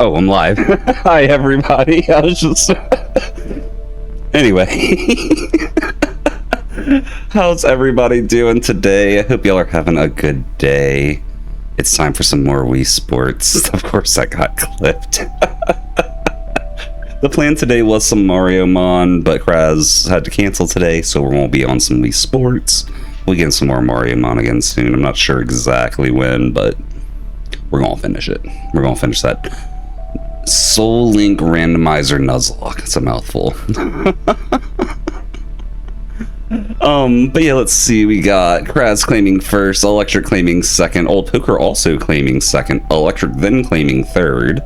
Oh, I'm live. Hi, everybody. I was just... Anyway. How's everybody doing today? I hope y'all are having a good day. It's time for some more Wii Sports. Of course, I got clipped. The plan today was some MarioMon, but Kraz had to cancel today, so we won't be on some Wii Sports. We'll get some more MarioMon again soon. I'm not sure exactly when, but we're gonna finish it. We're gonna finish that Soul Link Randomizer Nuzlocke. It's a mouthful. But yeah, let's see. We got Kraz claiming first, Electric claiming second, Old Poker also claiming second, Electric then claiming third,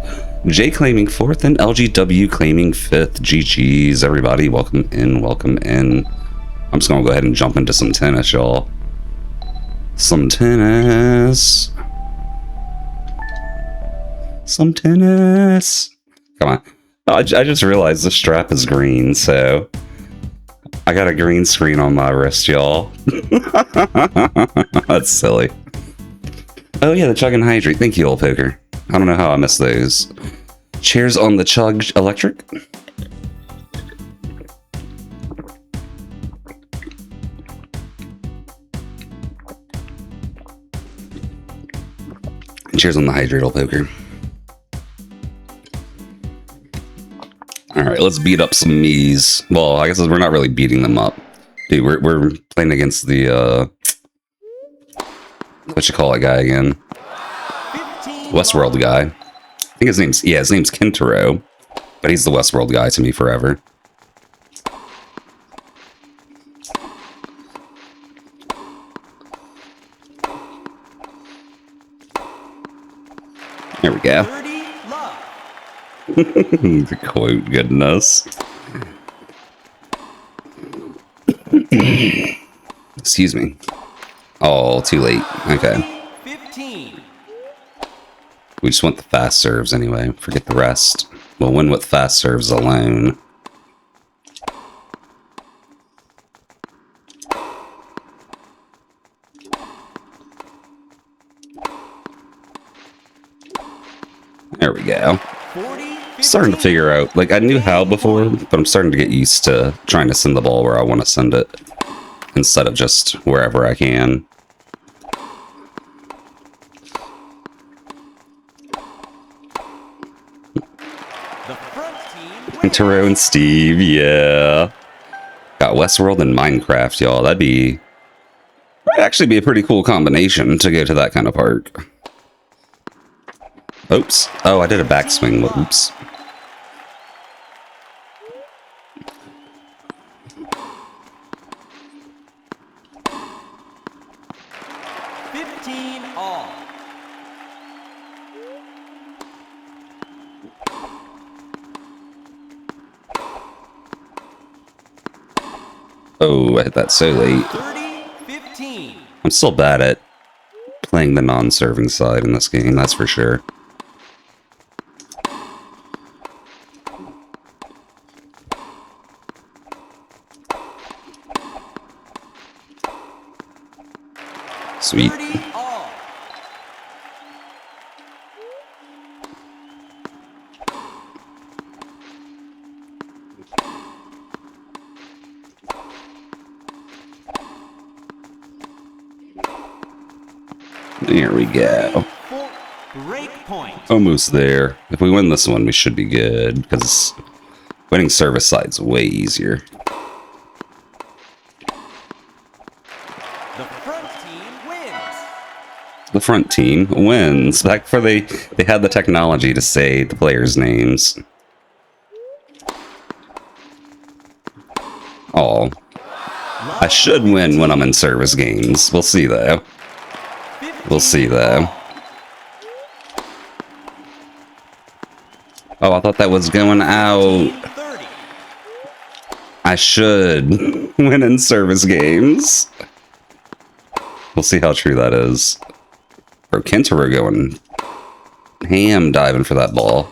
Jay claiming fourth, and LGW claiming fifth. GG's, everybody. Welcome in, welcome in. I'm just gonna go ahead and jump into some tennis, y'all. Some tennis. Some tennis. Come on. I just realized the strap is green, so I got a green screen on my wrist, y'all. That's silly. Oh yeah, the Chug and Hydrate. Thank you, Old Poker. I don't know how I missed those. Cheers on the Chug Electric. Cheers on the Hydrate, Old Poker. Alright, let's beat up some Miis. Well, I guess we're not really beating them up. Dude, we're playing against the, what you call that guy again? Westworld guy. I think his name's Kintaro. But he's the Westworld guy to me forever. There we go. The quote goodness. Excuse me. Oh, too late. Okay. 15. We just want the fast serves anyway. Forget the rest. We'll win with fast serves alone. There we go. Starting to figure out, like, I knew how before, but I'm starting to get used to trying to send the ball where I want to send it instead of just wherever I can. Taro and Steve, yeah. Got Westworld and Minecraft, y'all. That'd actually be a pretty cool combination to go to that kind of park. Oops. Oh, I did a backswing. Oops. Oh, I hit that so late. 30-15. I'm still bad at playing the non-serving side in this game, that's for sure. Sweet. There we go. Almost there. If we win this one, we should be good, because winning service side's way easier. The front team wins. The front team wins. Back before they had the technology to say the players' names. Oh. I should win when I'm in service games. We'll see, though. We'll see, though. Oh, I thought that was going out. I should win in service games. We'll see how true that is. Bro, Kintaro going ham diving for that ball.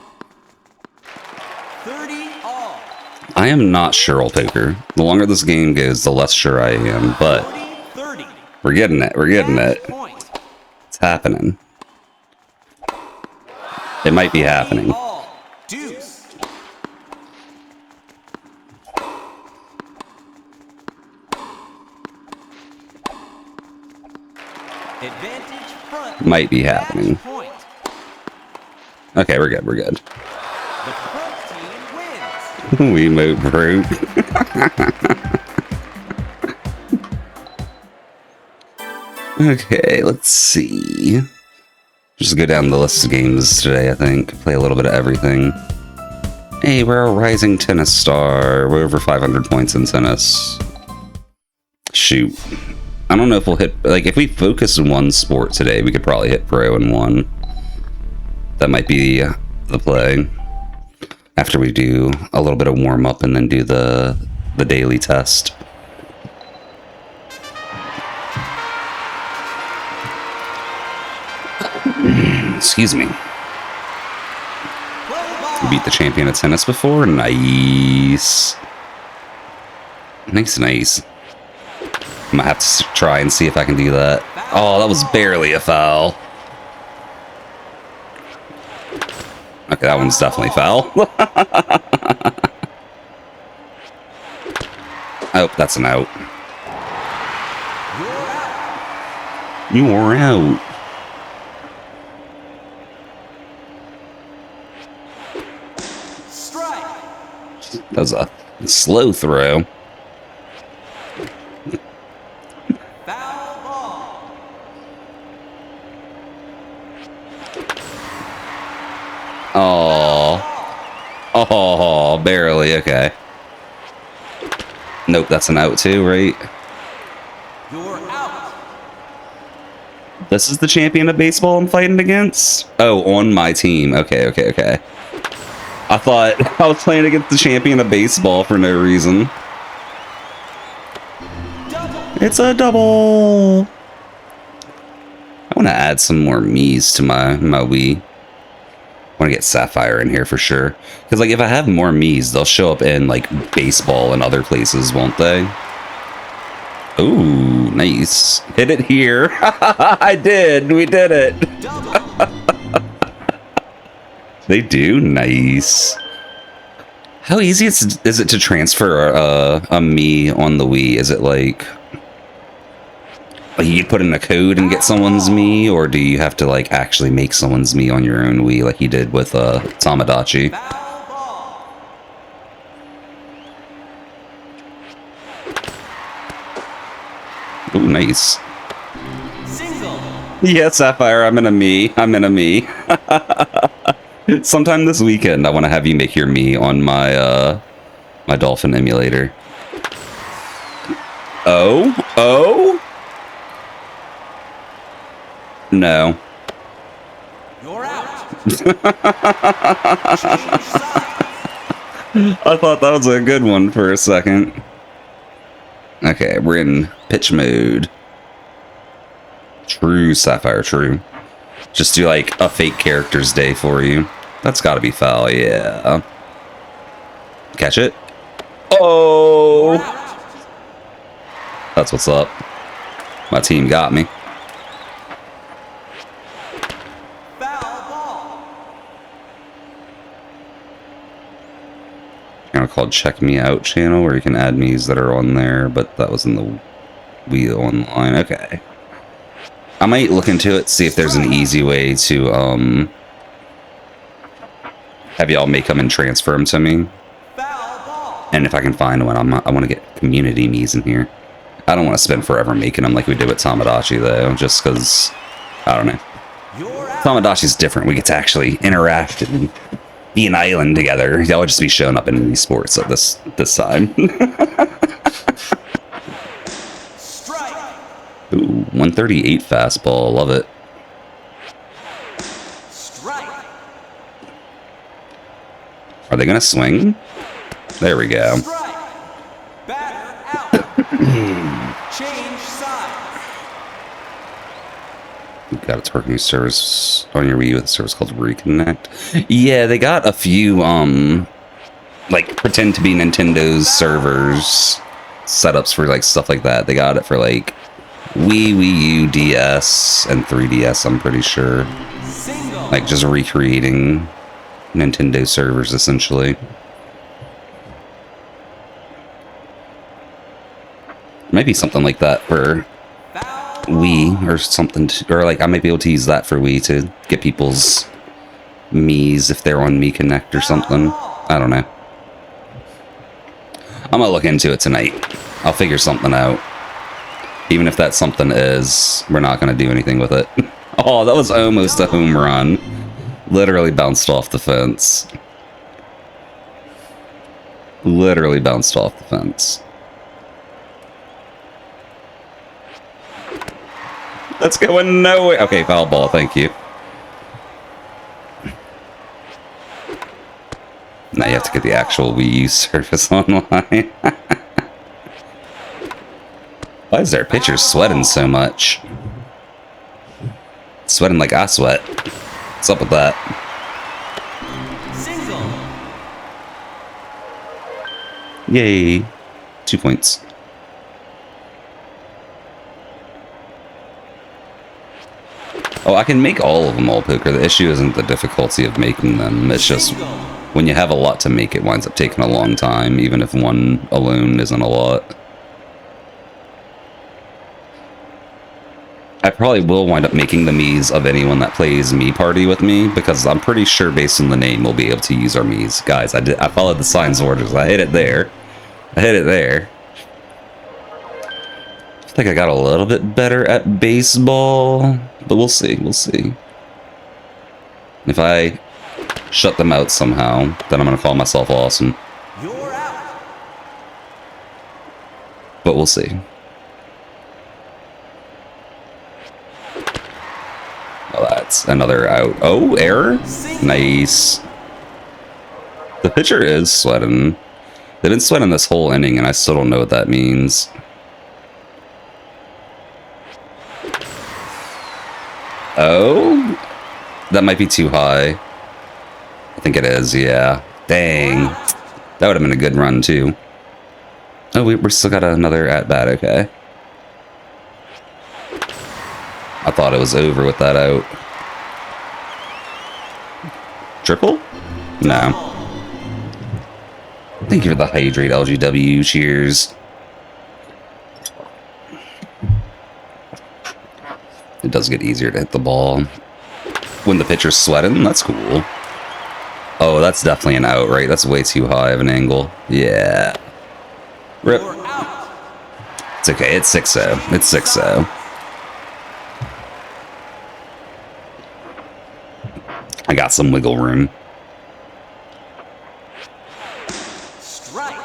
I am not sure, Old Poker. The longer this game goes, the less sure I am, but we're getting it. We're getting it. It's happening. It might be happening. might be happening. Okay, we're good, we're good. Wiimote fruit. Okay, let's see. Just go down the list of games today, I think. Play a little bit of everything. Hey, we're a rising tennis star. We're over 500 points in tennis. Shoot. I don't know if we'll hit... Like, if we focus on one sport today, we could probably hit pro in one. That might be the play. After we do a little bit of warm-up and then do the daily test. Excuse me. Beat the champion of tennis before. Nice. Nice, nice. I'm gonna have to try and see if I can do that. Oh, that was barely a foul. Okay, that one's definitely foul. Oh, that's an out. You're out. That was a slow throw. Oh, barely. Okay. Nope, that's an out too, right? You're out. This is the champion of baseball I'm fighting against? Oh, on my team. Okay, okay, okay. I thought I was playing against the champion of baseball for no reason. Double. It's a double. I want to add some more Mii's to my Wii. I want to get Sapphire in here for sure. Because, like, if I have more Mii's, they'll show up in, like, baseball and other places, won't they? Ooh, nice. Hit it here. I did. We did it. They do? Nice. How easy is it to transfer a Mii on the Wii? Is it like you put in a code and get someone's Mii, or do you have to like actually make someone's Mii on your own Wii like you did with Tamagotchi? Ooh, nice. Single. Yeah, Sapphire, I'm in a Mii. I'm in a Mii. Sometime this weekend, I want to have you make your Mii on my my Dolphin emulator. Oh? No. You're out. I thought that was a good one for a second. Okay, we're in pitch mode. True, Sapphire, true. Just do like a fake character's day for you. That's gotta be foul, yeah. Catch it. Oh! That's what's up. My team got me. Kind of called Check Me Out channel where you can add Mii's that are on there, but that was in the Wii Online. Okay. I might look into it, see if there's an easy way to have y'all make them and transfer them to me. And if I can find one, I want to get community Mii's in here. I don't want to spend forever making them like we did with Tamagotchi, though, just because, I don't know. Tamagotchi's different. We get to actually interact and be an island together. Y'all would just be showing up in these sports at this time. Ooh, 138 fastball. Love it. Strike. Are they going to swing? There we go. Batter out. Change sides. You've got a twerking service on your Wii with a service called Reconnect. Yeah, they got a few, like, pretend to be Nintendo's servers setups for, like, stuff like that. They got it for, like, Wii U, DS, and 3DS, I'm pretty sure. Single. Like, just recreating Nintendo servers, essentially. Maybe something like that for Wii or something, or like I might be able to use that for Wii to get people's Miis if they're on Mi Connect or something. I don't know. I'm gonna look into it tonight. I'll figure something out. Even if that something is, we're not gonna do anything with it. Oh, that was almost a home run. Literally bounced off the fence. Literally bounced off the fence. That's going nowhere. Okay, foul ball, thank you. Now you have to get the actual Wii U service online. Why is their pitcher sweating so much? Sweating like I sweat. What's up with that? Yay. 2 points. Oh, I can make all of them all poker. The issue isn't the difficulty of making them. It's just when you have a lot to make, it winds up taking a long time, even if one alone isn't a lot. I probably will wind up making the Miis of anyone that plays Me Party with me, because I'm pretty sure based on the name we'll be able to use our Miis. Guys, I followed the signs orders. I hit it there. I hit it there. I think I got a little bit better at baseball, but we'll see. We'll see. If I shut them out somehow, then I'm going to call myself awesome. You're out. But we'll see. Oh, that's another out. Oh, error? Nice. The pitcher is sweating. They've been sweating this whole inning, and I still don't know what that means. Oh? That might be too high. I think it is, yeah. Dang. That would have been a good run, too. Oh, we're still got another at-bat, okay. I thought it was over with that out. Triple? No. Thank you for the hydrate, LGW. Cheers. It does get easier to hit the ball when the pitcher's sweating. That's cool. Oh, that's definitely an out, right? That's way too high of an angle. Yeah. Rip. It's okay. It's 6-0. It's 6-0. I got some wiggle room. Strike.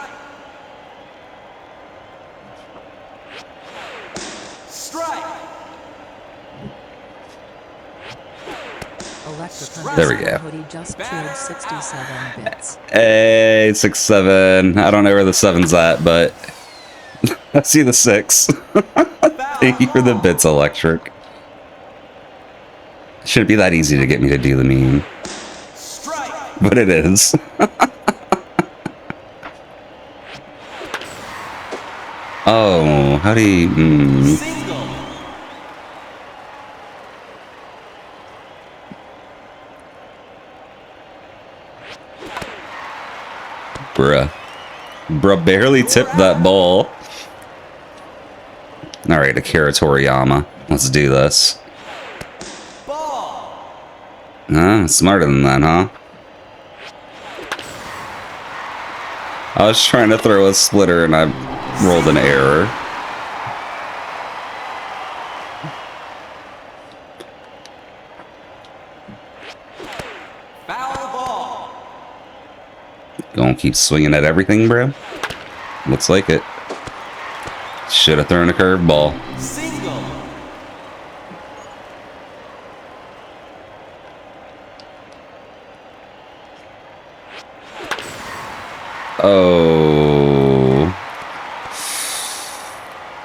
There we go. Just 67 bits. Hey, 6-7. I don't know where the 7's at, but I see the 6. Thank you for the bits, Electric. Shouldn't be that easy to get me to do the meme. But it is. Oh, how do you... Bruh. Bruh barely tipped that ball. Alright, Akira Toriyama. Let's do this. Smarter than that, huh? I was trying to throw a splitter and I rolled an error. Gonna keep swinging at everything, bro? Looks like it. Should have thrown a curveball. Oh.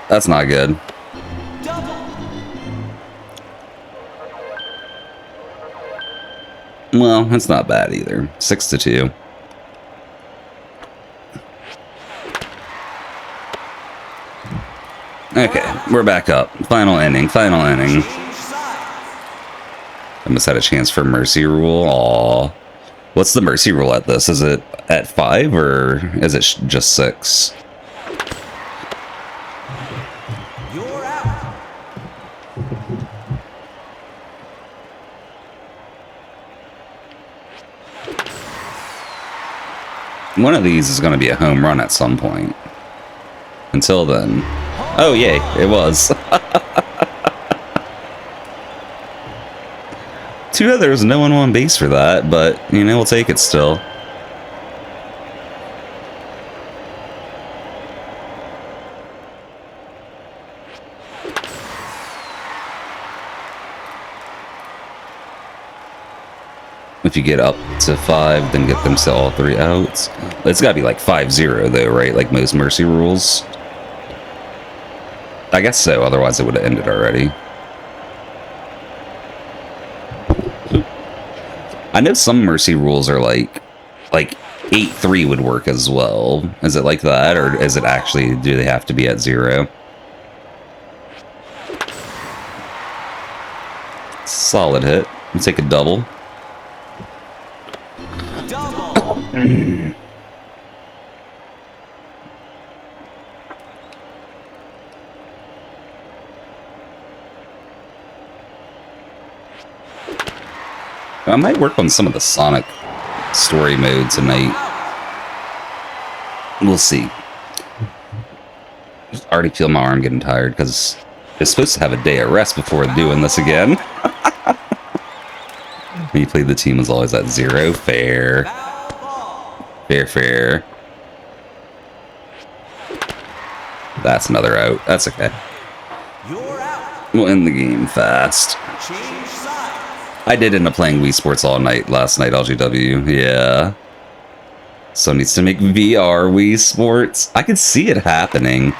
That's not good. Well, that's not bad either. 6-2. Okay, we're back up. Final inning, final inning. Almost had a chance for Mercy Rule. Aww. What's the Mercy Rule at this? Is it at 5 or is it just 6? One of these is going to be a home run at some point. Until then. Oh, yay, it was. Too bad there was no one on base for that, but, you know, we'll take it still. If you get up to 5, then get them to all 3 outs. It's gotta be like 5-0 though, right? Like most Mercy rules. I guess so, otherwise it would have ended already. I know some Mercy rules are like 8-3 would work as well. Is it like that, or is it actually, do they have to be at 0? Solid hit. We'll take a double. I might work on some of the Sonic story mode tonight. We'll see. I already feel my arm getting tired because it's supposed to have a day of rest before doing this again. When you played the team was always at 0. Fair. Fair. That's another out. That's okay. We'll end the game fast. I did end up playing Wii Sports all night last night, LGW. Yeah. So needs to make VR Wii Sports. I could see it happening.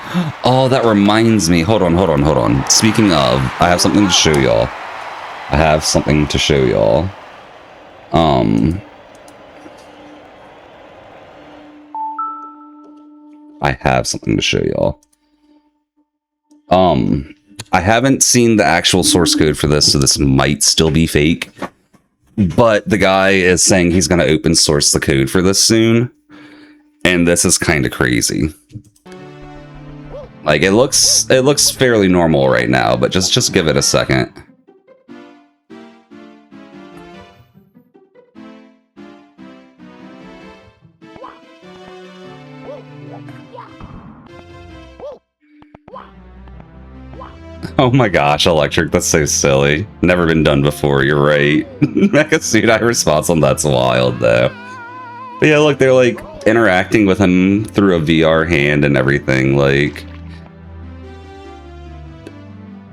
Oh, that reminds me. Hold on. Speaking of, I have something to show y'all. I haven't seen the actual source code for this, so this might still be fake. But the guy is saying he's going to open source the code for this soon. And this is kind of crazy. Like, it looks fairly normal right now, but just give it a second. Oh my gosh, Electric, that's so silly. Never been done before, you're right. Mecha Suit response on that's wild, though. But yeah, look, they're, like, interacting with him through a VR hand and everything, like...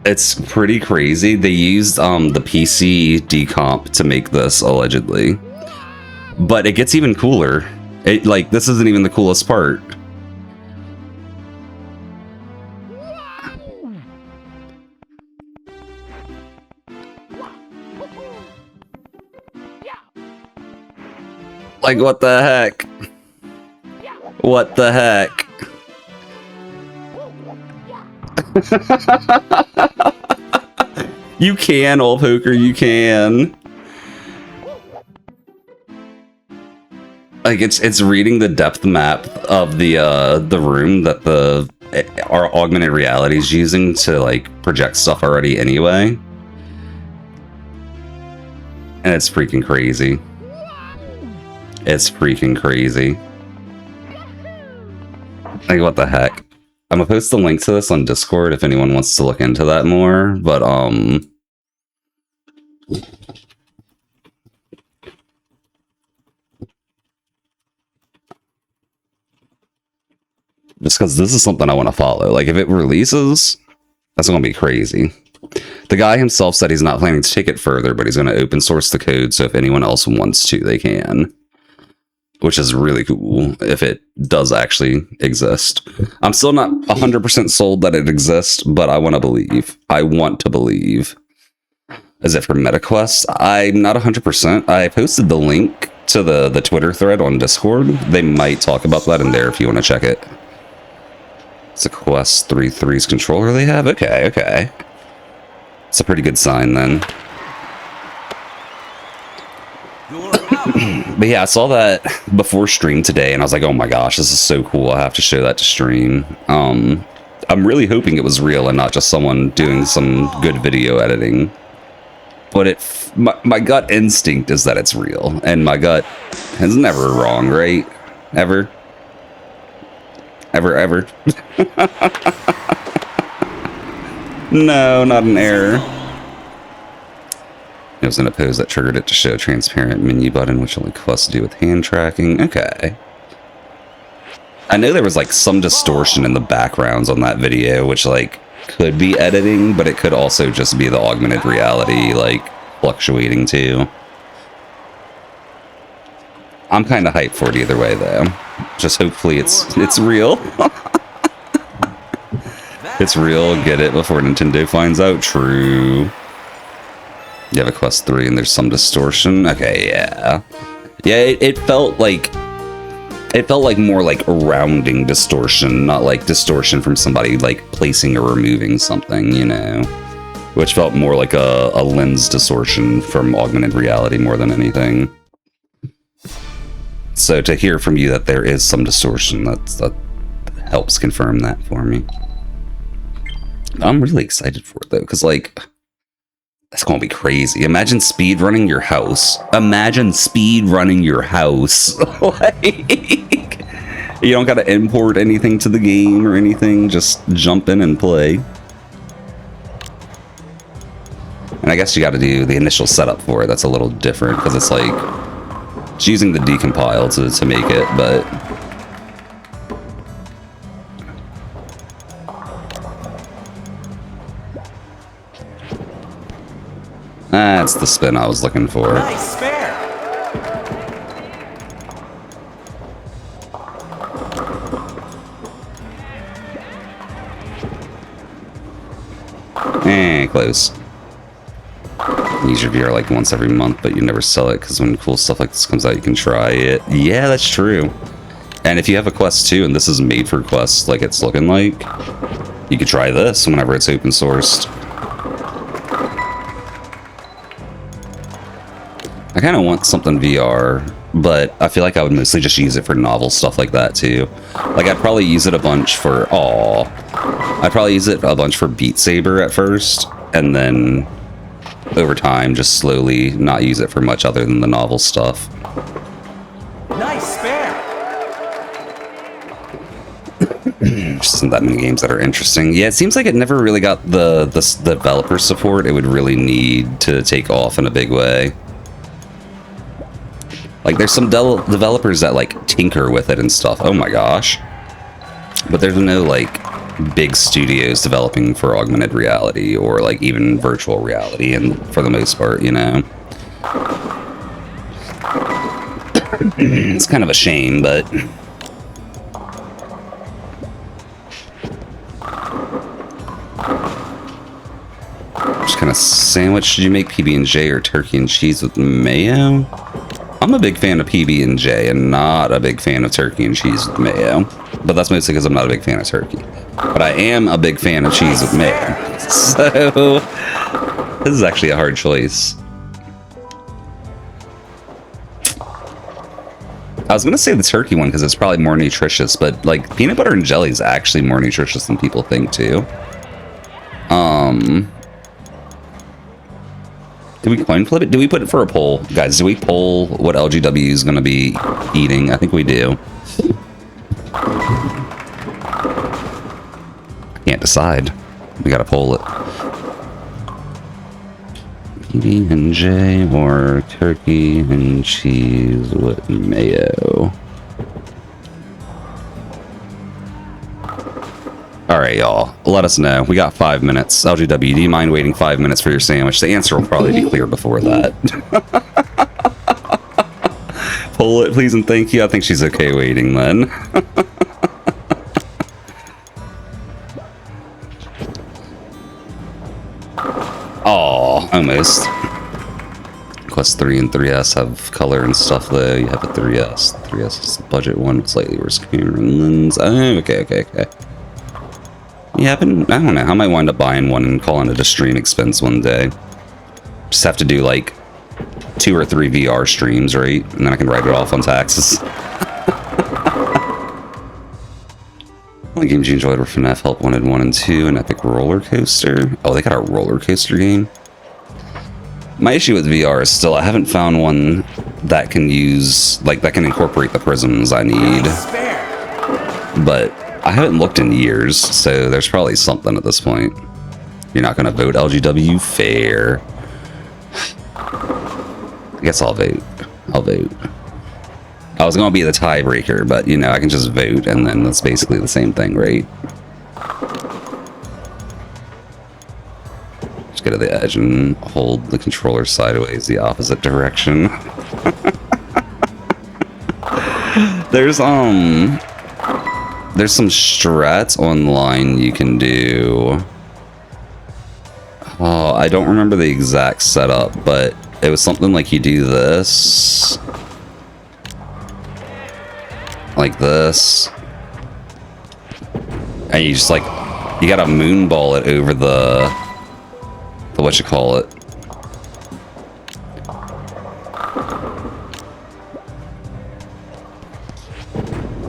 It's pretty crazy. They used, the PC decomp to make this, allegedly. But it gets even cooler. Like, this isn't even the coolest part. Like, what the heck? What the heck? You can, old poker, you can. Like, it's reading the depth map of the room that our augmented reality is using to, like, project stuff already anyway. And it's freaking crazy. It's freaking crazy. Like, what the heck? I'm gonna post the link to this on Discord if anyone wants to look into that more, but, just because this is something I want to follow. Like, if it releases, that's gonna be crazy. The guy himself said he's not planning to take it further, but he's gonna open source the code, so if anyone else wants to, they can. Which is really cool if it does actually exist. I'm still not 100% sold that it exists, but I want to believe. I want to believe. Is it for MetaQuest? I'm not 100%. I posted the link to the Twitter thread on Discord. They might talk about that in there if you want to check it. It's a Quest 3.3's controller they have? Okay. It's a pretty good sign then. But yeah, I saw that before stream today, and I was like, oh my gosh, this is so cool. I have to show that to stream. I'm really hoping it was real and not just someone doing some good video editing. But my gut instinct is that it's real, and my gut is never wrong, right? Ever? Ever? No, not an error. It was in a pose that triggered it to show transparent menu button, which only quests to do with hand tracking. Okay. I know there was like some distortion in the backgrounds on that video, which like could be editing, but it could also just be the augmented reality like fluctuating too. I'm kind of hyped for it either way though. Just hopefully it's real. It's real, get it before Nintendo finds out. True. You have a quest 3 and there's some distortion. Okay, yeah. Yeah, it felt like more like rounding distortion, not like distortion from somebody like placing or removing something, you know. Which felt more like a lens distortion from augmented reality more than anything. So to hear from you that there is some distortion, that helps confirm that for me. I'm really excited for it though, because like, that's gonna be crazy. Imagine speed running your house. Imagine speed running your house. Like, you don't gotta import anything to the game or anything. Just jump in and play. And I guess you gotta do the initial setup for it. That's a little different because it's like it's using the decompile to make it, but. That's the spin I was looking for. Nice spare. Close. Use your VR like once every month, but you never sell it because when cool stuff like this comes out, you can try it. Yeah, that's true. And if you have a Quest 2 and this is made for Quest like it's looking like, you could try this whenever it's open sourced. I kind of want something VR, but I feel like I would mostly just use it for novel stuff like that too. Like I'd probably use it a bunch for I'd probably use it a bunch for Beat Saber at first, and then over time just slowly not use it for much other than the novel stuff. Nice spare. Just isn't that many games that are interesting. Yeah, it seems like it never really got the developer support it would really need to take off in a big way. Like, there's some developers that, like, tinker with it and stuff. Oh my gosh. But there's no, like, big studios developing for augmented reality or, like, even virtual reality, and for the most part, you know? It's kind of a shame, but... Just kind of sandwich. Did you make PB&J or turkey and cheese with mayo? I'm a big fan of PB&J and not a big fan of turkey and cheese with mayo. But that's mostly because I'm not a big fan of turkey. But I am a big fan of cheese with mayo. So, this is actually a hard choice. I was going to say the turkey one because it's probably more nutritious, but like peanut butter and jelly is actually more nutritious than people think too. Did we coin flip it? Do we put it for a poll? Guys, do we poll what LGW is going to be eating? I think we do. I can't decide. We got to poll it. PB&J or turkey and cheese with mayo. Alright, y'all. Let us know. We got 5 minutes. LGW, do you mind waiting 5 minutes for your sandwich? The answer will probably be clear before that. Pull it, please and thank you. I think she's okay waiting then. Aw, almost. Quest 3 and 3S have color and stuff though. You have a 3S. 3S is the budget one, slightly worse camera and lens. Oh, okay. Yeah, I don't know. I might wind up buying one and calling it a stream expense one day. Just have to do like 2 or 3 VR streams, right? And then I can write it off on taxes. only games you enjoyed were FNAF Help Wanted 1 and 2 and Epic Roller Coaster. Oh, they got a roller coaster game? My issue with VR is still I haven't found one that can use, like, that can incorporate the prisms I need. Spare. But I haven't looked in years, so there's probably something at this point. You're not going to vote LGW? Fair. I guess I'll vote. I'll vote. I was going to be the tiebreaker, but, you know, I can just vote, and then that's basically the same thing, right? Just go to the edge and hold the controller sideways the opposite direction. There's some strats online you can do. Oh, I don't remember the exact setup, but it was something like you do this. Like this. And you just like, you gotta moonball it over the whatchamacallit.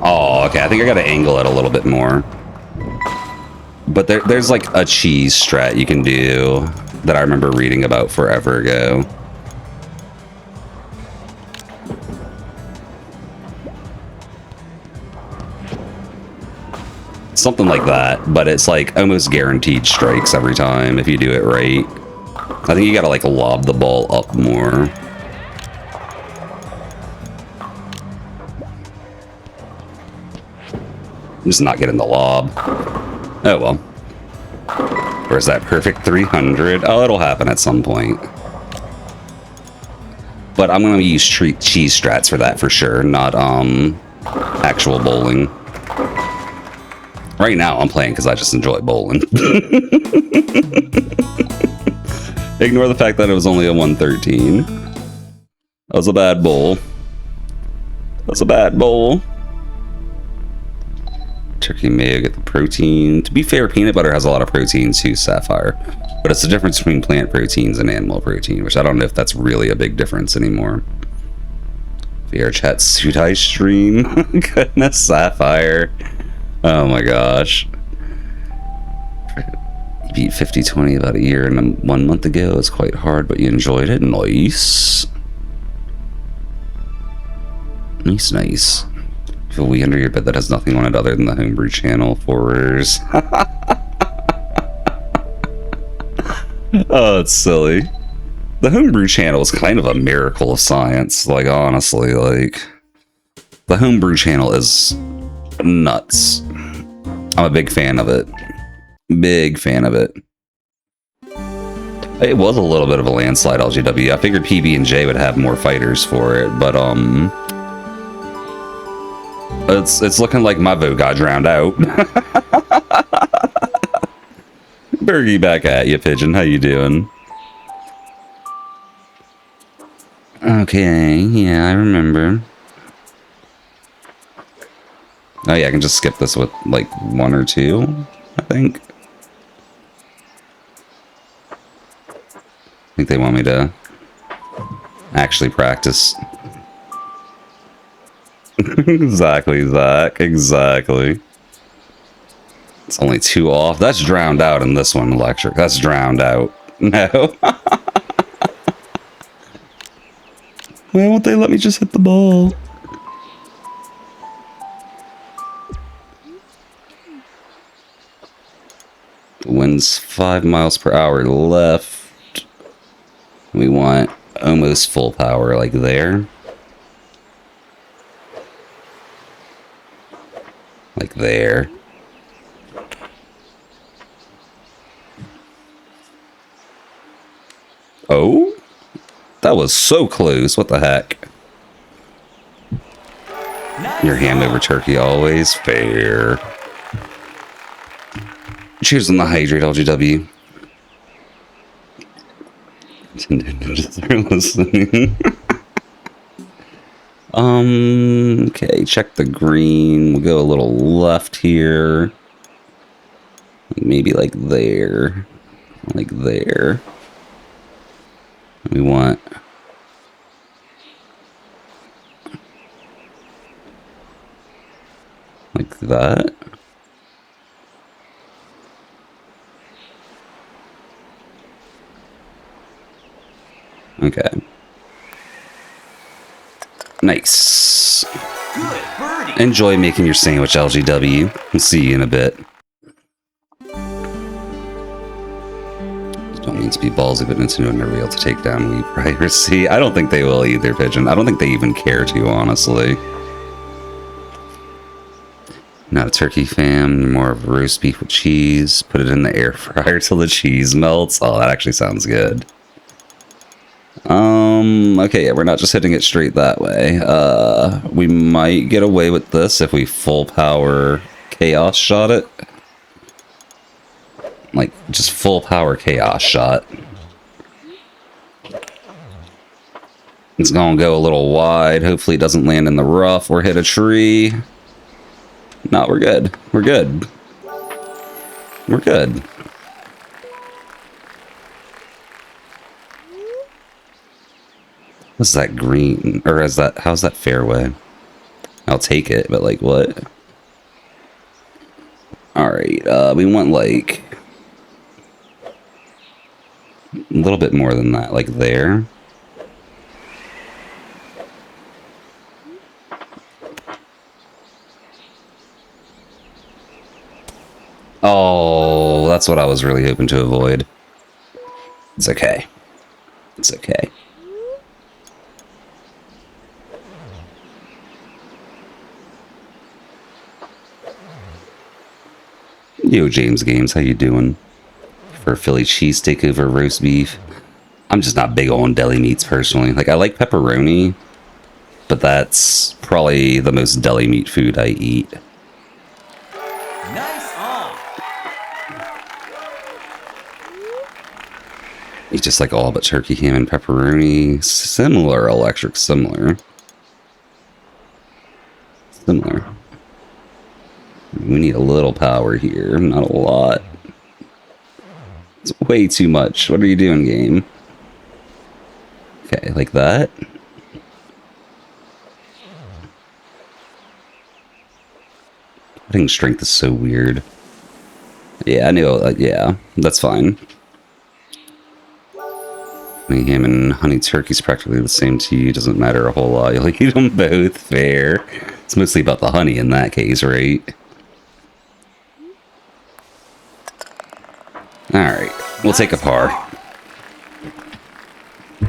Oh, okay, I think I gotta angle it a little bit more. But there's like a cheese strat you can do that I remember reading about forever ago. Something like that, but it's like almost guaranteed strikes every time if you do it right. I think you gotta like lob the ball up more. I'm just not getting the lob. Oh well. Where's that perfect 300? Oh, it'll happen at some point. But I'm gonna use cheese strats for that for sure, not actual bowling. Right now I'm playing because I just enjoy bowling. Ignore the fact that it was only a 113. That was a bad bowl. That was a bad bowl. Turkey mayo, get the protein. To be fair, peanut butter has a lot of protein too, Sapphire. But it's the difference between plant proteins and animal protein, which I don't know if that's really a big difference anymore. VR chat suit I stream. Goodness, Sapphire. Oh my gosh. You beat 50-20 about a year and 1 month ago. It's quite hard, but you enjoyed it. Nice. Nice, nice. Feel Wii under your bed that has nothing on it other than the homebrew channel forwarders. Oh, it's silly. The homebrew channel is kind of a miracle of science. Like, honestly, like... The homebrew channel is nuts. I'm a big fan of it. Big fan of it. It was a little bit of a landslide, LGW. I figured PB&J would have more fighters for it, but, It's looking like my vote got drowned out. Bergie back at you, Pigeon. How you doing? Okay, yeah, I remember. Oh yeah, I can just skip this with like 1 or 2, I think. I think they want me to actually practice. Exactly, Zach. Exactly. It's only 2 off. That's drowned out in this one, Electric. That's drowned out. No. Why won't they let me just hit the ball? Wind's 5 miles per hour left. We want almost full power, like there. Like there. Oh? That was so close. What the heck? Your ham over turkey always fair. Cheers on the hydrate, LGW. They're listening. Okay, check the green. We'll go a little left here. Maybe like there. Like there. We want... like that. Okay. Nice. Good birdie. Enjoy making your sandwich, LGW. We'll see you in a bit. Don't mean to be ballsy, but Nintendo never be able to take down Wii piracy. I don't think they will either, Pigeon. I don't think they even care to, honestly. Not a turkey fan, more of roast beef with cheese. Put it in the air fryer till the cheese melts. Oh, that actually sounds good. Okay, yeah, we're not just hitting it straight that way. We might get away with this if we full power chaos shot it. Like, just full power chaos shot. It's gonna go a little wide. Hopefully it doesn't land in the rough or hit a tree. No, we're good. We're good. We're good. What's that green? Or is that... How's that fairway? I'll take it, but like what? Alright, we want like... a little bit more than that, like there. Oh, that's what I was really hoping to avoid. It's okay. It's okay. Yo, James Games, how you doing? For Philly cheesesteak over roast beef. I'm just not big on deli meats personally. Like, I like pepperoni, but that's probably the most deli meat food I eat. Nice on. Eat just like all but turkey, ham, and pepperoni. Similar, electric, similar. Similar. We need a little power here, not a lot. It's way too much. What are you doing, game? Okay, like that. Putting strength is so weird. Yeah, I knew. Yeah, that's fine. Honey ham and honey turkey's practically the same to you. Doesn't matter a whole lot. You'll eat them both. Fair. It's mostly about the honey in that case, right? Alright, we'll take a par.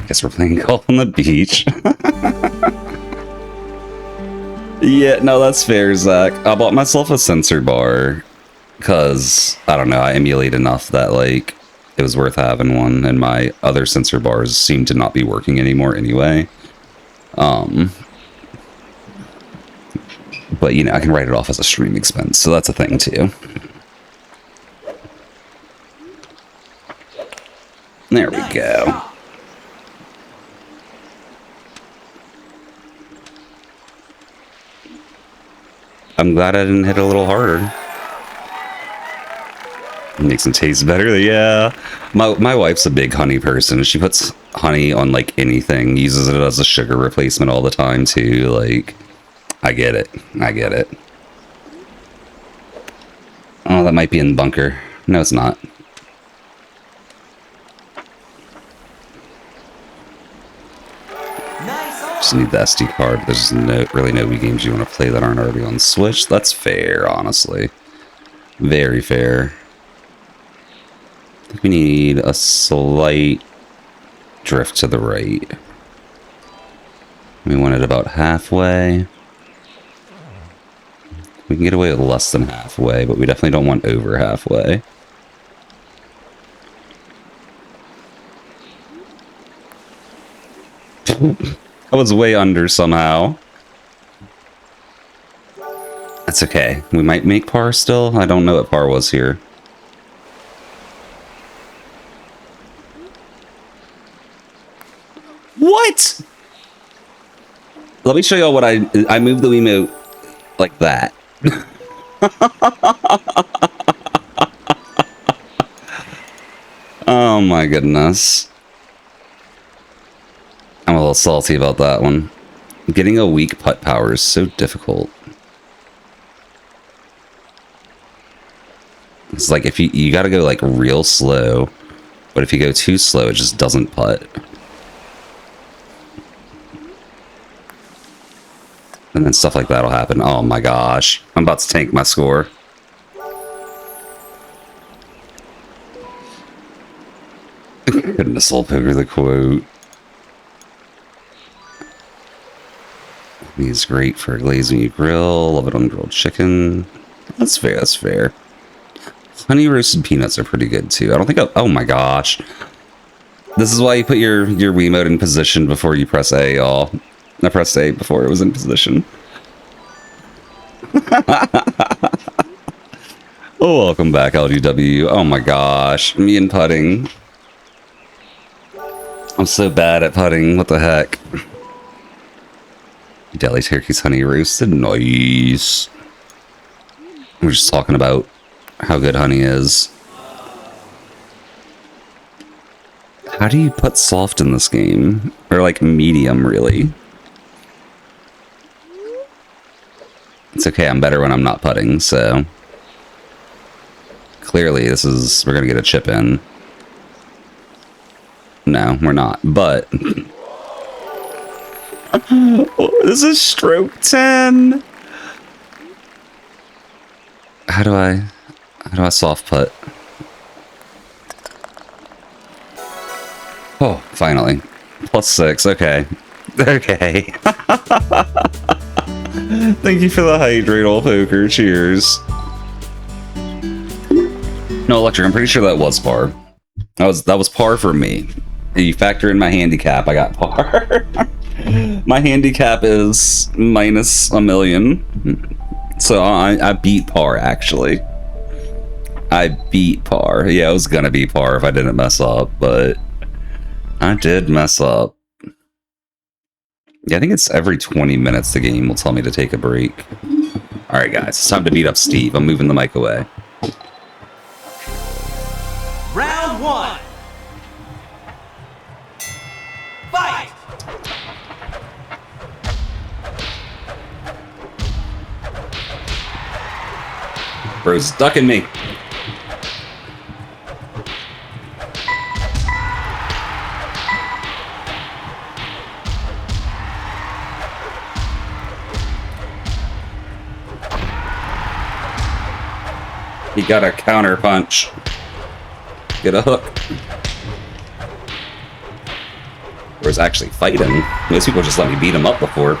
Guess we're playing golf on the beach. Yeah, no, that's fair, Zach. I bought myself a sensor bar because, I don't know, I emulate enough that, like, it was worth having one, and my other sensor bars seem to not be working anymore anyway. But, you know, I can write it off as a stream expense, so that's a thing, too. There we go. I'm glad I didn't hit it a little harder. Makes them taste better. Yeah. My wife's a big honey person. She puts honey on like anything. Uses it as a sugar replacement all the time too. Like, I get it. I get it. Oh, that might be in the bunker. No, it's not. Just need the SD card. There's really no Wii games you want to play that aren't already on Switch. That's fair, honestly. Very fair. I think we need a slight drift to the right. We want it about halfway. We can get away with less than halfway, but we definitely don't want over halfway. I was way under somehow. That's okay. We might make par still. I don't know what par was here. What? Let me show y'all what I moved the Wiimote like that. Oh my goodness. I'm a little salty about that one. Getting a weak putt power is so difficult. It's like if you gotta go like real slow, but if you go too slow, it just doesn't putt. And then stuff like that will happen. Oh my gosh. I'm about to tank my score. Goodness, Soul Poker, the quote. He's great for glazed meat grill. Love it on grilled chicken. That's fair, that's fair. Honey roasted peanuts are pretty good too. I don't think oh my gosh. This is why you put your Wiimote in position before you press A, y'all. I pressed A before it was in position. Oh, welcome back, LGW. Oh my gosh. Me and putting. I'm so bad at putting. What the heck? Deli turkey's honey roasted. Nice. We're just talking about how good honey is. How do you put soft in this game? Or like medium, really? It's okay, I'm better when I'm not putting, so... Clearly, we're gonna get a chip in. No, we're not, but... This is stroke 10! How do I soft put? Oh, finally. +6, okay. Okay. Thank you for the hydrate, old poker. Cheers. No, Electric, I'm pretty sure that was par. That was par for me. You factor in my handicap, I got par. My handicap is -1,000,000. So I beat par, actually. I beat par. Yeah, it was gonna be par if I didn't mess up, but I did mess up. Yeah, I think it's every 20 minutes the game will tell me to take a break. Alright guys, it's time to beat up Steve. I'm moving the mic away. Round 1. Fight! Bro's ducking me. He got a counter punch. Get a hook. Bro's actually fighting. Most people just let me beat him up before.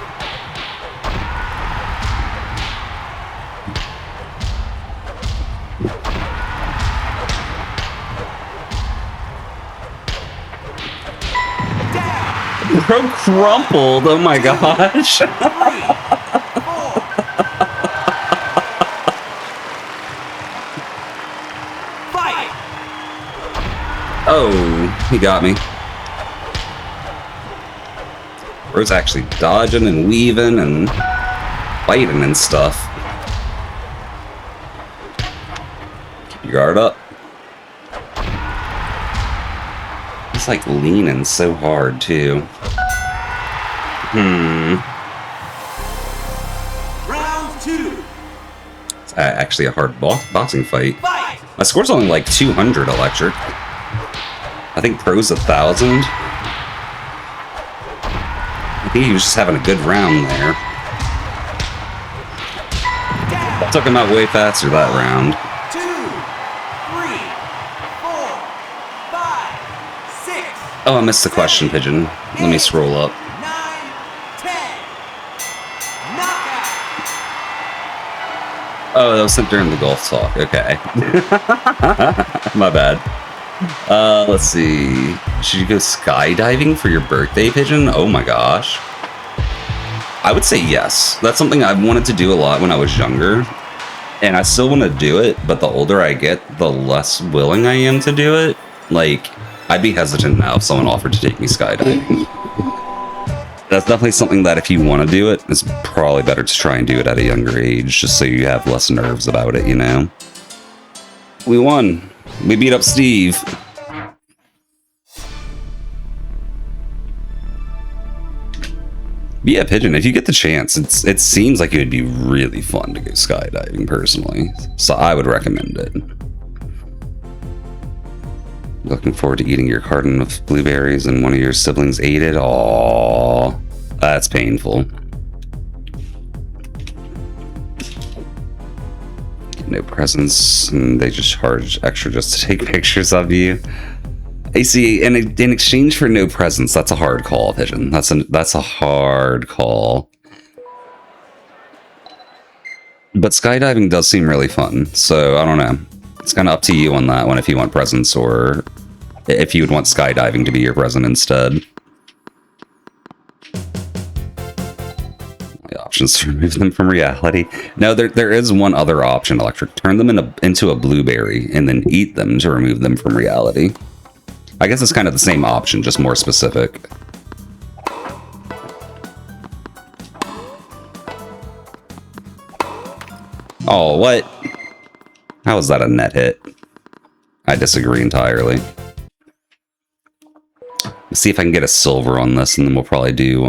Bro crumpled, oh my gosh. Oh, he got me. Bro's actually dodging and weaving and fighting and stuff. Keep your guard up. He's like leaning so hard too. Round 2. It's actually a hard boxing fight. My score's only like 200 Electric. I think Pro's 1,000. I think he was just having a good round there. I took him out way faster that round. 2, 3, 4, 5, 6. Oh, I missed the question, Pigeon. Let me scroll up. 9, 10. Knockout. Oh, that was sent during the golf talk. Okay. My bad. Let's see. Should you go skydiving for your birthday, Pigeon? Oh my gosh. I would say yes. That's something I've wanted to do a lot when I was younger. And I still want to do it, but the older I get, the less willing I am to do it. Like, I'd be hesitant now if someone offered to take me skydiving. That's definitely something that if you want to do it, it's probably better to try and do it at a younger age, just so you have less nerves about it, you know? We won. We beat up Steve. But yeah, Pigeon, if you get the chance, it seems like it would be really fun to go skydiving, personally. So I would recommend it. Looking forward to eating your carton of blueberries and one of your siblings ate it. Aww, that's painful. No presents, and they just charge extra just to take pictures of you. I see, and in exchange for no presents, that's a hard call, Pigeon. That's a hard call. But skydiving does seem really fun, so I don't know. It's kind of up to you on that one if you want presents or if you would want skydiving to be your present instead. The options to remove them from reality. No, there is one other option, Electric. Turn them into a blueberry and then eat them to remove them from reality. I guess it's kind of the same option, just more specific. Oh, what? How is that a net hit? I disagree entirely. Let's see if I can get a silver on this, and then we'll probably do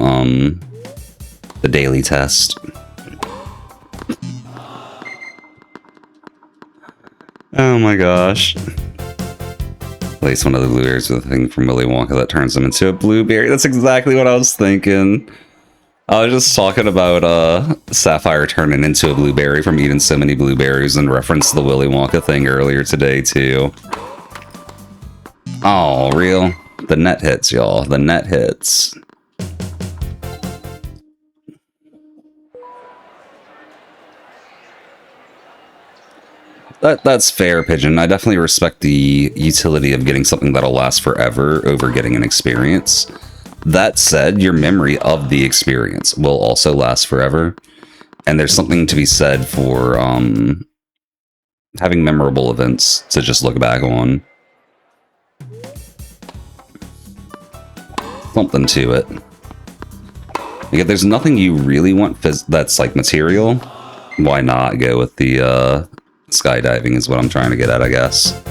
the daily test. Oh my gosh. Place one of the blueberries with a thing from Willy Wonka that turns them into a blueberry. That's exactly what I was thinking. I was just talking about Sapphire turning into a blueberry from eating so many blueberries and referenced the Willy Wonka thing earlier today too. Oh, real? The net hits, y'all. The net hits. That's fair, Pigeon. I definitely respect the utility of getting something that'll last forever over getting an experience. That said, your memory of the experience will also last forever. And there's something to be said for having memorable events to just look back on. Something to it. Like, if there's nothing you really want that's like material, why not go with the skydiving is what I'm trying to get at, I guess.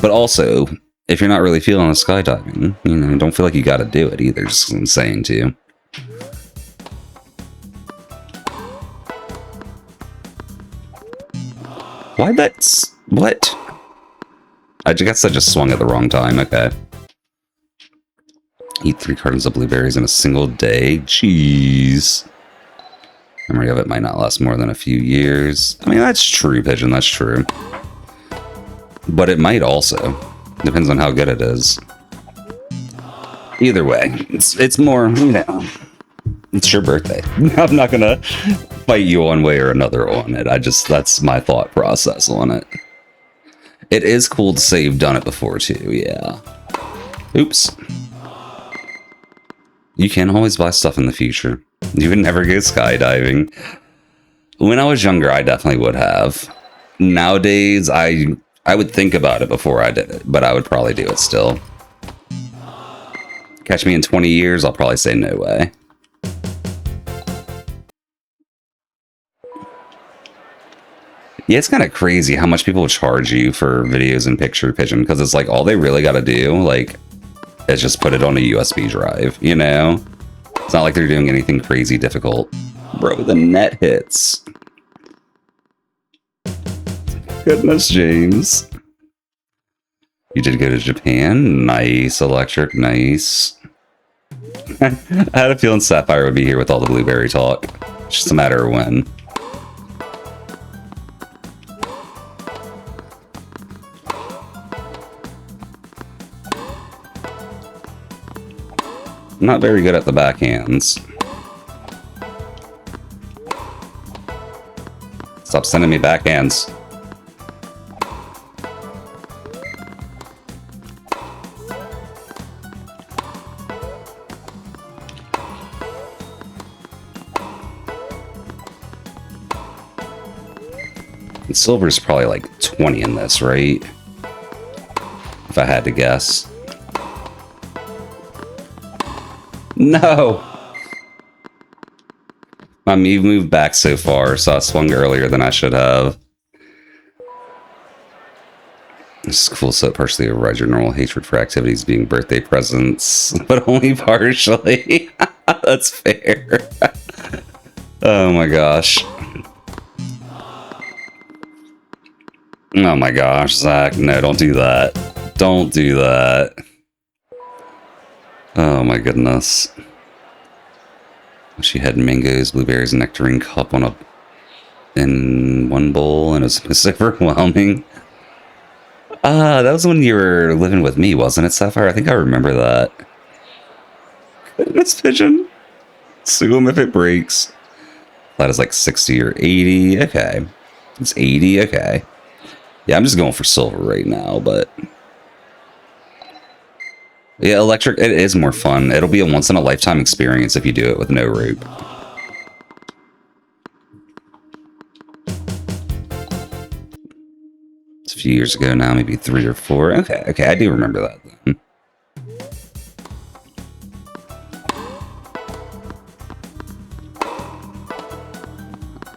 But also, if you're not really feeling the skydiving, you know, don't feel like you gotta do it either, just I'm saying to you. Why that's... what? I guess I just swung at the wrong time, okay. Eat 3 cartons of blueberries in a single day? Jeez. Memory of it might not last more than a few years. I mean, that's true, Pigeon, that's true. But it might also. Depends on how good it is. Either way, it's more, you know, it's your birthday. I'm not gonna fight you one way or another on it. That's my thought process on it. It is cool to say you've done it before too, yeah. Oops. You can always buy stuff in the future. You would never go skydiving. When I was younger, I definitely would have. Nowadays, I would think about it before I did it, but I would probably do it still. Catch me in 20 years, I'll probably say no way. Yeah, it's kind of crazy how much people charge you for videos in Picture Pigeon, because it's like all they really got to do, like, is just put it on a USB drive, you know? It's not like they're doing anything crazy difficult. Bro, the net hits. Goodness, James. You did go to Japan? Nice, Electric, nice. I had a feeling Sapphire would be here with all the blueberry talk. It's just a matter of when. I'm not very good at the backhands. Stop sending me backhands. And silver's probably like 20 in this, right? If I had to guess. No! My Mii moved back so far, so I swung earlier than I should have. This is cool, so it partially overrides your normal hatred for activities being birthday presents, but only partially. That's fair. Oh my gosh. Oh my gosh, Zach, no, don't do that. Don't do that. Oh my goodness. She had mangoes, blueberries, and nectarine cup on a in one bowl, and it was overwhelming. That was when you were living with me, wasn't it, Sapphire? I think I remember that. Goodness, Pigeon. Sue him if it breaks. That is like 60 or 80. Okay. It's 80. Okay. Yeah, I'm just going for silver right now, but... Yeah, electric, it is more fun. It'll be a once-in-a-lifetime experience if you do it with no rope. It's a few years ago now, maybe 3 or 4. Okay, I do remember that then.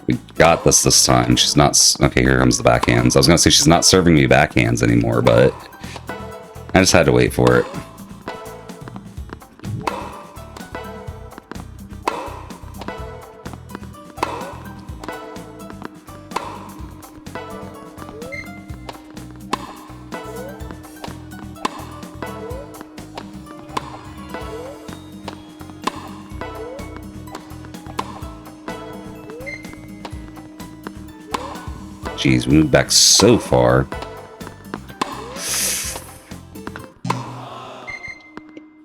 We got this time. She's not... Okay, here comes the backhands. I was going to say she's not serving me backhands anymore, but... I just had to wait for it. Jeez, we moved back so far.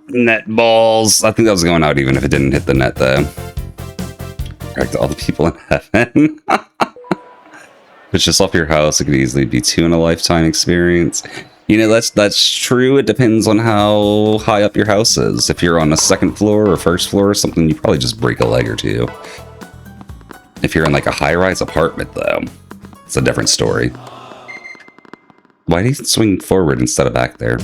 Net balls. I think that was going out even if it didn't hit the net, though. Correct all the people in heaven. If it's just off your house, it could easily be 2 in a lifetime experience. You know, that's true. It depends on how high up your house is. If you're on a 2nd floor or 1st floor or something, you probably just break a leg or 2. If you're in like a high-rise apartment, though, it's a different story. Why did he swing forward instead of back there?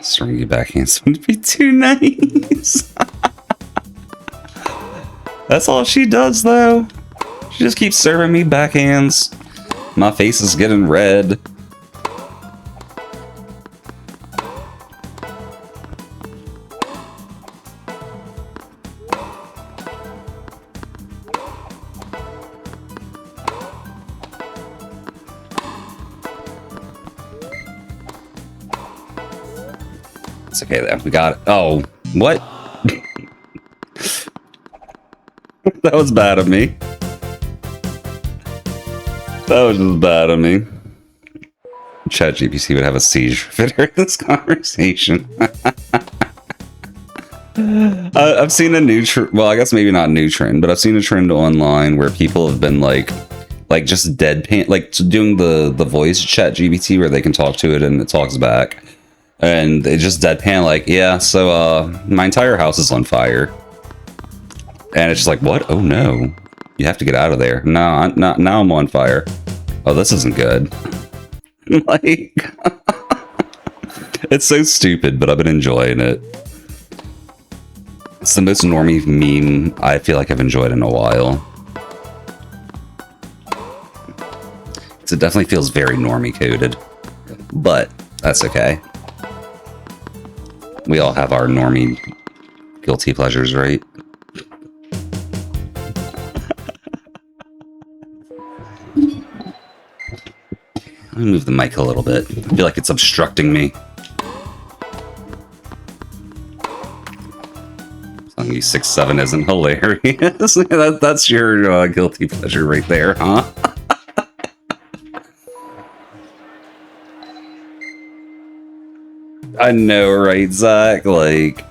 Stringy backhands would be too nice. That's all she does, though. She just keeps serving me backhands. My face is getting red. It's okay, though. We got it. Oh, what? That was bad of me. That was just bad of me. ChatGPT would have a seizure fit during this conversation. I've seen a new trend. Well, I guess maybe not new trend, but I've seen a trend online where people have been like just deadpan, like doing the voice ChatGPT where they can talk to it and it talks back. And they just deadpan like, yeah, so my entire house is on fire. And it's just like, what? Oh no. You have to get out of there. No, now I'm on fire. Oh, this isn't good. Like, it's so stupid, but I've been enjoying it. It's the most normie meme I feel like I've enjoyed in a while. It definitely feels very normie coded, but that's okay. We all have our normie guilty pleasures, right? Let me move the mic a little bit. I feel like it's obstructing me. Telling you 6'7" isn't hilarious. That's your guilty pleasure right there, huh? I know, right, Zach? Like,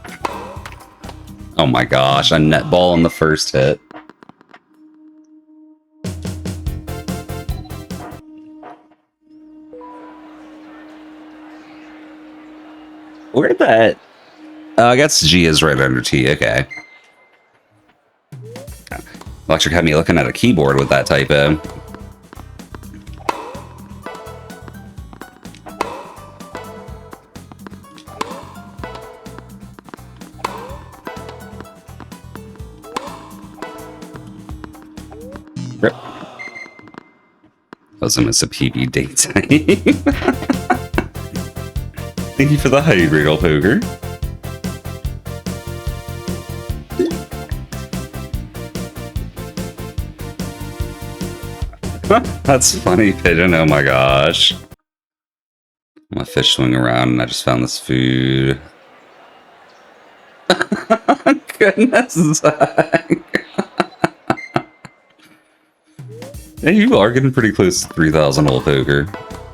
oh my gosh, a net ball on the first hit. Where'd that? I guess G is right under T. Okay. Electric had me looking at a keyboard with that typo. Rip. That was almost a PB date time. Thank you for the hype, Regal Poker. That's funny, Pigeon. Oh my gosh. My fish swing around and I just found this food. Goodness, Zach. Hey, you are getting pretty close to 3,000 old poker.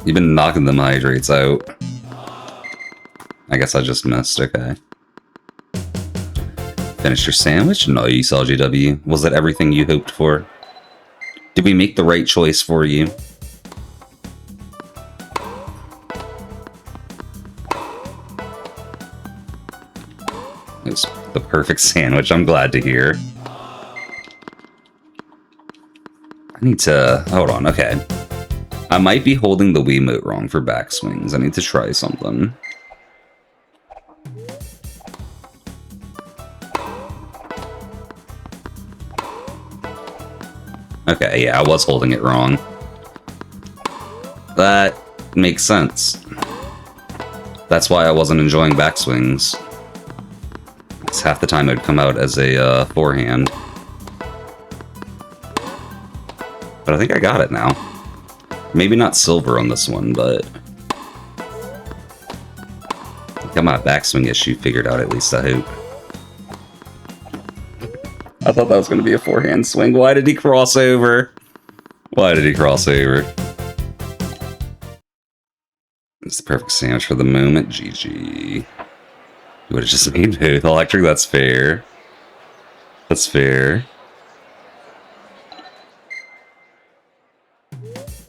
You've been knocking them hydrates out. I guess I just missed, okay. Finished your sandwich? Nice, LGW. Was that everything you hoped for? Did we make the right choice for you? It was the perfect sandwich, I'm glad to hear. I need to... hold on, okay. I might be holding the Wiimote wrong for backswings. I need to try something. Okay, yeah, I was holding it wrong. That makes sense. That's why I wasn't enjoying backswings. Because half the time it would come out as a forehand. But I think I got it now. Maybe not silver on this one, but... I got my backswing issue figured out, at least, I hope. I thought that was going to be a forehand swing. Why did he cross over? Why did he cross over? It's the perfect sandwich for the moment. GG. You would have just made both electric. That's fair. That's fair.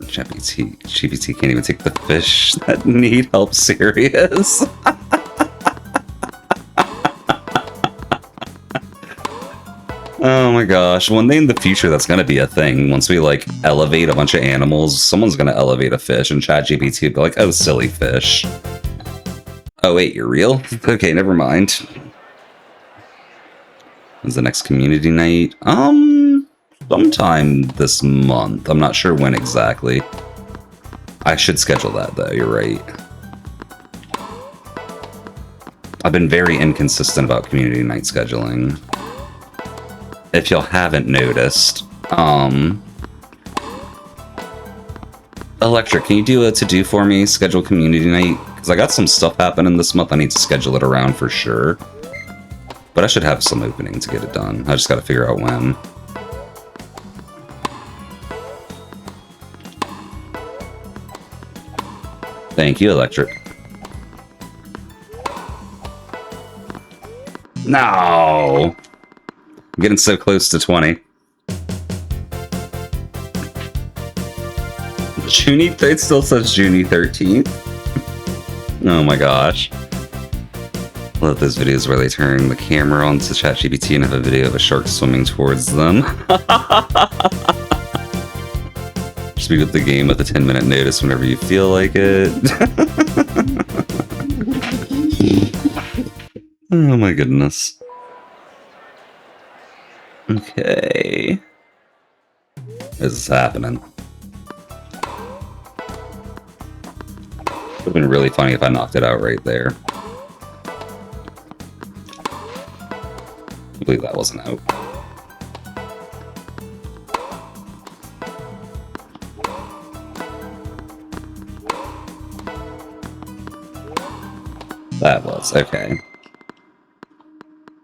GPT can't even take the fish that need help serious. Oh my gosh, one day in the future that's gonna be a thing. Once we like elevate a bunch of animals, someone's gonna elevate a fish and ChatGPT will be like, oh, silly fish. Oh wait, you're real? Okay, never mind. When's the next community night? Sometime this month. I'm not sure when exactly. I should schedule that though, you're right. I've been very inconsistent about community night scheduling. If y'all haven't noticed, Electric, can you do a to-do for me? Schedule community night? Because I got some stuff happening this month. I need to schedule it around for sure. But I should have some opening to get it done. I just gotta figure out when. Thank you, Electric. No! I'm getting so close to 20. It still says June 13th. Oh my gosh. I love those videos where they turn the camera onto ChatGPT and have a video of a shark swimming towards them. Just speed up the game with a 10-minute notice whenever you feel like it. Oh my goodness. Okay. This is happening. Would have been really funny if I knocked it out right there. I believe that wasn't out. That was, okay.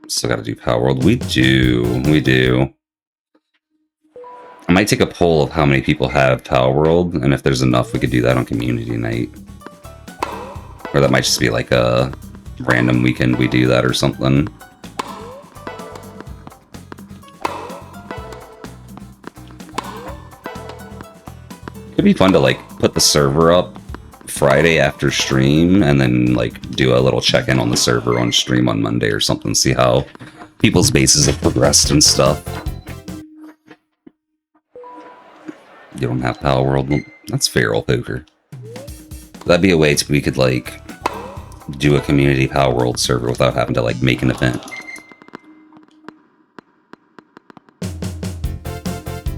Still gotta do Power World. We do. I might take a poll of how many people have Power World, and if there's enough, we could do that on Community Night. Or that might just be like a random weekend we do that or something. It'd be fun to like put the server up Friday after stream and then like do a little check-in on the server on stream on Monday or something, see how people's bases have progressed and stuff. You don't have Power World? Well, that's feral poker. That'd be a way we could like do a community Power World server without having to like make an event.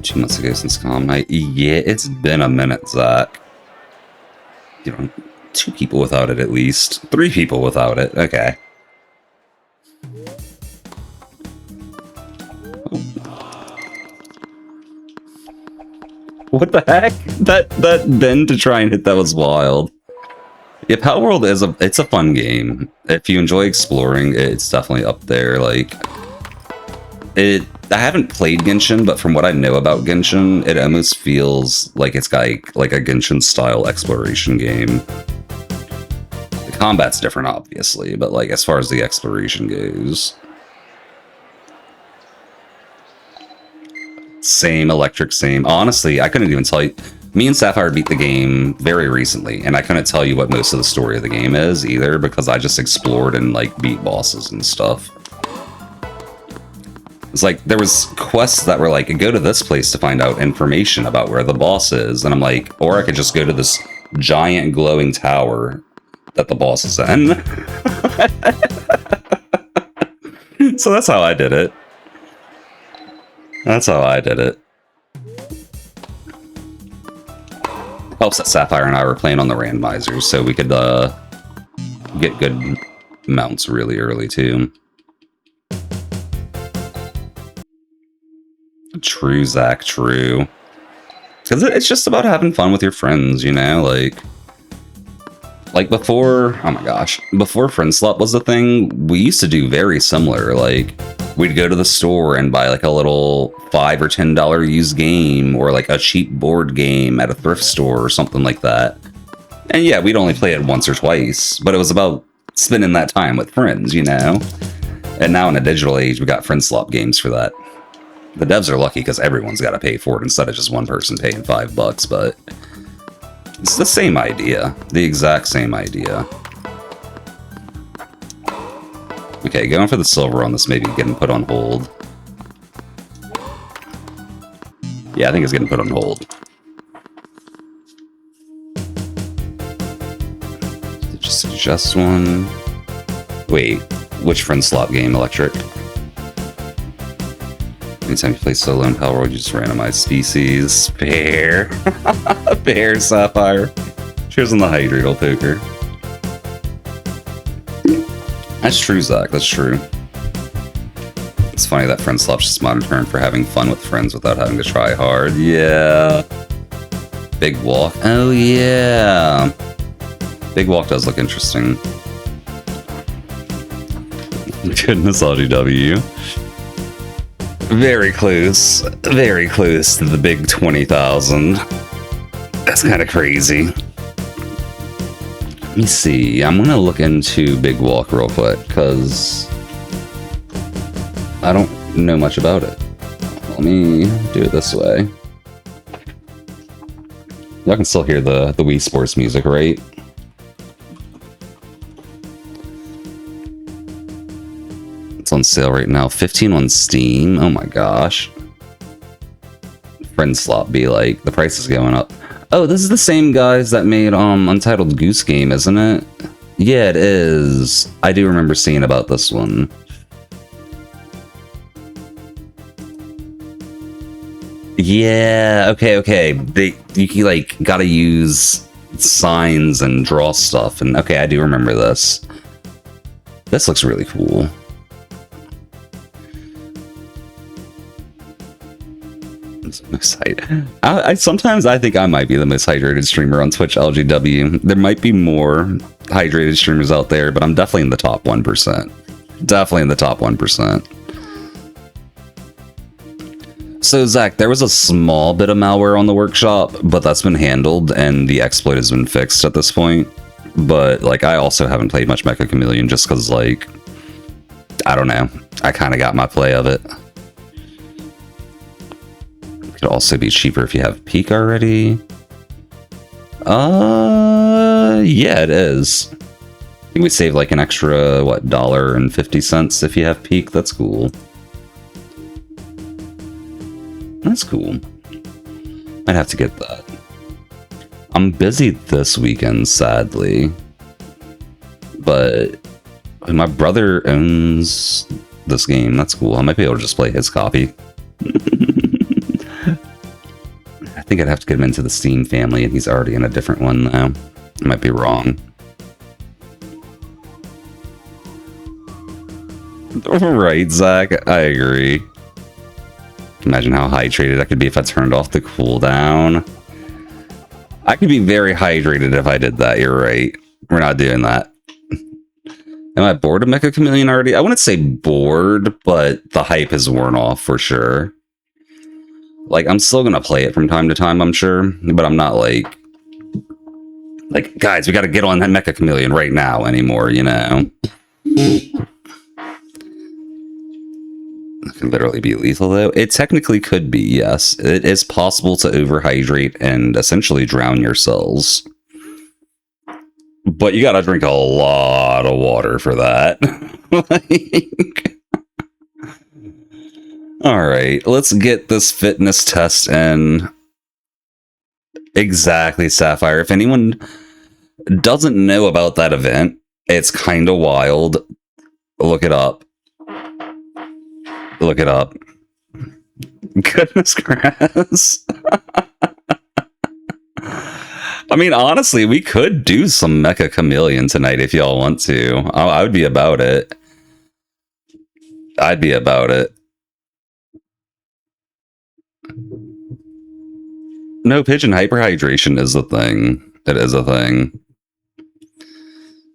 2 months ago since Calm Night. Yeah, it's been a minute, Zach. You know, 2 people without it at least. 3 people without it. Okay. Oh. What the heck? That bend to try and hit that was wild. Yeah, Pal World is it's a fun game. If you enjoy exploring, it's definitely up there. Like I haven't played Genshin, but from what I know about Genshin, it almost feels like it's got like a Genshin style exploration game. The combat's different, obviously, but like as far as the exploration goes, same electric, same. Honestly, I couldn't even tell you. Me and Sapphire beat the game very recently, and I couldn't tell you what most of the story of the game is either, because I just explored and like beat bosses and stuff. It's like there was quests that were like, go to this place to find out information about where the boss is, and I'm like, or I could just go to this giant glowing tower that the boss is in. So that's how I did it. That's how I did it. Helps that Sapphire and I were playing on the randomizers, so we could get good mounts really early too. True, Zach, true. Because it's just about having fun with your friends, you know? Like before, oh my gosh, before Friend Swap was a thing, we used to do very similar. Like, we'd go to the store and buy like a little $5 or $10 used game, or like a cheap board game at a thrift store or something like that. And yeah, we'd only play it once or twice, but it was about spending that time with friends, you know? And now in a digital age, we got Friend Swap games for that. The devs are lucky because everyone's got to pay for it instead of just one person paying $5, but it's the same idea. The exact same idea. Okay, going for the silver on this, maybe getting put on hold. Yeah, I think it's getting put on hold. Just suggest one. Wait, which Friend Swap game, Electric? Anytime you play solo in Pal World, you just randomize species. Bear. Bear, Sapphire. Cheers on the hydrate, old poker. That's true, Zach. That's true. It's funny that Friend Swap's just modern term for having fun with friends without having to try hard. Yeah. Big Walk. Oh, yeah. Big Walk does look interesting. Goodness, LGW. Very close to the big 20,000. That's kind of crazy. Let me see. I'm gonna look into Big Walk real quick because I don't know much about it. Let me do it this way. Y'all can still hear the Wii Sports music, right? It's on sale right now. 15 on Steam. Oh my gosh. Friend Swap be like, the price is going up. Oh, this is the same guys that made Untitled Goose Game, isn't it? Yeah, it is. I do remember seeing about this one. Yeah, okay. You like gotta use signs and draw stuff, and okay, I do remember this. This looks really cool. Sometimes I think I might be the most hydrated streamer on Twitch LGW. There might be more hydrated streamers out there, but I'm definitely in the top 1%. Definitely in the top 1%. So Zach, there was a small bit of malware on the workshop, but that's been handled and the exploit has been fixed at this point. But like, I also haven't played much Mecha Chameleon just because, like, I don't know. I kind of got my play of it. Could also be cheaper if you have Peak already. Yeah, it is. I think we save like an extra, what, $1.50 if you have Peak. That's cool. That's cool. Might have to get that. I'm busy this weekend, sadly. But my brother owns this game. That's cool. I might be able to just play his copy. I think I'd have to get him into the Steam family, and he's already in a different one now. I might be wrong. Right, Zach? I agree. Imagine how hydrated I could be if I turned off the cooldown. I could be very hydrated if I did that, you're right. We're not doing that. Am I bored of Mecha Chameleon already? I wouldn't say bored, but the hype has worn off for sure. Like, I'm still gonna play it from time to time, I'm sure, but I'm not like, guys, we gotta get on that Mecha Chameleon right now anymore, you know? It could literally be lethal, though. It technically could be, yes. It is possible to overhydrate and essentially drown your cells. But you gotta drink a lot of water for that. Like... Alright, let's get this fitness test in. Exactly, Sapphire. If anyone doesn't know about that event, it's kind of wild. Look it up. Look it up. Goodness grass. I mean, honestly, we could do some Mecha Chameleon tonight if y'all want to. I would be about it. I'd be about it. No, pigeon hyperhydration is a thing. It is a thing.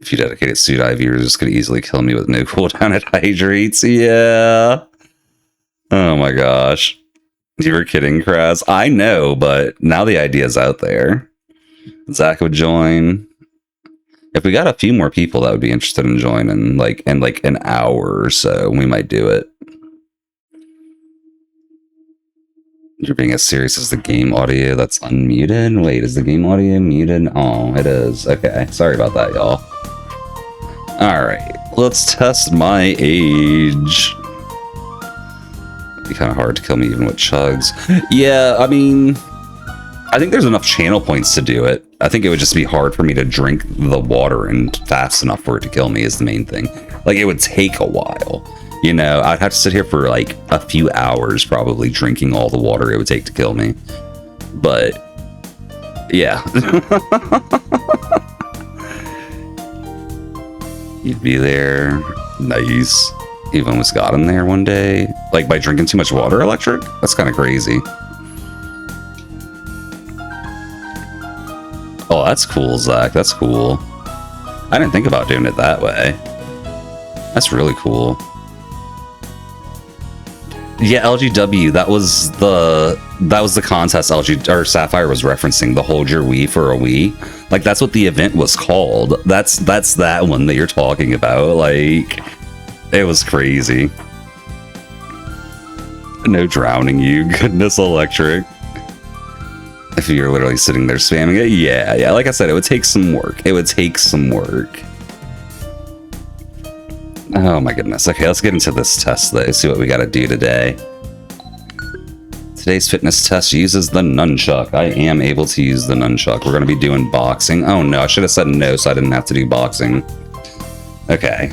If you dedicated suit IV, you're just going to easily kill me with no cooldown it hydrates. Yeah. Oh my gosh. You were kidding, Kraz. I know, but now the idea's out there. Zach would join. If we got a few more people that would be interested in joining, like in like an hour or so, we might do it. You're being as serious as the game audio that's unmuted? Wait, is the game audio muted? Oh, it is. Okay, sorry about that, y'all. Alright, let's test my age. It'd be kind of hard to kill me even with chugs. Yeah, I mean... I think there's enough channel points to do it. I think it would just be hard for me to drink the water and fast enough for it to kill me is the main thing. Like, it would take a while. You know, I'd have to sit here for like a few hours probably drinking all the water it would take to kill me. But, yeah. You'd be there. Nice. Even almost got him there one day. Like, by drinking too much water, Electric? That's kind of crazy. Oh, that's cool, Zach. That's cool. I didn't think about doing it that way. That's really cool. Yeah, LGW, that was the contest LG or Sapphire was referencing, the hold your Wii for a Wii. Like, that's what the event was called. That's that one that you're talking about. Like, it was crazy. No drowning you. Goodness, Electric. If you're literally sitting there spamming it, yeah. Like I said, it would take some work. It would take some work. Oh my goodness. Okay, let's get into this test, though. See what we gotta do today. Today's fitness test uses the nunchuck. I am able to use the nunchuck. We're gonna be doing boxing. Oh no, I should have said no so I didn't have to do boxing. Okay.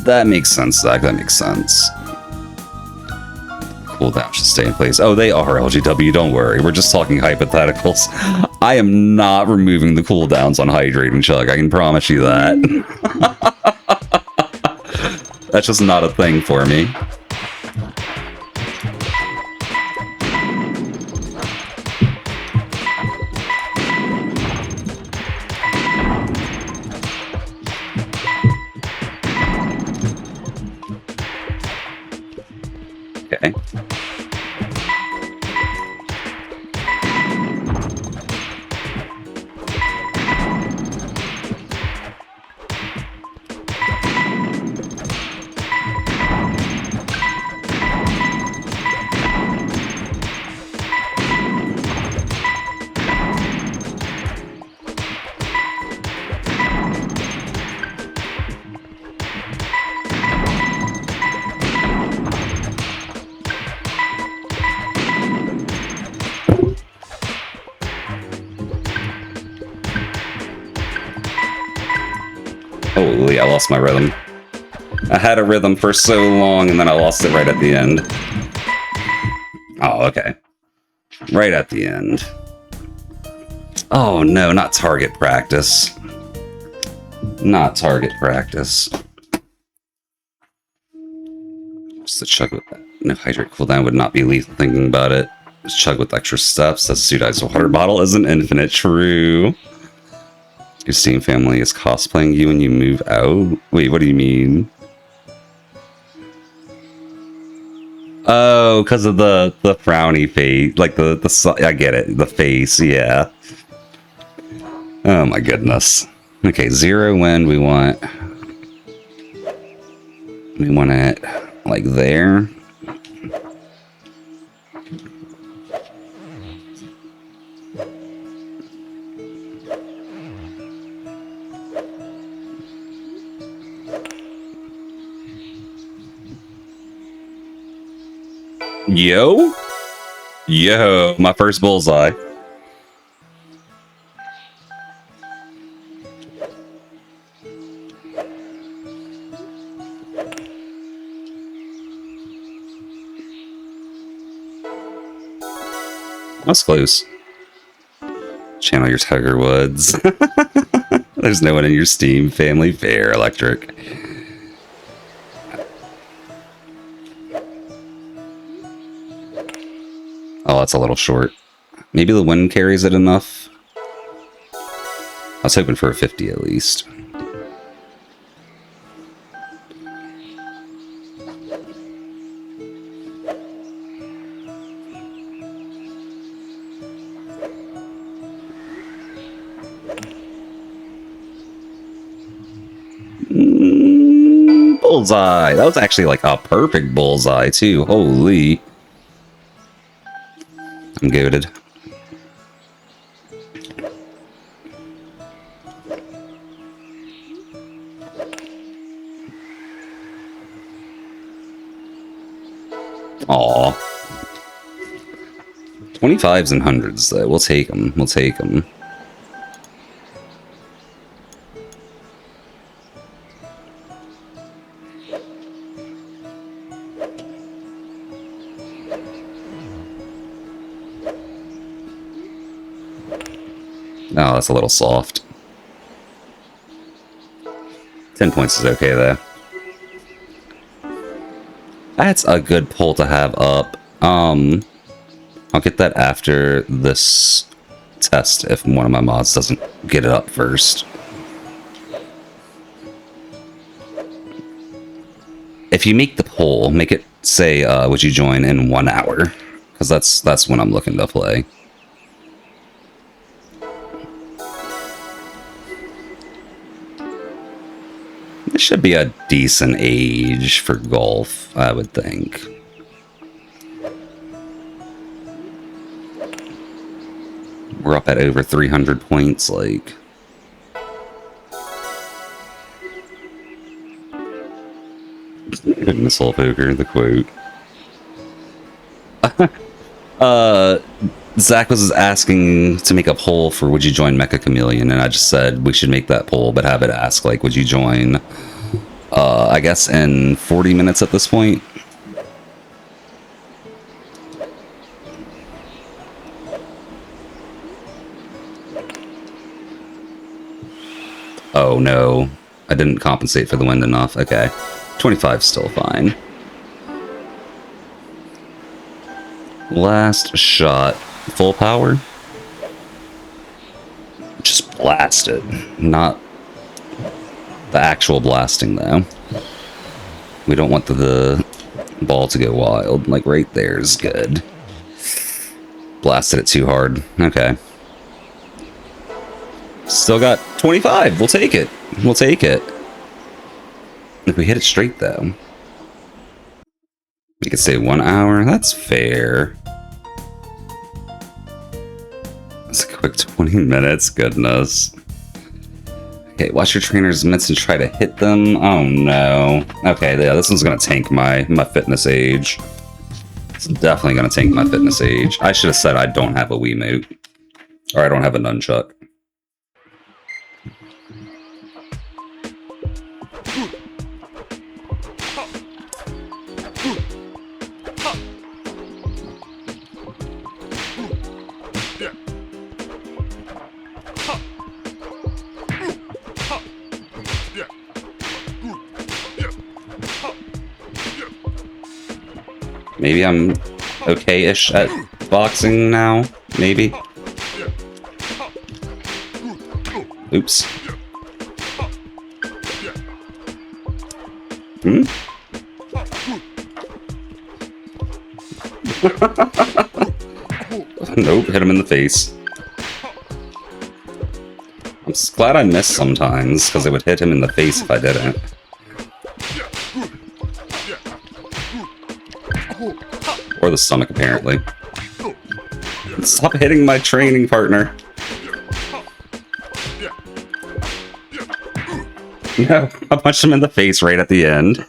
That makes sense, Zach. That makes sense. Cooldown should stay in place. Oh, they are LGW. Don't worry. We're just talking hypotheticals. I am not removing the cooldowns on hydrating chug. I can promise you that. That's just not a thing for me. Okay. Holy, I lost my rhythm. I had a rhythm for so long, and then I lost it right at the end. Oh, okay. Right at the end. Oh no, not target practice. Not target practice. Just to check with that. No hydrate cooldown would not be lethal thinking about it. Just chug with extra steps. That Sudai's water bottle isn't infinite. True. Your Steam family is cosplaying you when you move out? Wait, what do you mean? Oh, because of the frowny face. Like I get it. The face, yeah. Oh my goodness. Okay, 0 wind we want. We want it like there. Yo, my first bullseye. That's close. Channel your Tiger Woods. There's no one in your Steam family. Fair, Electric. Oh, that's a little short. Maybe the wind carries it enough. I was hoping for a 50 at least. Bullseye. That was actually like a perfect bullseye too. Holy. I'm goated. Aw. 25s and 100s though. We'll take them. We'll take them. Oh, that's a little soft. 10 points is okay, though. That's a good pull to have up. I'll get that after this test if one of my mods doesn't get it up first. If you make the poll, make it say, would you join in 1 hour? Because that's when I'm looking to play. It should be a decent age for golf, I would think. We're up at over 300 points, like... Goodness, Soul Poker, the quote. Zach was asking to make a poll for would you join Mecha Chameleon, and I just said we should make that poll, but have it ask, like, would you join, I guess in 40 minutes at this point? Oh no, I didn't compensate for the wind enough. Okay, 25's still fine. Last shot, full power. Just blast it, not the actual blasting though. We don't want the ball to go wild. Like right there is good. Blasted it too hard. Okay. Still got 25. We'll take it. We'll take it. If we hit it straight though. We could say 1 hour. That's fair. That's a quick 20 minutes. Goodness. Okay, watch your trainer's mitts and try to hit them. Oh no. Okay, yeah, this one's gonna tank my fitness age. It's definitely gonna tank my fitness age. I should have said I don't have a Wiimote. Or I don't have a nunchuck. Maybe I'm okay-ish at boxing now? Maybe? Oops. Hmm? Nope, hit him in the face. I'm just glad I missed sometimes, because it would hit him in the face if I didn't. Or the stomach, apparently. Stop hitting my training partner. No, I punched him in the face right at the end.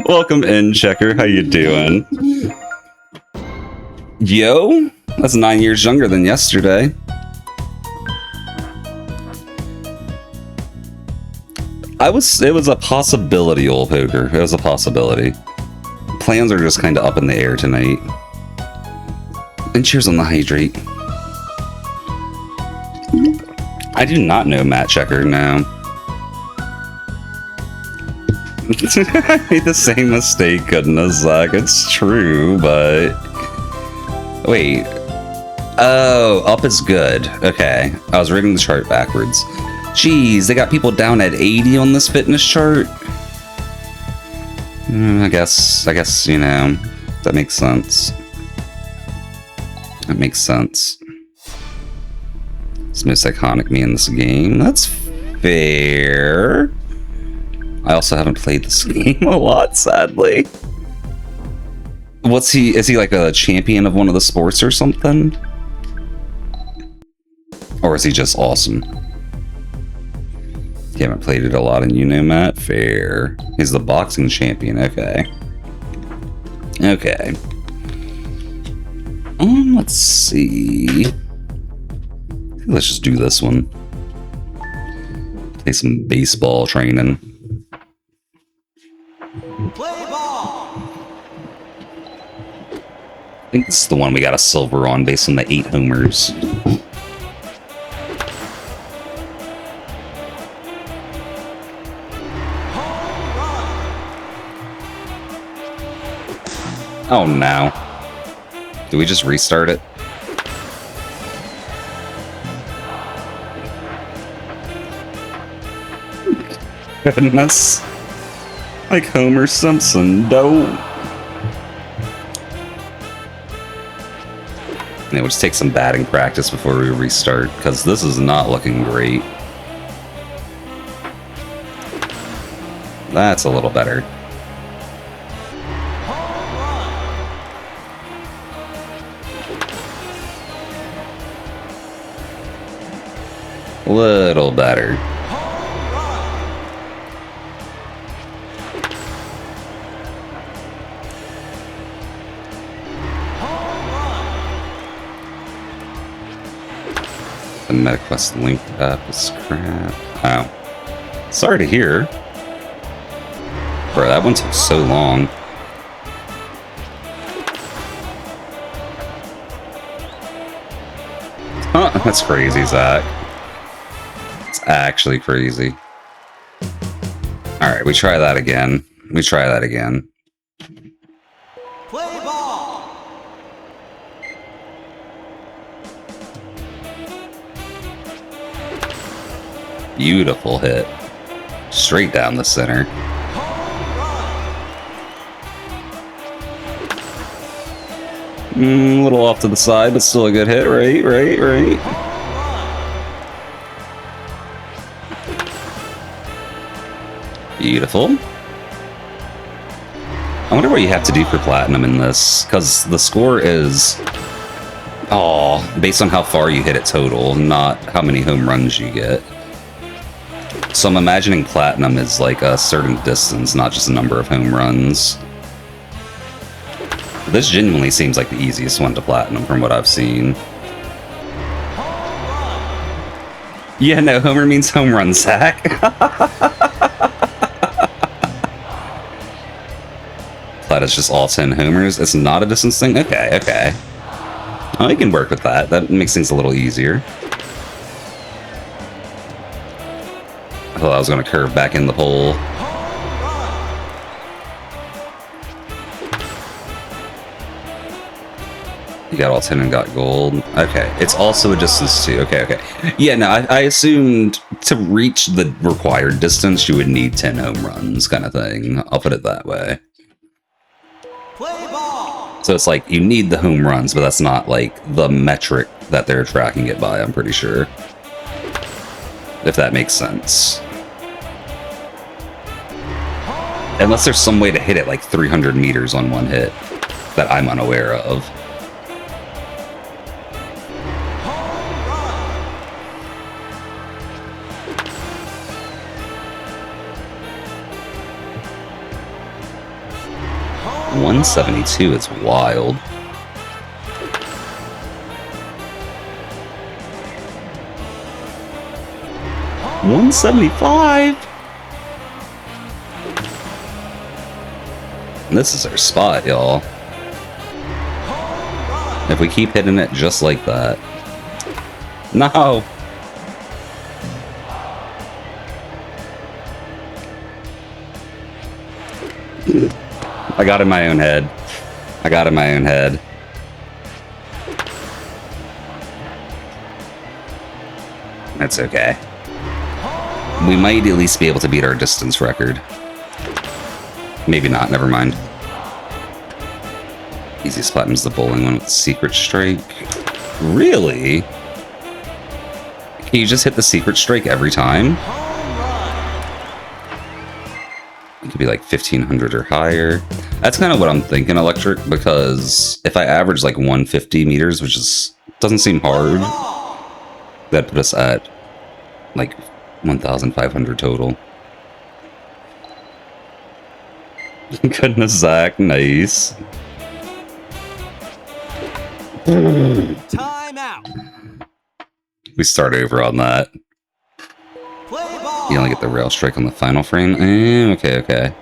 Welcome in, Checker. How you doing? Yo, that's 9 years younger than yesterday. It was a possibility, old poker. It was a possibility. Plans are just kind of up in the air tonight. And cheers on the hydrate. I do not know Matt Checker now. I made the same mistake, goodness, Zach. It's true, but... Wait. Oh, up is good. Okay. I was reading the chart backwards. Jeez, they got people down at 80 on this fitness chart? I guess, you know, that makes sense. That makes sense. It's the most iconic me in this game. That's fair. I also haven't played this game a lot, sadly. What's he? Is he like a champion of one of the sports or something? Or is he just awesome? You haven't played it a lot and you know Matt? Fair. He's the boxing champion, okay. Okay. Let's see. Let's just do this one. Play some baseball training. Play ball. I think this is the one we got a silver on based on the 8 homers. Oh no. Do we just restart it? Goodness. Like Homer Simpson, don't. Yeah, we'll just take some batting practice before we restart, because this is not looking great. That's a little better. Little better. The MetaQuest link up is crap. Oh. Sorry to hear. Bro, that one took so long. Huh, that's crazy, Zach. It's actually crazy. Alright, we try that again. We try that again. Play ball. Beautiful hit. Straight down the center. A little off to the side, but still a good hit. Right. Beautiful. I wonder what you have to do for platinum in this, because the score is... based on how far you hit it total, not how many home runs you get. So I'm imagining platinum is like a certain distance, not just a number of home runs. This genuinely seems like the easiest one to platinum from what I've seen. Yeah, no, homer means home run, Zach. Plat is just all 10 homers. It's not a distance thing? Okay. Oh, you can work with that. That makes things a little easier. I thought I was going to curve back in the hole. You got all 10 and got gold. Okay, it's also a distance too. Okay. Yeah, no, I assumed to reach the required distance, you would need 10 home runs kind of thing. I'll put it that way. Play ball. So it's like, you need the home runs, but that's not like the metric that they're tracking it by, I'm pretty sure. If that makes sense. Unless there's some way to hit it like 300 meters on one hit that I'm unaware of. Home run. 172 is wild. $175. This is our spot, y'all. If we keep hitting it just like that. No! I got in my own head. That's okay. We might at least be able to beat our distance record. Maybe not, never mind. Easiest platinum's the bowling one with Secret Strike. Really? Can you just hit the Secret Strike every time? It could be like 1500 or higher. That's kind of what I'm thinking, Electric, because if I average like 150 meters, which is doesn't seem hard, that'd put us at like 1,500 total. Goodness, Zach, nice. Time out. We start over on that. Play ball. You only get the rail strike on the final frame. Okay.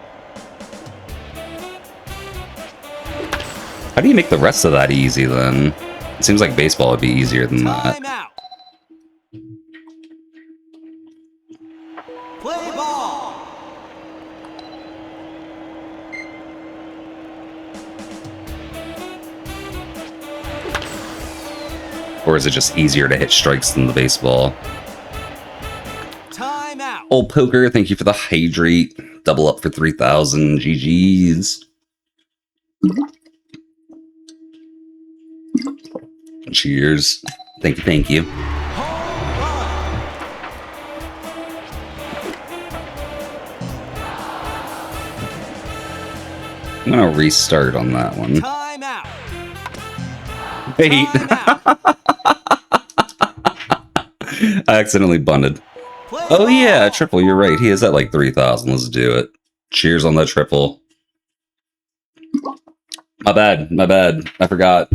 How do you make the rest of that easy then? It seems like baseball would be easier than that. Time out. Play ball. Or is it just easier to hit strikes than the baseball? Time out. Old Poker, thank you for the hydrate. Double up for 3,000. GG's. Cheers. Thank you. I'm gonna restart on that one. Time out. Wait. Time out. I accidentally bunted. Play Oh ball. yeah, triple, you're right. He is at like 3,000. Let's do it. Cheers on the triple. My bad. I forgot.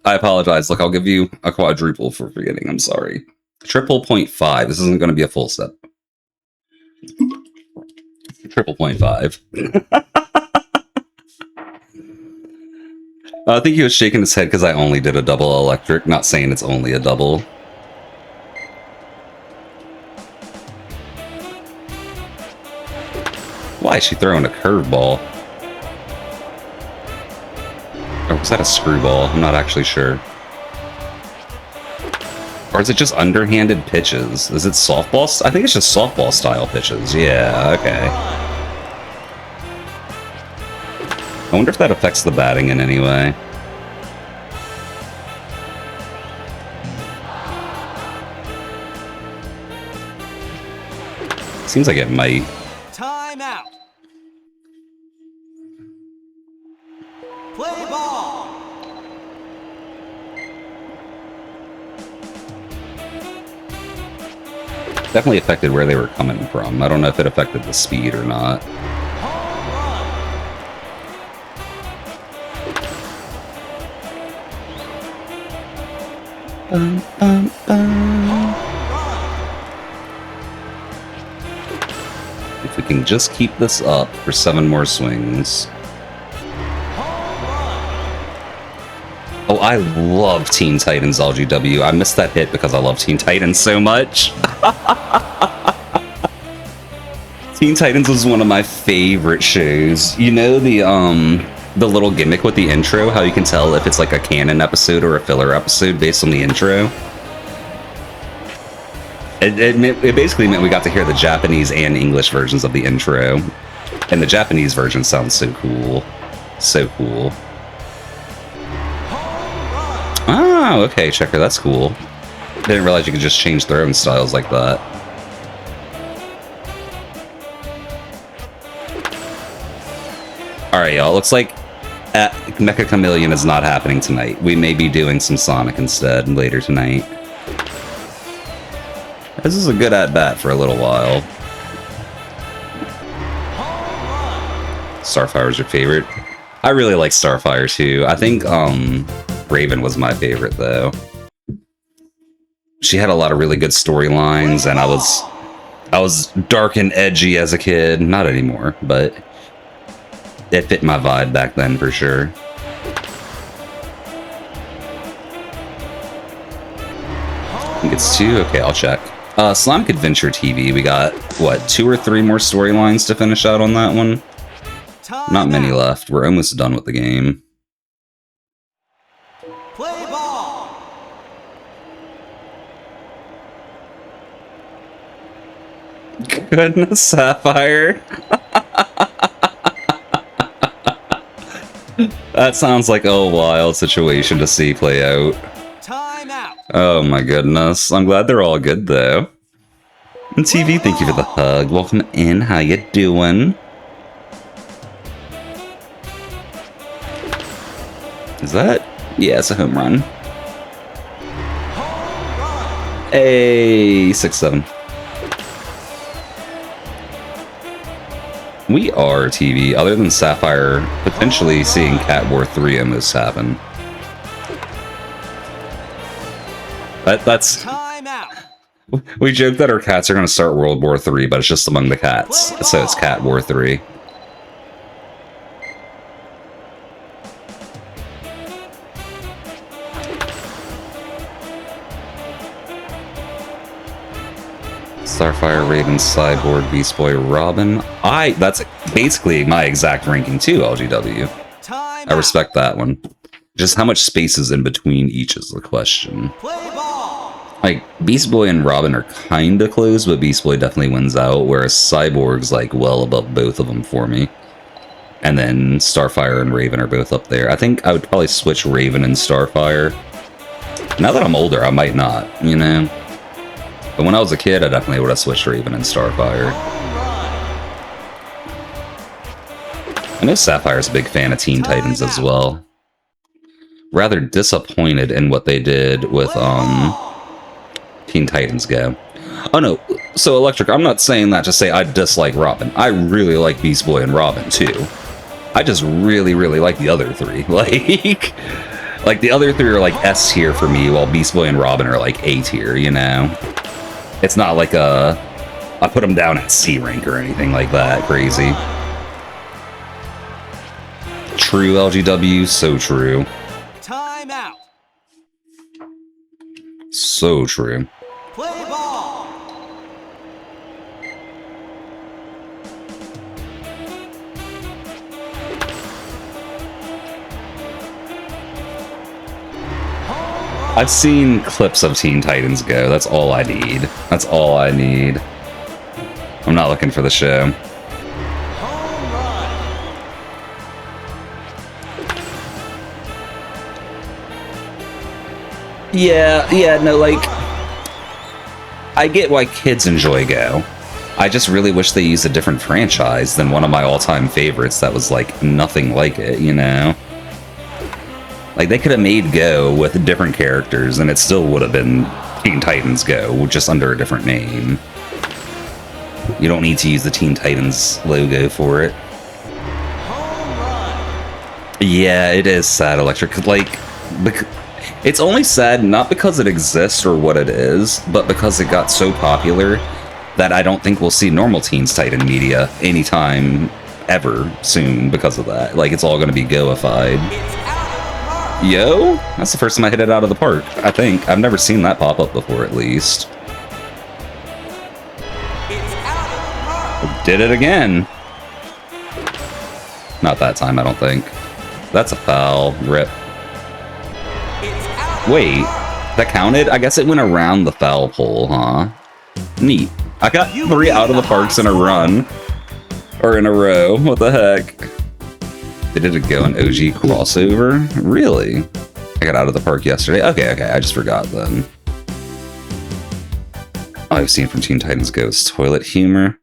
I apologize. Look, I'll give you a quadruple for forgetting. I'm sorry. Triple 0.5. This isn't going to be a full step. Triple 0.5. I think he was shaking his head because I only did a double electric. Not saying it's only a double. Why is she throwing a curveball? Or was that a screwball? I'm not actually sure. Or is it just underhanded pitches? Is it softball? I think it's just softball style pitches. Yeah, okay. I wonder if that affects the batting in any way. Seems like it might. Time out. Play ball. Definitely affected where they were coming from. I don't know if it affected the speed or not. If we can just keep this up for 7 more swings. Oh, I love Teen Titans LGW. I missed that hit because I love Teen Titans so much. Teen Titans was one of my favorite shows. You know the the little gimmick with the intro, how you can tell if it's like a canon episode or a filler episode based on the intro. It basically meant we got to hear the Japanese and English versions of the intro. And the Japanese version sounds so cool. So cool. Oh, okay, Checker, that's cool. Didn't realize you could just change throwing styles like that. Alright, y'all, looks like Mecha Chameleon is not happening tonight. We may be doing some Sonic instead later tonight. This is a good at-bat for a little while. Starfire's your favorite? I really like Starfire too. I think Raven was my favorite though. She had a lot of really good storylines, and I was dark and edgy as a kid. Not anymore, but it fit my vibe back then for sure. I think it's 2? Okay, I'll check. Sonic Adventure TV, we got, what, 2 or 3 more storylines to finish out on that one? Not many left. We're almost done with the game. Play ball. Goodness, Sapphire. That sounds like a wild situation to see play out. Time out. Oh my goodness. I'm glad they're all good though. And TV, thank you for the hug. Welcome in. How you doing? Is that? Yeah, it's a home run. Hey, 6-7. We are TV, other than Sapphire potentially seeing Cat War 3 almost happen. That's... Time out. We joke that our cats are going to start World War 3, but it's just among the cats, so it's Cat War 3. Starfire, Raven, Cyborg, Beast Boy, Robin. That's basically my exact ranking too, LGW. I respect that one. Just how much space is in between each is the question. Play ball. Like, Beast Boy and Robin are kinda close, but Beast Boy definitely wins out, whereas Cyborg's like well above both of them for me. And then Starfire and Raven are both up there. I think I would probably switch Raven and Starfire. Now that I'm older, I might not, you know? But when I was a kid, I definitely would have switched Raven and Starfire. I know Sapphire's a big fan of Teen Titans as well. Rather disappointed in what they did with Teen Titans Go. Oh no, so Electric, I'm not saying that to say I dislike Robin. I really like Beast Boy and Robin too. I just really, really like the other three. Like the other three are like S tier for me, while Beast Boy and Robin are like A tier, you know? It's not like I put them down at C rank or anything like that. Crazy. True, LGW, so true. Time out. So true. Play ball. I've seen clips of Teen Titans Go. That's all I need. That's all I need. I'm not looking for the show. Home run. Yeah, no, like... I get why kids enjoy Go. I just really wish they used a different franchise than one of my all-time favorites that was, like, nothing like it, you know? Like, they could have made Go with different characters, and it still would have been Teen Titans Go, just under a different name. You don't need to use the Teen Titans logo for it. Home run. Yeah, it is sad, Electric. Like, it's only sad not because it exists or what it is, but because it got so popular that I don't think we'll see normal Teens Titan media anytime ever soon because of that. Like, it's all going to be Go-ified. It's out of the park. Yo, that's the first time I hit it out of the park, I think. I've never seen that pop up before, at least. It's out of the park. Did it again. Not that time, I don't think. That's a foul. Rip. It's out. Wait, that counted? I guess it went around the foul pole, huh? Neat. I got 3 out of the parks in a run. Or in a row. What the heck? They did a Go and OG crossover? Really? I got out of the park yesterday. Okay, I just forgot then. All I've seen from Teen Titans Go is toilet humor.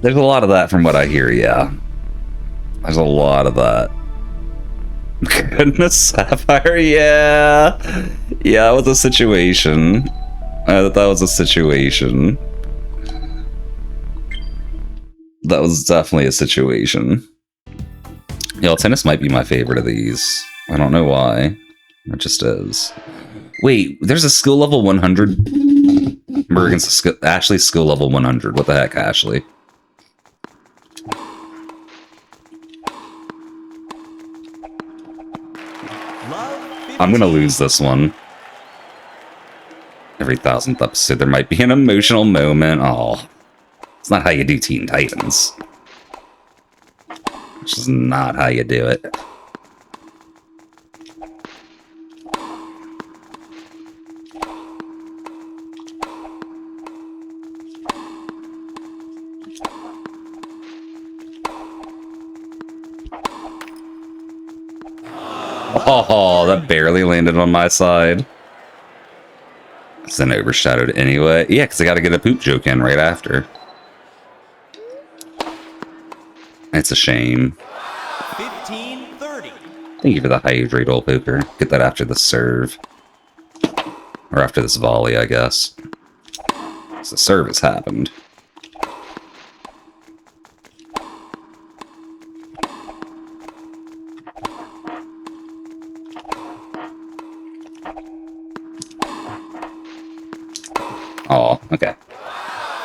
There's a lot of that from what I hear, yeah. There's a lot of that. Goodness, Sapphire, yeah. Yeah, it was a situation. That was a situation. That was definitely a situation. Yo, tennis might be my favorite of these. I don't know why. It just is. Wait, there's a skill level 100? Ashley's skill level 100. What the heck, Ashley? I'm gonna lose this one. Every 1000th episode, there might be an emotional moment. Oh, it's not how you do Teen Titans. It's just not how you do it. Oh, that barely landed on my side. It's then overshadowed anyway. Yeah, because I got to get a poop joke in right after. It's a shame. 15-30. Thank you for the hydrate, old poker. Get that after the serve. Or after this volley, I guess. So the serve has happened. Oh, okay.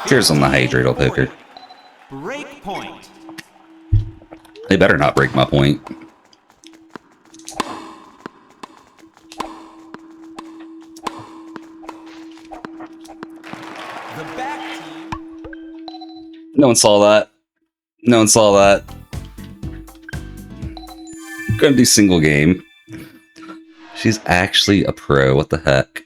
Cheers on the hydrate, old poker. Break point. They better not break my point. The back team. No one saw that. No one saw that. Gonna do single game. She's actually a pro. What the heck?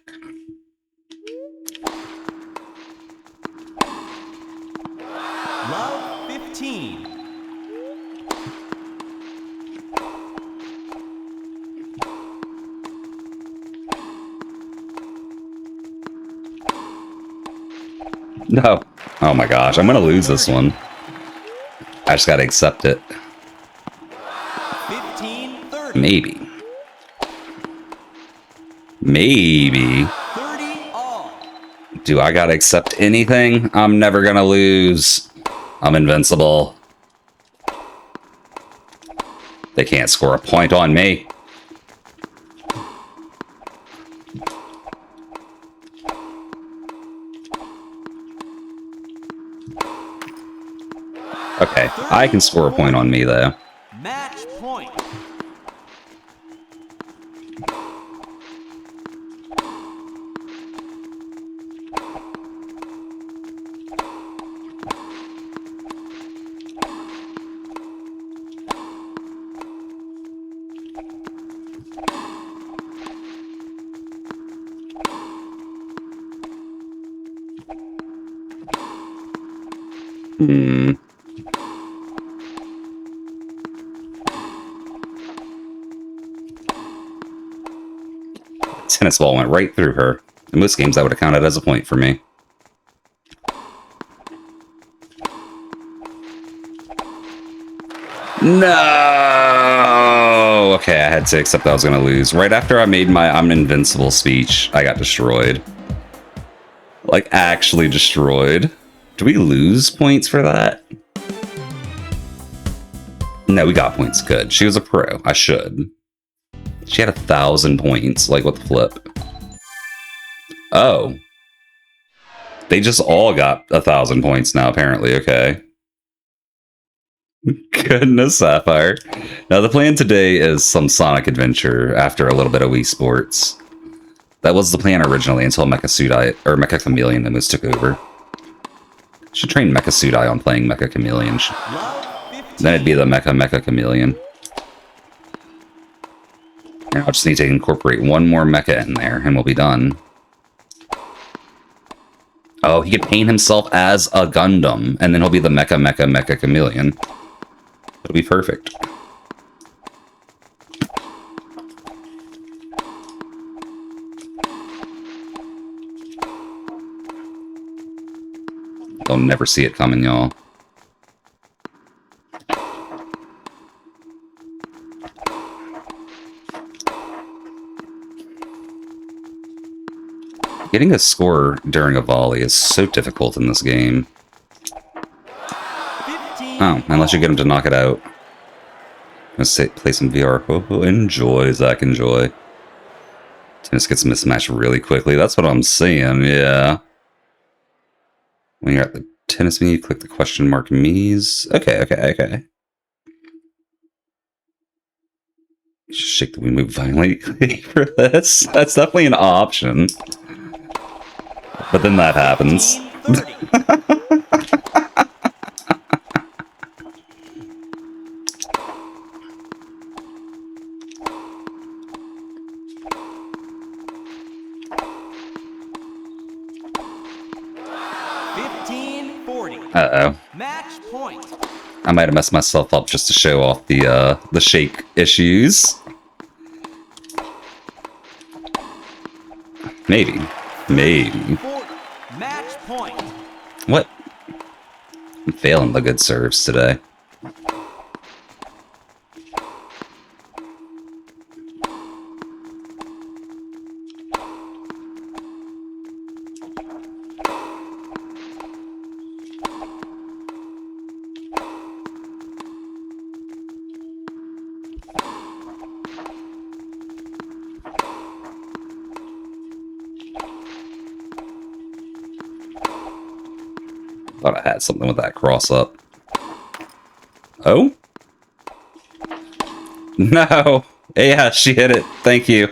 Love 15. No. Oh my gosh, I'm gonna lose this one. I just gotta accept it. 15-30. Maybe. Maybe. 30 all. Do I gotta accept anything? I'm never gonna lose. I'm invincible. They can't score a point on me. Okay, I can score a point on me, though. Match point. Tennis ball went right through her. In most games, that would have counted as a point for me. No! Okay, I had to accept that I was going to lose. Right after I made my I'm invincible speech, I got destroyed. Like, actually destroyed. Do we lose points for that? No, we got points. Good. She was a pro. I should. She had 1,000 points. Like, what the flip? Oh. They just all got 1,000 points now, apparently. Okay. Goodness, Sapphire. Now, the plan today is some Sonic adventure after a little bit of Wii Sports. That was the plan originally until Mecha Sudai, or Mecha Chameleon almost took over. Should train Mecha Sudai on playing Mecha Chameleon. Love 15. Then it'd be the Mecha Chameleon. Now I just need to incorporate one more mecha in there, and we'll be done. Oh, he could paint himself as a Gundam, and then he'll be the Mecha Chameleon. It'll be perfect. They'll never see it coming, y'all. Getting a score during a volley is so difficult in this game. Oh, unless you get him to knock it out. Let's play some VR. Oh, enjoy, Zach, enjoy. Tennis gets mismatched really quickly. That's what I'm saying, yeah. When you're at the tennis menu, click the question mark Mies. Okay. Just shake the Wii move violently for this. That's definitely an option. But then that happens. 15-40. Uh-oh. Match point. I might have messed myself up just to show off the shake issues. Maybe. 40. Match point. What? I'm failing the good serves today. Thought I had something with that cross up. Oh? No! Yeah, she hit it. Thank you.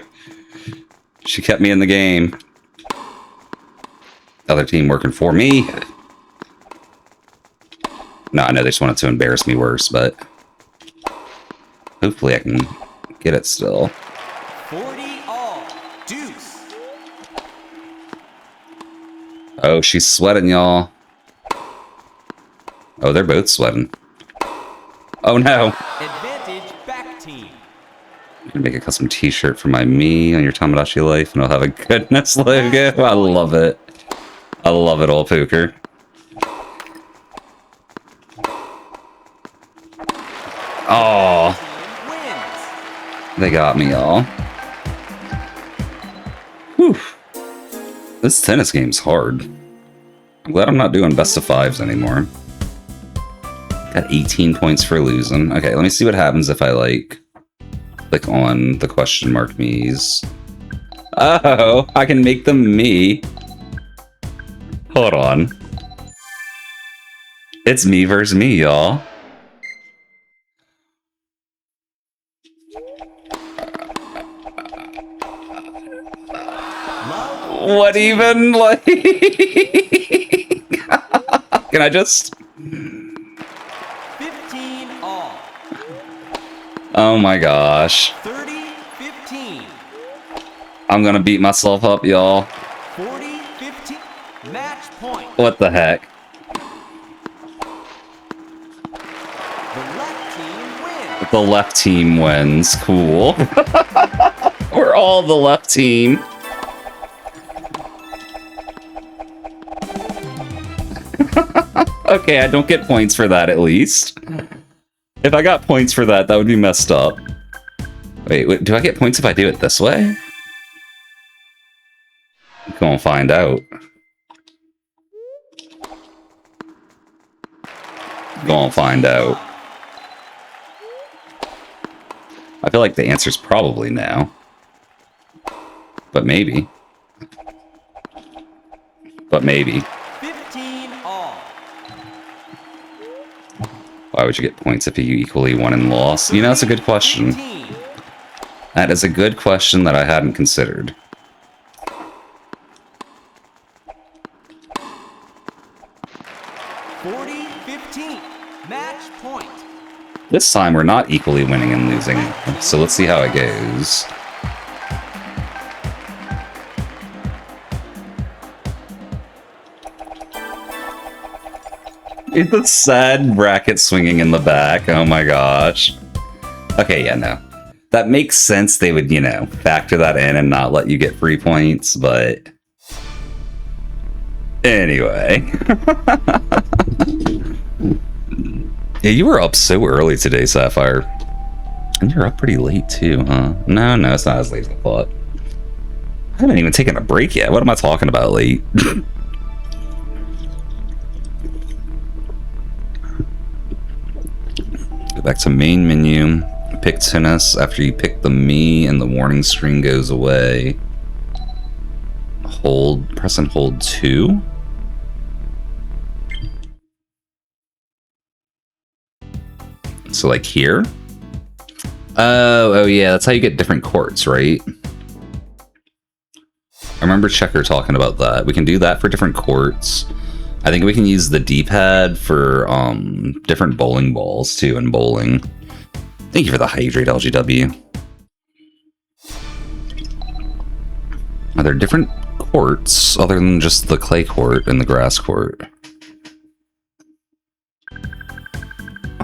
She kept me in the game. Other team working for me. No, I know they just wanted to embarrass me worse, but hopefully I can get it still. 40 all. Deuce. Oh, she's sweating, y'all. Oh, they're both sweating. Oh no! Advantage back team. I'm gonna make a custom t-shirt for my me on your Tamagotchi life, and I'll have a goodness logo. I love it. I love it all, poker. Oh, Wins. they got me, y'all. Whew. This tennis game's hard. I'm glad I'm not doing best of fives anymore. Got 18 points for losing. Okay, let me see what happens if I, like, click on the question mark Mies. Oh, I can make them me. Hold on. It's me versus me, y'all. What even, like... Can I just... 15 all. Oh my gosh. 30-15. I'm gonna beat myself up, y'all. 40-15. Match point. What the heck? The left team wins. The left team wins. Cool. We're all the left team. Okay, I don't get points for that, at least. If I got points for that, that would be messed up. Wait, do I get points if I do it this way? Gonna find out. Gonna find out. I feel like the answer's probably no. But maybe. But maybe. 15 all. Why would you get points if you equally won and lost? You know, that's a good question. 15. That is a good question that I hadn't considered. Match point. This time we're not equally winning and losing, so let's see how it goes. It's a sad bracket swinging in the back. Oh my gosh. Okay, yeah, no. That makes sense. They would, factor that in and not let you get free points, but... Anyway. Yeah, you were up so early today, Sapphire. And you're up pretty late too, huh? No, it's not as late as I thought. I haven't even taken a break yet. What am I talking about late? Go back to main menu. Pick tennis. After you pick the me and the warning screen goes away. Press and hold 2. So like here? Oh yeah, that's how you get different courts, right? I remember Checker talking about that. We can do that for different courts. I think we can use the D-pad for different bowling balls too in bowling. Thank you for the hydrate, LGW. Are there different courts other than just the clay court and the grass court?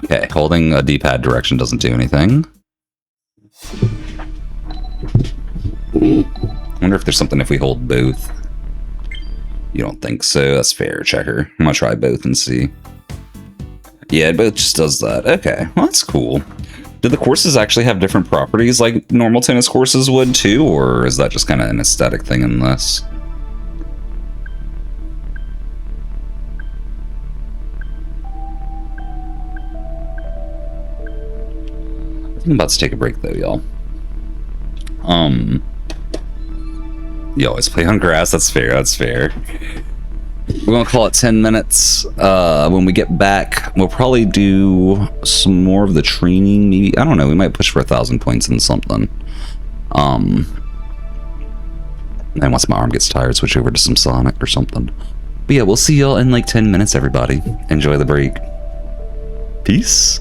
Okay, holding a D-pad direction doesn't do anything. I wonder if there's something if we hold both. You don't think so? That's fair, Checker. I'm gonna try both and see. Yeah, both just does that. Okay, well, that's cool. Do the courses actually have different properties like normal tennis courses would too, or is that just kind of an aesthetic thing in this? I'm about to take a break though, y'all. You always play on grass. That's fair. That's fair. We're gonna call it 10 minutes. When we get back, we'll probably do some more of the training. Maybe, I don't know. We might push for 1,000 points in something. And once my arm gets tired, switch over to some Sonic or something. But yeah, we'll see y'all in like 10 minutes, everybody. Enjoy the break. Peace.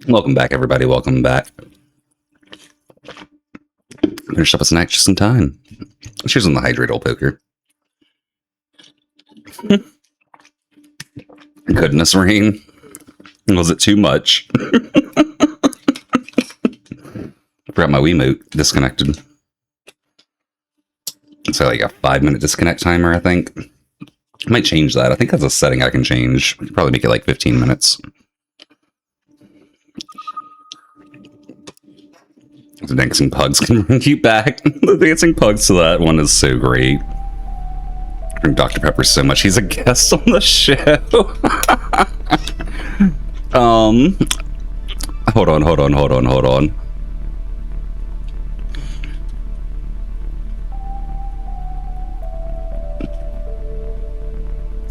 Welcome back, everybody. Welcome back. Finished up a snack just in time. Cheers on the hydrate, old poker. Goodness, Rain. Was it too much? Forgot my Wiimote disconnected. So like a 5-minute disconnect timer, I think. I might change that. I think that's a setting I can change. Probably make it like 15 minutes. The dancing pugs can bring you back. The dancing pugs to that one is so great. I drink Dr. Pepper so much. He's a guest on the show. Hold on.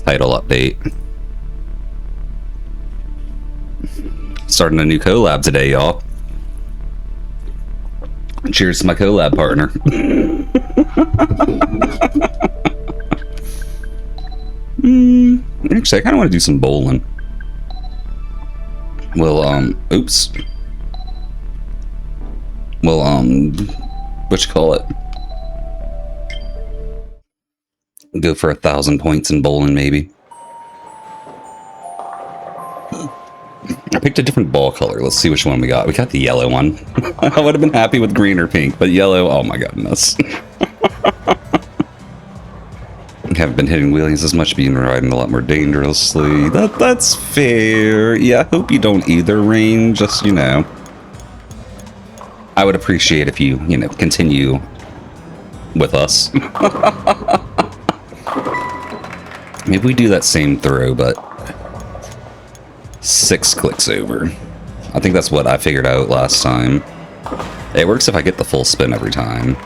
Title update. Starting a new collab today, y'all. Cheers to my collab partner. Actually, I kind of want to do some bowling. Well, oops. Well, what you call it? Go for 1,000 points in bowling, maybe. I picked a different ball color. Let's see which one we got. We got the yellow one. I would have been happy with green or pink, but yellow, oh my goodness. Haven't been hitting wheelies as much, been riding a lot more dangerously. That's fair. Yeah, I hope you don't either, Rain. Just, you know. I would appreciate if you, continue with us. Maybe we do that same throw, but 6 clicks over. I think that's what I figured out last time. It works if I get the full spin every time.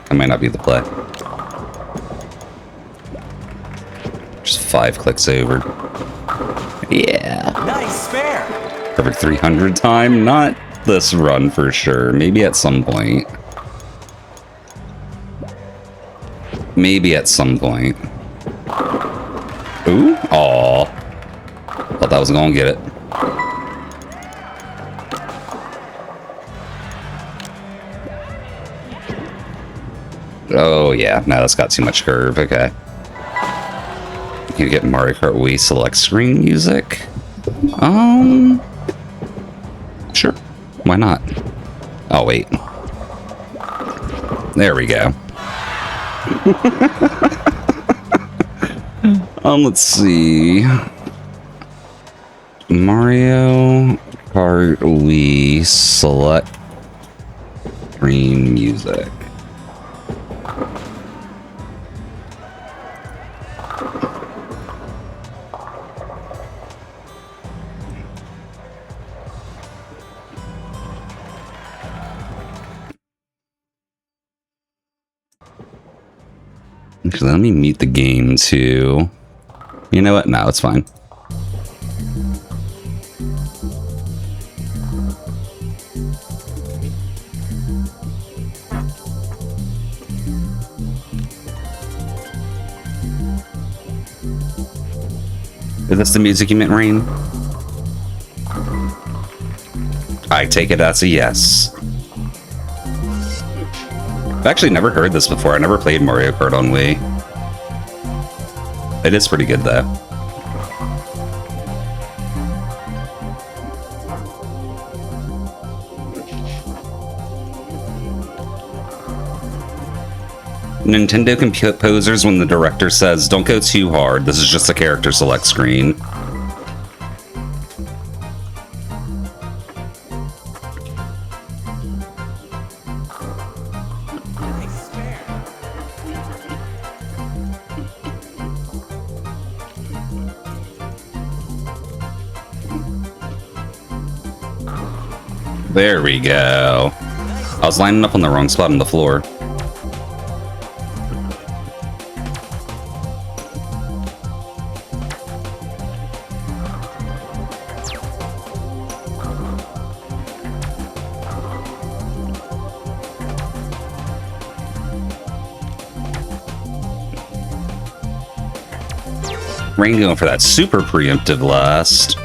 That might not be the play. Just 5 clicks over. Yeah. Nice spare. Perfect 300 time. Not this run for sure. Maybe at some point. Ooh. Aw. Thought that was gonna get it. Oh, yeah. No, that's got too much curve. Okay. You get Mario Kart Wii select screen music. Sure. Why not? Oh, wait. There we go. Let's see. Mario Kart Wii select screen music. Actually, let me mute the game too. You know what? No, it's fine. Is this the music you meant, Rain? I take it as a yes. I've actually never heard this before. I never played Mario Kart on Wii. It is pretty good, though. Nintendo composers when the director says, "Don't go too hard. This is just a character select screen." There we go. I was lining up on the wrong spot on the floor. Rain going for that super preemptive last.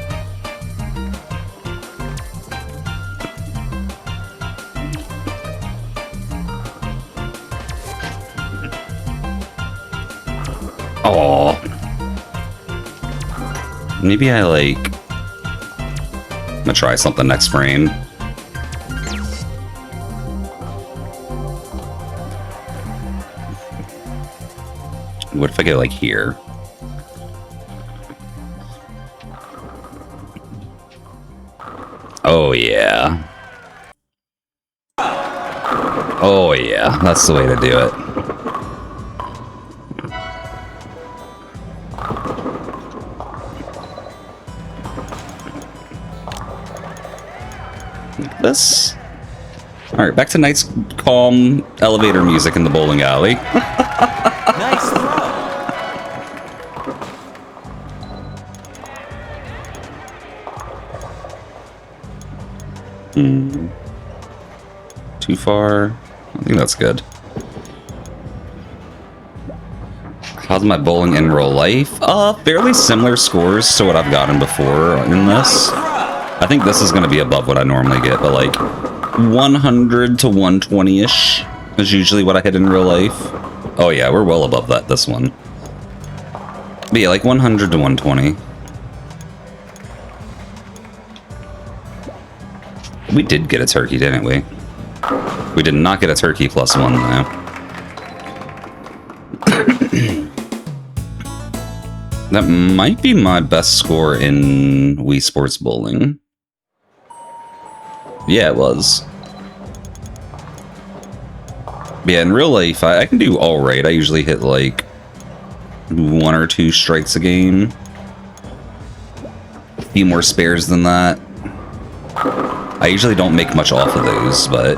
Oh. Maybe I like... I'm gonna try something next frame. What if I go like here? Oh yeah. Oh yeah, that's the way to do it. Like this. Alright, back to nice, calm elevator music in the bowling alley. Nice throw. Too far. I think that's good. How's my bowling in real life? Fairly similar scores to what I've gotten before in this. I think this is going to be above what I normally get, but like 100 to 120-ish is usually what I hit in real life. Oh yeah, we're well above that this one. But yeah, like 100 to 120. We did get a turkey, didn't we? We did not get a turkey plus one, though. That might be my best score in Wii Sports Bowling. Yeah, it was. But yeah, in real life, I can do alright. I usually hit like 1 or 2 strikes a game. A few more spares than that. I usually don't make much off of those, but...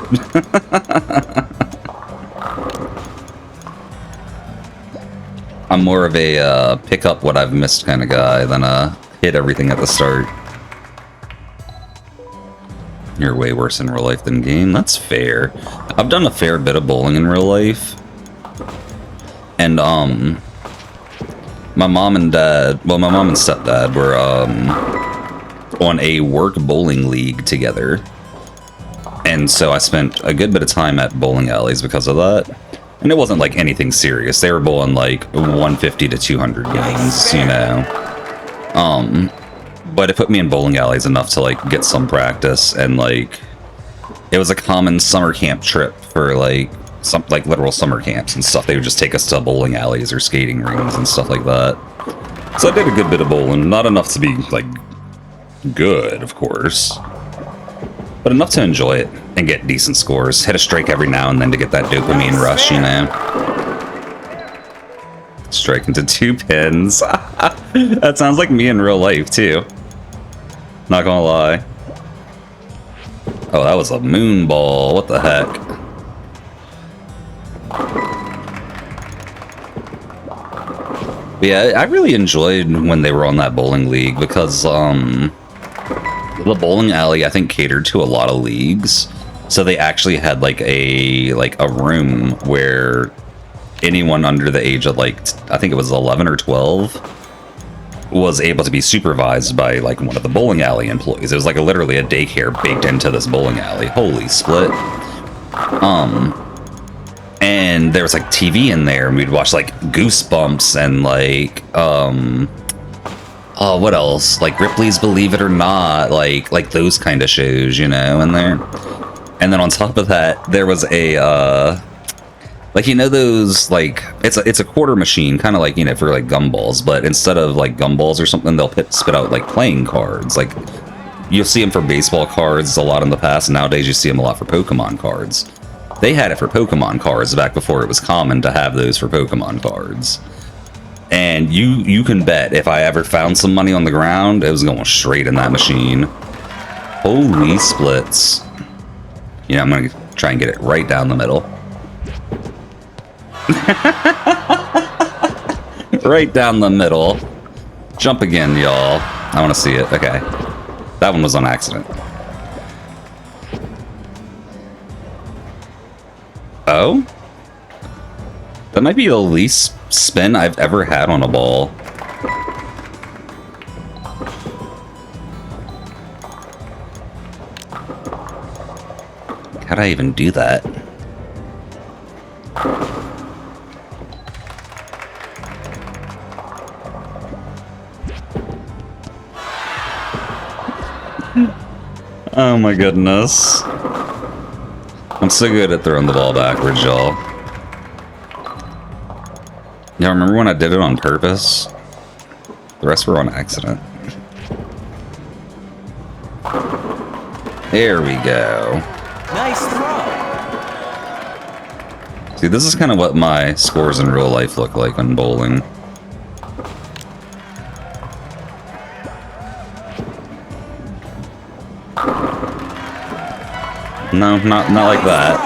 I'm more of a pick up what I've missed kind of guy than hit everything at the start. You're way worse in real life than game. That's fair. I've done a fair bit of bowling in real life. And, my mom and dad... Well, my mom and stepdad were, on a work bowling league together. And so I spent a good bit of time at bowling alleys because of that. And it wasn't like anything serious. They were bowling like 150 to 200 games, you know. But it put me in bowling alleys enough to like get some practice, and like it was a common summer camp trip for like some like literal summer camps and stuff. They would just take us to bowling alleys or skating rings and stuff like that. So I did a good bit of bowling, not enough to be like good, of course, but enough to enjoy it and get decent scores. Hit a strike every now and then to get that dopamine rush, you know. Strike into 2 pins. That sounds like me in real life, too. Not gonna lie. Oh, that was a moon ball. What the heck? But yeah, I really enjoyed when they were on that bowling league because, the bowling alley, I think, catered to a lot of leagues. So they actually had like a room where anyone under the age of like, I think it was 11 or 12 was able to be supervised by like one of the bowling alley employees. It was like literally a daycare baked into this bowling alley. Holy split. And there was like TV in there, and we'd watch like Goosebumps and like oh, what else? Like Ripley's Believe It or Not, like those kind of shows, you know, in there. And then on top of that, there was a like, you know, those like it's a quarter machine, kind of like, you know, for like gumballs, but instead of like gumballs or something, they'll spit out like playing cards. Like you'll see them for baseball cards a lot in the past. Nowadays, you see them a lot for Pokemon cards. They had it for Pokemon cards back before it was common to have those for Pokemon cards. And you can bet if I ever found some money on the ground, it was going straight in that machine. Holy splits. You know, I'm going to try and get it right down the middle. Right down the middle. Jump again, y'all. I want to see it. Okay. That one was on accident. Oh? That might be the least spin I've ever had on a ball. How'd I even do that? Oh my goodness. I'm so good at throwing the ball backwards, y'all. Yeah, remember when I did it on purpose? The rest were on accident. There we go. Nice throw. See, this is kind of what my scores in real life look like when bowling. No, not like that.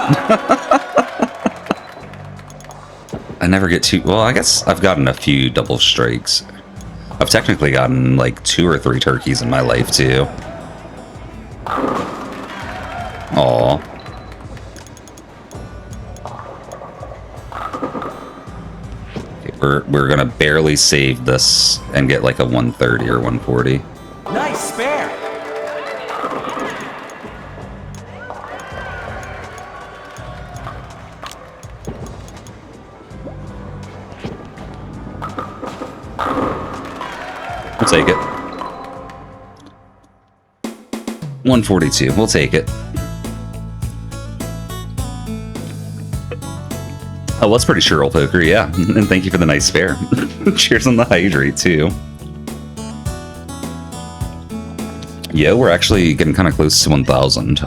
I never get too... Well, I guess I've gotten a few double strikes. I've technically gotten like 2 or 3 turkeys in my life, too. Aww. Okay, we're gonna barely save this and get like a 130 or 140. Nice spare. We'll take it. 142. We'll take it. Oh, that's pretty sure, old poker. Yeah, and thank you for the nice spare. Cheers on the hydrate too. Yeah, we're actually getting kind of close to 1,000.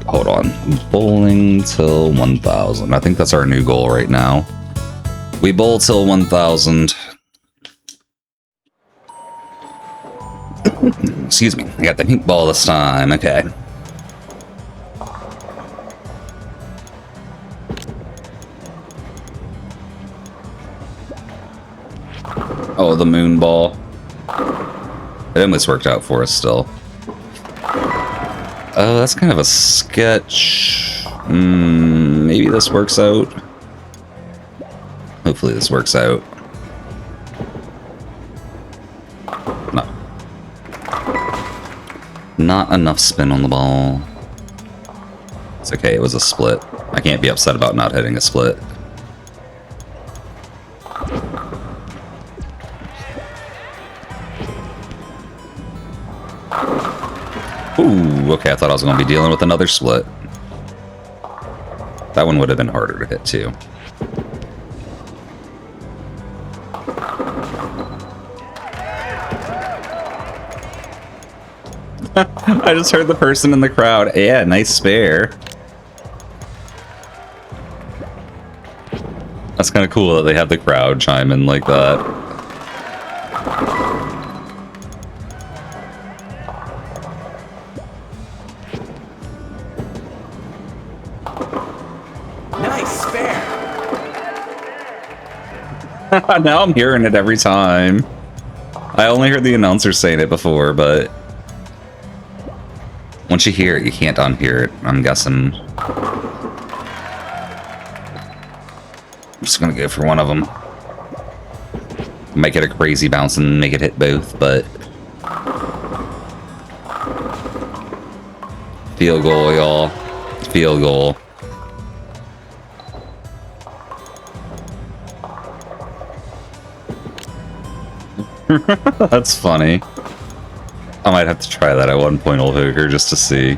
Hold on. Bowling till 1,000. I think that's our new goal right now. We bowl till 1,000. Excuse me. I got the pink ball this time. Okay. Oh, the moon ball. It almost worked out for us still. Oh, that's kind of a sketch. Maybe this works out. Hopefully this works out. No. Not enough spin on the ball. It's okay, it was a split. I can't be upset about not hitting a split. Ooh, okay, I thought I was going to be dealing with another split. That one would have been harder to hit, too. I just heard the person in the crowd. Yeah, nice spare. That's kind of cool that they have the crowd chime in like that. Nice spare. Now I'm hearing it every time. I only heard the announcer saying it before, but once you hear it, you can't unhear it, I'm guessing. I'm just gonna go for one of them. Might get a crazy bounce and make it hit both, but... Field goal, y'all. Field goal. That's funny. I might have to try that at one point, old hooker, just to see.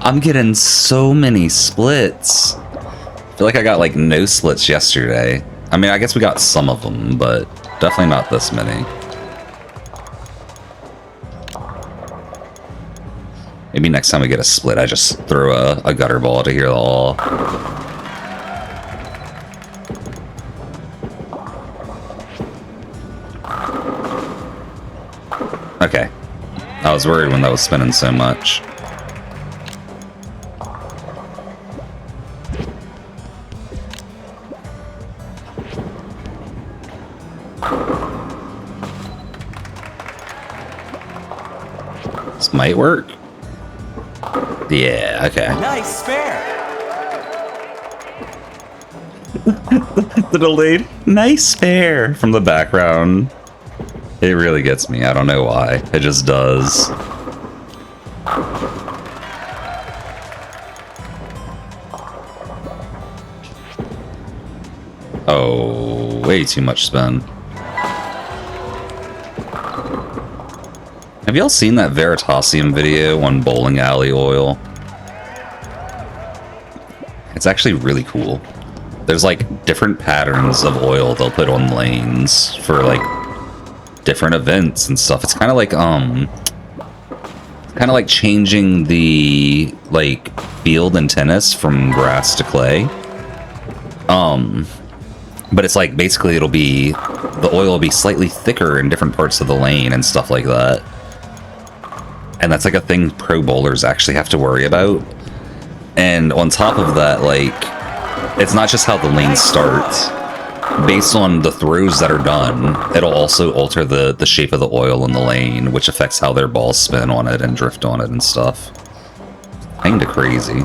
I'm getting so many splits. I feel like I got like no splits yesterday. I mean, I guess we got some of them, but definitely not this many. Maybe next time we get a split, I just throw a gutter ball to hear the all. Okay. I was worried when that was spinning so much. This might work. Yeah, okay. Nice spare. The delayed nice spare from the background. It really gets me. I don't know why. It just does. Oh, way too much spin. Have y'all seen that Veritasium video on bowling alley oil? It's actually really cool. There's like different patterns of oil they'll put on lanes for like different events and stuff. It's kind of like changing the like field in tennis from grass to clay. But it's like basically the oil will be slightly thicker in different parts of the lane and stuff like that. And that's like a thing pro bowlers actually have to worry about. And on top of that, like, it's not just how the lane starts. Based on the throws that are done, it'll also alter the shape of the oil in the lane, which affects how their balls spin on it and drift on it and stuff. Kinda crazy.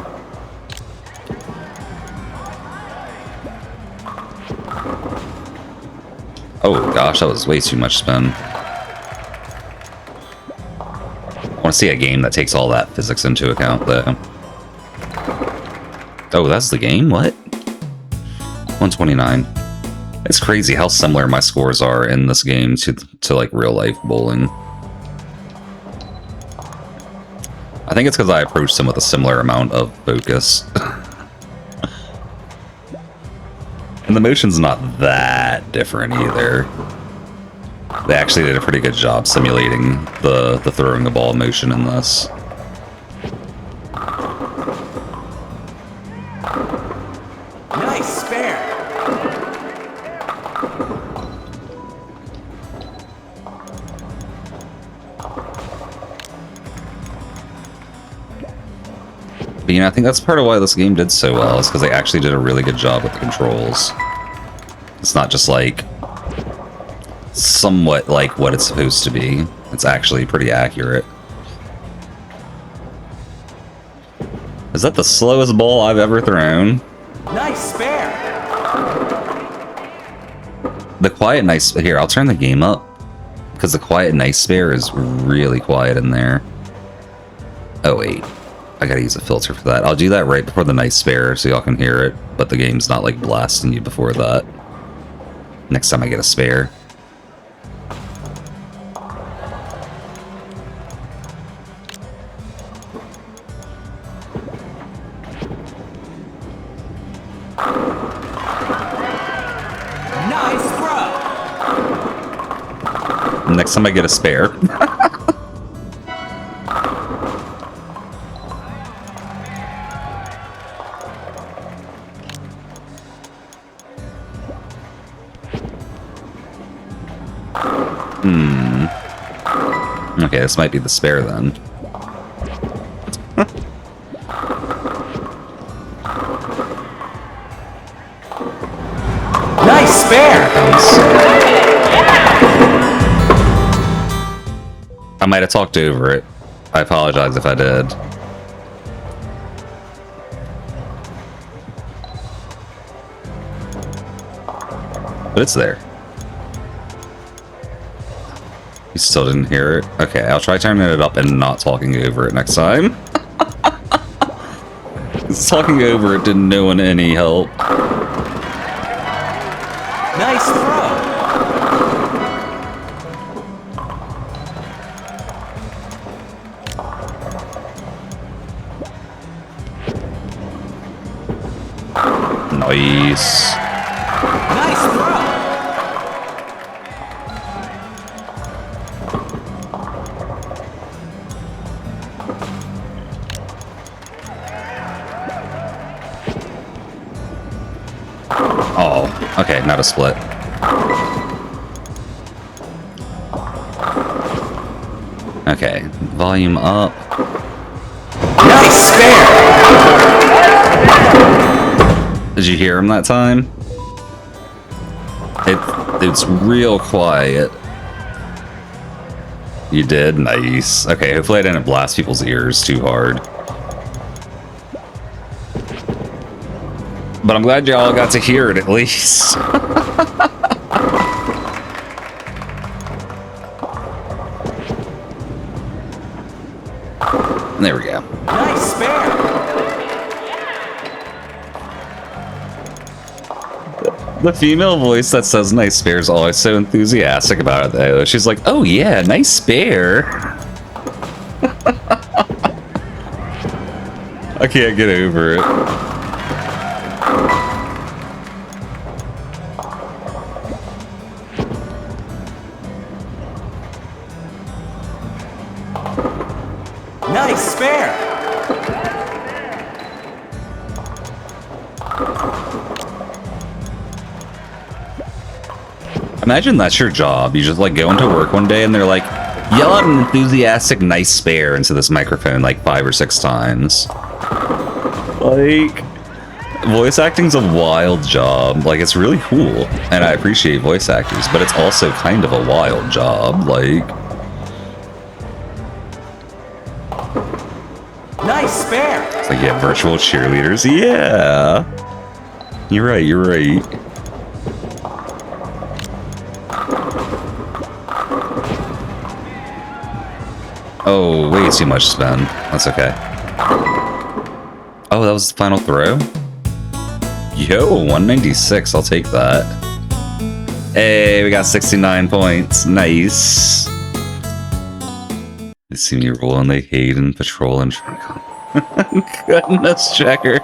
Oh gosh, that was way too much spin. I want to see a game that takes all that physics into account, though. Oh, that's the game? What? 129. It's crazy how similar my scores are in this game to like real life bowling. I think it's because I approached them with a similar amount of focus. And the motion's not that different either. They actually did a pretty good job simulating the throwing the ball motion in this. Nice spare. But you know, I think that's part of why this game did so well, is because they actually did a really good job with the controls. It's not just like somewhat like what it's supposed to be. It's actually pretty accurate. Is that the slowest ball I've ever thrown? Nice spare. The quiet nice... Here, I'll turn the game up. Because the quiet nice spare is really quiet in there. Oh, wait. I gotta use a filter for that. I'll do that right before the nice spare so y'all can hear it. But the game's not, like, blasting you before that. Next time I get a spare. Nice throw. Next time I get a spare. Okay, this might be the spare then. Nice spare. I might have talked over it. I apologize if I did. But it's there. You still didn't hear it? Okay, I'll try turning it up and not talking over it next time. Talking over it didn't do any help. Nice throw. Nice. Nice throw. Oh, okay, not a split. Okay, volume up. Nice spare. Did you hear him that time? It's real quiet. You did? Nice. Okay, hopefully I didn't blast people's ears too hard. But I'm glad y'all got to hear it at least. There we go. Nice spare. The female voice that says nice spare is always so enthusiastic about it, though. She's like, oh yeah, nice spare. I can't get over it. Nice spare. Imagine that's your job. You just like go into work one day and they're like, yell out an enthusiastic nice spare into this microphone like 5 or 6 times. Like, voice acting's a wild job. Like, it's really cool. And I appreciate voice actors, but it's also kind of a wild job. Like, Nice spare. it's like, yeah, virtual cheerleaders. Yeah. You're right, you're right. Oh, way too much spin. That's okay. Oh, that was the final throw? Yo, 196. I'll take that. Hey, we got 69 points. Nice. They see me rolling, they hate and patrol and goodness, checker.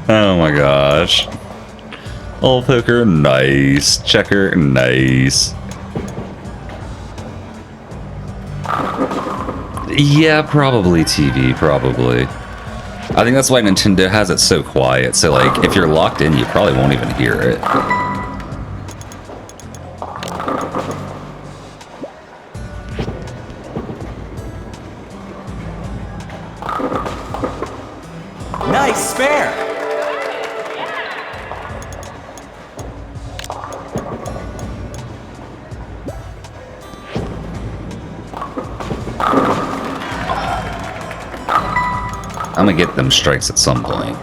Oh my gosh. All poker, nice. Checker, nice. Yeah, probably TV, probably. I think that's why Nintendo has it so quiet, so like, if you're locked in, you probably won't even hear it. Nice spare. I'm gonna get them strikes at some point.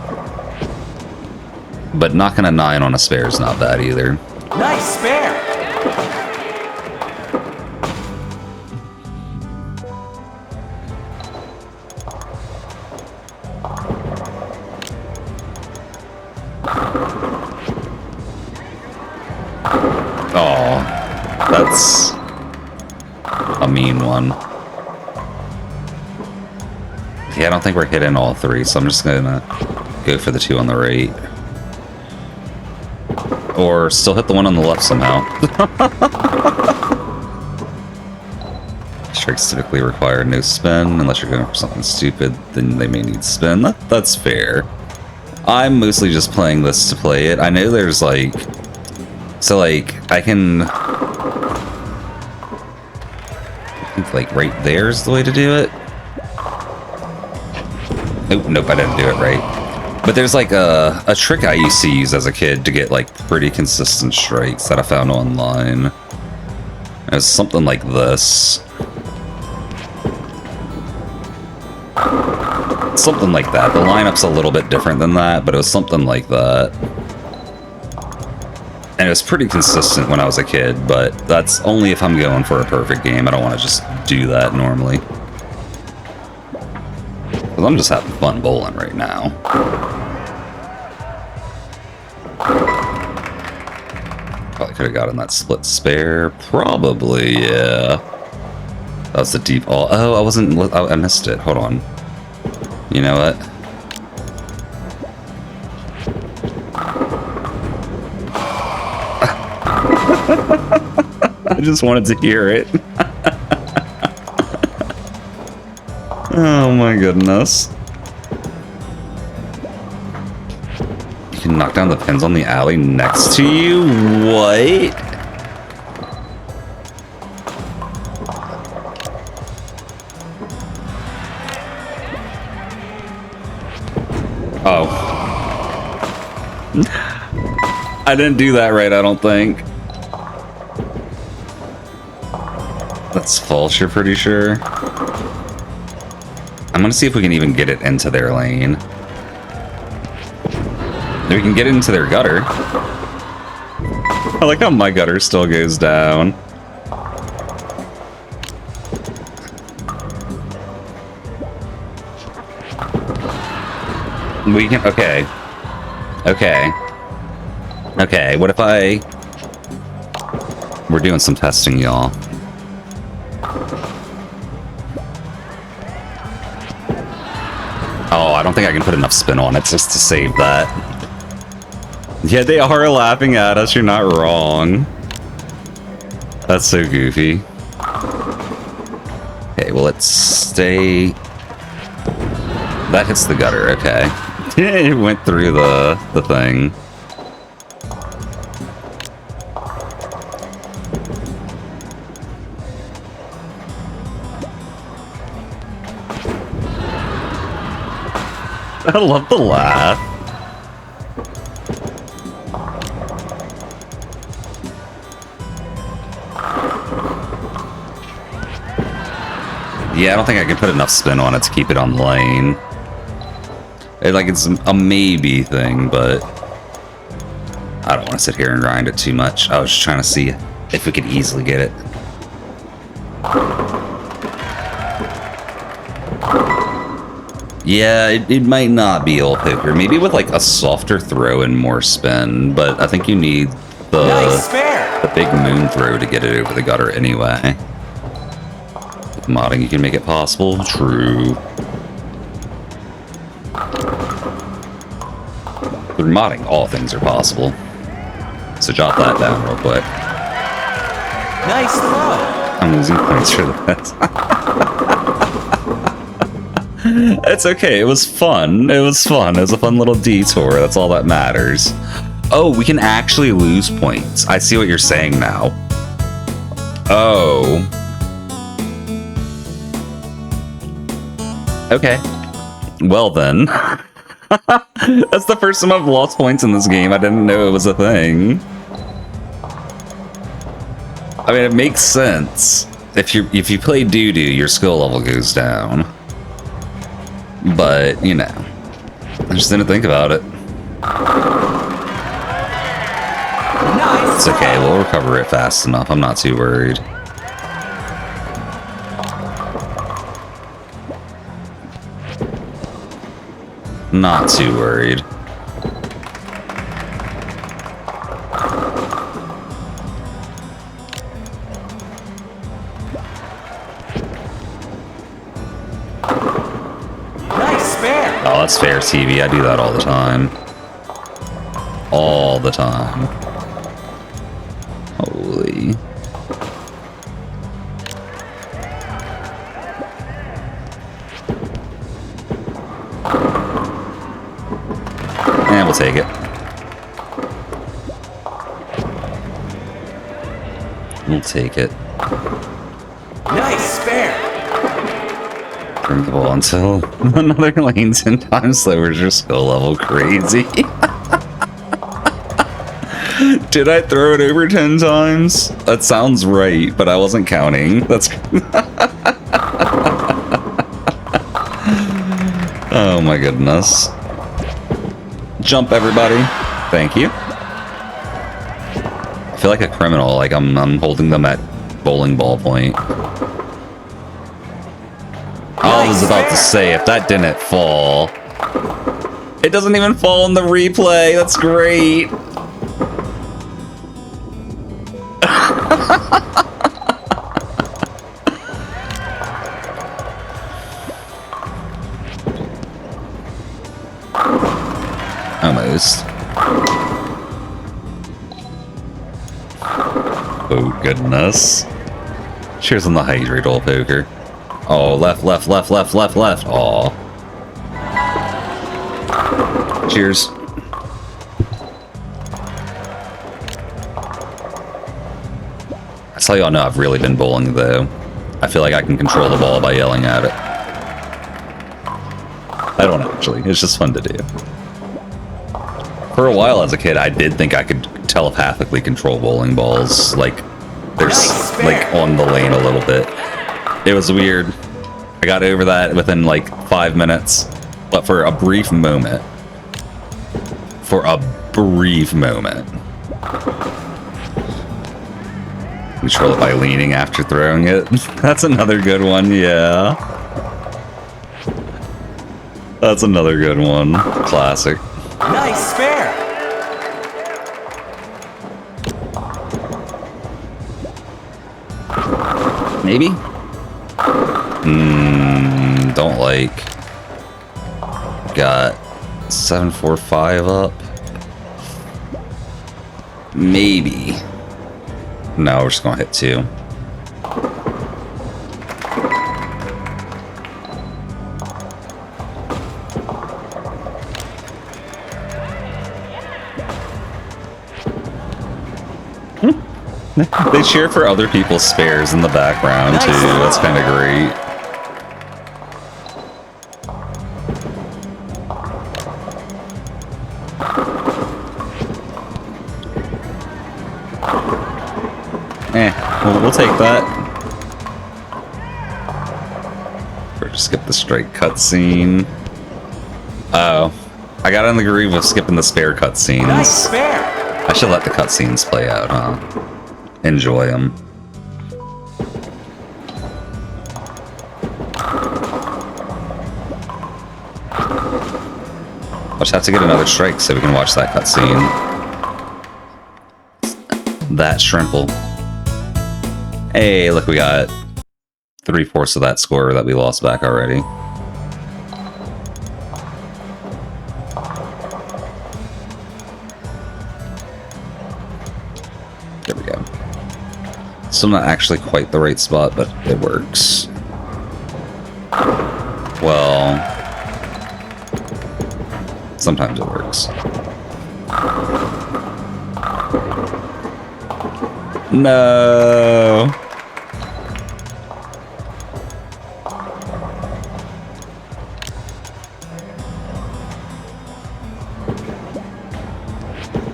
But knocking a 9 on a spare is not bad either. Nice spare. Oh, that's a mean one. Yeah, I don't think we're hitting all 3, so I'm just gonna go for the 2 on the right. Or still hit the one on the left somehow. Strikes typically require no spin, unless you're going for something stupid, then they may need spin. That's fair. I'm mostly just playing this to play it. I know there's like... So like, I can... I think like right there's the way to do it. Nope, I didn't do it right. But there's like a trick I used to use as a kid to get like pretty consistent strikes that I found online. It was something like this. Something like that. The lineup's a little bit different than that, but it was something like that. And it was pretty consistent when I was a kid, but that's only if I'm going for a perfect game. I don't want to just do that normally. Because I'm just having fun bowling right now. Probably could have gotten that split spare. Probably, yeah. That was the deep all. Oh, I wasn't. I missed it. Hold on. You know what? I just wanted to hear it. Oh my goodness. You can knock down the pins on the alley next to you? What? Oh. I didn't do that right, I don't think. That's false, you're pretty sure? I'm gonna see if we can even get it into their lane. If we can get it into their gutter. I like how my gutter still goes down. We can, okay. Okay. Okay, what if we're doing some testing, y'all. Oh, I don't think I can put enough spin on it just to save that. Yeah, they are laughing at us, you're not wrong. That's so goofy. Okay, well, let's stay... That hits the gutter, okay. It went through the thing. I love the laugh. Yeah, I don't think I can put enough spin on it to keep it on lane. It's a maybe thing, but I don't want to sit here and grind it too much. I was just trying to see if we could easily get it. Yeah, it might not be old poker. Maybe with like a softer throw and more spin, but I think you need the big moon throw to get it over the gutter anyway. With modding, you can make it possible. True. Through modding, all things are possible. So jot that down real quick. Nice throw. I'm losing points for that. It's okay, it was fun. It was fun. It was a fun little detour. That's all that matters. Oh, we can actually lose points. I see what you're saying now. Oh. Okay. Well then. That's the first time I've lost points in this game. I didn't know it was a thing. I mean, it makes sense. If you play doo-doo, your skill level goes down. But, you know, I just didn't think about it. Nice. It's okay, we'll recover it fast enough. I'm not too worried. Not too worried. Oh, that's fair, TV. I do that all the time. All the time. Holy. And we'll take it. We'll take it. Nice spare. Bring the ball until another lane 10 times lowers your skill level. Crazy. Did I throw it over 10 times? That sounds right, but I wasn't counting. That's... Oh my goodness. Jump, everybody. Thank you. I feel like a criminal, like I'm holding them at bowling ball point. I was about to say, if that didn't fall... It doesn't even fall in the replay. That's great. Almost. Oh, goodness. Cheers on the hydrate, old poker. Oh, left, left, left, left, left, left. Aw. Cheers. That's how y'all know I've really been bowling, though. I feel like I can control the ball by yelling at it. I don't actually. It's just fun to do. For a while as a kid, I did think I could telepathically control bowling balls. Like, there's, like, on the lane a little bit. It was weird. I got over that within like 5 minutes, but for a brief moment. Control it by leaning after throwing it. That's another good one, yeah. That's another good one. Classic. Nice spare. Maybe? Don't like. Got 745 up. Maybe. No, we're just gonna hit 2. They cheer for other people's spares in the background Nice too. throw. That's kind of great. We'll take that. Or just skip the straight cutscene. Oh, I got in the groove of skipping the spare cutscenes. Nice spare. I should let the cutscenes play out, huh? Enjoy them. I'll just have to get another strike so we can watch that cutscene. That shrimple. Hey, look, we got 3/4 of that score that we lost back already. There we go. Still not actually quite the right spot, but it works. Well, sometimes it works. No.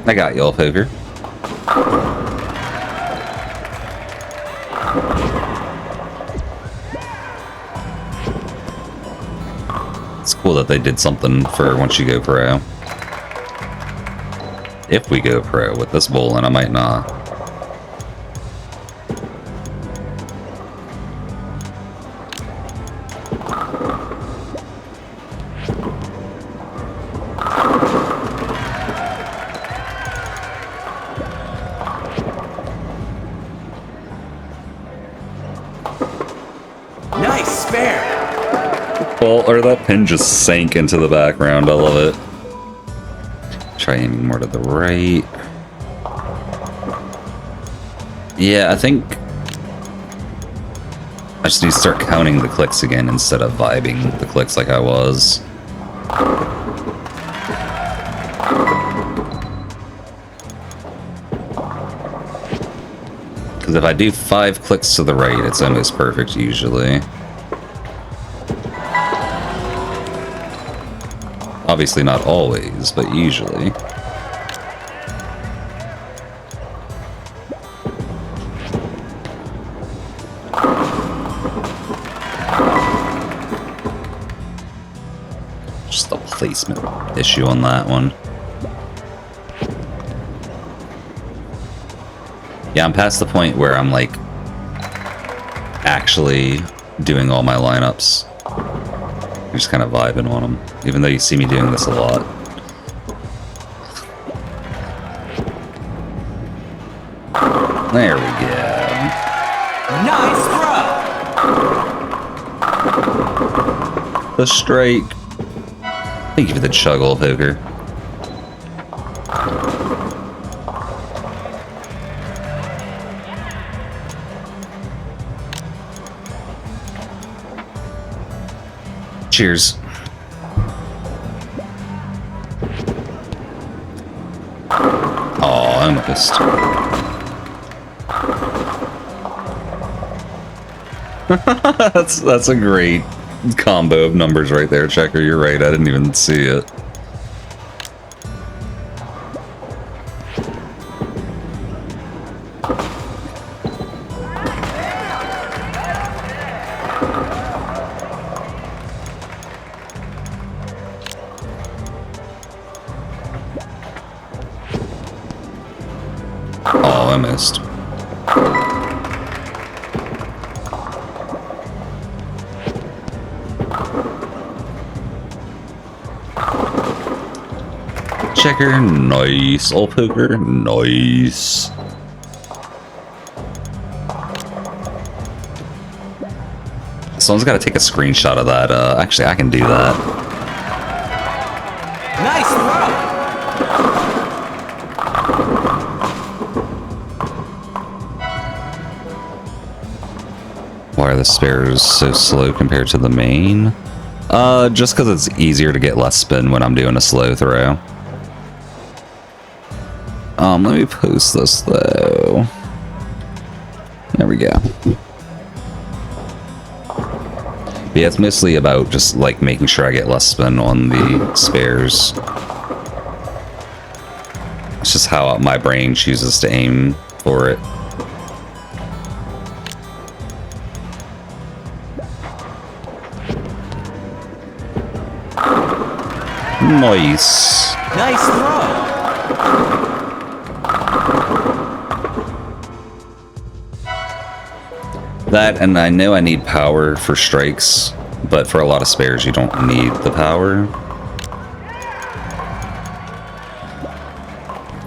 I got you, poker. It's cool that they did something for once you go pro. If we go pro with this bowling, I might not. Nice spare. Well, or that pin just sank into the background. I love it. Try aiming more to the right. Yeah, I think I just need to start counting the clicks again instead of vibing the clicks like I was. Because if I do 5 clicks to the right, it's almost perfect usually. Obviously not always, but usually. Just a placement issue on that one. Yeah, I'm past the point where I'm like actually doing all my lineups. I'm just kind of vibing on them, even though you see me doing this a lot. There we go. Nice throw. The strike. Thank you for the chuggle, poker. Cheers. Oh, I missed. That's a great combo of numbers right there, Checker. You're right. I didn't even see it. Oh, I missed. checker, nice. Old poker, nice. Someone's got to take a screenshot of that. Actually, I can do that. Nice throw. Why are the spares so slow compared to the main? Just because it's easier to get less spin when I'm doing a slow throw. Let me post this though. There we go. Yeah, it's mostly about just like making sure I get less spin on the spares. It's just how my brain chooses to aim for it. Nice. Nice throw. That, and I know I need power for strikes, but for a lot of spares you don't need the power.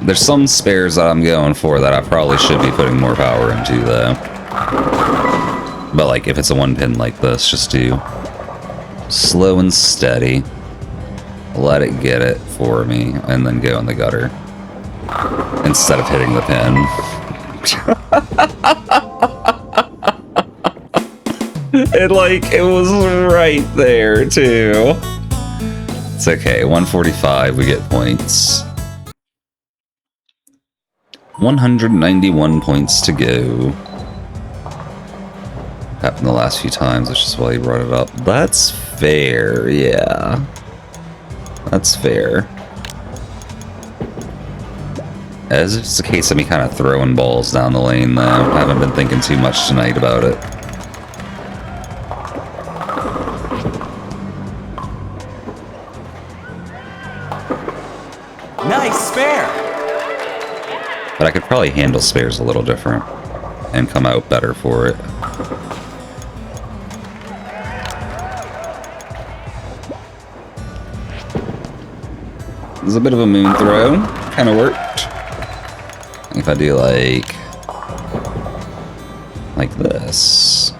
There's some spares that I'm going for that I probably should be putting more power into though. But like if it's a one pin like this, just do slow and steady. Let it get it for me, and then go in the gutter. Instead of hitting the pin. It was right there, too. It's okay, 145, we get points. 191 points to go. Happened the last few times, that's just why he brought it up. That's fair, yeah. That's fair. As it's a case of me kind of throwing balls down the lane, though. I haven't been thinking too much tonight about it. Nice spare. But I could probably handle spares a little different and come out better for it. It's a bit of a moon throw. Kind of worked. If I do like this.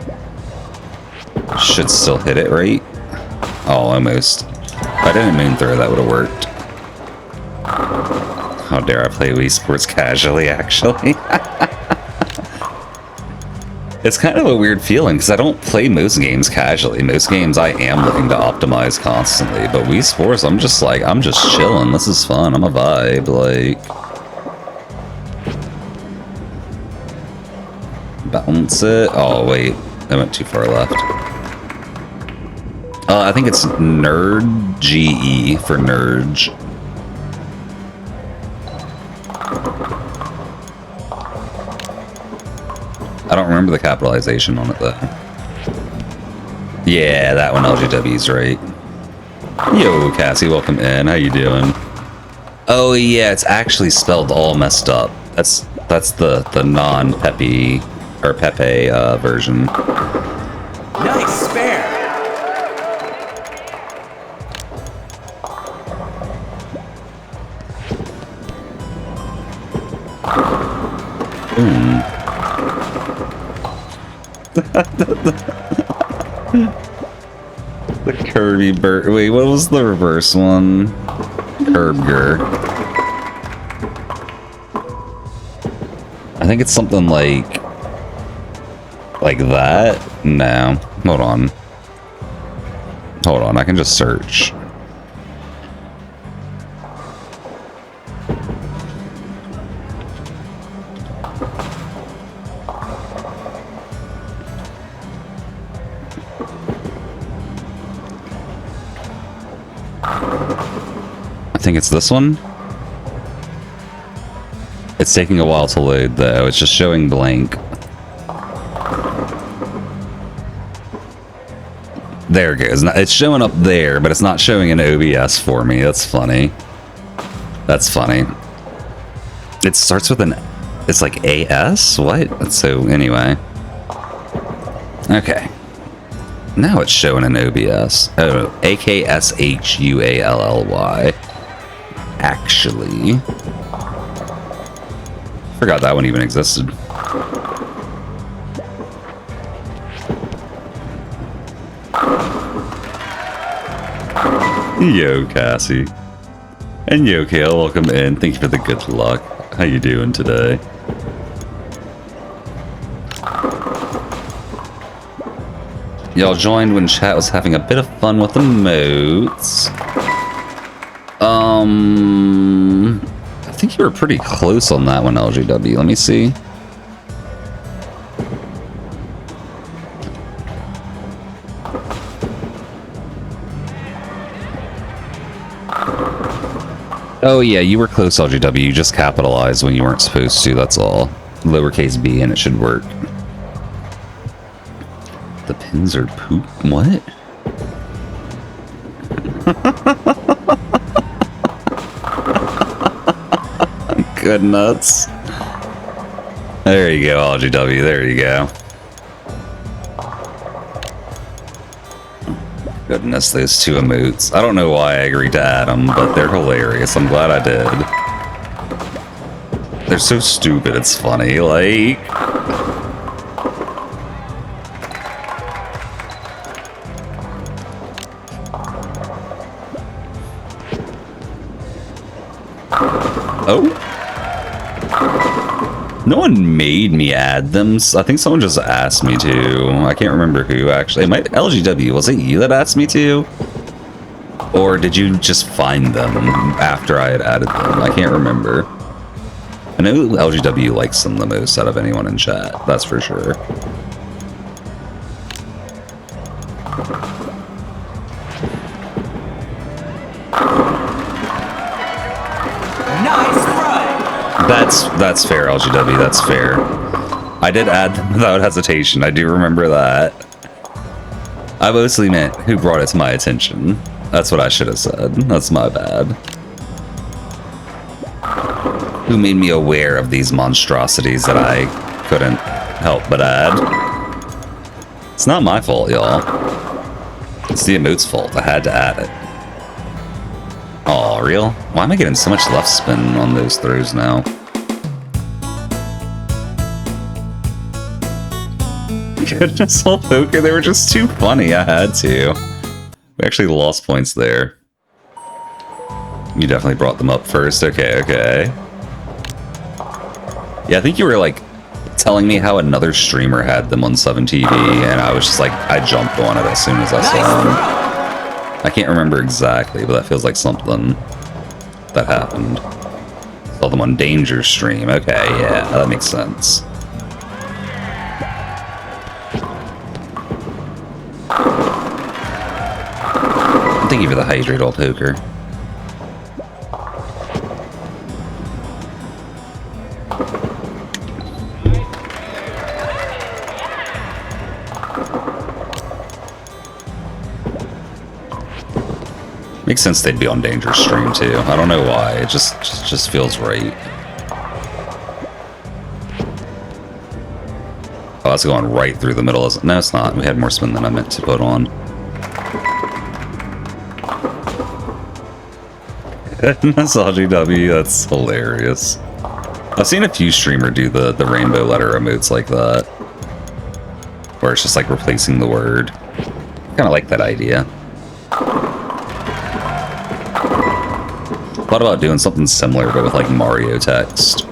Should still hit it, right? Oh, almost. If I didn't moon throw, that would have worked. How dare I play Wii Sports casually, actually. It's kind of a weird feeling, because I don't play most games casually. Most games I am looking to optimize constantly, but Wii Sports, I'm just chilling. This is fun. I'm a vibe, like... Bounce it. Oh, wait. I went too far left. I think it's Nerd GE for Nerdge. I don't remember the capitalization on it, though. Yeah, that one, LGW's right. Yo, Cassie, welcome in. How you doing? Oh, yeah, it's actually spelled all messed up. That's the non-Pepe, or Pepe version. Nice spare. Boom. The Kirby bird. Wait, what was the reverse one? Curbger. I think it's something like that. No, hold on. Hold on, I can just search. I think it's this one. It's taking a while to load, though. It's just showing blank. There it goes. It's showing up there, but it's not showing an OBS for me. That's funny. That's funny. It starts with an... It's like AS? What? So, anyway. Okay. Now it's showing an OBS. Oh, AKSHUALLY. actually. Forgot that one even existed. Yo, Cassie. And yo, Kale, welcome in. Thank you for the good luck. How you doing today? Y'all joined when chat was having a bit of fun with the emotes. I think you were pretty close on that one, LGW. Let me see. Oh yeah, you were close, LGW. You just capitalized when you weren't supposed to, that's all. Lowercase b and it should work. The pins are poop. What? Good nuts. There you go, LGW. There you go. Goodness, those two emotes. I don't know why I agreed to add them, but they're hilarious. I'm glad I did. They're so stupid, it's funny. Like... Oh? No one made me add them. I think someone just asked me to. I can't remember who, actually. It might LGW. Was it you that asked me to? Or did you just find them after I had added them? I can't remember. I know LGW likes them the most out of anyone in chat. That's for sure. That's fair, LGW, that's fair. I did add them without hesitation, I do remember that. I mostly meant who brought it to my attention. That's what I should have said. That's my bad. Who made me aware of these monstrosities that I couldn't help but add. It's not my fault, y'all. It's the emote's fault. I had to add it. Aw, real? Why am I getting so much left spin on those throws now? Goodness, whole poker, they were just too funny. I had to. We actually lost points there. You definitely brought them up first. Okay, okay. Yeah, I think you were like telling me how another streamer had them on 7TV, and I was just like, I jumped on it as soon as I saw them. I can't remember exactly, but that feels like something that happened. Saw them on Danger stream. Okay, yeah, that makes sense. Thank you for the hydrate, old poker. Makes sense they'd be on Danger stream too. I don't know why. It just feels right. Oh, that's going right through the middle. No, it's not. We had more spin than I meant to put on. That's LGW. That's hilarious. I've seen a few streamers do the rainbow letter emotes like that, where it's just like replacing the word. Kind of like that idea. Thought about doing something similar, but with like Mario text.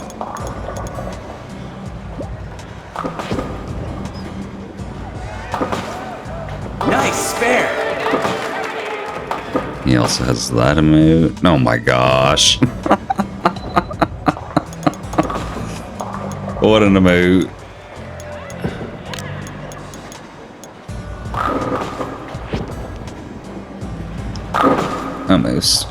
Nice spare. He also has that emote. Oh my gosh. What an emote. Almost.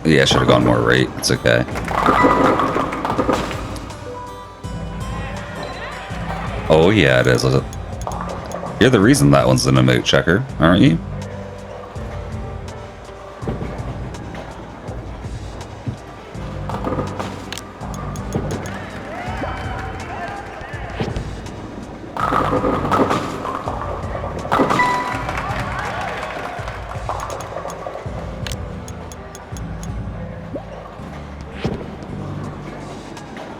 Yeah, I should have gone more right. It's okay. Oh yeah, it is. You're the reason that one's an emote checker, aren't you?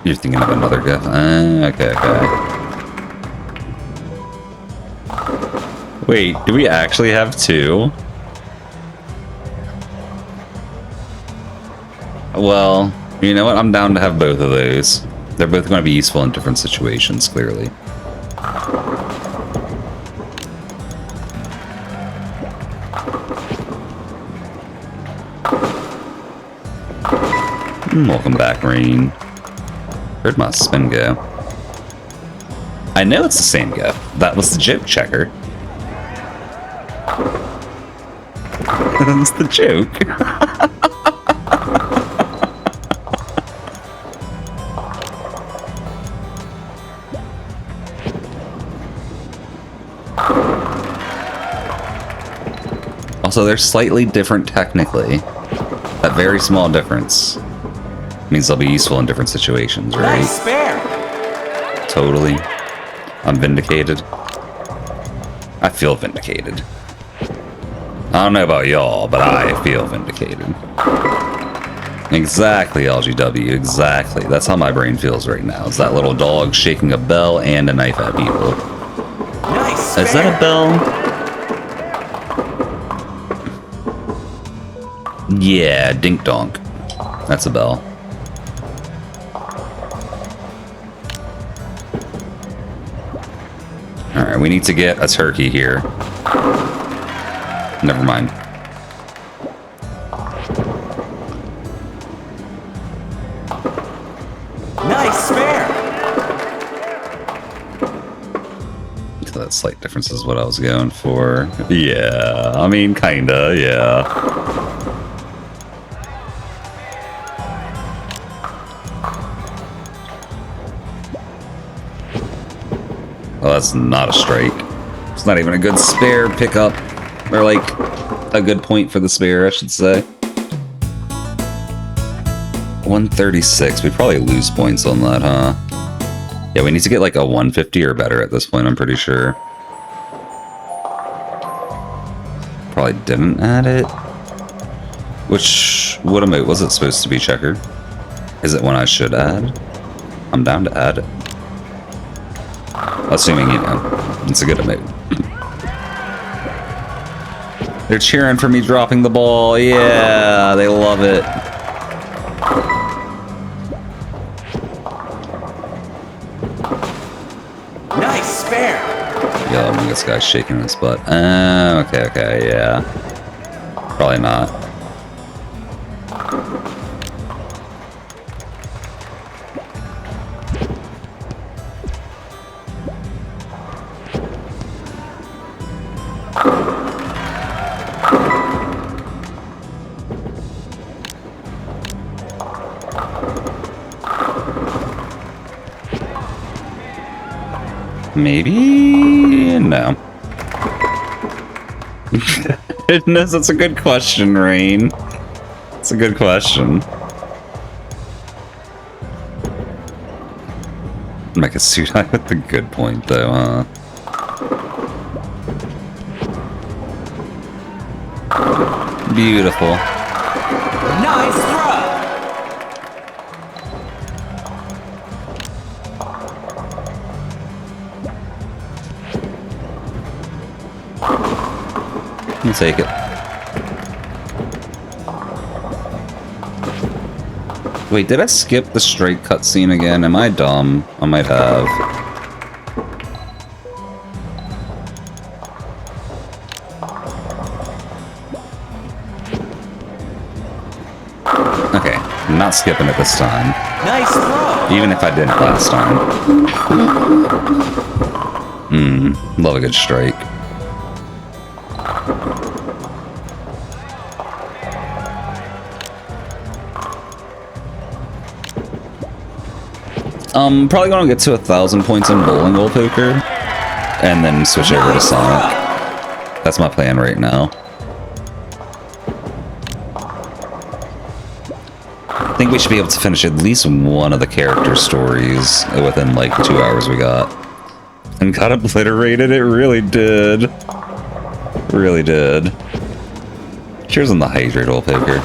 You're thinking of another gift. Okay, okay. Wait, do we actually have two? Well, you know what? I'm down to have both of those. They're both going to be useful in different situations, clearly. Welcome back, Rain. Where'd my spin go? I know it's the same go. That was the joke checker. That's the joke. Also, they're slightly different technically. That very small difference means they'll be useful in different situations, right? Nice spare. Totally. I'm vindicated. I feel vindicated. I don't know about y'all, but I feel vindicated. Exactly, LGW, exactly. That's how my brain feels right now. It's that little dog shaking a bell and a knife at people. Nice spare. Is that a bell? Yeah, dink donk. That's a bell. Alright, we need to get a turkey here. Never mind. Nice spare. So that slight difference is what I was going for. Yeah, I mean, kinda, yeah. Oh, that's not a strike. It's not even a good spare pickup. Or, like, a good point for the spare, I should say. 136. We'd probably lose points on that, huh? Yeah, we need to get, like, a 150 or better at this point, I'm pretty sure. Probably didn't add it. Which, what emote was it supposed to be, Checker? Is it one I should add? I'm down to add it. Assuming, you know, it's a good emote. They're cheering for me dropping the ball. Yeah, they love it. Nice spare. Yo, I mean, this guy's shaking his butt. Okay, yeah. Probably not. Maybe? No. Goodness, that's a good question, Rain. It's a good question. Mecha suit eye with the good point, though, huh? Beautiful. Nice throw. I'll take it. Wait, did I skip the straight cutscene again? Am I dumb? I might have. Okay, I'm not skipping it this time. Nice throw. Even if I didn't last time. Love a good strike. Probably gonna get to 1,000 points in bowling ball poker, and then switch over to Sonic. That's my plan right now. I think we should be able to finish at least one of the character stories within like 2 hours we got. And got obliterated, it really did. Really did. Cheers on the hydrate roll poker.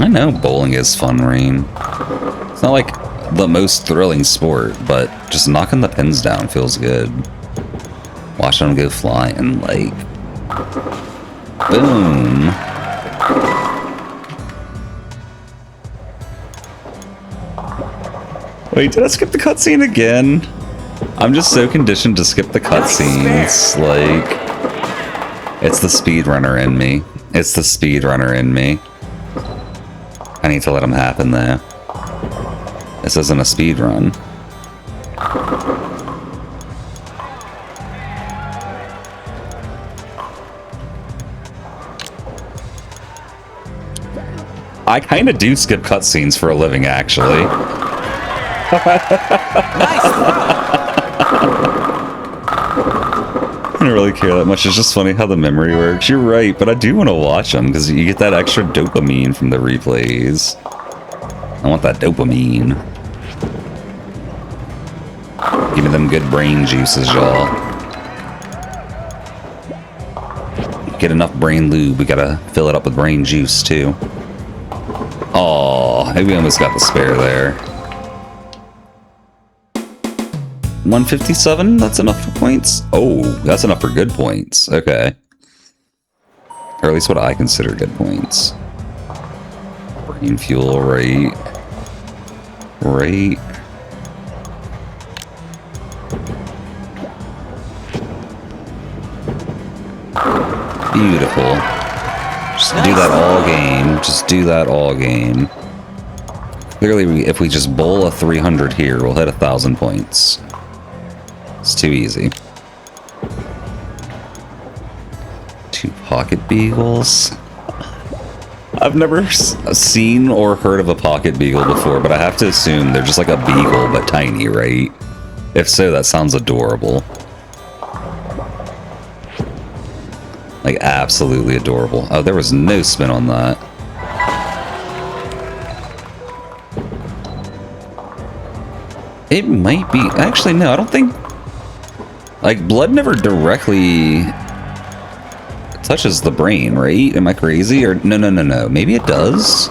I know bowling is fun, Rain. It's not like the most thrilling sport, but just knocking the pins down feels good. Watching them go flying, like... Boom! Wait, did I skip the cutscene again? I'm just so conditioned to skip the cutscenes, like... It's the speedrunner in me. It's the speedrunner in me. I need to let them happen, though. This isn't a speedrun. I kind of do skip cutscenes for a living, actually. Nice throw. I don't really care that much. It's just funny how the memory works. You're right, but I do want to watch them because you get that extra dopamine from the replays. I want that dopamine. Give me them good brain juices, y'all. Get enough brain lube. We gotta fill it up with brain juice, too. Oh, we almost got the spare there. 157? That's enough for points? Oh, that's enough for good points. Okay. Or at least what I consider good points. Brain fuel, right? Right. Beautiful. Just do that all game. Just do that all game. Clearly, if we just bowl a 300 here, we'll hit 1,000 points. It's too easy. 2 pocket beagles. I've never seen or heard of a pocket beagle before, but I have to assume they're just like a beagle, but tiny, right? If so, that sounds adorable. Like, absolutely adorable. Oh, there was no spin on that. It might be... Actually, no, I don't think... Like, blood never directly touches the brain, right? Am I crazy? Or no. Maybe it does?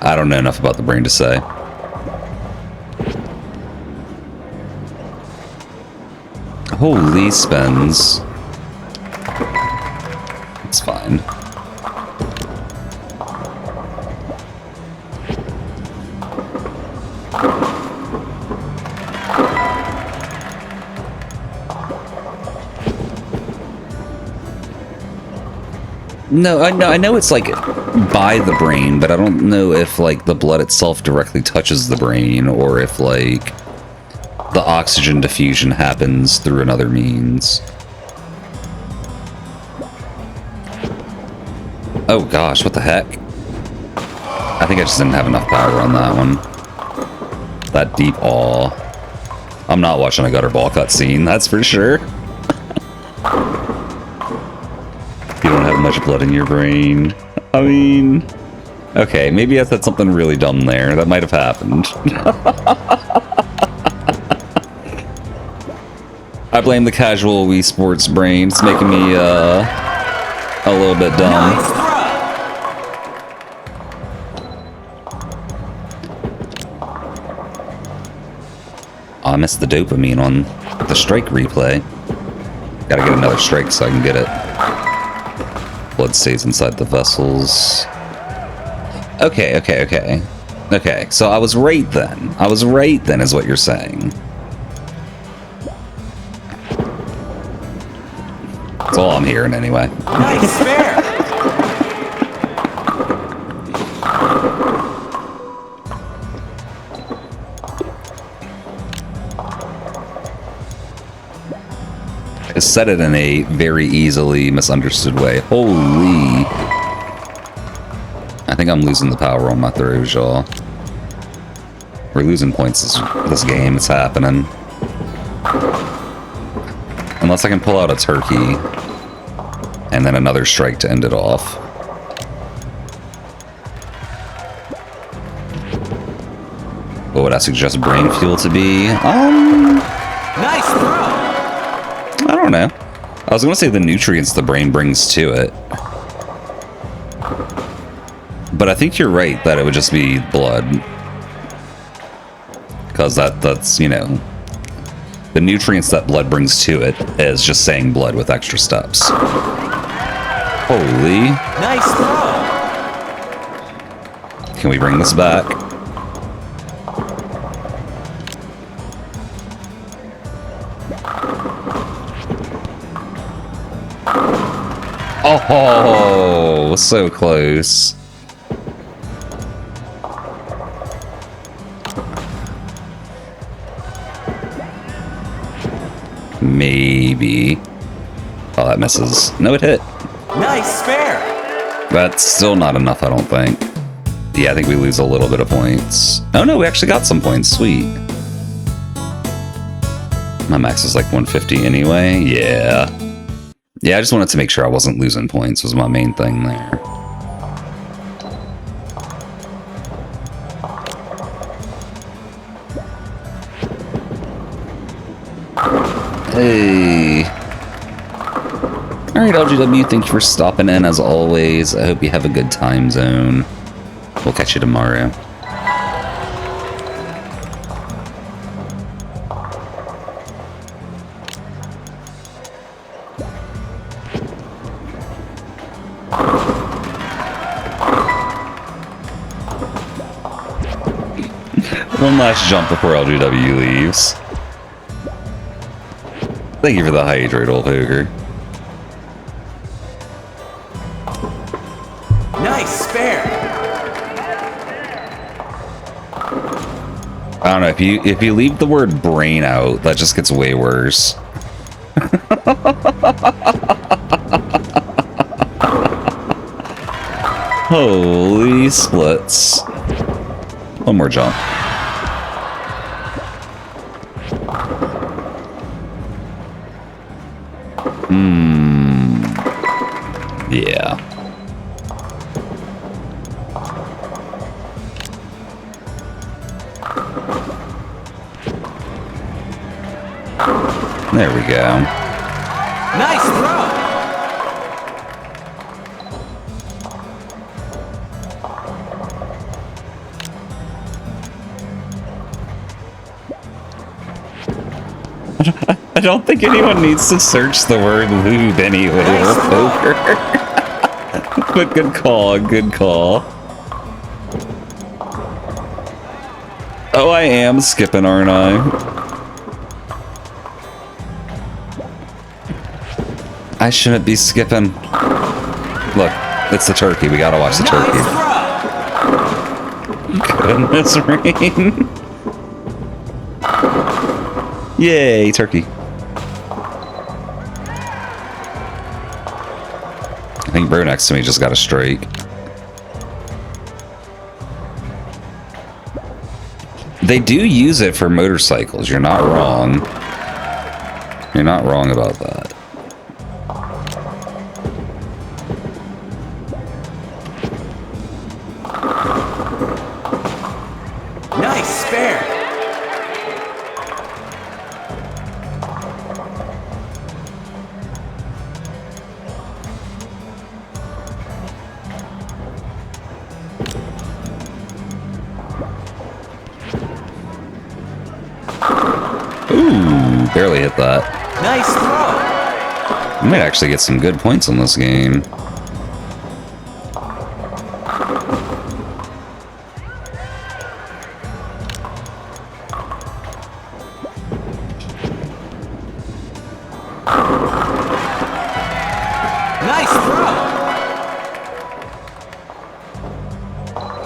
I don't know enough about the brain to say. Holy spins. It's fine. No, I know it's like by the brain, but I don't know if like the blood itself directly touches the brain or if like the oxygen diffusion happens through another means. Oh gosh, what the heck? I think I just didn't have enough power on that one. That deep awe. I'm not watching a gutter ball cutscene, that's for sure. You don't have much blood in your brain. I mean... Okay, maybe I said something really dumb there. That might have happened. I blame the casual Wii Sports brain. It's making me, a little bit dumb. Nice throw. Oh, I missed the dopamine on the strike replay. Gotta get another strike so I can get it. Blood stays inside the vessels. Okay. Okay, so I was right then. I was right then is what you're saying. That's all I'm hearing anyway. Nice spare. I said it in a very easily misunderstood way. Holy. I think I'm losing the power on my throws, y'all. We're losing points this game. It's happening. Unless I can pull out a turkey. And then another strike to end it off. What would I suggest brain fuel to be? Nice throw. I don't know. I was going to say the nutrients the brain brings to it. But I think you're right that it would just be blood. Because that's, you know, the nutrients that blood brings to it is just saying blood with extra steps. Holy. Nice throw. Can we bring this back? Oh, so close. Maybe. Oh, that misses. No, it hit. Nice spare. That's still not enough, I don't think. Yeah, I think we lose a little bit of points. Oh no, we actually got some points. Sweet. My max is like 150 anyway. Yeah. Yeah, I just wanted to make sure I wasn't losing points was my main thing there. Hey. Alright, LGW, thank you for stopping in as always. I hope you have a good time zone. We'll catch you tomorrow. One last jump before LGW leaves. Thank you for the hydrate, old poker. Nice spare. I don't know, if you leave the word brain out, that just gets way worse. Holy splits. One more jump. Yeah. There we go. Nice throw. I don't think anyone needs to search the word lube anyway or poker. But good call, good call. Oh, I am skipping, aren't I? I shouldn't be skipping. Look, it's the turkey. We gotta watch the turkey. Goodness, Rain. Yay, turkey. I think bro next to me just got a strike. They do use it for motorcycles. You're not wrong. You're not wrong about that. Nice spare. Ooh, barely hit that. Nice throw. We might actually get some good points on this game. Nice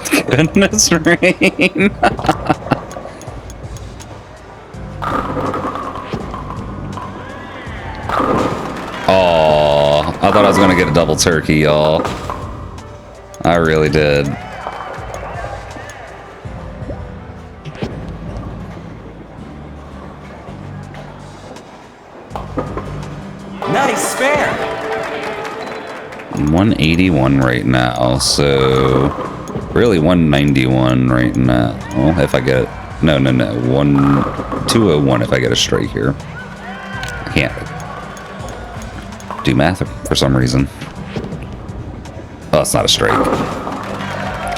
throw. Goodness, Rain. Oh, I thought I was gonna get a double turkey, y'all. I really did. Nice spare. 181 right now, so really 191 right now. Well, if I get no, 201 if I get a straight here. I can't do math for some reason. Oh, it's not a strike.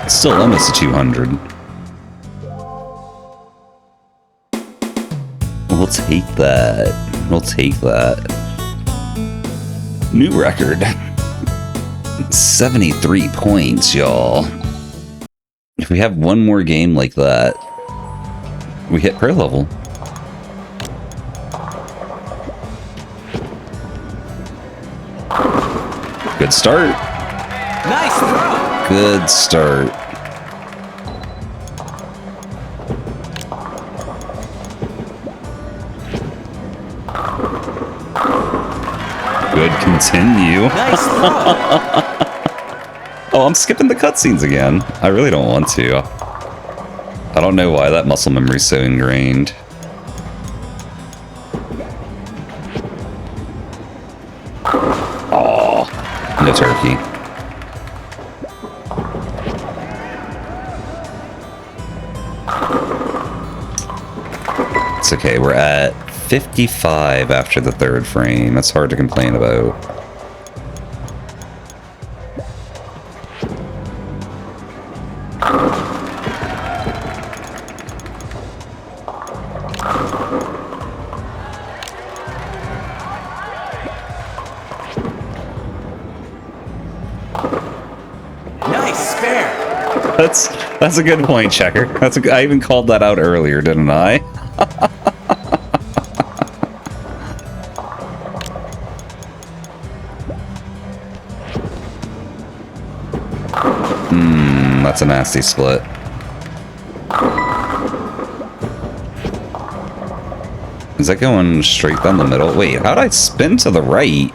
Still almost a 200. We'll take that. We'll take that. New record. 73 points, y'all. If we have one more game like that, we hit pro level. Good start. Nice throw. Good start. Good continue. Nice throw. Oh, I'm skipping the cutscenes again. I really don't want to. I don't know why that muscle memory's so ingrained. Oh, no turkey. It's okay, we're at 55 after the third frame. That's hard to complain about. Nice spare. That's a good point, Checker. I even called that out earlier, didn't I? That's a nasty split. Is that going straight down the middle? Wait, how'd I spin to the right?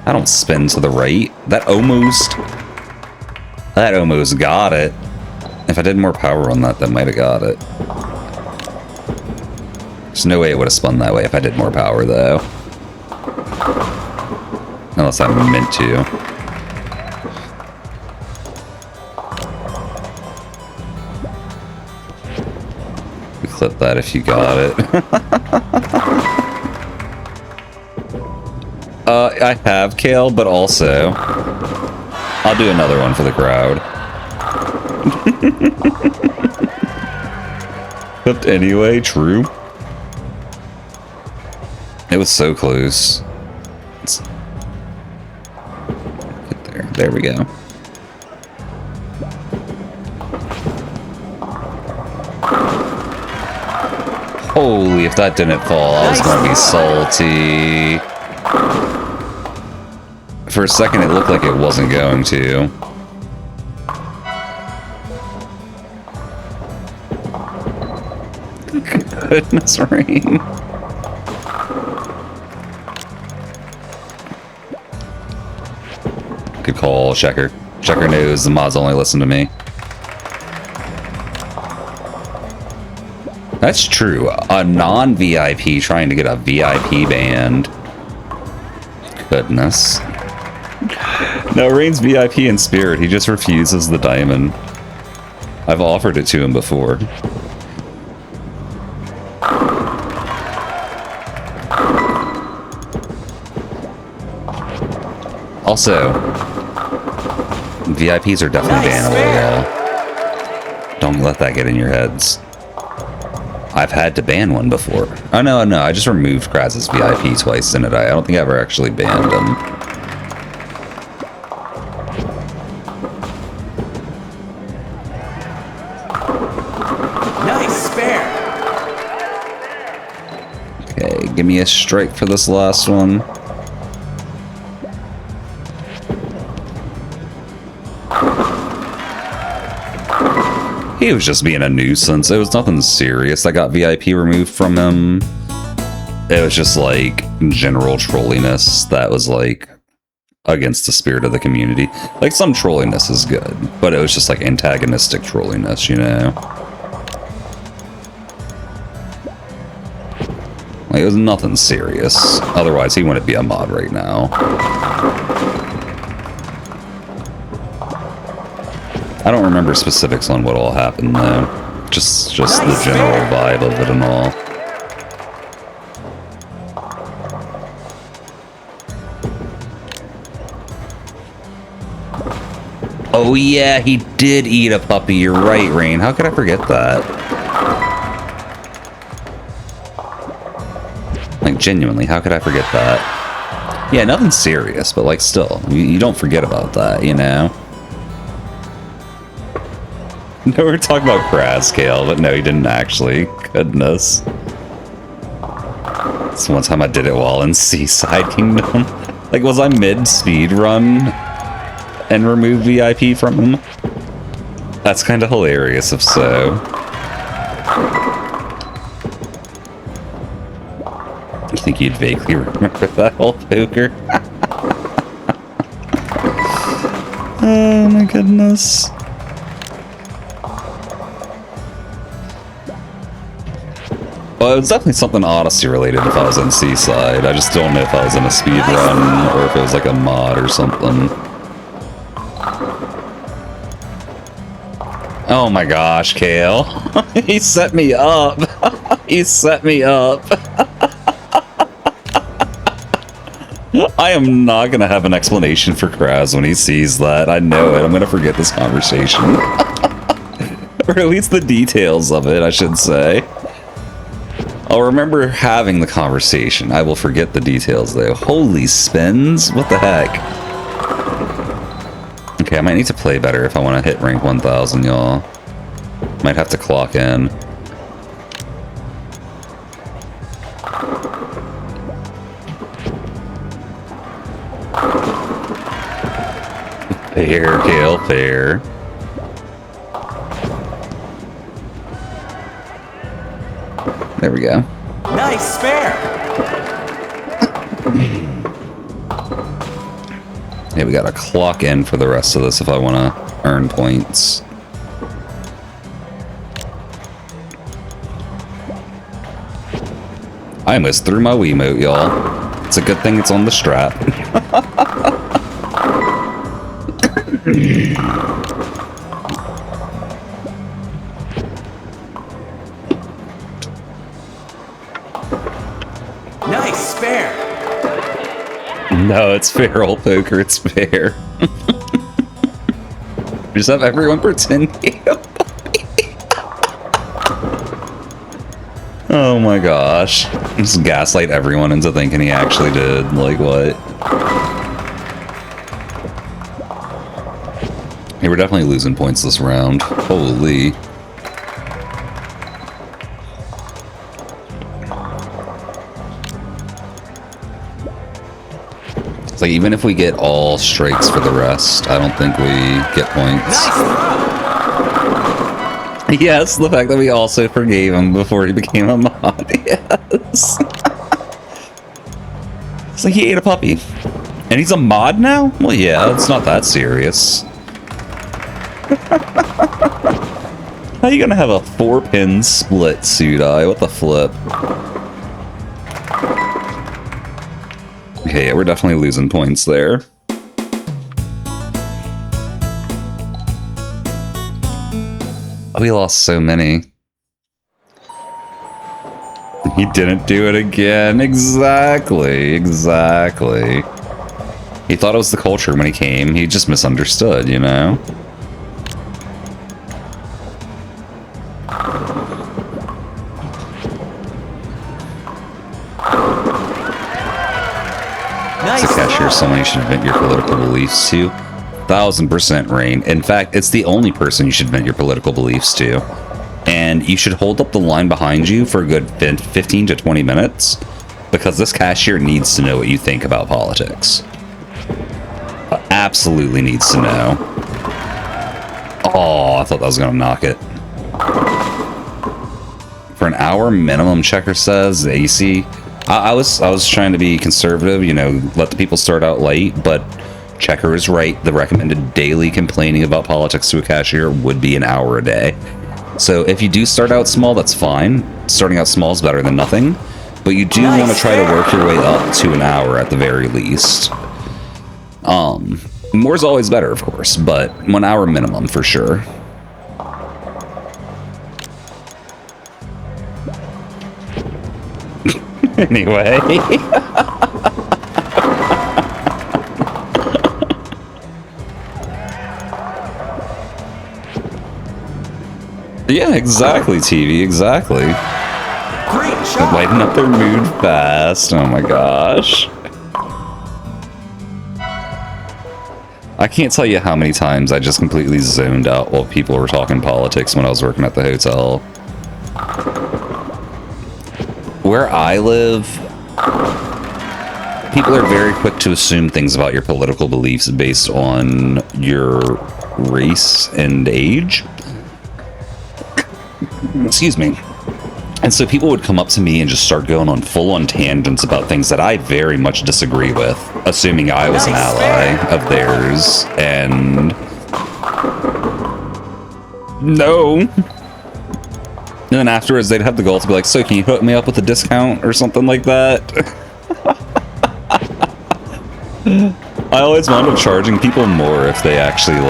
I don't spin to the right. That almost got it. If I did more power on that might have got it. There's no way it would have spun that way if I did more power, though. Unless I meant to. Clip that if you got it. I have Kale, but also I'll do another one for the crowd. Clipped anyway, true. It was so close. Get there. There we go. Holy, if that didn't fall, I was going to be salty. For a second, it looked like it wasn't going to. Goodness, Rain. Good call, Checker. Checker knows the mods only listen to me. That's true. A non-VIP trying to get a VIP band. Goodness. No, Rain's VIP in spirit. He just refuses the diamond. I've offered it to him before. Also, VIPs are definitely bannable, y'all. Don't let that get in your heads. I've had to ban one before. Oh, no, I just removed Kraz's VIP twice, didn't I? I don't think I ever actually banned him. Nice spare. Okay, give me a strike for this last one. He was just being a nuisance. It was nothing serious that got VIP removed from him. It was just like general trolliness that was like against the spirit of the community. Like some trolliness is good, but it was just like antagonistic trolliness, you know? Like it was nothing serious. Otherwise he wouldn't be a mod right now. I don't remember specifics on what all happened though. Just the general vibe of it and all. Oh yeah, he did eat a puppy. You're right, Rain. How could I forget that? Like, genuinely, how could I forget that? Yeah, nothing serious, but like, still, you don't forget about that, you know? No, we're talking about Crascale, but no, he didn't actually. Goodness. This one time I did it while in Seaside Kingdom. Like, was I mid-speed run and remove VIP from him? That's kind of hilarious if so. I think you'd vaguely remember that whole poker. Oh my goodness. Well, it was definitely something Odyssey related if I was in Seaside. I just don't know if I was in a speed run or if it was like a mod or something. Oh my gosh, Kale. He set me up. He set me up. I am not going to have an explanation for Kraz when he sees that. I know it. I'm going to forget this conversation. Or at least the details of it, I should say. I'll remember having the conversation. I will forget the details, though. Holy spins? What the heck? Okay, I might need to play better if I want to hit rank 1000, y'all. Might have to clock in. Fair, Kale, fair. There we go. Nice spare. Yeah, we gotta clock in for the rest of this if I want to earn points. I almost threw my Wiimote, y'all. It's a good thing it's on the strap. Nice spare. No, it's fair, old poker, it's fair. Just have everyone pretend he a puppy. Oh my gosh. Just gaslight everyone into thinking he actually did. Like, what? Hey, we're definitely losing points this round. Holy. It's like, even if we get all strikes for the rest, I don't think we get points. Nice. Yes, the fact that we also forgave him before he became a mod. Yes. It's like he ate a puppy. And he's a mod now? Well, yeah, it's not that serious. How are you gonna have a 4-pin split suit eye? What the flip? Okay, yeah, we're definitely losing points there. We lost so many. He didn't do it again. Exactly, exactly. He thought it was the culture when he came. He just misunderstood, you know? Nice. As a cashier, someone you should vent your political beliefs to. 1000% Rain. In fact, it's the only person you should vent your political beliefs to. And you should hold up the line behind you for a good 15 to 20 minutes, because this cashier needs to know what you think about politics. Absolutely needs to know. Oh, I thought that was going to knock it. For an hour minimum, Checker says, the AC. I was trying to be conservative, you know, let the people start out late, but Checker is right. The recommended daily complaining about politics to a cashier would be an hour a day. So if you do start out small, that's fine. Starting out small is better than nothing, but you do want to try to work your way up to an hour at the very least. More is always better, of course, but 1 hour minimum for sure. Anyway. Yeah, exactly, TV, exactly. Great shot. Lighten up their mood fast. Oh my gosh. I can't tell you how many times I just completely zoned out while people were talking politics when I was working at the hotel. Where I live, people are very quick to assume things about your political beliefs based on your race and age. Excuse me. And so people would come up to me and just start going on full-on tangents about things that I very much disagree with, assuming I was an ally of theirs, and... No! And then afterwards, they'd have the gall to be like, so can you hook me up with a discount or something like that? I always wound up charging people more if they actually,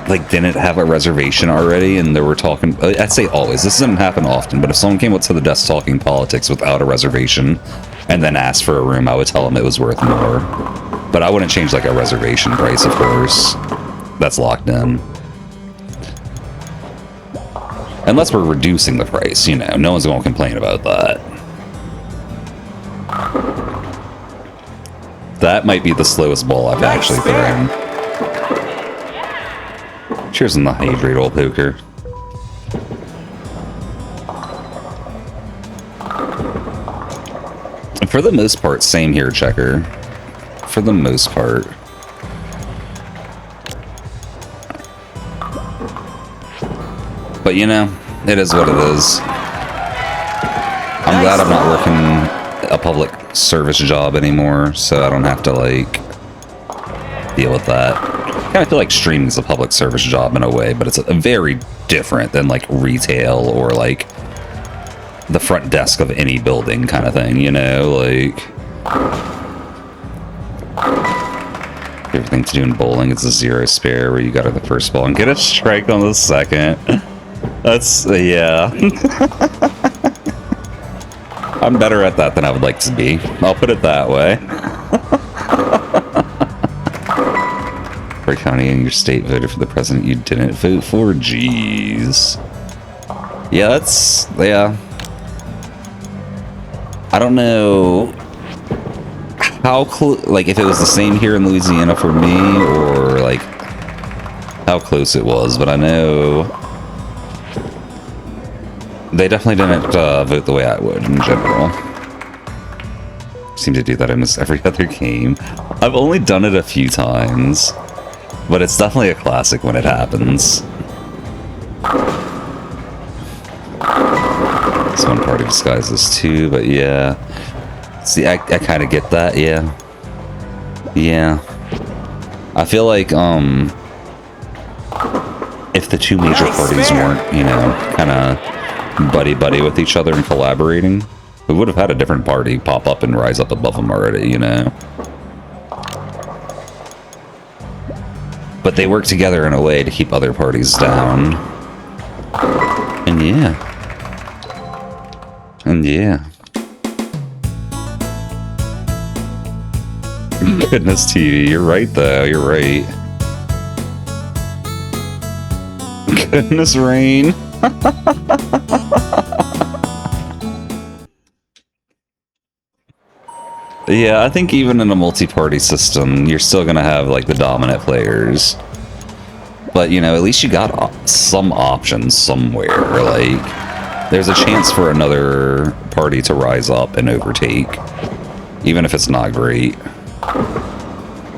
like didn't have a reservation already and they were talking. I'd say always, this doesn't happen often, but if someone came up to the desk talking politics without a reservation and then asked for a room, I would tell them it was worth more. But I wouldn't change like a reservation price, of course. That's locked in. Unless we're reducing the price, you know, no one's going to complain about that. That might be the slowest ball I've actually thrown. Cheers on the hydrate, old poker. For the most part, same here, Checker. For the most part. But you know, it is what it is. I'm glad I'm not working a public service job anymore, so I don't have to, like, deal with that. I feel like streaming is a public service job in a way, but it's a very different than, like, retail or, like, the front desk of any building kind of thing, you know? Like, everything to do in bowling is a 0 spare where you got to the first ball and get a strike on the second. That's, yeah. I'm better at that than I would like to be. I'll put it that way. For county in your state voted for the president you didn't vote for? Jeez. Yeah, that's... yeah. I don't know how close... like, if it was the same here in Louisiana for me, or, like, how close it was, but I know... they definitely didn't vote the way I would, in general. Seem to do that in almost every other game. I've only done it a few times, but it's definitely a classic when it happens. This one party disguises too, but yeah. See, I kind of get that, yeah. Yeah. I feel like, if the two major parties weren't, you know, kind of buddy-buddy with each other and collaborating, we would have had a different party pop up and rise up above them already, you know? But they work together in a way to keep other parties down. And yeah. And yeah. Goodness, TV, you're right though, you're right. Goodness, Rain. Yeah, I think even in a multi-party system, you're still gonna have, like, the dominant players. But, you know, at least you got some options somewhere. Like, there's a chance for another party to rise up and overtake. Even if it's not great.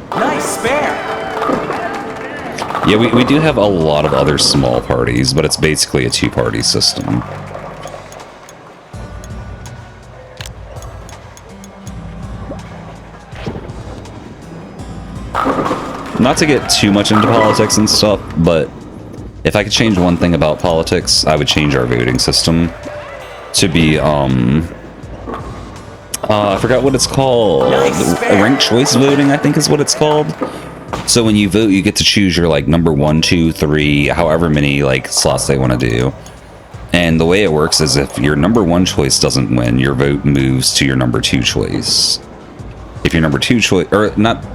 Nice spare. Yeah, we do have a lot of other small parties, but it's basically a two-party system. Not to get too much into politics and stuff, but if I could change one thing about politics, I would change our voting system to be, I forgot what it's called. Nice. Ranked choice voting, I think is what it's called. So when you vote, you get to choose your, like, number 1, 2, 3, however many, like, slots they want to do. And the way it works is if your number 1 choice doesn't win, your vote moves to your number 2 choice. If your number 2 choice, or not,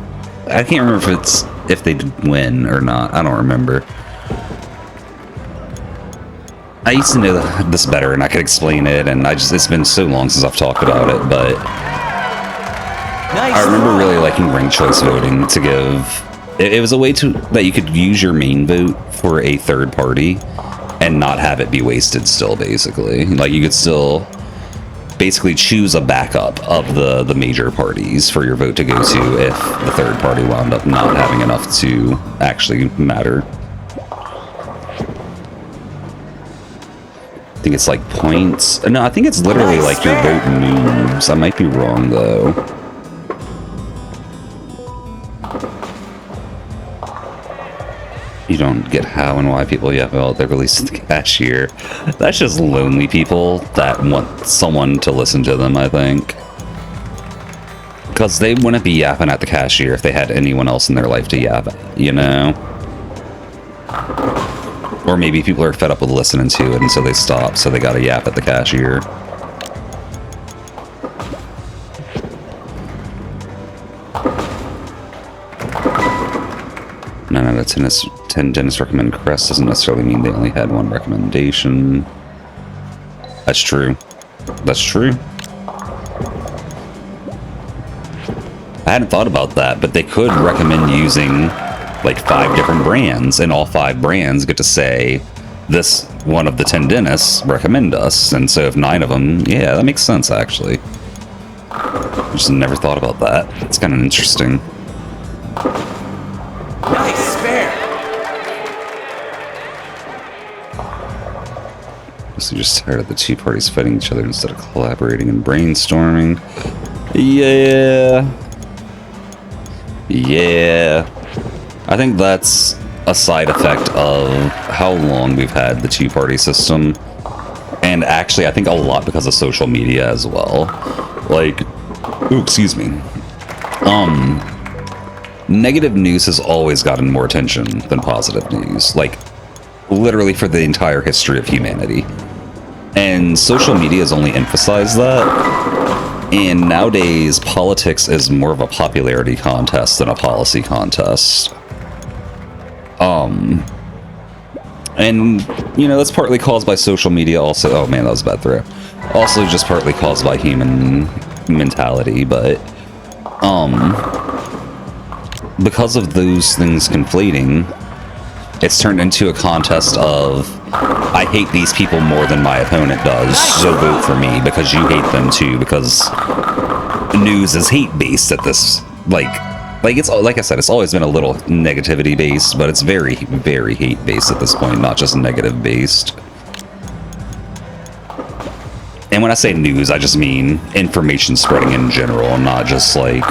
I can't remember if they did win or not. I don't remember. I used to know this better, and I could explain it, and it's been so long since I've talked about it, but Nice I remember throw. really liking ranked choice voting to give... It was a way that you could use your main vote for a third party and not have it be wasted still, basically. Like, you could still basically choose a backup of the major parties for your vote to go to if the third party wound up not having enough to actually matter. I think it's like points. No, I think it's literally Nice like your fair. vote moves. I might be wrong, though. You don't get how and why people yap about their release to the cashier. That's just lonely people that want someone to listen to them, I think. Because they wouldn't be yapping at the cashier if they had anyone else in their life to yap at, you know? Or maybe people are fed up with listening to it and so they stop, so they gotta yap at the cashier. None out of 10 dentists recommend Crest doesn't necessarily mean they only had one recommendation. That's true. That's true. I hadn't thought about that, but they could recommend using like 5 different brands, and all 5 brands get to say, this one of the 10 dentists recommend us. And so if 9 of them, yeah, that makes sense, actually. I just never thought about that. It's kind of interesting. Nice fair. So just tired of the two parties fighting each other instead of collaborating and brainstorming. Yeah. Yeah. I think that's a side effect of how long we've had the two-party system. And actually, I think a lot because of social media as well. Like, ooh, excuse me. Negative news has always gotten more attention than positive news. Like, literally for the entire history of humanity. And social media has only emphasized that. And nowadays, politics is more of a popularity contest than a policy contest. And, you know, that's partly caused by social media also. Oh man, that was a bad throw. Also just partly caused by human mentality, but, because of those things conflating, it's turned into a contest of, I hate these people more than my opponent does, so vote for me because you hate them too, because news is hate-based at this, like it's, like I said, it's always been a little negativity-based, but it's very, very hate-based at this point, not just negative-based. And when I say news, I just mean information spreading in general, not just, like,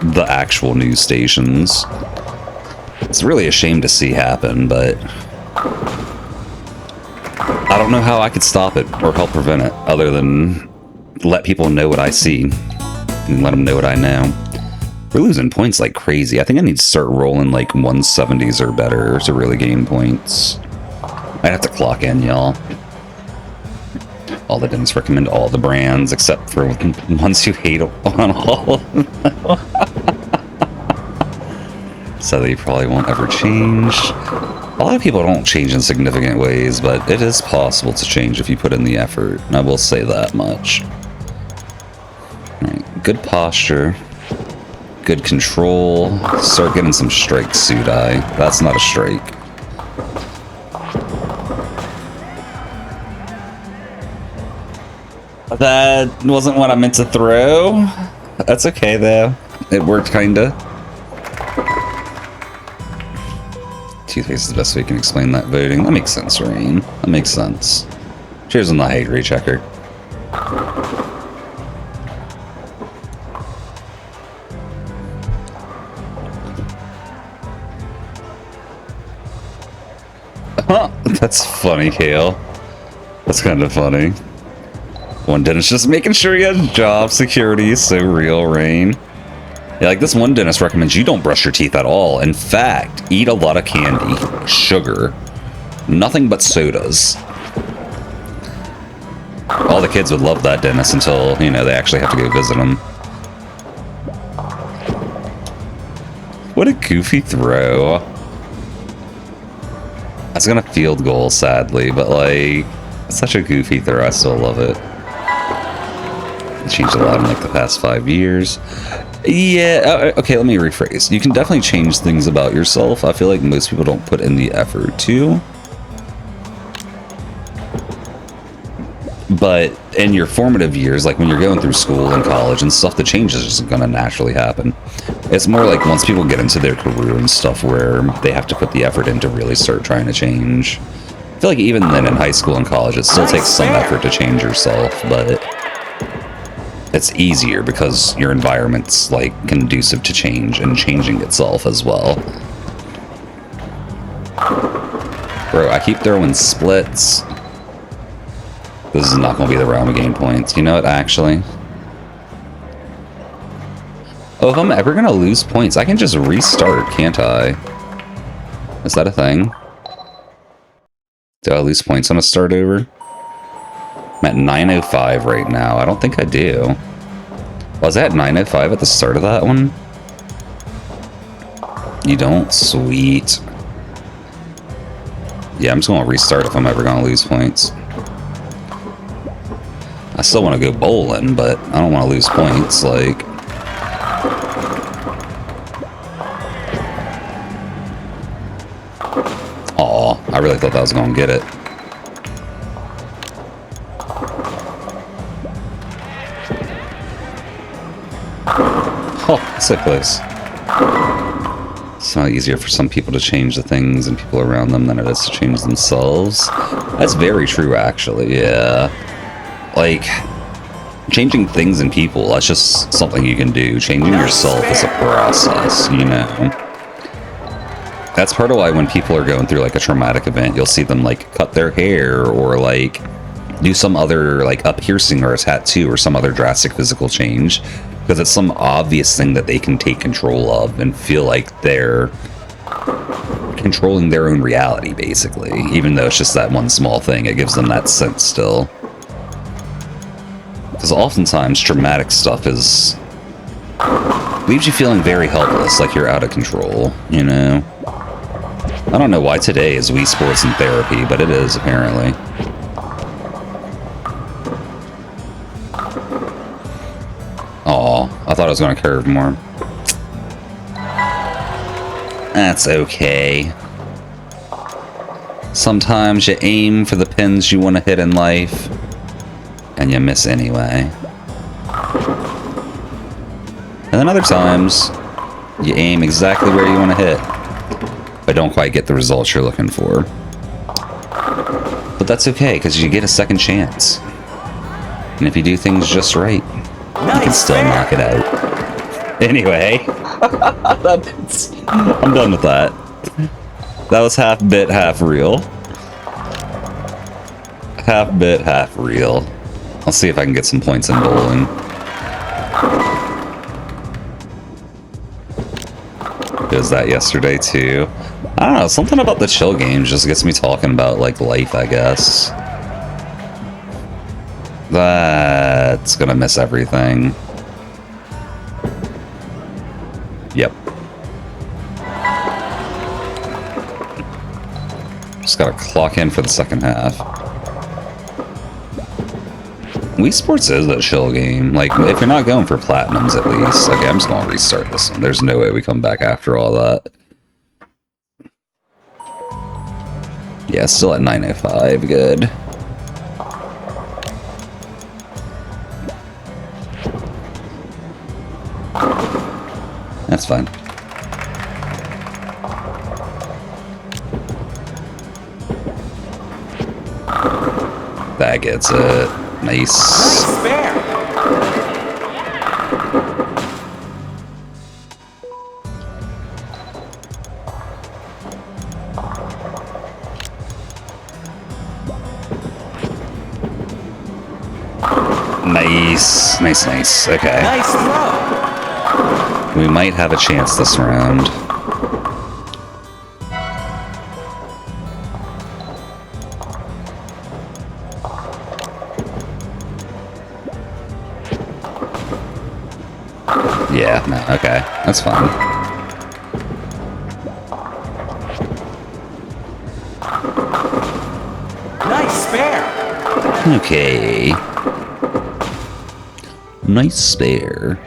the actual news stations. It's really a shame to see happen, but I don't know how I could stop it or help prevent it, other than let people know what I see and let them know what I know. We're losing points like crazy. I think I need to start rolling like 170s or better to really gain points. I'd have to clock in, y'all. All the dentists recommend all the brands except for ones you hate on all of them. So they probably won't ever change. A lot of people don't change in significant ways, but it is possible to change if you put in the effort. And I will say that much. Alright, good posture. Good control. Start getting some strikes, Sudai. That's not a strike. That wasn't what I meant to throw. That's okay, though. It worked, kinda. Toothpaste is the best way you can explain that voting. That makes sense, Rain. That makes sense. Cheers on the hate rechecker. Huh, that's funny, Kale. That's kind of funny. One dentist just making sure he has job security is so real, Rain. Yeah, like this one dentist recommends you don't brush your teeth at all. In fact, eat a lot of candy, sugar, nothing but sodas. All the kids would love that dentist until, you know, they actually have to go visit him. What a goofy throw. That's gonna field goal, sadly, but like, it's such a goofy throw. I still love it. It changed a lot in like the past 5 years. Yeah, okay, let me rephrase. You can definitely change things about yourself. I feel like most people don't put in the effort to. But in your formative years, like when you're going through school and college and stuff, the change is just going to naturally happen. It's more like once people get into their career and stuff where they have to put the effort in to really start trying to change. I feel like even then in high school and college, it still takes some effort to change yourself, but it's easier because your environment's like conducive to change and changing itself as well. Bro, I keep throwing splits. This is not going to be the round we gain points. You know what, actually? Oh, if I'm ever going to lose points, I can just restart, can't I? Is that a thing? Do I lose points on a start over? I'm at 905 right now. I don't think I do. Was I at 905 at the start of that one? You don't? Sweet. Yeah, I'm just going to restart if I'm ever going to lose points. I still want to go bowling, but I don't want to lose points, like... Aw, I really thought that was going to get it. Oh, so close. It's not easier for some people to change the things and people around them than it is to change themselves. That's very true, actually, yeah. Like, changing things and people, that's just something you can do. Changing yourself is a process, you know? That's part of why when people are going through, like, a traumatic event, you'll see them, like, cut their hair or, like, do some other, like, a piercing or a tattoo or some other drastic physical change. Because it's some obvious thing that they can take control of and feel like they're controlling their own reality, basically. Even though it's just that one small thing, it gives them that sense still. Because oftentimes, traumatic stuff leaves you feeling very helpless, like you're out of control, you know? I don't know why today is Wii Sports and therapy, but it is, apparently. Aw, I thought I was going to curve more. That's okay. Sometimes you aim for the pins you want to hit in life, and you miss anyway. And then other times, you aim exactly where you want to hit, but don't quite get the results you're looking for. But that's okay, because you get a second chance. And if you do things just right, you can still knock it out. Anyway, I'm done with that. That was half bit, half real. Half bit, half real. I'll see if I can get some points in bowling. It was that yesterday too. I don't know, something about the chill games just gets me talking about, like, life, I guess. That's gonna miss everything. Yep. Just gotta clock in for the second half. Wii Sports is a chill game. Like, if you're not going for platinums at least. Okay, I'm just gonna restart this one. There's no way we come back after all that. Yeah, still at 905. Good. That's fine. That gets it. Nice. Nice spare. Nice. Nice, nice. Okay. Nice throw. We might have a chance this round. Yeah, no, okay. That's fine. Okay. Nice spare.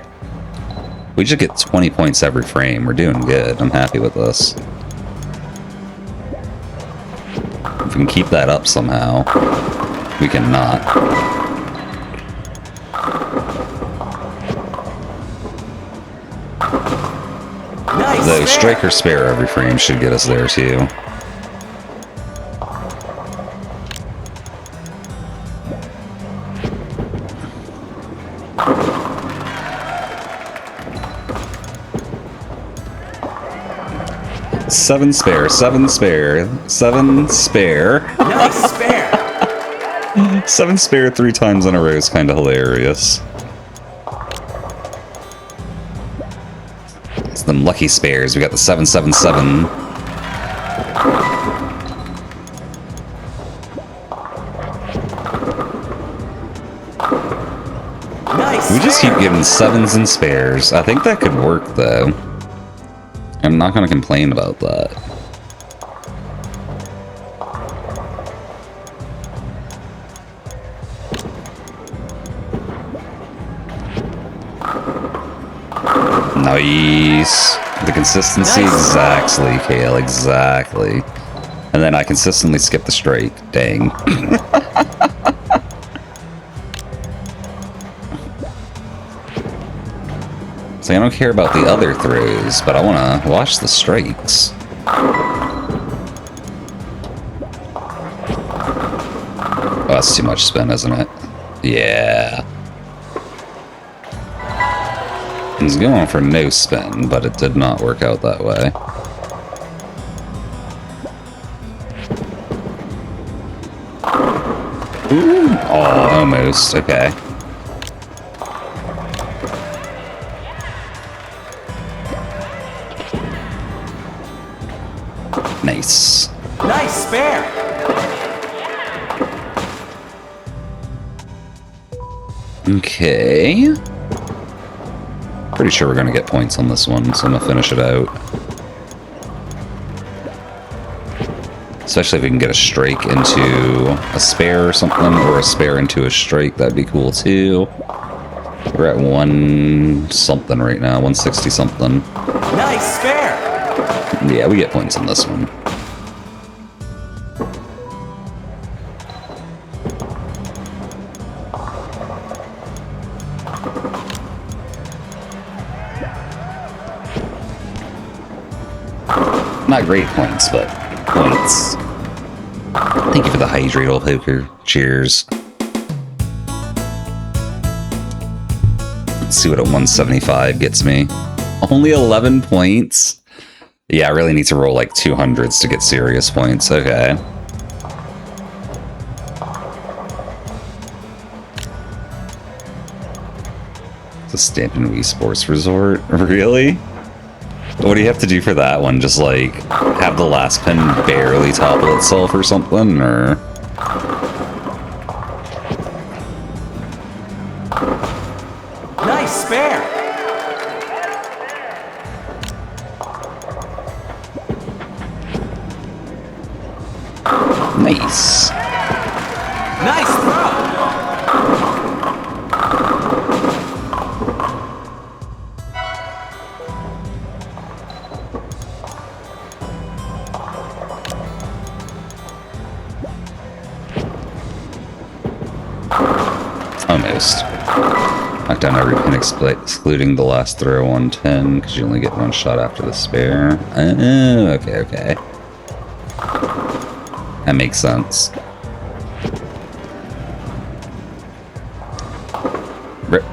We should get 20 points every frame. We're doing good. I'm happy with this. If we can keep that up somehow, we cannot. Nice The spare. striker spare every frame should get us there too. Seven spare, seven spare, seven spare. Nice spare. 7 spare 3 times in a row is kind of hilarious. It's them lucky spares. We got the 777. Nice We just keep spare. getting 7s and spares. I think that could work though. I'm not going to complain about that. Nice. The consistency, Nice. exactly, Kale, exactly. And then I consistently skip the strike. Dang. So I don't care about the other throws, but I want to watch the strikes. Oh, that's too much spin, isn't it? Yeah. I was going for no spin, but it did not work out that way. Ooh. Oh, almost. Okay. Nice. Nice spare. Okay. Pretty sure we're going to get points on this one, so I'm going to finish it out. Especially if we can get a strike into a spare or something, or a spare into a strike, that'd be cool too. We're at 1 something right now, 160 something. Nice spare. Yeah, we get points on this one. Not great points, but points. Thank you for the hydrate, poker. Cheers. Let's see what a 175 gets me. Only 11 points? Yeah, I really need to roll like 200s to get serious points. Okay. It's a Stampin' Wii Sports Resort? Really? What do you have to do for that one? Just like have the last pin barely topple itself or something, or? Nice spare. Nice. Nice throw. Almost. Knock down every pin excluding the last throw on 10, because you only get 1 shot after the spare. Okay, okay. That makes sense. Rip.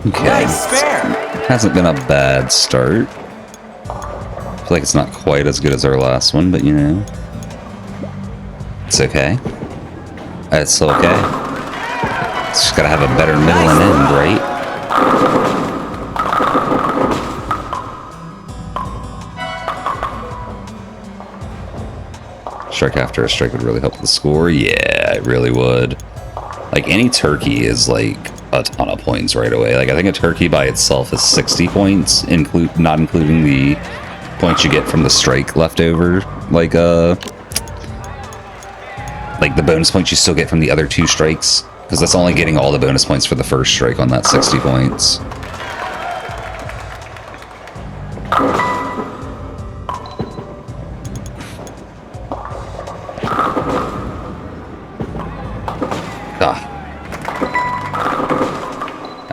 Okay. Nice spare. Hasn't been a bad start. I feel like it's not quite as good as our last one, but you know. It's okay. It's okay. It's just gotta have a better middle and end, right? Strike after a strike would really help the score. Yeah, it really would. Like, any turkey is, like, a ton of points right away. Like, I think a turkey by itself is 60 points, not including the points you get from the strike left over. Like the bonus points you still get from the other 2 strikes. Because that's only getting all the bonus points for the first strike on that 60 points.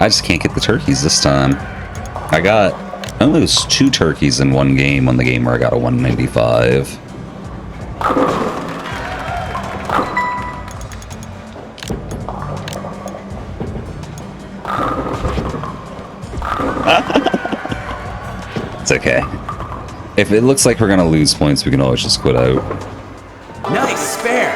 I just can't get the turkeys this time. I got almost 2 turkeys in one game on the game where I got a 195. It's okay. If it looks like we're gonna lose points, we can always just quit out. Nice spare.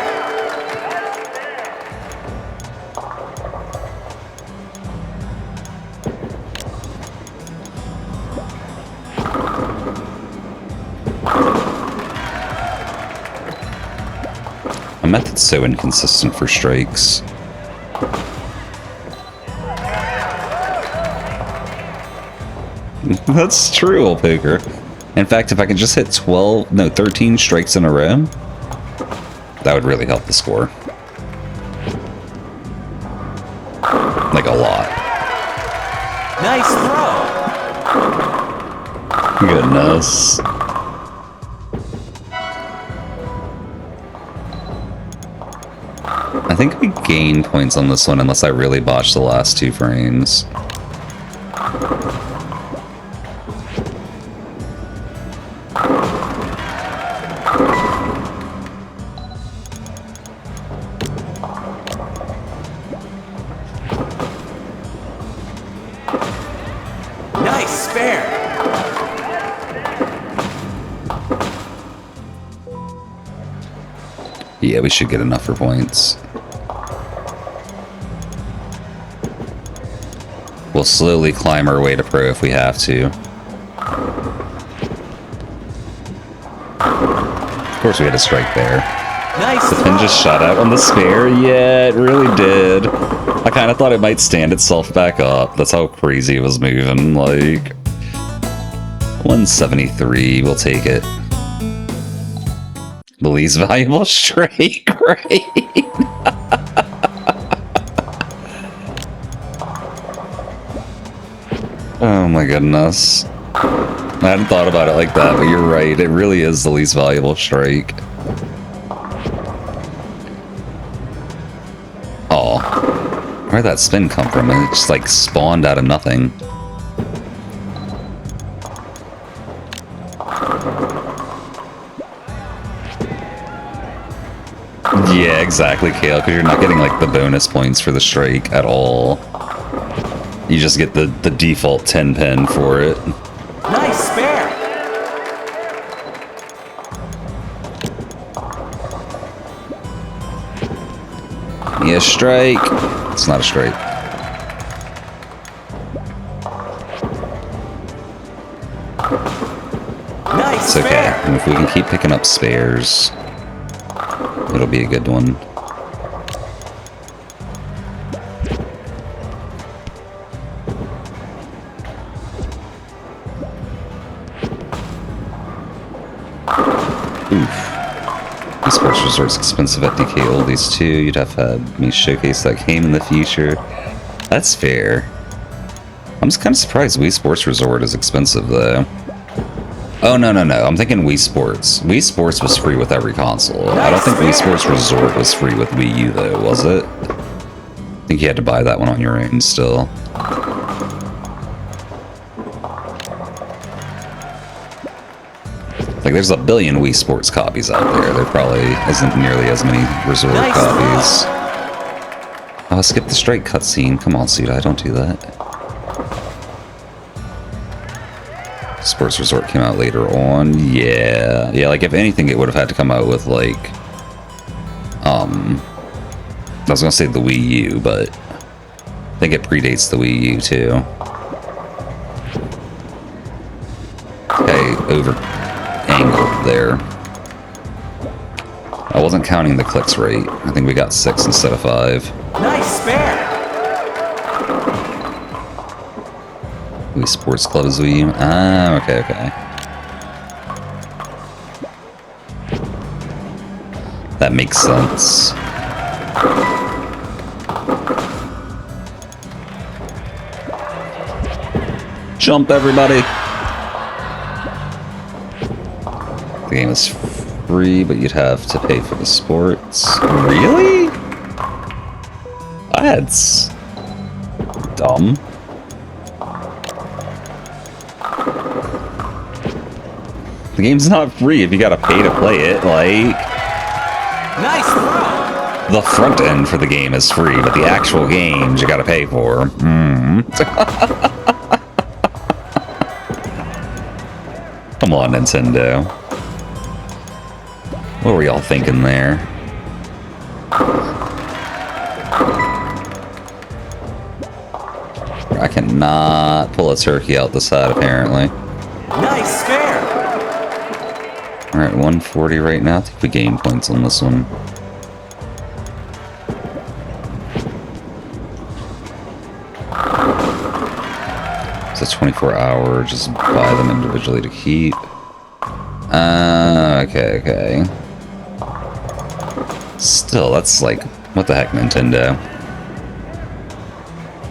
My method's so inconsistent for strikes. That's true, old poker. In fact, if I could just hit 13 strikes in a row, that would really help the score. Like, a lot. Nice throw. Goodness. I think we gain points on this one unless I really botch the last 2 frames. Nice spare. Yeah, we should get enough for points. We'll slowly climb our way to pro if we have to. Of course we had a strike there. Nice The pin throw. just shot out on the spare. Yeah, it really did. I kind of thought it might stand itself back up. That's how crazy it was moving. Like, 173, we'll take it. The least valuable strike, right? Oh my goodness. I hadn't thought about it like that, but you're right. It really is the least valuable strike. Oh, where'd that spin come from? It just like spawned out of nothing. Yeah, exactly, Kale, because you're not getting like the bonus points for the strike at all. You just get the default 10 pin for it. Nice spare. Yeah, strike. It's not a strike. Nice It's okay. spare. And if we can keep picking up spares, it'll be a good one. Sports Resort's expensive at DK Oldies too. You'd have had me showcase that game in the future. That's fair. I'm just kind of surprised Wii Sports Resort is expensive though. Oh no. I'm thinking Wii Sports. Wii Sports was free with every console. I don't think Wii Sports Resort was free with Wii U though, was it? I think you had to buy that one on your own still. Like, there's a billion Wii Sports copies out there. There probably isn't nearly as many Resort Nice copies. Oh, skip the strike cutscene. Come on, Suda, don't do that. Sports Resort came out later on. Yeah, like, if anything, it would have had to come out with, like, I was gonna say the Wii U, but I think it predates the Wii U, too. Okay, over angled there. wasn't counting the clicks right. I think we got 6 instead of 5. Nice spare. Wii Sports Club is Wii. Ah, okay, okay. That makes sense. Jump, everybody! The game is free, but you'd have to pay for the sports. Really? That's dumb. The game's not free if you gotta pay to play it, like... Nice throw. The front end for the game is free, but the actual games you gotta pay for. Come on, Nintendo. What were y'all thinking there? I cannot pull a turkey out the side, apparently. Nice spare. We're at 140 right now. I think we gain points on this one. It's a 24-hour, just buy them individually to keep. Okay, okay. Still, that's like, what the heck, Nintendo?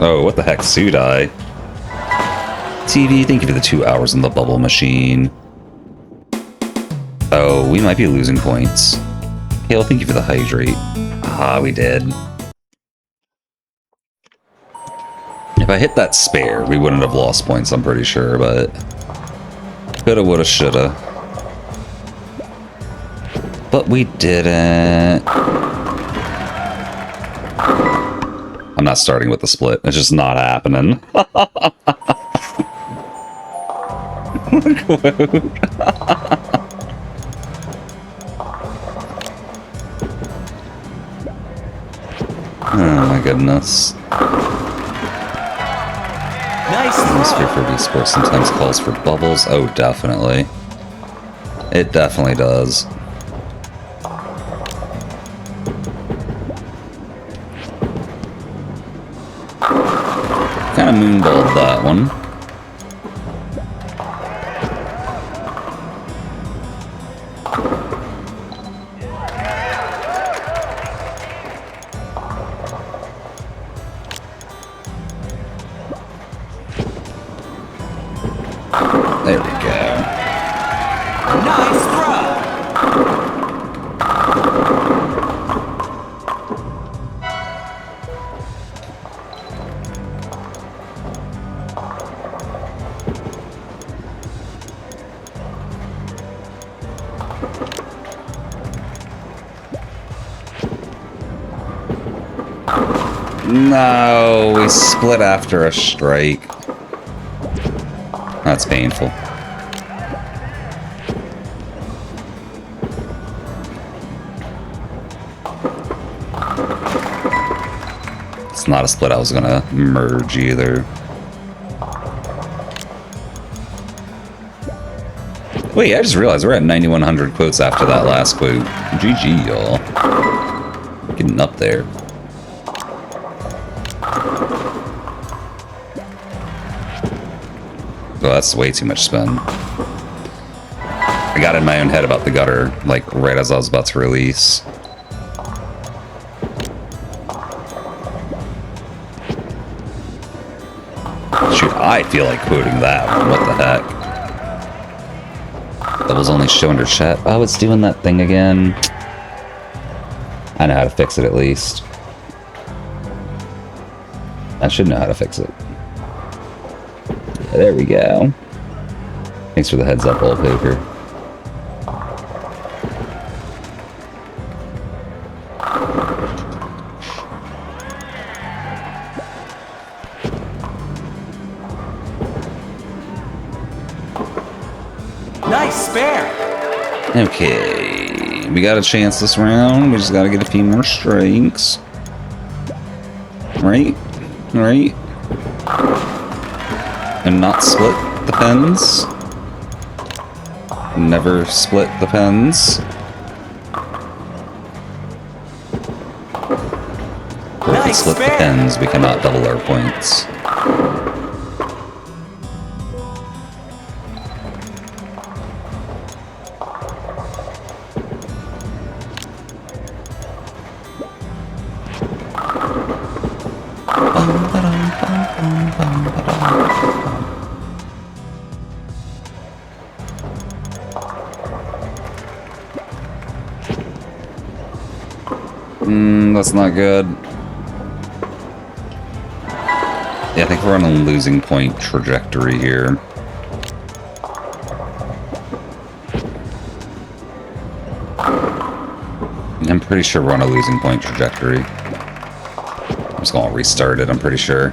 Oh, what the heck, Sudai? TV, thank you for the 2 hours in the bubble machine. Oh, we might be losing points. Hale, thank you for the hydrate. Ah, we did. If I hit that spare, we wouldn't have lost points, I'm pretty sure, but... Coulda, woulda, shoulda. But we didn't. I'm not starting with the split. It's just not happening. Oh my goodness. Nice Atmosphere throw. for Wii Sports sometimes calls for bubbles. Oh, definitely. It definitely does. Kind of moonballed that one. There we go. Nice throw. No, we split after a strike. That's painful. It's not a split I was gonna merge either. Wait, I just realized we're at 9,100 quotes after that last quote. GG, y'all. Getting up there. Oh, that's way too much spin. I got in my own head about the gutter, like, right as I was about to release. Shoot, I feel like quoting that one. What the heck? That was only shown under chat. Oh, it's doing that thing again. I know how to fix it, at least. I should know how to fix it. There we go. Thanks for the heads up, wallpaper. Nice spare. Okay, we got a chance this round. We just got to get a few more strikes. Right? Right? And not split the pens. Never split the pens. can't split the pins, we cannot double our points. That's not good. Yeah, I think we're on a losing point trajectory here. I'm pretty sure we're on a losing point trajectory. I'm just gonna restart it, I'm pretty sure.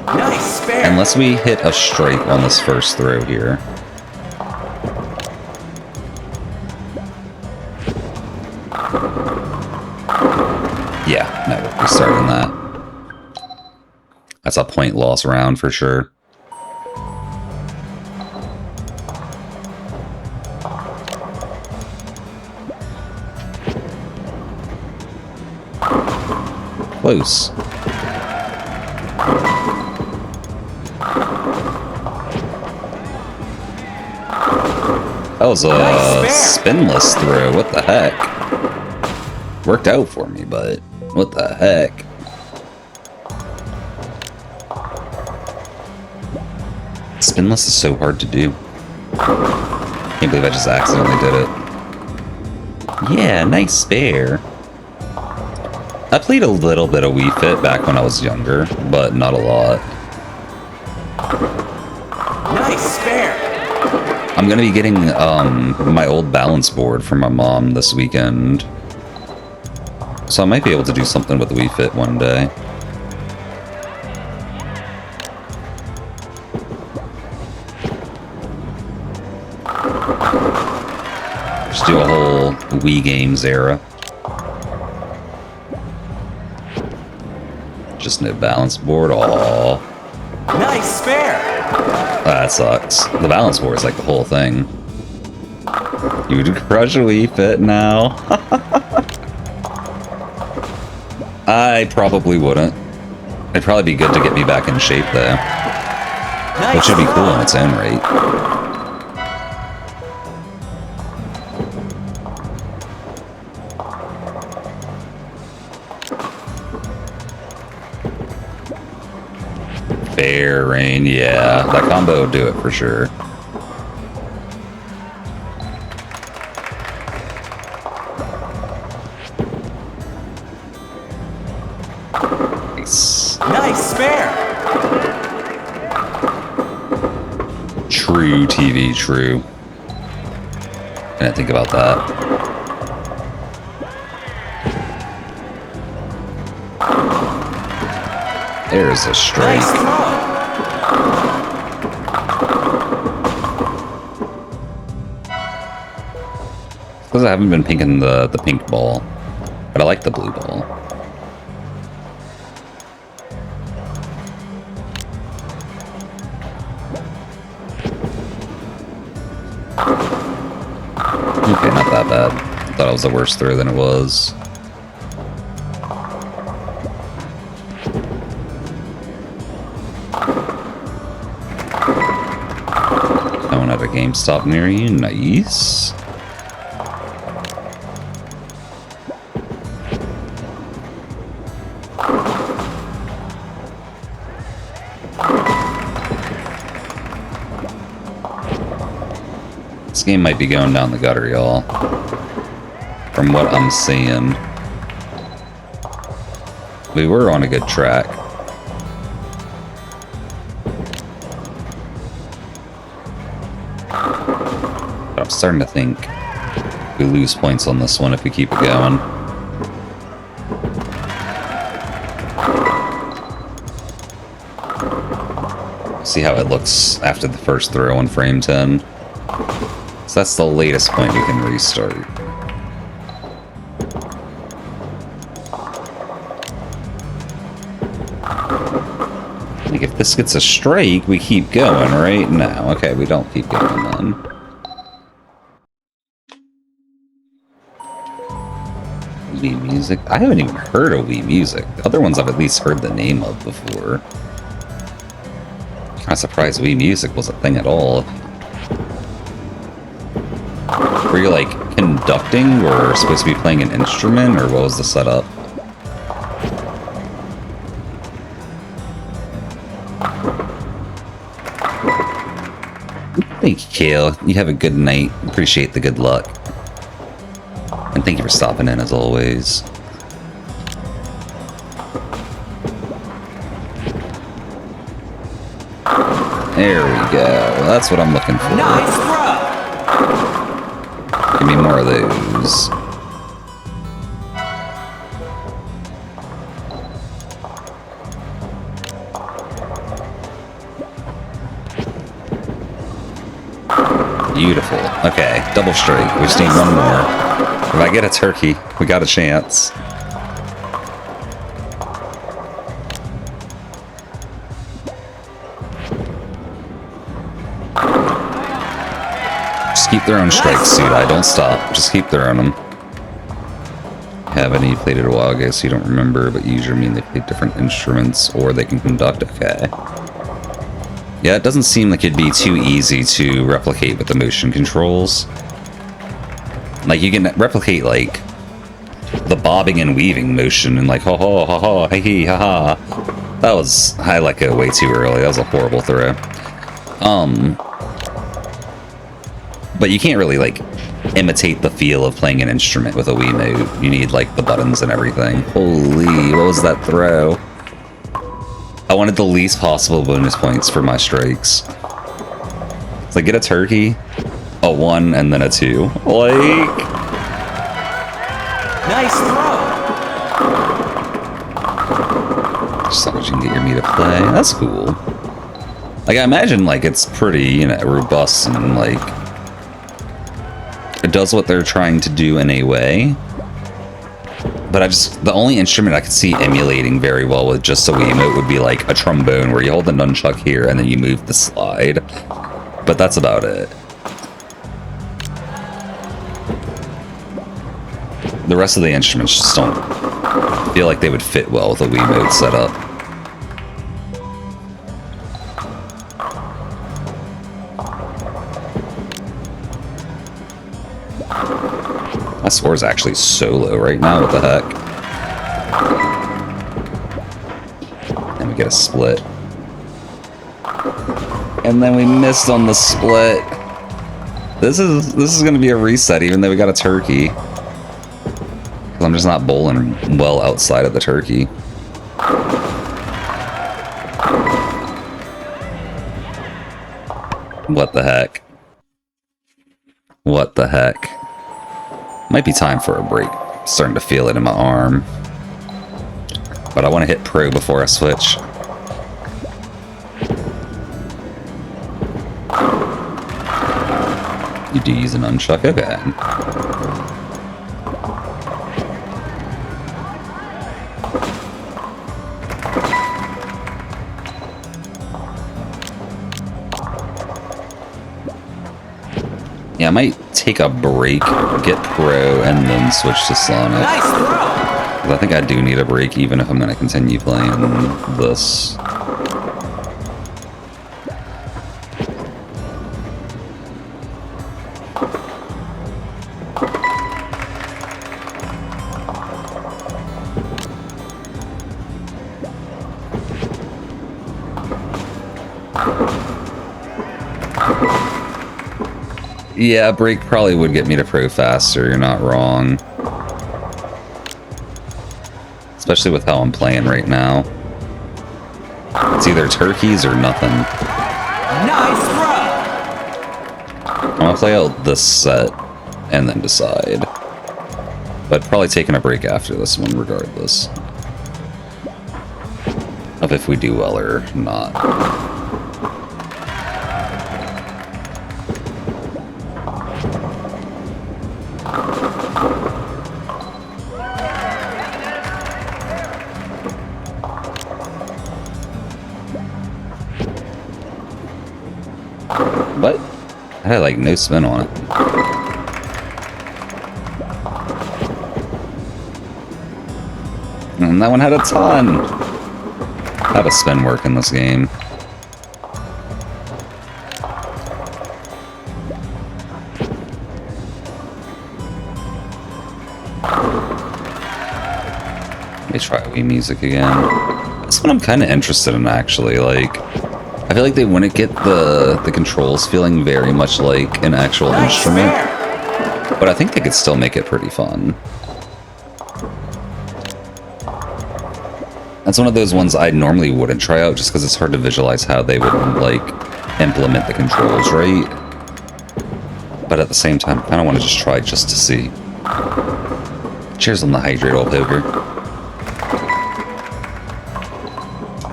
Nice spare. Unless we hit a strike on this first throw here. Yeah, no, we're restarting that. That's a point loss round for sure. Close. That was a spinless throw. What the heck? Worked out for me, but what the heck? Spinless is so hard to do. Can't believe I just accidentally did it. Yeah, nice spare. I played a little bit of Wii Fit back when I was younger, but not a lot. Nice spare. I'm gonna be getting my old balance board from my mom this weekend. So I might be able to do something with the Wii Fit one day. Just do a whole Wii Games era. Just no balance board. Aww. Nice spare. That sucks. The balance board is like the whole thing. You would crush a Wii Fit now. I probably wouldn't. It'd probably be good to get me back in shape though. Nice Which would be cool throw. in its own right. Fair rain, yeah. That combo would do it for sure. Nice. Nice spare. True TV, true. I didn't think about that. There's a strike. Nice throw. Because I haven't been pinking the pink ball, but I like the blue ball. Okay, not that bad. I thought it was a worse throw than it was. Going at a GameStop near you, nice. This game might be going down the gutter, y'all. From what I'm seeing. We were on a good track. But I'm starting to think we lose points on this one if we keep it going. See how it looks after the first throw on frame 10. So that's the latest point we can restart. Like if this gets a strike, we keep going, right? No, okay, we don't keep going then. Wii Music? I haven't even heard of Wii Music. The other ones I've at least heard the name of before. I'm surprised Wii Music was a thing at all. Were you like conducting or supposed to be playing an instrument, or what was the setup? Thank you, Kale. You have a good night. Appreciate the good luck. And thank you for stopping in as always. There we go. That's what I'm looking for. Nice throw! Give me more of those. Beautiful. Okay, double strike. We just need one more. If I get a turkey, we got a chance. Just keep throwing strikes, Sudai. Don't stop. Just keep throwing them. Haven't you played it a while ago, so you don't remember, but usually mean they play different instruments or they can conduct. Okay. Yeah, it doesn't seem like it'd be too easy to replicate with the motion controls. Like, you can replicate, like, the bobbing and weaving motion and, like, ha ha ha ha, hey hey ha ha. That was, I like it way too early. That was a horrible throw. But you can't really, like, imitate the feel of playing an instrument with a Wiimote. You need, like, the buttons and everything. Holy, what was that throw? I wanted the least possible bonus points for my strikes. It's like, get a turkey, a 1, and then a 2. Like... Nice throw! Just as long as you can get your me to play. That's cool. Like, I imagine, like, it's pretty, you know, robust and, like... It does what they're trying to do in a way. But the only instrument I could see emulating very well with just a Wiimote would be like a trombone, where you hold the nunchuck here and then you move the slide. But that's about it. The rest of the instruments just don't feel like they would fit well with a Wiimote setup. My score's actually so low right now, what the heck? And we get a split. And then we missed on the split. This is gonna be a reset, even though we got a turkey. 'Cause I'm just not bowling well outside of the turkey. What the heck? What the heck? Might be time for a break. Starting to feel it in my arm. But I want to hit pro before I switch. You do use an nunchuck? Okay. Yeah, I might take a break, get pro, and then switch to Sonic. Nice throw! 'Cause I think I do need a break, even if I'm going to continue playing this. Yeah, a break probably would get me to pro faster, you're not wrong. Especially with how I'm playing right now. It's either turkeys or nothing. Nice throw! I'm gonna play out this set and then decide. But probably taking a break after this one regardless. Of if we do well or not. But I had like no spin on it. And that one had a ton. How does spin work in this game? Let me try Wii music again. This one I'm kind of interested in, actually. Like, I feel like they wouldn't get the controls feeling very much like an actual instrument, but I think they could still make it pretty fun. That's one of those ones I normally wouldn't try out just because it's hard to visualize how they would, like, implement the controls, right? But at the same time, I kind of want to just try just to see. Cheers on the hydrate, old poker.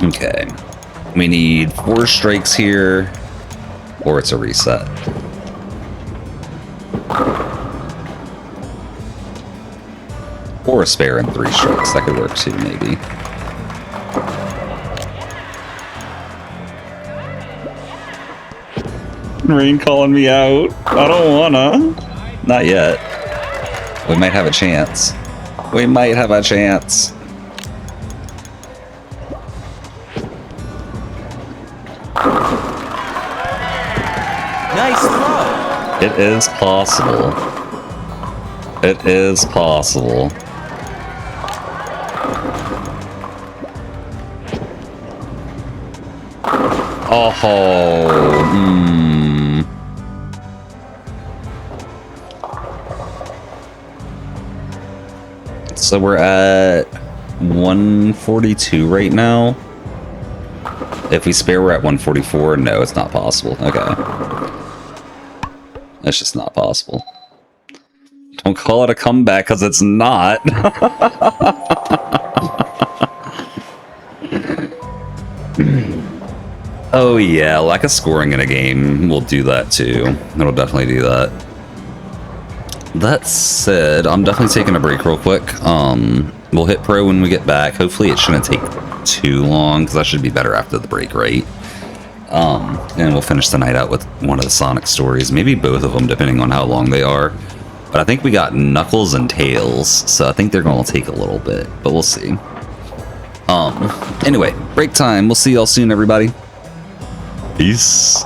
Okay. We need 4 strikes here, or it's a reset. Or a spare and 3 strikes. That could work too, maybe. Rain calling me out. I don't wanna. Not yet. We might have a chance. We might have a chance. Nice throw. It is possible. It is possible. Oh, So we're at 142 right now. If we spare, we're at 144. No, it's not possible. Okay. It's just not possible. Don't call it a comeback, because it's not. Oh yeah, lack of scoring in a game will do that too. It'll definitely do that. That said, I'm definitely taking a break real quick. We'll hit pro when we get back. Hopefully it shouldn't take too long, because that should be better after the break, right? And we'll finish the night out with one of the Sonic stories. Maybe both of them, depending on how long they are. But I think we got Knuckles and Tails, so I think they're going to take a little bit, but we'll see. Anyway, break time. We'll see y'all soon, everybody. Peace.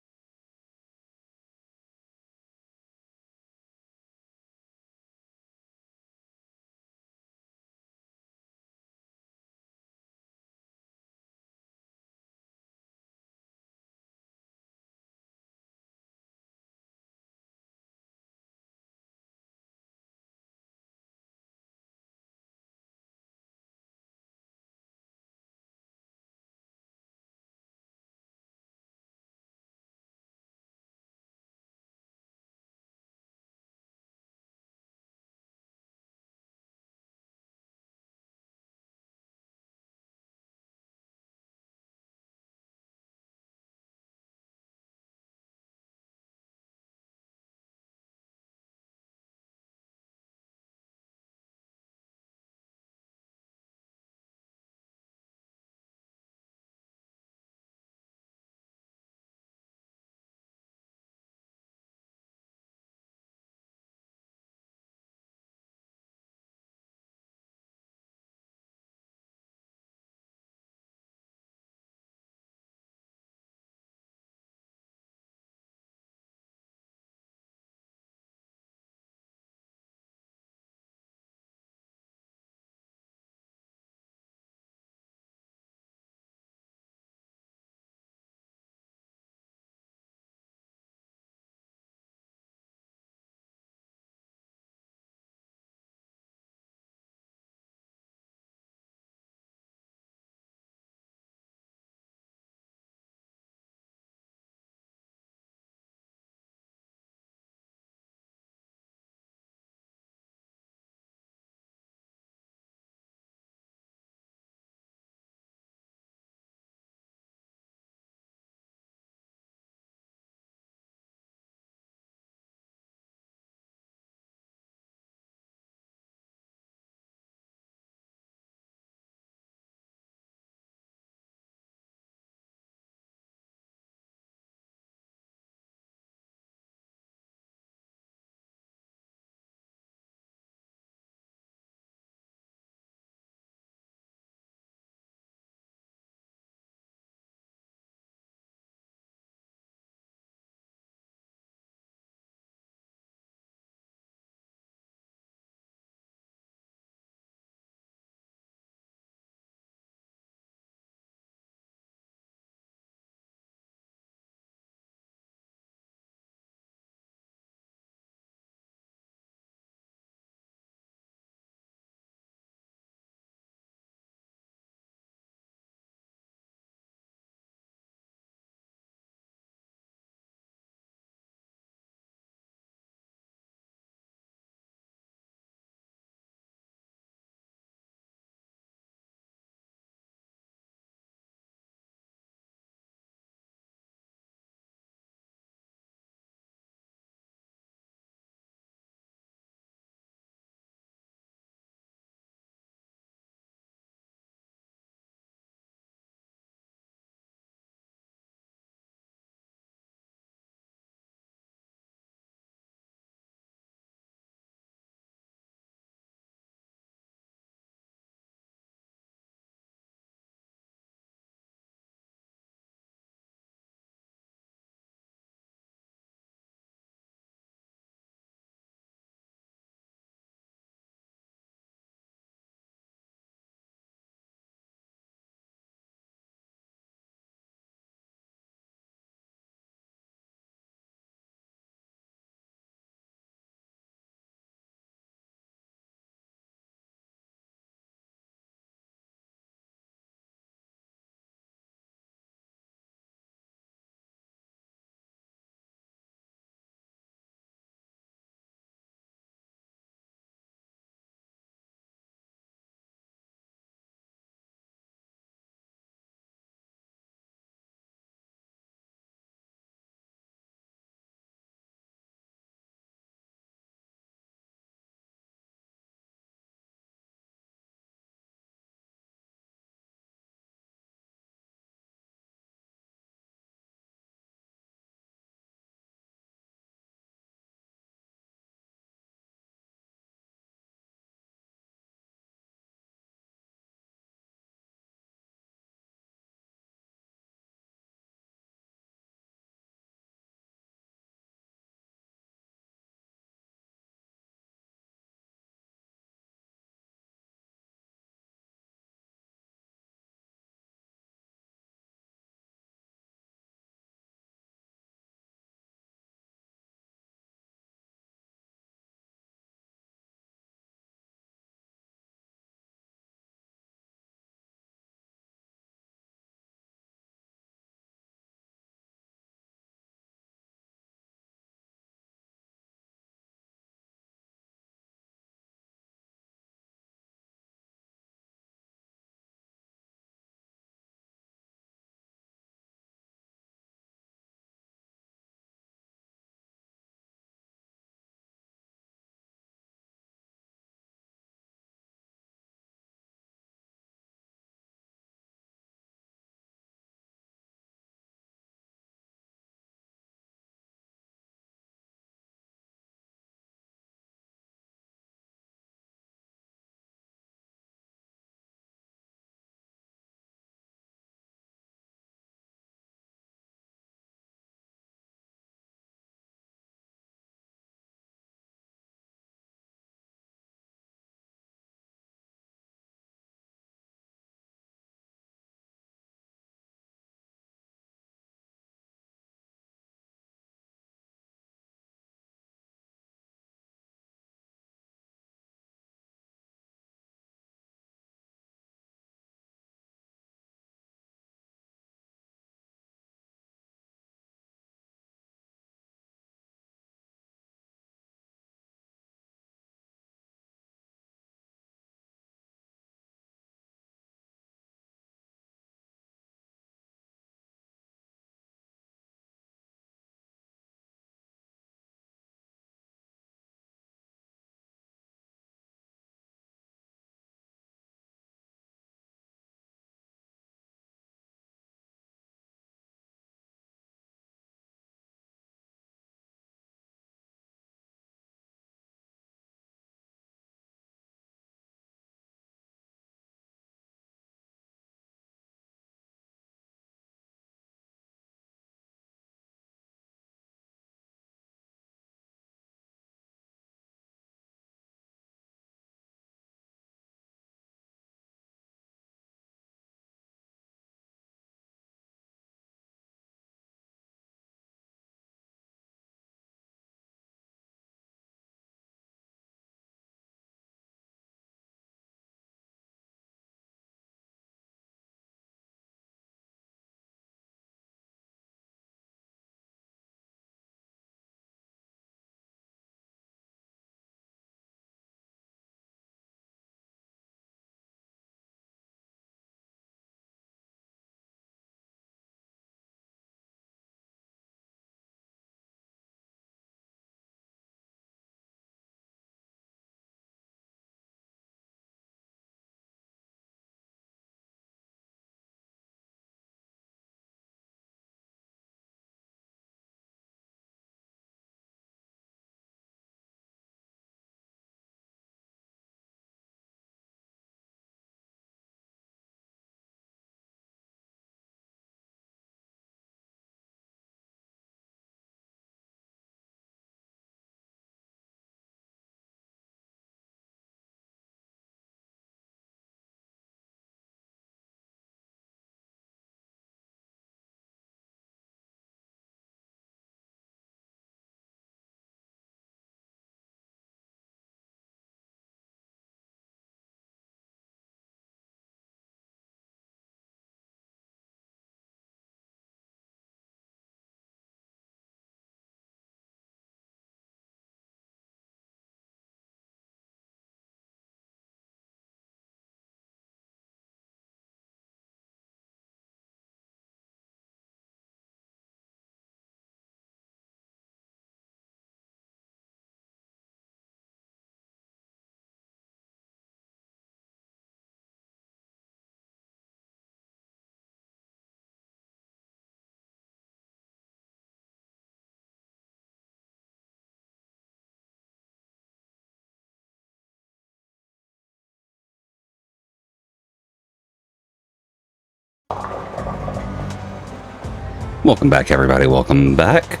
Welcome back, everybody. Welcome back.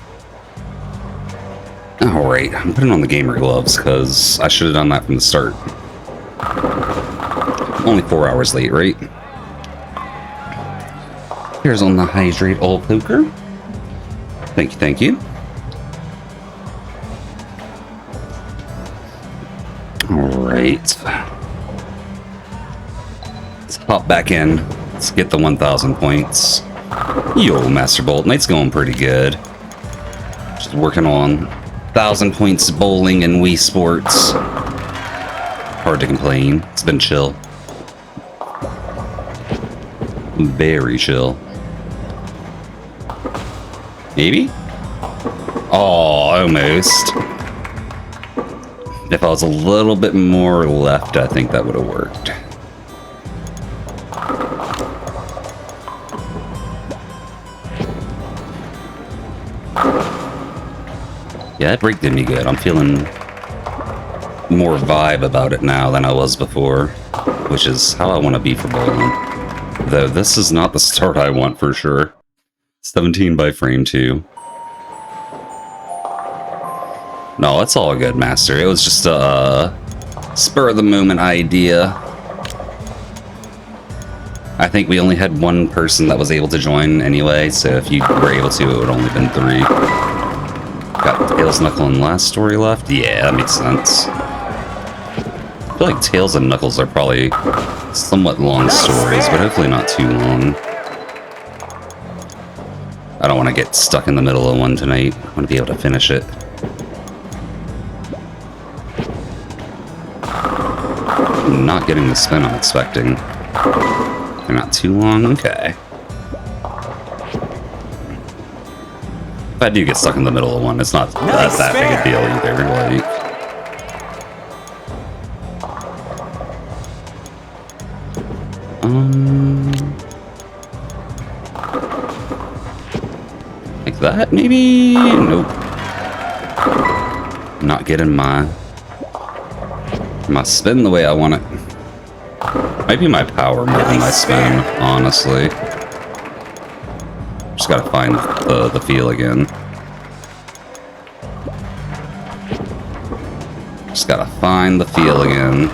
Alright, I'm putting on the gamer gloves because I should have done that from the start. Only 4 hours late, right? Here's on the hydrate old poker. Thank you, thank you. Alright. Let's hop back in. Let's get the 1,000 points. Yo, Master Bolt. Night's going pretty good. Just working on 1,000 points bowling and Wii Sports. Hard to complain. It's been chill. Very chill. Maybe? Oh, almost. If I was a little bit more left, I think that would have worked. Yeah, that break did me good. I'm feeling more vibe about it now than I was before, which is how I want to be for bowling. Though this is not the start I want for sure. 17 by frame 2. No, it's all good, Master. It was just a spur of the moment idea. I think we only had one person that was able to join anyway, so if you were able to, it would have only been 3. Got Tails, Knuckle, and Last Story left? Yeah, that makes sense. I feel like Tails and Knuckles are probably somewhat long stories, but hopefully not too long. I don't want to get stuck in the middle of one tonight. I want to be able to finish it. I'm not getting the spin I'm expecting. They're not too long? Okay. If I do get stuck in the middle of one, it's not that big a deal either. Like that, maybe? Nope. Not getting my spin the way I want it. Might be my power more than my spin, honestly. Just gotta find the feel again. Just gotta find the feel again.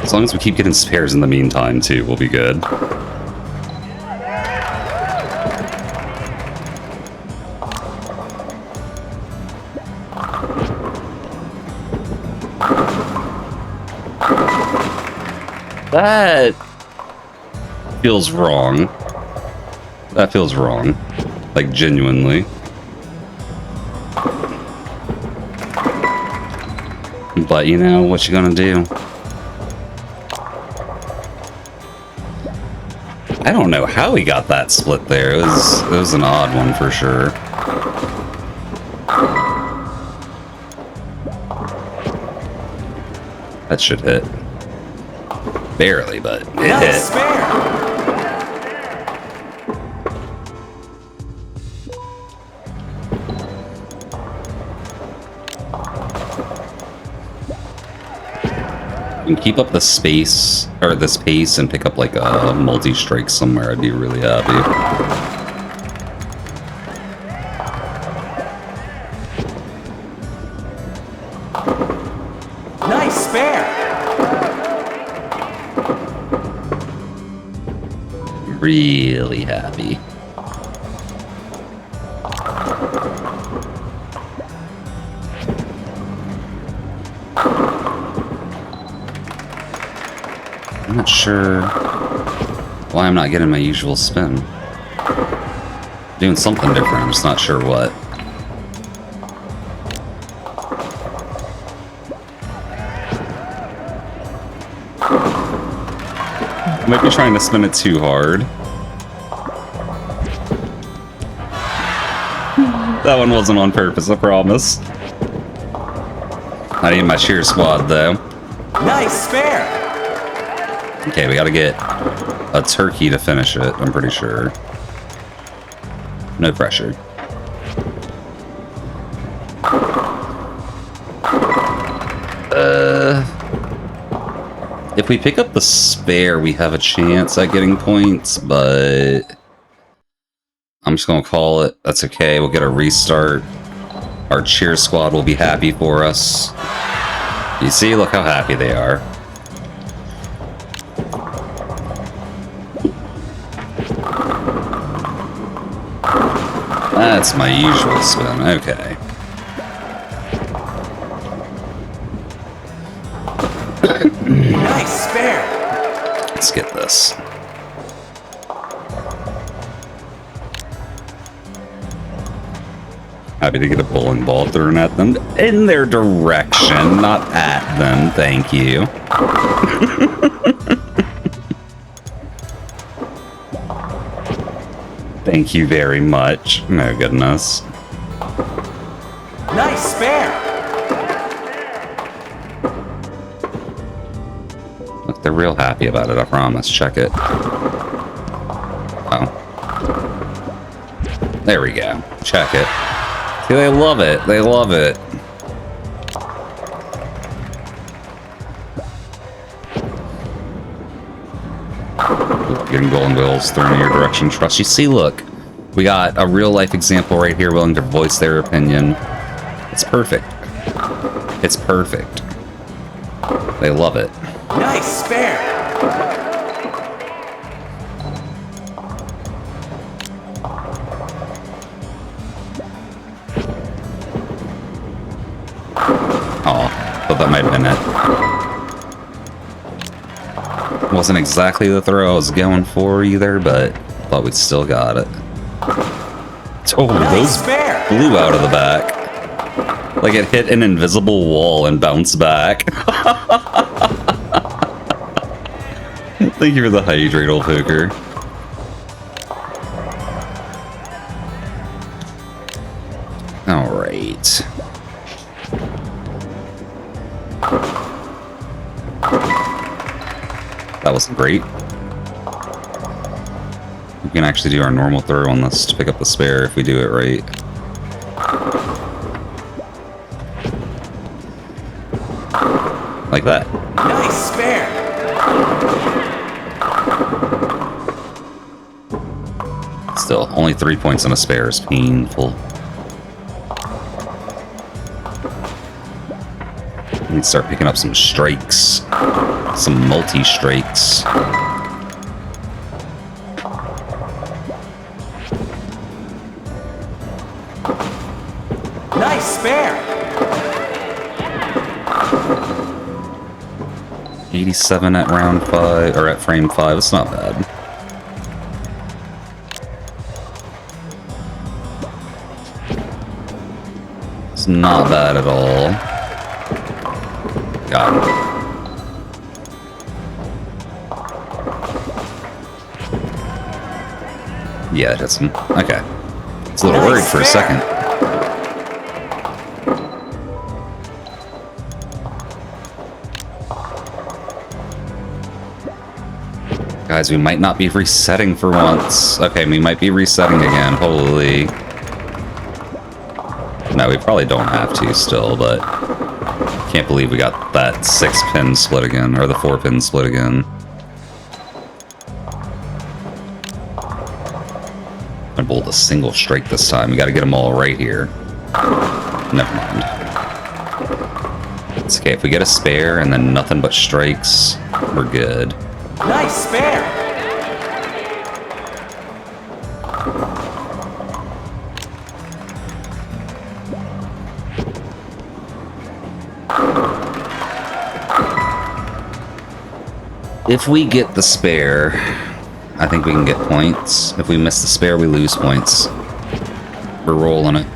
As long as we keep getting spares in the meantime, too, we'll be good. That feels wrong. That feels wrong. Like, genuinely. But, you know, what you gonna do? I don't know how he got that split there. It was an odd one for sure. That should hit. Barely, but it hit. You can keep up the space, or this pace, and pick up like a multi-strike somewhere, I'd be really happy. Nice spare! Really happy. I'm not sure why I'm not getting my usual spin. Doing something different, I'm just not sure what. I might be trying to spin it too hard. That one wasn't on purpose, I promise. I need my cheer squad, though. Nice spare! Okay, we gotta get a turkey to finish it, I'm pretty sure. No pressure. If we pick up the spare, we have a chance at getting points, but I'm just gonna call it. That's okay. We'll get a restart. Our cheer squad will be happy for us. You see, look how happy they are. That's my usual spin. Okay. Nice spare. Let's get this. Happy to get a bowling ball thrown at them in their direction, not at them. Thank you. Thank you very much. Oh, goodness. Nice spare. Look, they're real happy about it, I promise. Check it. Oh. There we go. Check it. See, they love it. They love it. Getting golden wheels thrown in your direction. Trust you. See, look. We got a real-life example right here willing to voice their opinion. It's perfect. It's perfect. They love it. Nice spare. Oh, thought that might have been it. Wasn't exactly the throw I was going for either, but thought we'd still got it. Oh, Nice those spare. blew out of the back. Like it hit an invisible wall and bounced back. Thank you for the hydrate, old poker. Alright. That wasn't great. We can actually do our normal throw on this to pick up the spare if we do it right. Like that. Nice spare. Still, only 3 points on a spare is painful. We need to start picking up some strikes. Some multi-strikes. Nice spare. 87 at round 5, or at frame 5, it's not bad. It's not bad at all. Got it. Yeah, it hits him. Okay. It's a little worried for a second. Guys, we might not be resetting for once. Okay, we might be resetting again. Holy. No, we probably don't have to still, but can't believe we got that 6-pin split again, or the 4-pin split again. I bowled a single strike this time. We got to get them all right here. Never mind. It's okay. If we get a spare and then nothing but strikes, we're good. Nice spare. If we get the spare, I think we can get points. If we miss the spare, we lose points. We're rolling it.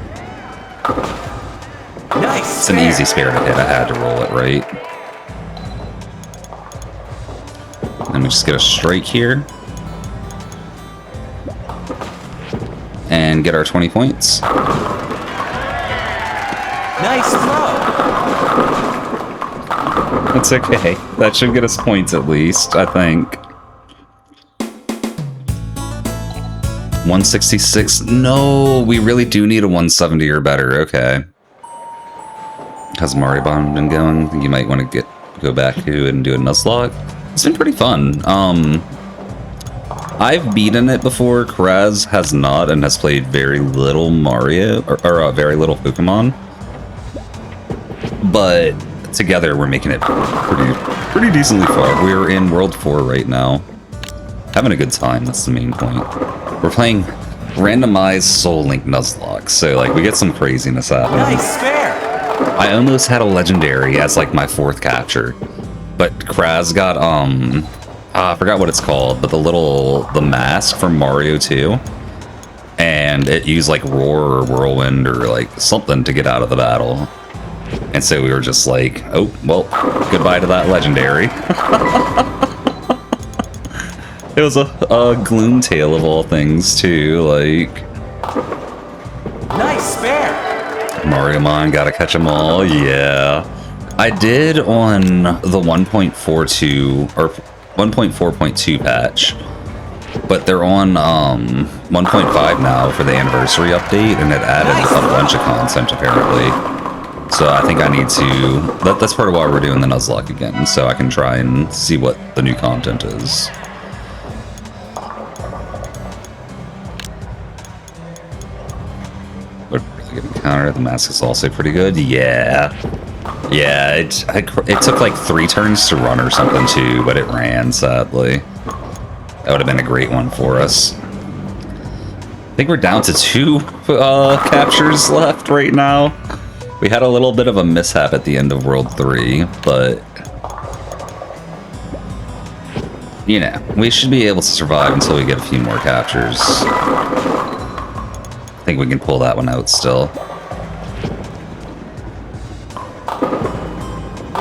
Nice It's an spare. easy spare to hit. I had to roll it right. Then we just get a strike here. And get our 20 points. Nice throw. That's okay. That should get us points at least, I think. 166. No, we really do need a 170 or better. Okay. How's MarioMon been going? I think you might want to get go back to and do a Nuzlocke. It's been pretty fun. I've beaten it before. Kraz has not and has played very little Mario or very little Pokemon. But together we're making it pretty decently far. We're in World 4 right now. Having a good time, that's the main point. We're playing randomized Soul Link Nuzlocke, so like we get some craziness happening. Nice spare. I almost had a legendary as like my 4th capture, but Kraz got I forgot what it's called, but the mask from Mario 2, and it used like Roar or Whirlwind or like something to get out of the battle. And so we were just like, oh, well, goodbye to that legendary. It was a gloom tale of all things, too, like... Nice spare. MarioMon, gotta catch them all, yeah. I did on the 1.42, or 1.4.2 patch, but they're on 1.5 now for the anniversary update, and it added a bunch of content, apparently. So I think I need to... That's part of why we're doing the Nuzlocke again, so I can try and see what the new content is. But really good encounter. The mask is also pretty good. Yeah. Yeah, it took like 3 turns to run or something too, but it ran, sadly. That would have been a great one for us. I think we're down to 2 captures left right now. We had a little bit of a mishap at the end of World 3, but... You know, we should be able to survive until we get a few more captures. I think we can pull that one out still.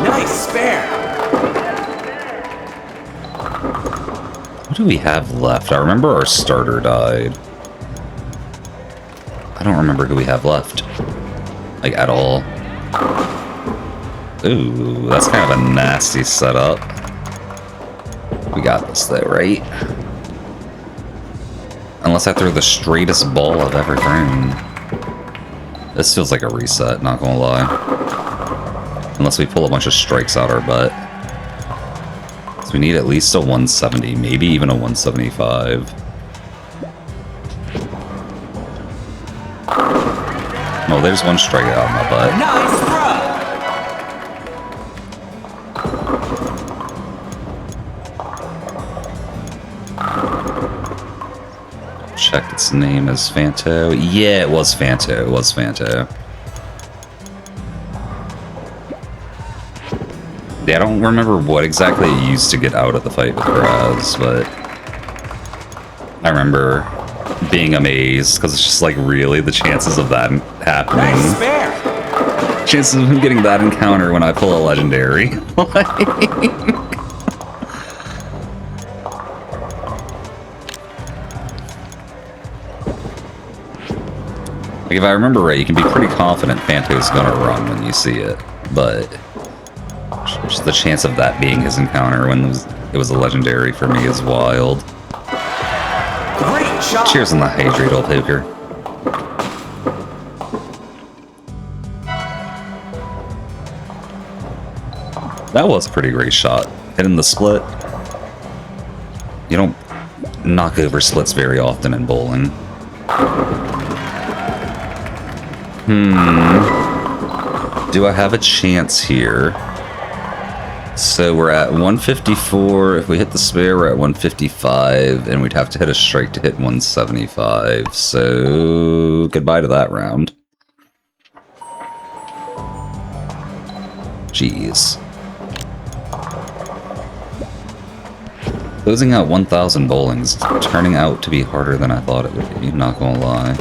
Nice spare. What do we have left? I remember our starter died. I don't remember who we have left. Like, at all. Ooh, that's kind of a nasty setup. We got this though, right? Unless I throw the straightest ball I've ever thrown. This feels like a reset, not gonna lie. Unless we pull a bunch of strikes out our butt. So we need at least a 170, maybe even a 175. Oh, there's one strike out of my butt. Nice throw. Check its name as Fanto. Yeah, it was Fanto. It was Fanto. Yeah, I don't remember what exactly it used to get out of the fight with Kraz, but I remember being amazed because it's just like, really, the chances of that happening. Nice spare. Chances of him getting that encounter when I pull a legendary. Like, if I remember right, you can be pretty confident Fanto's gonna run when you see it, but just the chance of that being his encounter when it was a legendary for me is wild. Great shot. Cheers on the hydrate, old poker. That was a pretty great shot. Hitting the split. You don't knock over splits very often in bowling. Do I have a chance here? So we're at 154. If we hit the spare, we're at 155, and we'd have to hit a strike to hit 175. So goodbye to that round. Jeez. Closing out 1,000 bowling's turning out to be harder than I thought it would be, not gonna lie.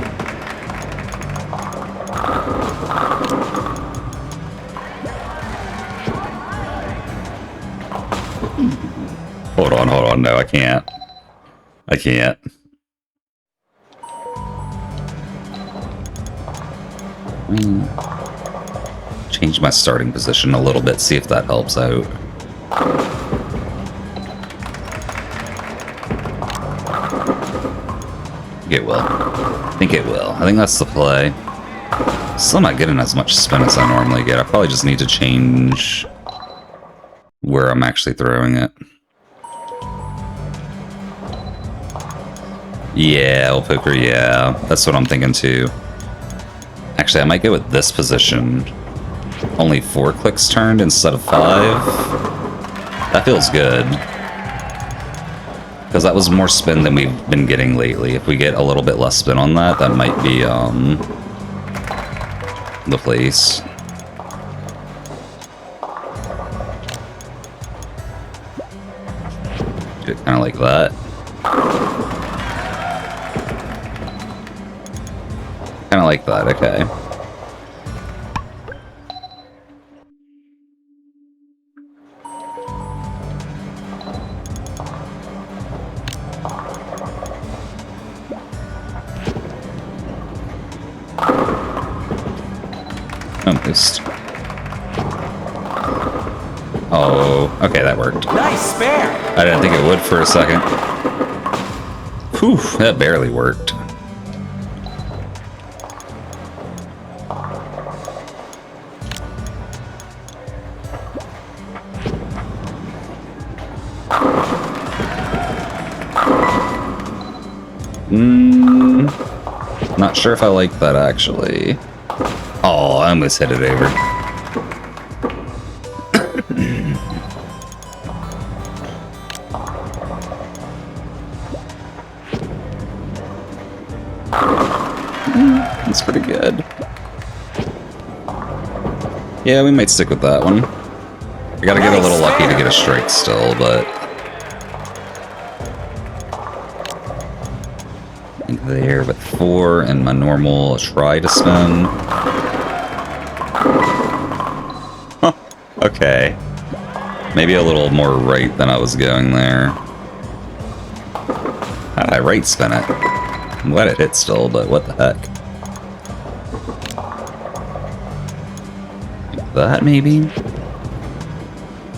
Hold on, no, I can't. I can't. Change my starting position a little bit, see if that helps out. It will. I think it will. I think that's the play. Still not getting as much spin as I normally get. I probably just need to change where I'm actually throwing it. Yeah, old poker, yeah. That's what I'm thinking too. Actually, I might go with this position. Only 4 clicks turned instead of 5. That feels good. Because that was more spin than we've been getting lately. If we get a little bit less spin on that, that might be the place. Do it kind of like that. Kind of like that, okay. Almost. Oh, okay, that worked. Nice spare. I didn't think it would for a second. Whew, that barely worked. Not sure if I like that, actually. Oh, I almost hit it over. That's pretty good. Yeah, we might stick with that one. I gotta get a little lucky to get a strike still, but... I think there with 4 and my normal try to spin. Huh, okay. Maybe a little more right than I was going there. How did I right spin it? I'm glad it hit still, but what the heck? Like that, maybe?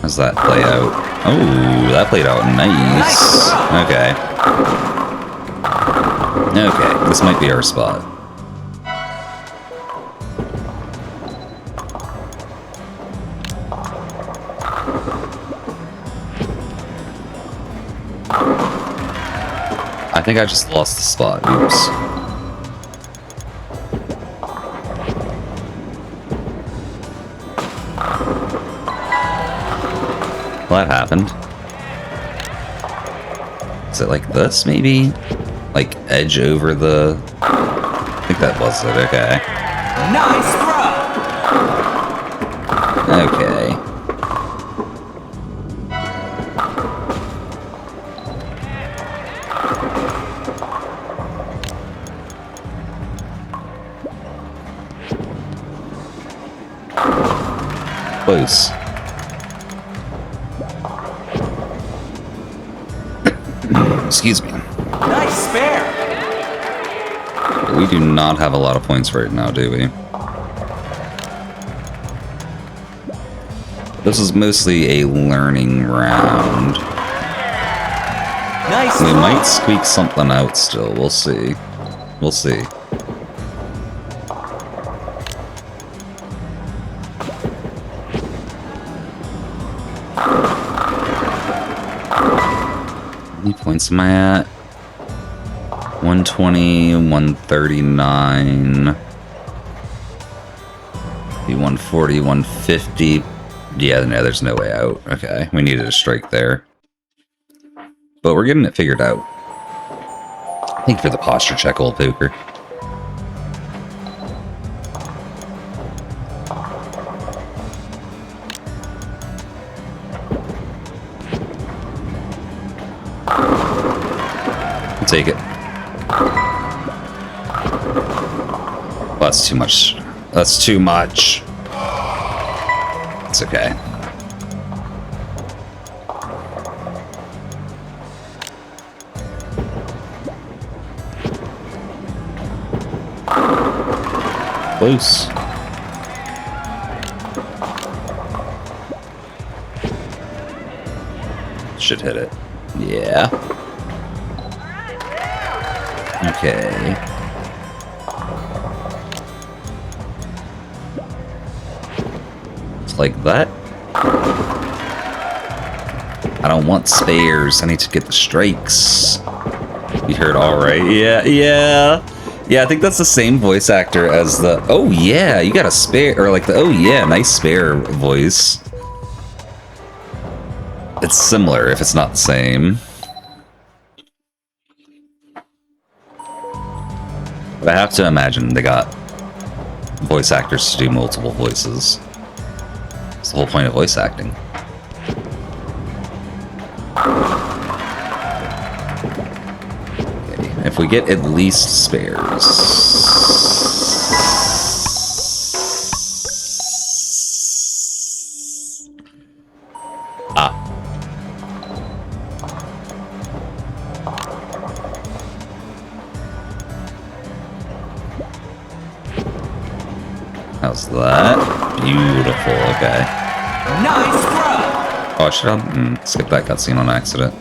How's that play out? Oh, that played out nice. Okay. Okay, this might be our spot. I think I just lost the spot. Oops. Well, that happened. Is it like this, maybe? Like, edge over the... I think that was it, okay. Nice throw. Okay. Close. Excuse me. Nice spare. We do not have a lot of points right now, do we? This is mostly a learning round. Nice We throw. might squeak something out still. We'll see. We'll see. How many points am I at? 120, 139, 140, 150. Yeah, no, there's no way out. Okay, we needed a strike there. But we're getting it figured out. Thank you for the posture check, old poker. I'll take it. Well, that's too much. That's too much. It's okay. Close. Should hit it. Yeah. Okay. It's like that. I don't want spares. I need to get the strikes. You heard all right. Yeah. I think that's the same voice actor as the, oh yeah, you got a spare, or like the, oh yeah, nice spare voice. It's similar if it's not the same. But I have to imagine they got voice actors to do multiple voices. It's the whole point of voice acting. Okay, if we get at least spares. How's that? Beautiful, okay. Nice throw! Oh, I should have skip that cutscene on accident.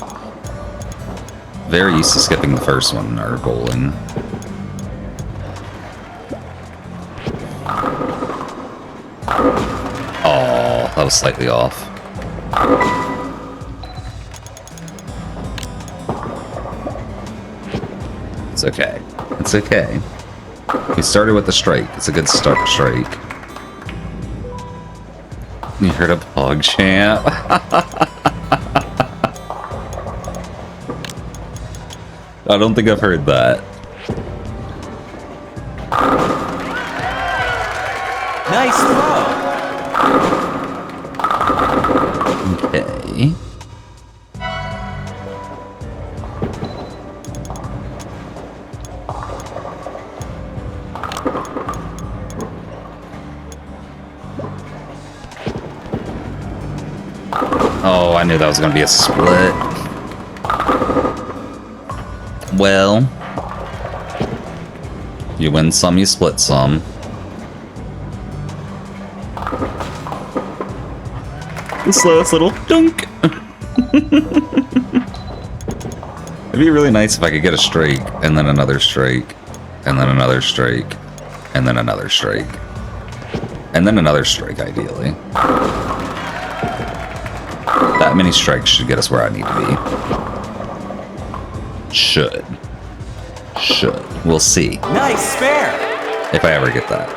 Very used to skipping the first one, or bowling. Oh, that was slightly off. It's okay. It's okay. We started with the strike. It's a good start strike. You heard a pog champ. I don't think I've heard that. Nice throw! Okay. Oh, I knew that was going to be a split. Well, you win some, you split some. This last little dunk. It'd be really nice if I could get a strike, and then another strike, and then another strike, and then another strike, and then another strike, ideally. That many strikes should get us where I need to be. Should. We'll see. Nice spare! If I ever get that.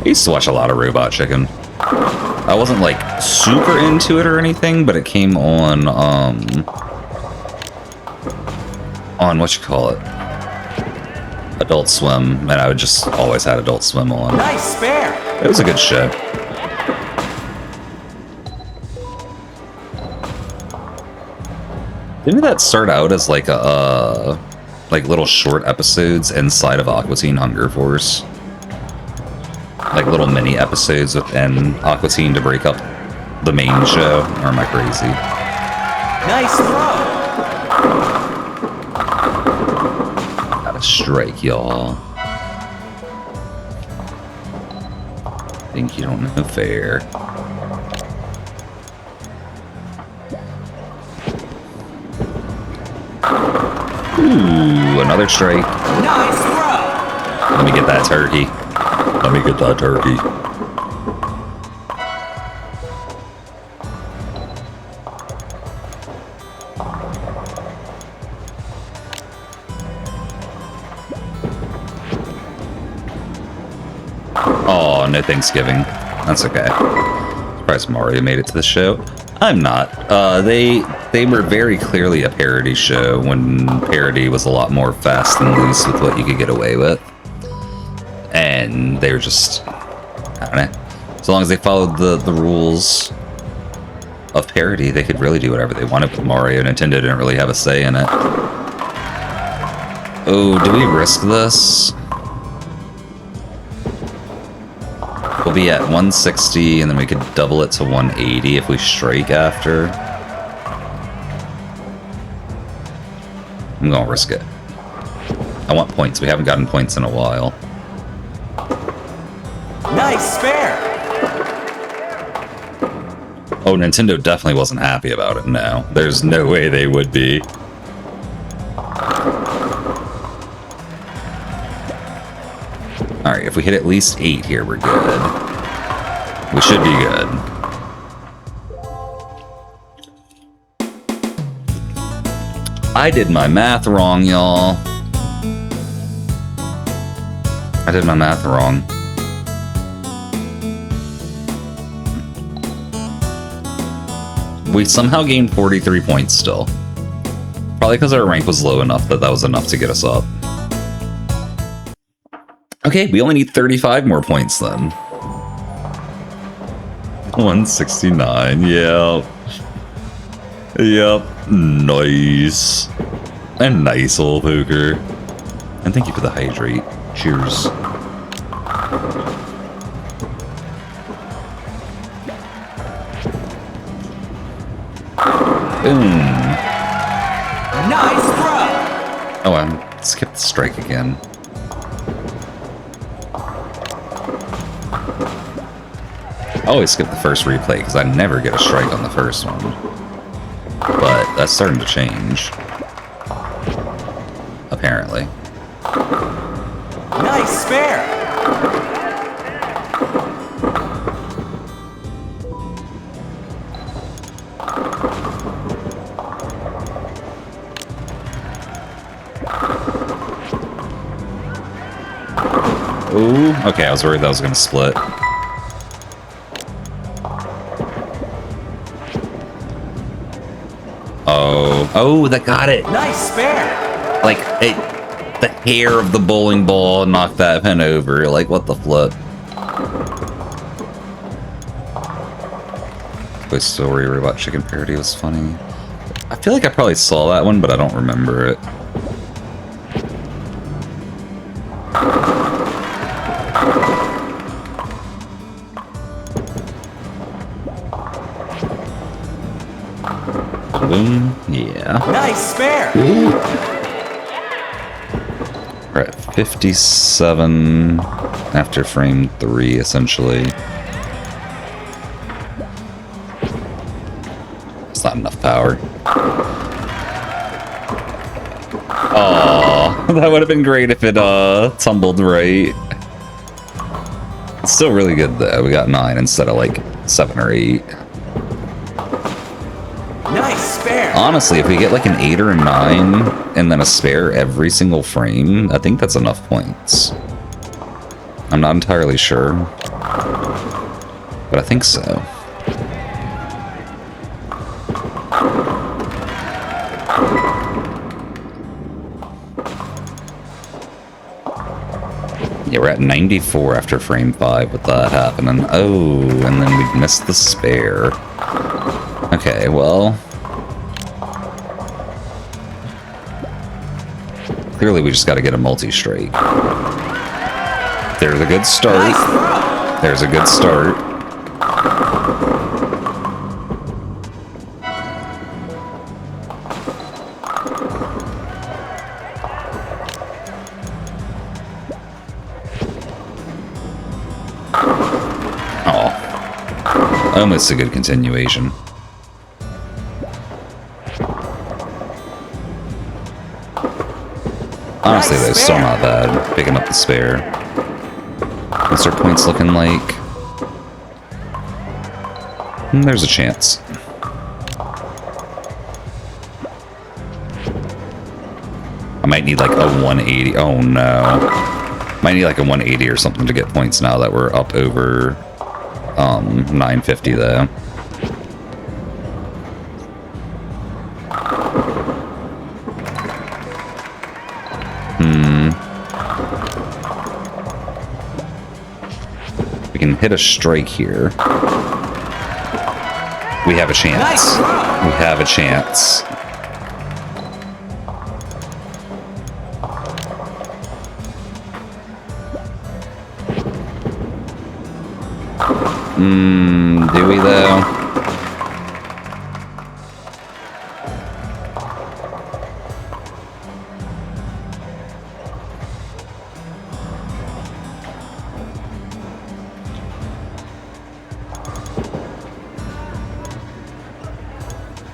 I used to watch a lot of Robot Chicken. I wasn't like super into it or anything, but it came on what you call it? Adult Swim, and I would just always had Adult Swim on. Nice spare! It was a good show. Didn't that start out as like a like little short episodes inside of Aqua Teen Hunger Force? Like little mini episodes within Aqua Teen to break up the main show? Or am I crazy? Nice throw! Got a strike, y'all. Think you don't know fair. Ooh, another strike. Nice throw! Let me get that turkey. Let me get that turkey. Oh, no Thanksgiving. That's okay. Surprised Mario made it to the show. I'm not. They were very clearly a parody show when parody was a lot more fast and loose with what you could get away with. And they were just, I don't know. As long as they followed the rules of parody, they could really do whatever they wanted with Mario. Nintendo didn't really have a say in it. Oh, do we risk this? We'll be at 160, and then we could double it to 180 if we strike after. I'm gonna risk it. I want points. We haven't gotten points in a while. Nice spare! Oh, Nintendo definitely wasn't happy about it, no. There's no way they would be. Alright, if we hit at least 8 here, we're good. We should be good. I did my math wrong, y'all. I did my math wrong. We somehow gained 43 points still. Probably because our rank was low enough that was enough to get us up. Okay, we only need 35 more points then. 169, yeah. Yep, nice. A nice little poker. And thank you for the hydrate. Cheers. Boom. Nice throw. Oh, I skipped the strike again. I always skip the first replay because I never get a strike on the first one. But that's starting to change. Apparently. Nice spare. Ooh, okay, I was worried that was going to split. Oh, that got it. Nice spare. Like, the hair of the bowling ball knocked that pin over. Like, what the flip? Toy Story Robot Chicken parody was funny. I feel like I probably saw that one, but I don't remember it. Boom. Yeah. Nice spare. We're at 57 after frame 3, essentially. It's not enough power. Oh, that would have been great if it tumbled right. It's still really good though. We got 9 instead of like 7 or 8. Nice spare. Honestly, if we get like an 8 or a 9 and then a spare every single frame, I think that's enough points. I'm not entirely sure, but I think so. Yeah, we're at 94 after frame 5 with that happening. Oh, and then we missed the spare. Okay, well... Clearly we just gotta get a multi-strike. There's a good start. There's a good start. Oh. Almost a good continuation. Honestly, though, still not bad. Picking up the spare. What's our points looking like? There's a chance. I might need like a 180. Oh no. Might need like a 180 or something to get points now that we're up over 950 though. We can hit a strike here. We have a chance. We have a chance. Do we though?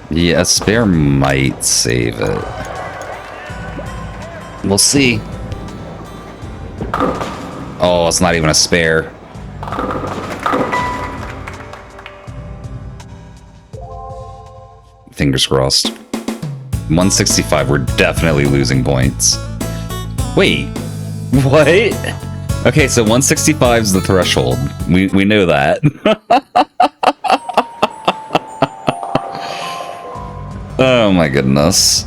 Yeah, a spare might save it. We'll see. Oh, it's not even a spare. fingers crossed. 165, we're definitely losing points. Wait, what? Okay, so 165 is the threshold. We know that. Oh my goodness.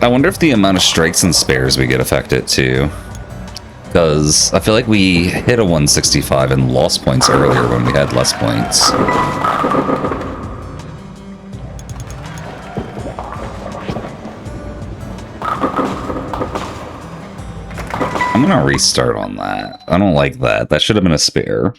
I wonder if the amount of strikes and spares we get affected too. Because I feel like we hit a 165 and lost points earlier when we had less points. I'm gonna restart on that. I don't like that. That should have been a spare.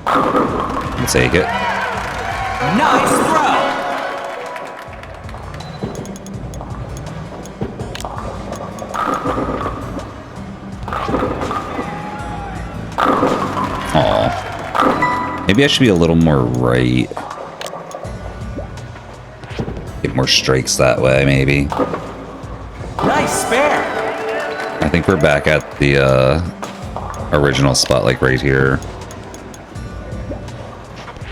I'll take it. Nice throw. Aw. Maybe I should be a little more right. Get more strikes that way, maybe. Nice spare. I think we're back at the original spot, like right here.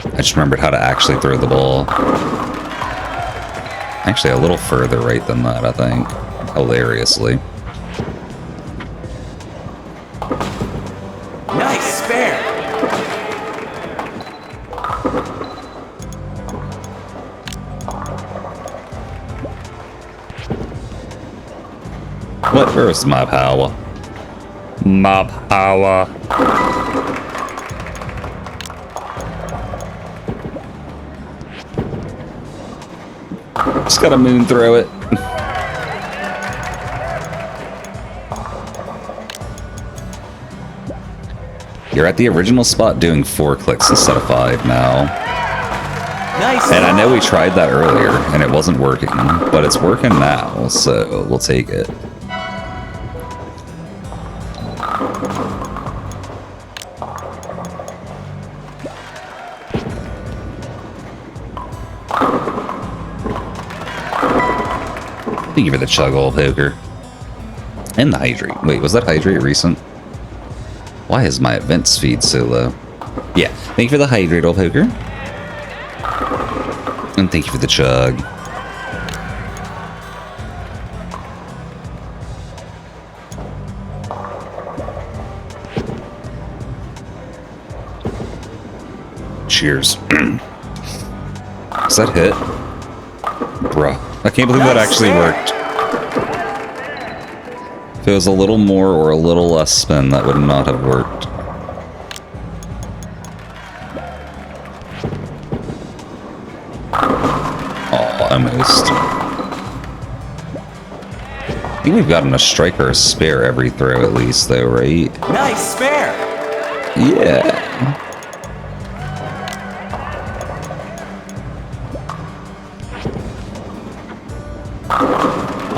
I just remembered how to actually throw the ball. Actually, a little further right than that, I think. Hilariously. Nice spare. What? Where's my power? My power. Just gotta moon throw it. You're at the original spot doing 4 clicks instead of 5 now. Nice. And I know we tried that earlier and it wasn't working, but it's working now, so we'll take it. Thank you for the chug hole poker. And the hydrate. Wait, was that hydrate recent? Why is my events feed so low? Yeah, thank you for the hydrate hole poker. And thank you for the chug. Cheers. Does that hit? Bruh. I can't believe that actually worked. If it was a little more or a little less spin, that would not have worked. Oh, almost. I think we've gotten a strike or a spare every throw at least, though, right? Nice spare. Yeah.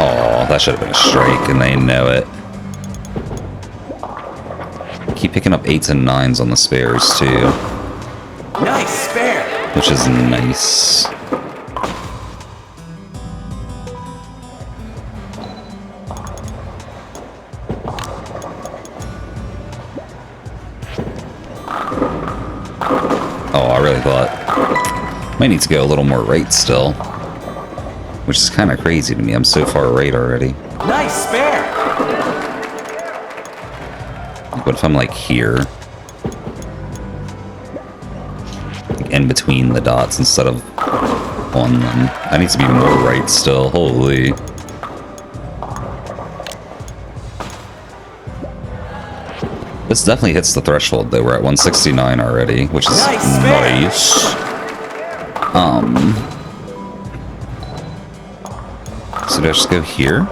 Oh, that should have been a strike, and they know it. Keep picking up 8s and 9s on the spares, too. Nice spare. Which is nice. Oh, I really thought... Might need to go a little more right still. Which is kind of crazy to me. I'm so far right already. Nice spare. What if I'm like here? Like in between the dots instead of on them. I need to be more right still. Holy. This definitely hits the threshold though. We're at 169 already, which is nice. So do I just go here?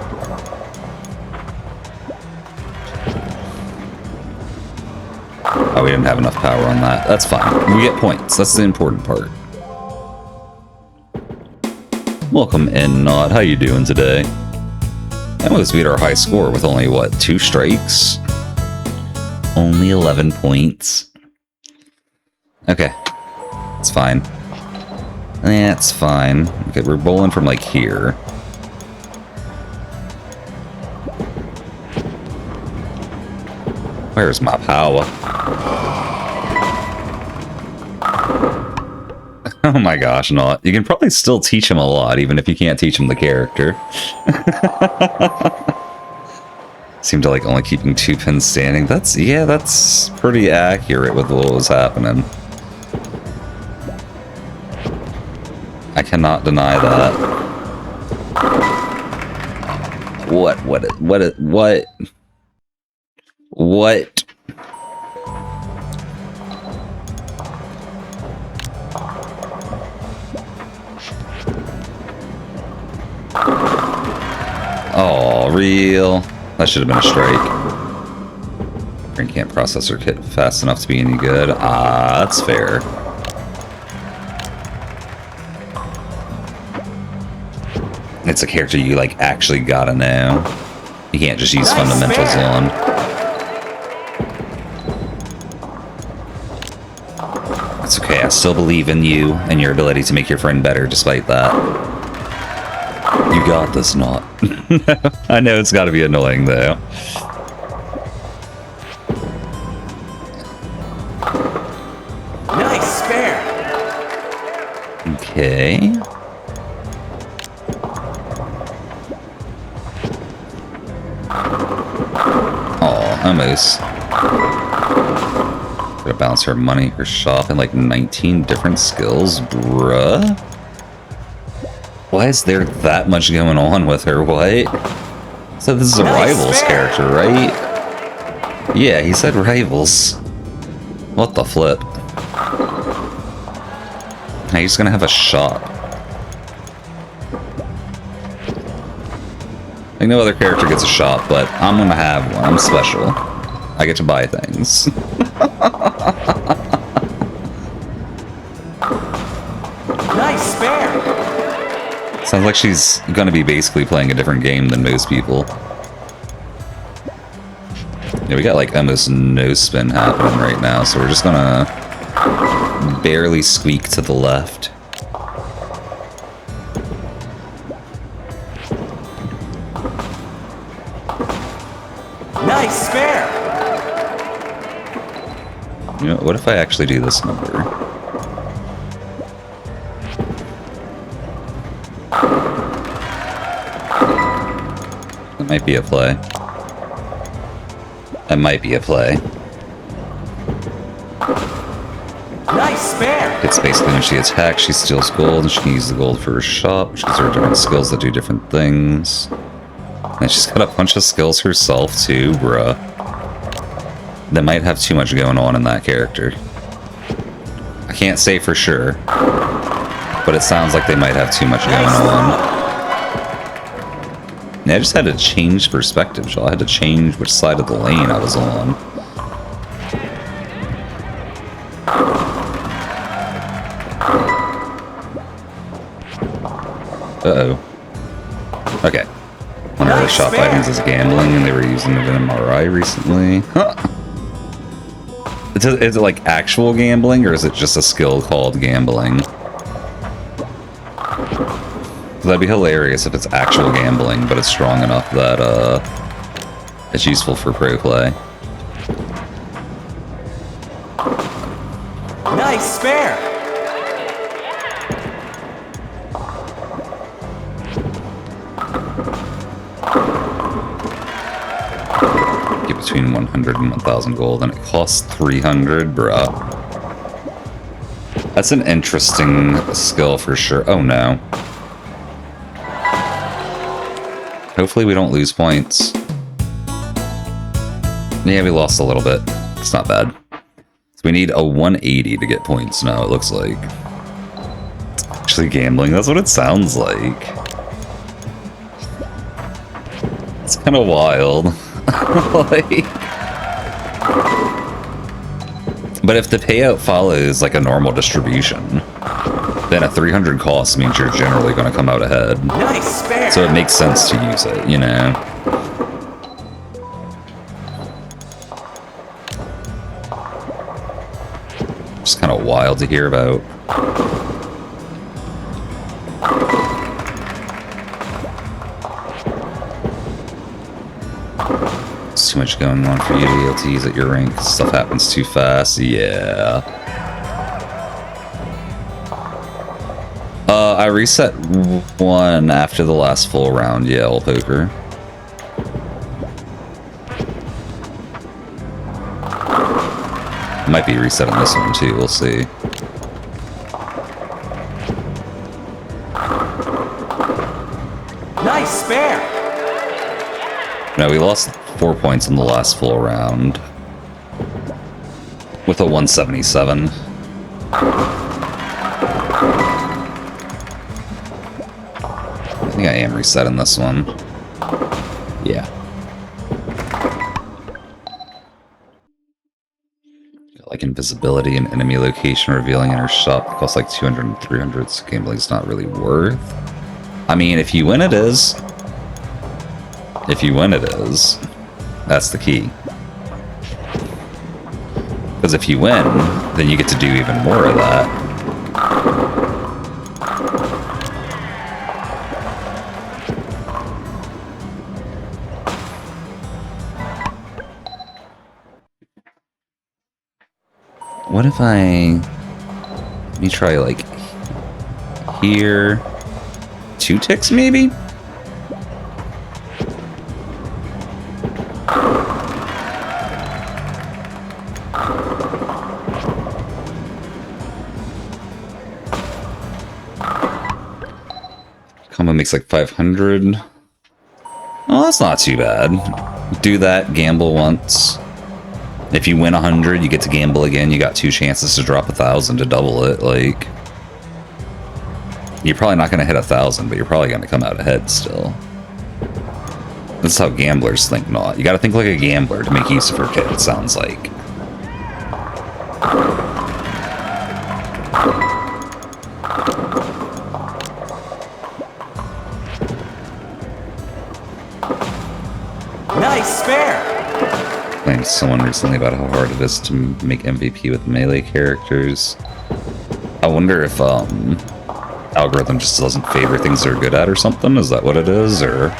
Oh, we didn't have enough power on that. That's fine. We get points. That's the important part. Welcome in, Nod. How you doing today? I almost beat our high score with only, what, 2 strikes? Only 11 points. Okay. It's fine. That's fine. Okay, we're bowling from, like, here. Where's my power? Oh my gosh, not. You can probably still teach him a lot, even if you can't teach him the character. Seemed to like only keeping 2 pins standing. That's pretty accurate with what was happening. I cannot deny that. What? Oh, real? That should have been a strike. Brain can't processor kit fast enough to be any good. Ah, that's fair. It's a character you, like, actually gotta know. You can't just use fundamentals on. It's okay, I still believe in you and your ability to make your friend better despite that. You got this, not. I know it's gotta be annoying, though. Nice spare. Okay. Oh, almost. Gotta balance her money, her shop, and like 19 different skills, bruh. Why is there that much going on with her? What? So this is a Rivals character, right? Yeah, he said Rivals. What the flip? Now he's gonna have a shop. Like no other character gets a shop, but I'm gonna have one. I'm special. I get to buy things. Nice spare. Sounds like she's gonna be basically playing a different game than most people. Yeah, we got like almost no spin happening right now, so we're just gonna barely squeak to the left. Nice spare. You know, what if I actually do this number? That might be a play. That might be a play. Nice spare. It's basically when she attacks, she steals gold, and she can use the gold for her shop, which gives her different skills that do different things. And she's got a bunch of skills herself, too, bruh. That might have too much going on in that character. I can't say for sure, but it sounds like they might have too much going on. Yeah, I just had to change perspective, so I had to change which side of the lane I was on. Uh-oh. Okay. One of the shop items is gambling, and they were using it in MRI recently. Huh. Is it like actual gambling, or is it just a skill called gambling? That'd be hilarious if it's actual gambling, but it's strong enough that it's useful for pro play. Nice spare. Get between 100 and 1,000 gold, and it costs 300, bruh. That's an interesting skill for sure. Oh no. Hopefully we don't lose points. Yeah, we lost a little bit. It's not bad. So we need a 180 to get points now, it looks like. It's actually gambling, that's what it sounds like. It's kind of wild. Like... But if the payout follows like a normal distribution, then a 300 cost means you're generally going to come out ahead. Nice spare. So it makes sense to use it, you know? Just kind of wild to hear about. It's too too much going on for you to be able to use at your rank. Stuff happens too fast. Yeah. I reset one after the last full round. Yeah, old poker. Might be resetting this one too. We'll see. Nice spare. No, we lost 4 points in the last full round with a 177. I think I am resetting this one. Yeah. Got like invisibility and enemy location revealing in our shop. It costs like 200 and 300, so gambling's not really worth. I mean, if you win, it is. If you win, it is. That's the key. Because if you win, then you get to do even more of that. What if let me try like here, 2 ticks maybe? Combo makes like 500. Oh, that's not too bad. Do that, gamble once. If you win 100, you get to gamble again. You got 2 chances to drop 1,000 to double it. Like, you're probably not going to hit 1,000, but you're probably going to come out ahead still. That's how gamblers think, not. You got to think like a gambler to make use of her kit, it sounds like. Nice spare. Playing with someone recently about how hard it is to make MVP with melee characters. I wonder if algorithm just doesn't favor things they're good at or something. Is that what it is? Or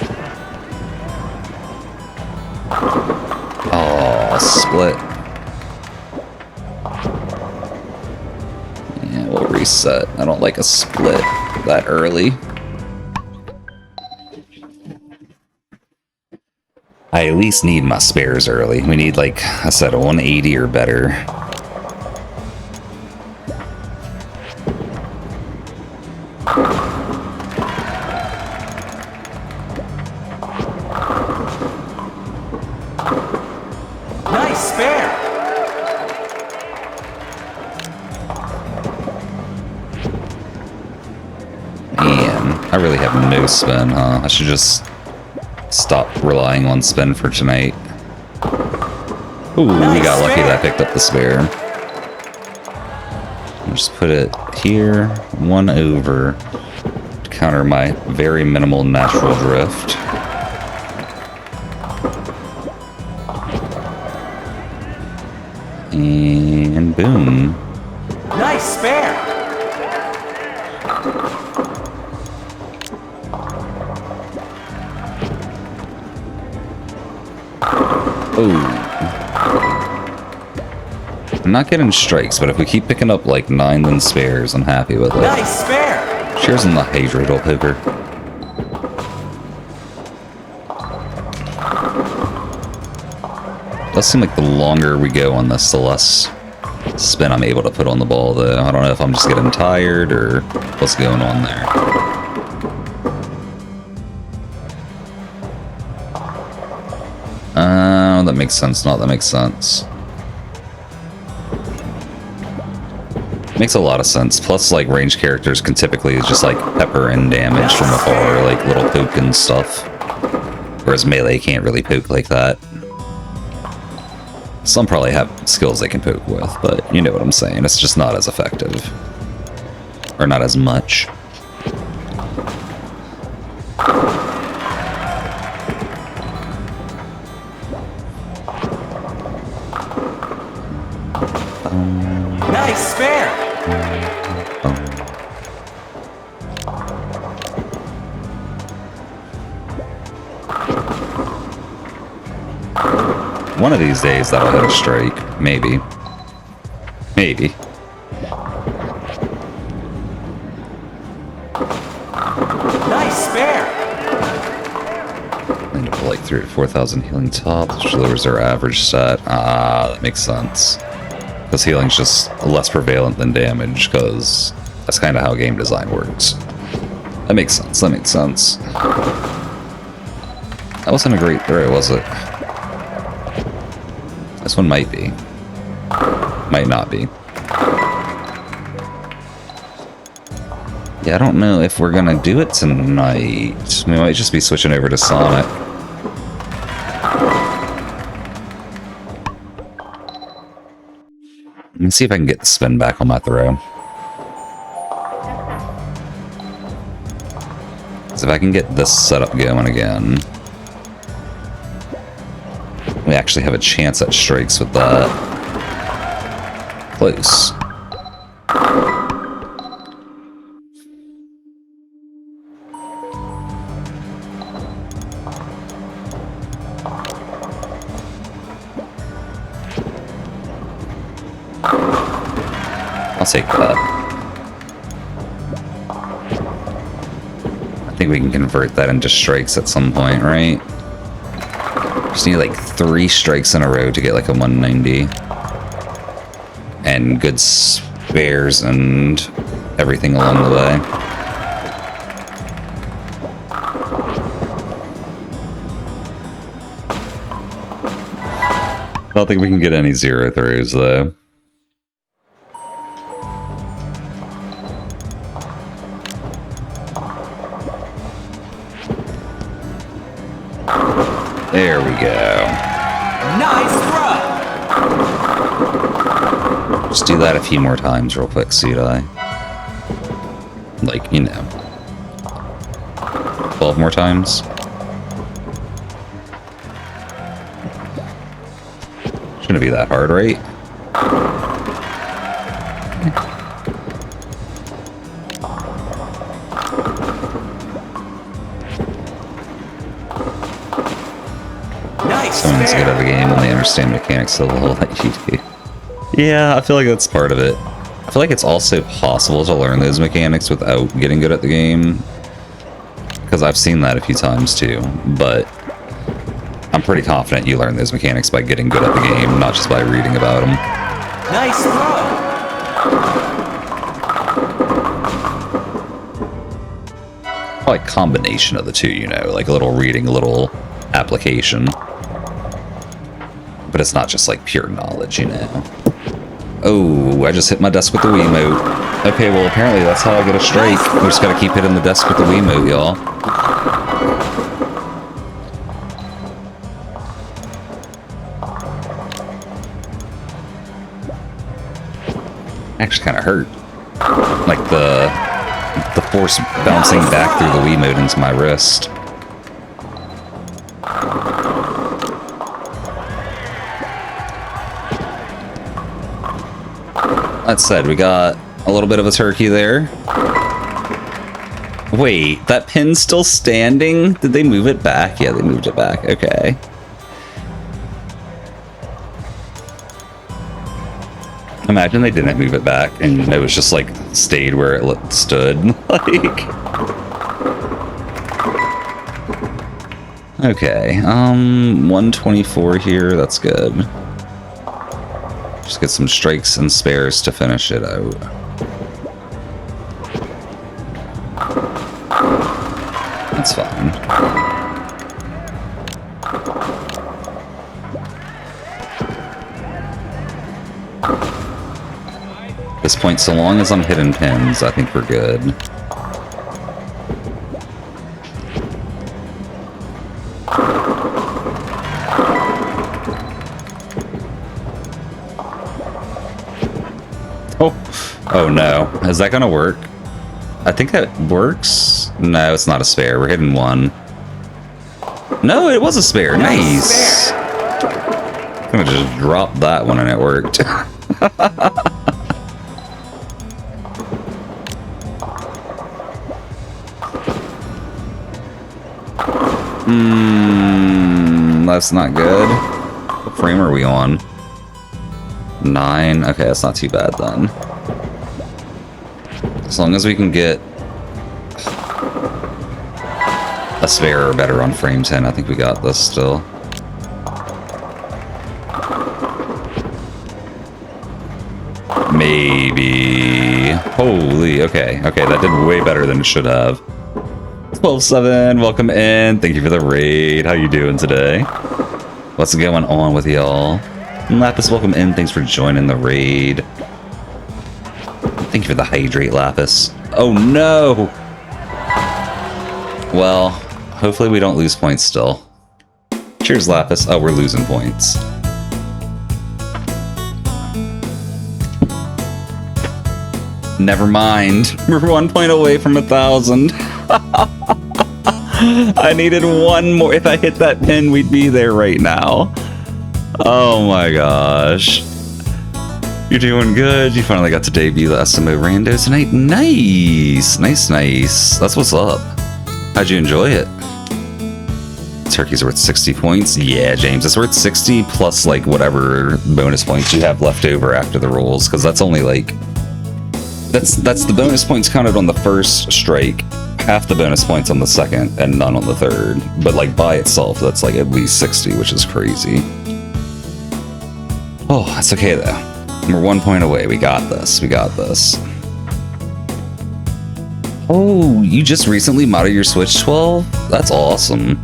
oh, split. Yeah, we'll reset. I don't like a split that early. I at least need my spares early. We need, like I said, a 180 or better. Nice spare. Man, I really have no spin, huh? I should just stop relying on spin for tonight. Ooh, we got lucky that I picked up the spare. I'll just put it here, 1 over, to counter my very minimal natural drift. And boom. Nice spare. Oh. I'm not getting strikes, but if we keep picking up like 9 then spares, I'm happy with it. Nice spare. Cheers on the Hadrid, old poker. Does seem like the longer we go on this, the less spin I'm able to put on the ball, though. I don't know if I'm just getting tired or what's going on there. That makes sense. Not that makes sense. Makes a lot of sense. Plus, like, range characters can typically just, like, pepper in damage from afar, like little poke and stuff. Whereas melee can't really poke like that. Some probably have skills they can poke with, but you know what I'm saying. It's just not as effective. Or not as much. Nice spare. One of these days that'll hit a strike. Maybe. Maybe. Nice spare. End up like 3 to 4,000 healing top, which lowers their average stat. Ah, that makes sense. Because healing's just less prevalent than damage, because that's kind of how game design works. That makes sense, that makes sense. That wasn't a great throw, was it? This one might be. Might not be. Yeah, I don't know if we're gonna do it tonight. We might just be switching over to Sonic. Let me see if I can get the spin back on my throw. So if I can get this setup going again, we actually have a chance at strikes with that. Close. I'll take that. I think we can convert that into strikes at some point, right? Just need like 3 strikes in a row to get like a 190. And good spares and everything along the way. I don't think we can get any 0 throws though. There we go. Nice throw. Just do that a few more times real quick, Sudai. Like, you know. 12 more times. Shouldn't be that hard, right? Nice Someone's good spare. at the game when they understand mechanics so well like you do. Yeah, I feel like that's part of it. I feel like it's also possible to learn those mechanics without getting good at the game. Because I've seen that a few times too. But I'm pretty confident you learn those mechanics by getting good at the game, not just by reading about them. Nice throw. Probably a combination of the two, you know, like a little reading, a little application. But it's not just like pure knowledge, you know. Oh, I just hit my desk with the Wiimote. Okay, well apparently that's how I get a strike. We just gotta keep hitting the desk with the Wiimote, y'all. Actually kind of hurt. Like the force bouncing back through the Wiimote into my wrist. That said, we got a little bit of a turkey there. Wait, that pin's still standing? Did they move it back? Yeah, they moved it back. Okay. Imagine they didn't move it back and it was just like stayed where it stood. Like. Okay, 124 here, that's good. Just get some strikes and spares to finish it out. That's fine. At this point, so long as I'm hitting pins, I think we're good. Oh no. Is that gonna work? I think that works. No, it's not a spare. We're hitting 1. No, it was a spare. Nice. I'm gonna just drop that one and it worked. That's not good. frame are we on? 9. Okay, that's not too bad then. As long as we can get a spare or better on frame 10, I think we got this still. Maybe. Holy, okay. Okay, that did way better than it should have. 12-7, welcome in. Thank you for the raid. How you doing today? What's going on with y'all? Lapis, welcome in. Thanks for joining the raid. Thank you for the hydrate, Lapis. Oh no! Well, hopefully we don't lose points still. Cheers, Lapis. Oh, we're losing points. Never mind. We're 1 point away from 1,000. I needed one more. If I hit that pin, we'd be there right now. Oh my gosh. You're doing good. You finally got to debut the SMO Rando tonight. Nice. Nice, nice. That's what's up. How'd you enjoy it? Turkey's worth 60 points. Yeah, James, it's worth 60 plus like whatever bonus points you have left over after the rolls, because that's only like that's the bonus points counted on the first strike, half the bonus points on the second, and none on the third. But like by itself, that's like at least 60, which is crazy. Oh, that's okay though. We're 1 point away. We got this. We got this. Oh, you just recently modded your Switch 12? That's awesome.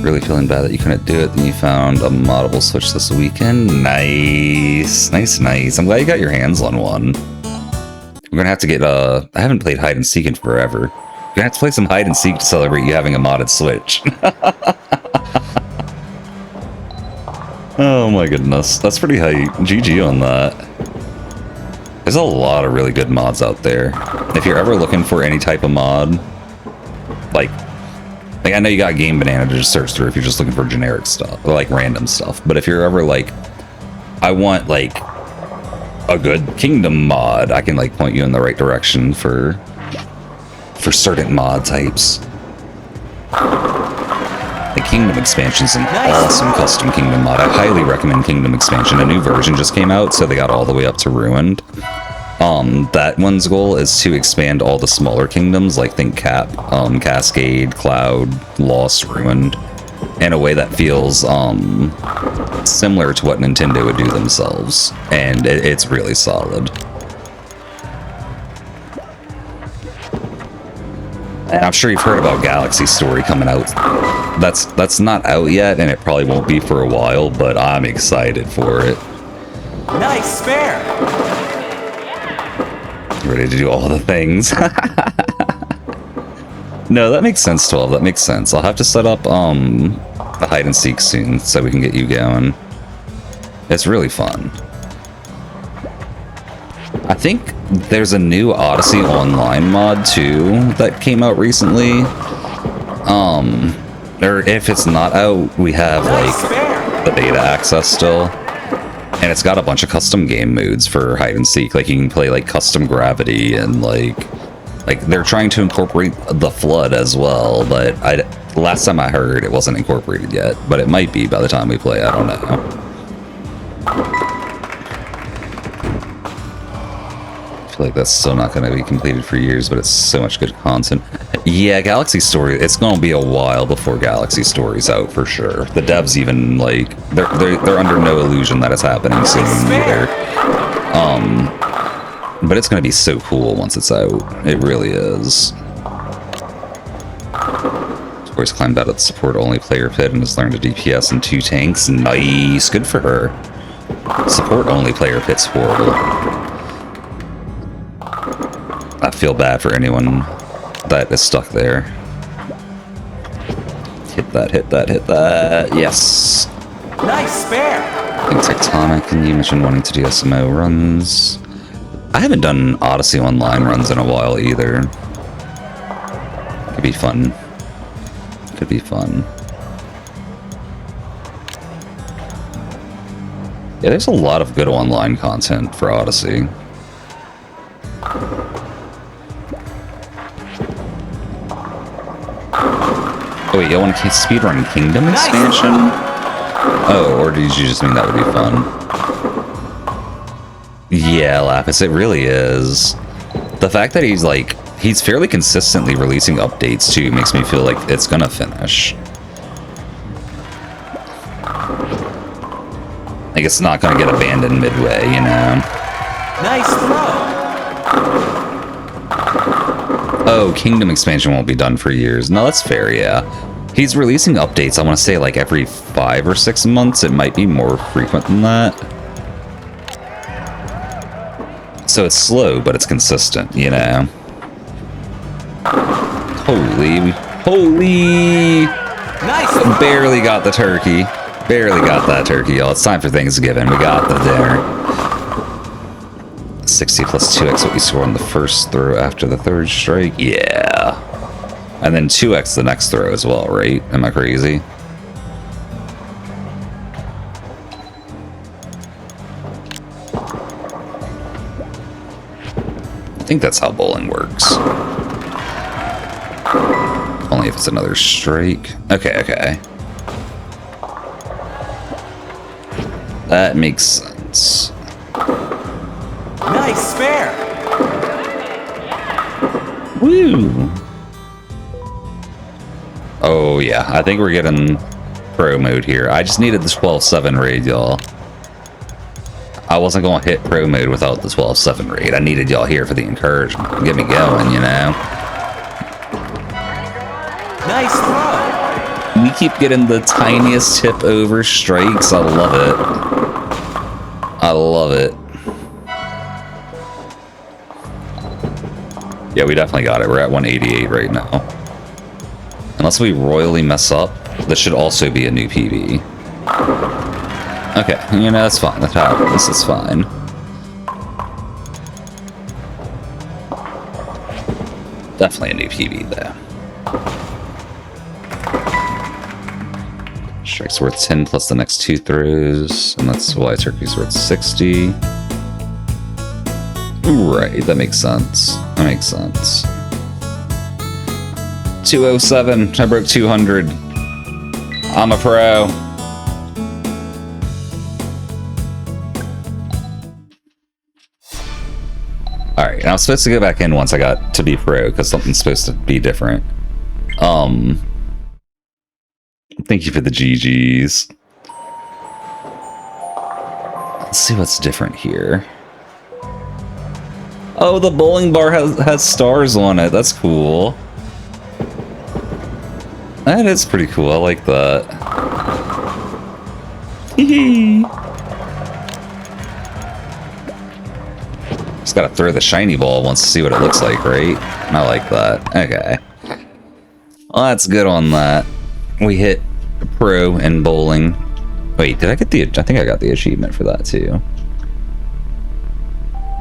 Really feeling bad that you couldn't do it. Then you found a moddable Switch this weekend. Nice. Nice, nice. I'm glad you got your hands on one. We're gonna have to get, I haven't played hide and seek in forever. We're gonna have to play some hide and seek to celebrate you having a modded Switch. Oh my goodness. That's pretty hype. GG on that. There's a lot of really good mods out there. If you're ever looking for any type of mod, like I know you got Game Banana to just search through if you're just looking for generic stuff, or like random stuff. But if you're ever like, I want like a good Kingdom mod, I can like point you in the right direction for certain mod types. The Kingdom expansion is an awesome custom Kingdom mod. I highly recommend Kingdom expansion. A new version just came out, so they got all the way up to Ruined. That one's goal is to expand all the smaller kingdoms, like think Cascade, Cloud, Lost, Ruined, in a way that feels similar to what Nintendo would do themselves, and it's really solid. And I'm sure you've heard about Galaxy Story coming out. That's not out yet, and it probably won't be for a while, but I'm excited for it. Nice spare! Ready to do all the things. No, that makes sense, 12. That makes sense. I'll have to set up the hide and seek soon so we can get you going. It's really fun. I think there's a new Odyssey Online mod too that came out recently. Or if it's not out, we have like the beta access still. And it's got a bunch of custom game modes for hide and seek. Like you can play like custom gravity and like they're trying to incorporate the flood as well. But last time I heard it wasn't incorporated yet, but it might be by the time we play. I don't know. I feel like that's still not going to be completed for years, but it's so much good content. Yeah, Galaxy Story, it's going to be a while before Galaxy Story's out for sure. The devs even, like, they're under no illusion that it's happening soon either. But it's going to be so cool once it's out. It really is. Story's climbed out of the support-only player pit and has learned to DPS and 2 tanks. Nice! Good for her. Support-only player pit's horrible. I feel bad for anyone that is stuck there. Hit that, hit that, hit that. Yes. Nice spare. I think Tectonic, and you mentioned wanting to do SMO runs. I haven't done Odyssey Online runs in a while either. Could be fun. Could be fun. Yeah, there's a lot of good online content for Odyssey. Oh wait, y'all want to speedrun Kingdom expansion? Oh, or did you just mean that would be fun? Yeah, Lapis, it really is. The fact that he's fairly consistently releasing updates too makes me feel like it's gonna finish. Like it's not gonna get abandoned midway, you know? Nice throw. Oh, Kingdom expansion won't be done for years. No, that's fair, yeah. He's releasing updates, I want to say like every 5 or 6 months. It might be more frequent than that. So it's slow, but it's consistent, you know? Holy. Nice throw. Barely got the turkey. Barely got that turkey, y'all. It's time for Thanksgiving. We got the dinner. 60 plus 2x what you score on the first throw after the third strike. Yeah. And then 2x the next throw as well, right? Am I crazy? I think that's how bowling works. Only if it's another strike. Okay. That makes sense. Nice spare. Woo! Oh yeah, I think we're getting pro mode here. I just needed the 12-7 raid, y'all. I wasn't going to hit pro mode without the 12-7 raid. I needed y'all here for the encouragement. Get me going, you know? Nice throw. We keep getting the tiniest tip over strikes. I love it. I love it. Yeah, we definitely got it. We're at 188 right now. Unless we royally mess up, this should also be a new PB. Okay, you know, that's fine. That happens. It's fine. Definitely a new PB there. Strike's worth 10 plus the next 2 throws, and that's why turkey's worth 60. Right, that makes sense. That makes sense. 207. I broke 200. I'm a pro. Alright, I was supposed to go back in once I got to be pro, because something's supposed to be different. Thank you for the GGs. Let's see what's different here. Oh, the bowling bar has stars on it. That's cool. That is pretty cool. I like that. Hee. Just gotta throw the shiny ball once to see what it looks like, right? I like that. Okay. Well, that's good on that. We hit pro in bowling. Wait, did I get the... I think I got the achievement for that too.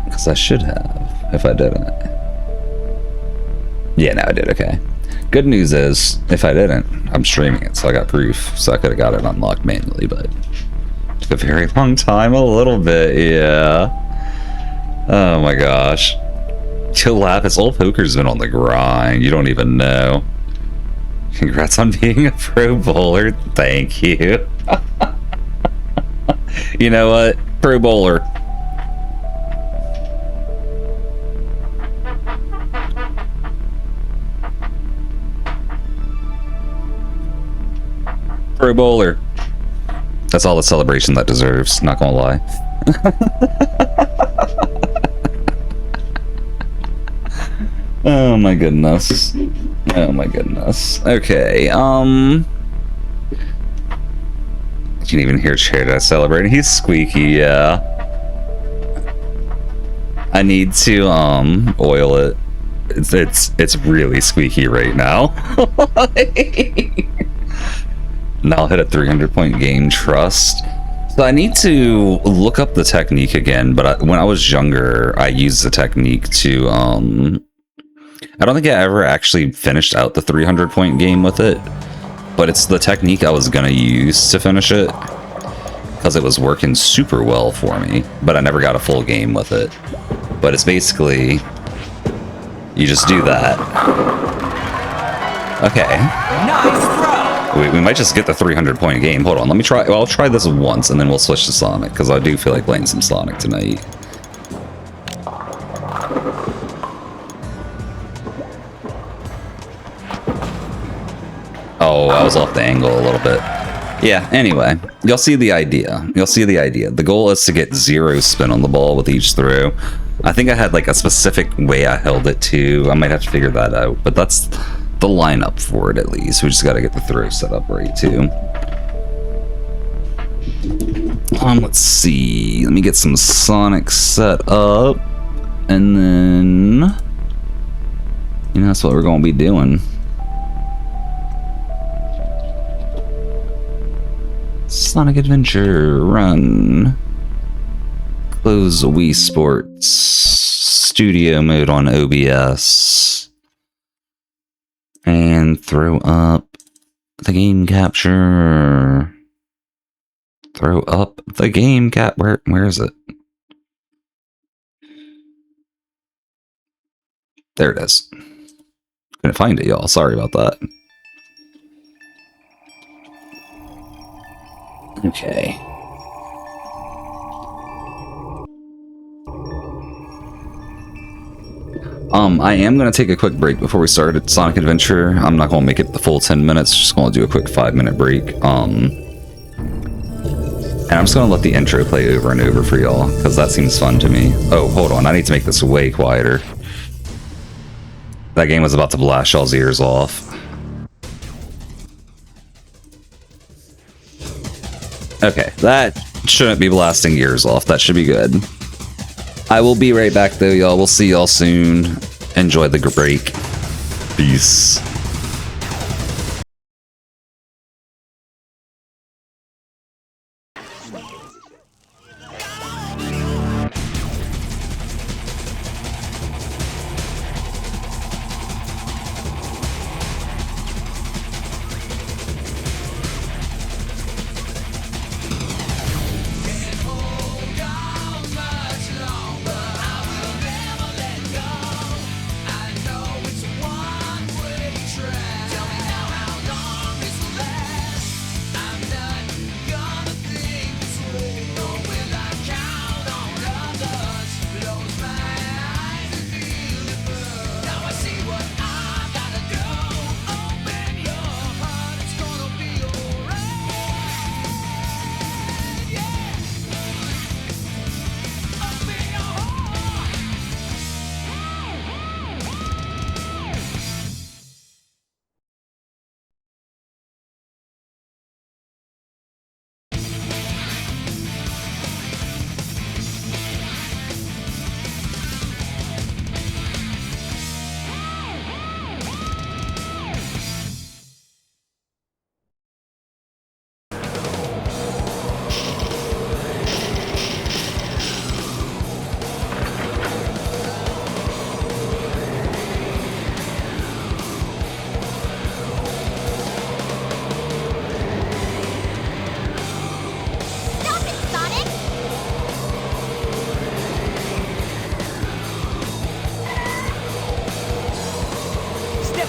Because I should have, if I didn't. Yeah, no, I did, okay. Good news is, if I didn't, I'm streaming it, so I got proof. So I could have got it unlocked manually, but... it took a very long time, a little bit, yeah. Oh my gosh. Kill Lapis, old poker's been on the grind, you don't even know. Congrats on being a pro bowler, thank you. You know what? Pro bowler. Pro bowler. That's all the celebration that deserves, not gonna lie. Oh my goodness. Oh my goodness. Okay, you can even hear Cherda celebrating. He's squeaky, yeah. I need to oil it. It's really squeaky right now. Now I'll hit a 300-point game, trust. So I need to look up the technique again, but when I was younger, I used the technique to I don't think I ever actually finished out the 300-point game with it, but it's the technique I was gonna use to finish it because it was working super well for me, but I never got a full game with it. But it's basically, you just do that. Okay. Nice throw. We might just get the 300-point game. Hold on, let me try. Well, I'll try this once, and then we'll switch to Sonic, because I do feel like playing some Sonic tonight. Oh, I was off the angle a little bit. Yeah, anyway, you'll see the idea. You'll see the idea. The goal is to get 0 spin on the ball with each throw. I think I had like a specific way I held it too. I might have to figure that out, but that's the lineup for it at least. We just got to get the throw set up right too. Let's see. Let me get some Sonic set up, and then that's what we're going to be doing. Sonic Adventure, run. Close Wii Sports. Studio mode on OBS. And throw up the game capture. Throw up the game cap. Where is it? There it is. Couldn't find it, y'all. Sorry about that. Okay. I am going to take a quick break before we start at Sonic Adventure. I'm not going to make it the full 10 minutes, just going to do a quick 5-minute break. And I'm just going to let the intro play over and over for y'all, because that seems fun to me. Oh, hold on, I need to make this way quieter. That game was about to blast y'all's ears off. Okay, that shouldn't be blasting ears off. That should be good. I will be right back, though, y'all. We'll see y'all soon. Enjoy the break. Peace.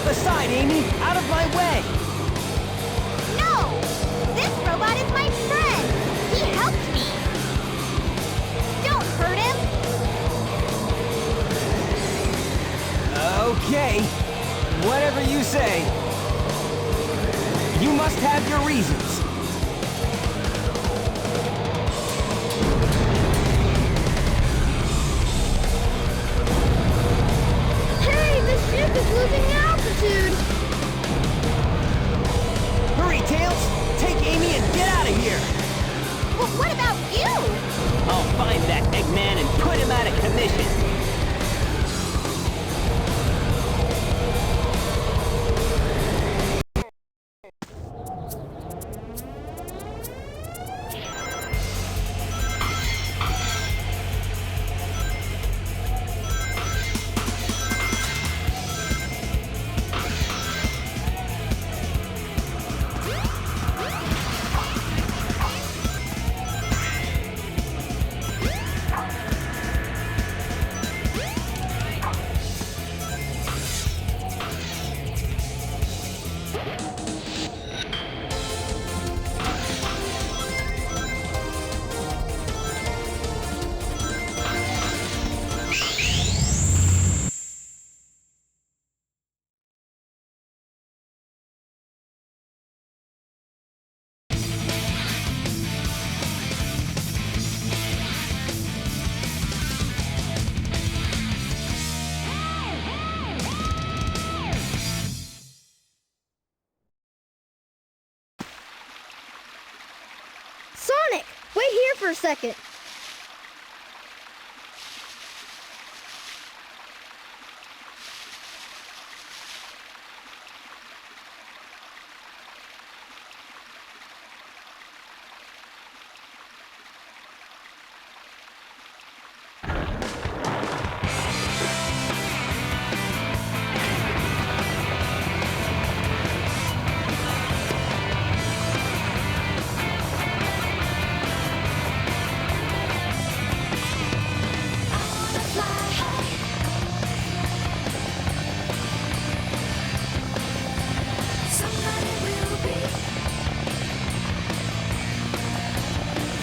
Aside, Amy! Out of my way! No! This robot is my friend! He helped me! Don't hurt him! Okay. Whatever you say. You must have your reasons. Hey, the ship is losing altitude! Hurry, Tails! Take Amy and get out of here! Well, what about you? I'll find that Eggman and put him out of commission! here for a second.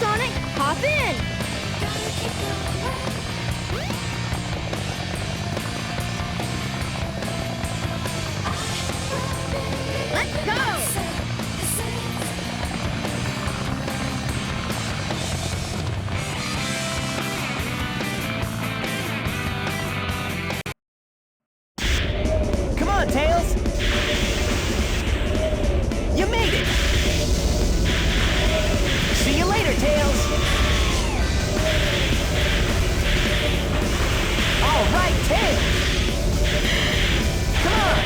Sonic, hop in! Let's go! Come on, Tails! You made it! See you later, Tails! All right, Tails! Come on!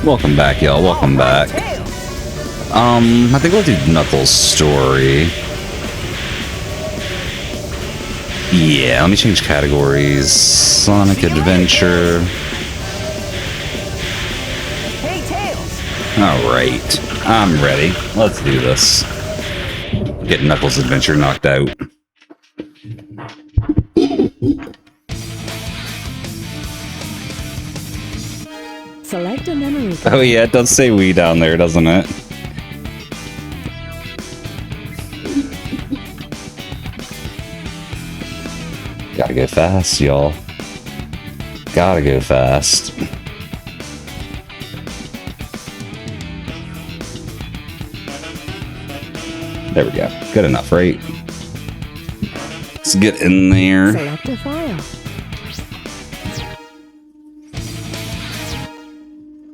Welcome back, y'all. Welcome All right, back. Tails! I think we'll do Knuckles' story. Yeah, let me change categories. Sonic Adventure. Hey, Tails! Alright, I'm ready. Let's do this. Get Knuckles' Adventure knocked out. Select a memory card. Oh yeah, it does say Wii down there, doesn't it? Gotta go fast, y'all. Gotta go fast. There we go. Good enough, right? Let's get in there. Select a file.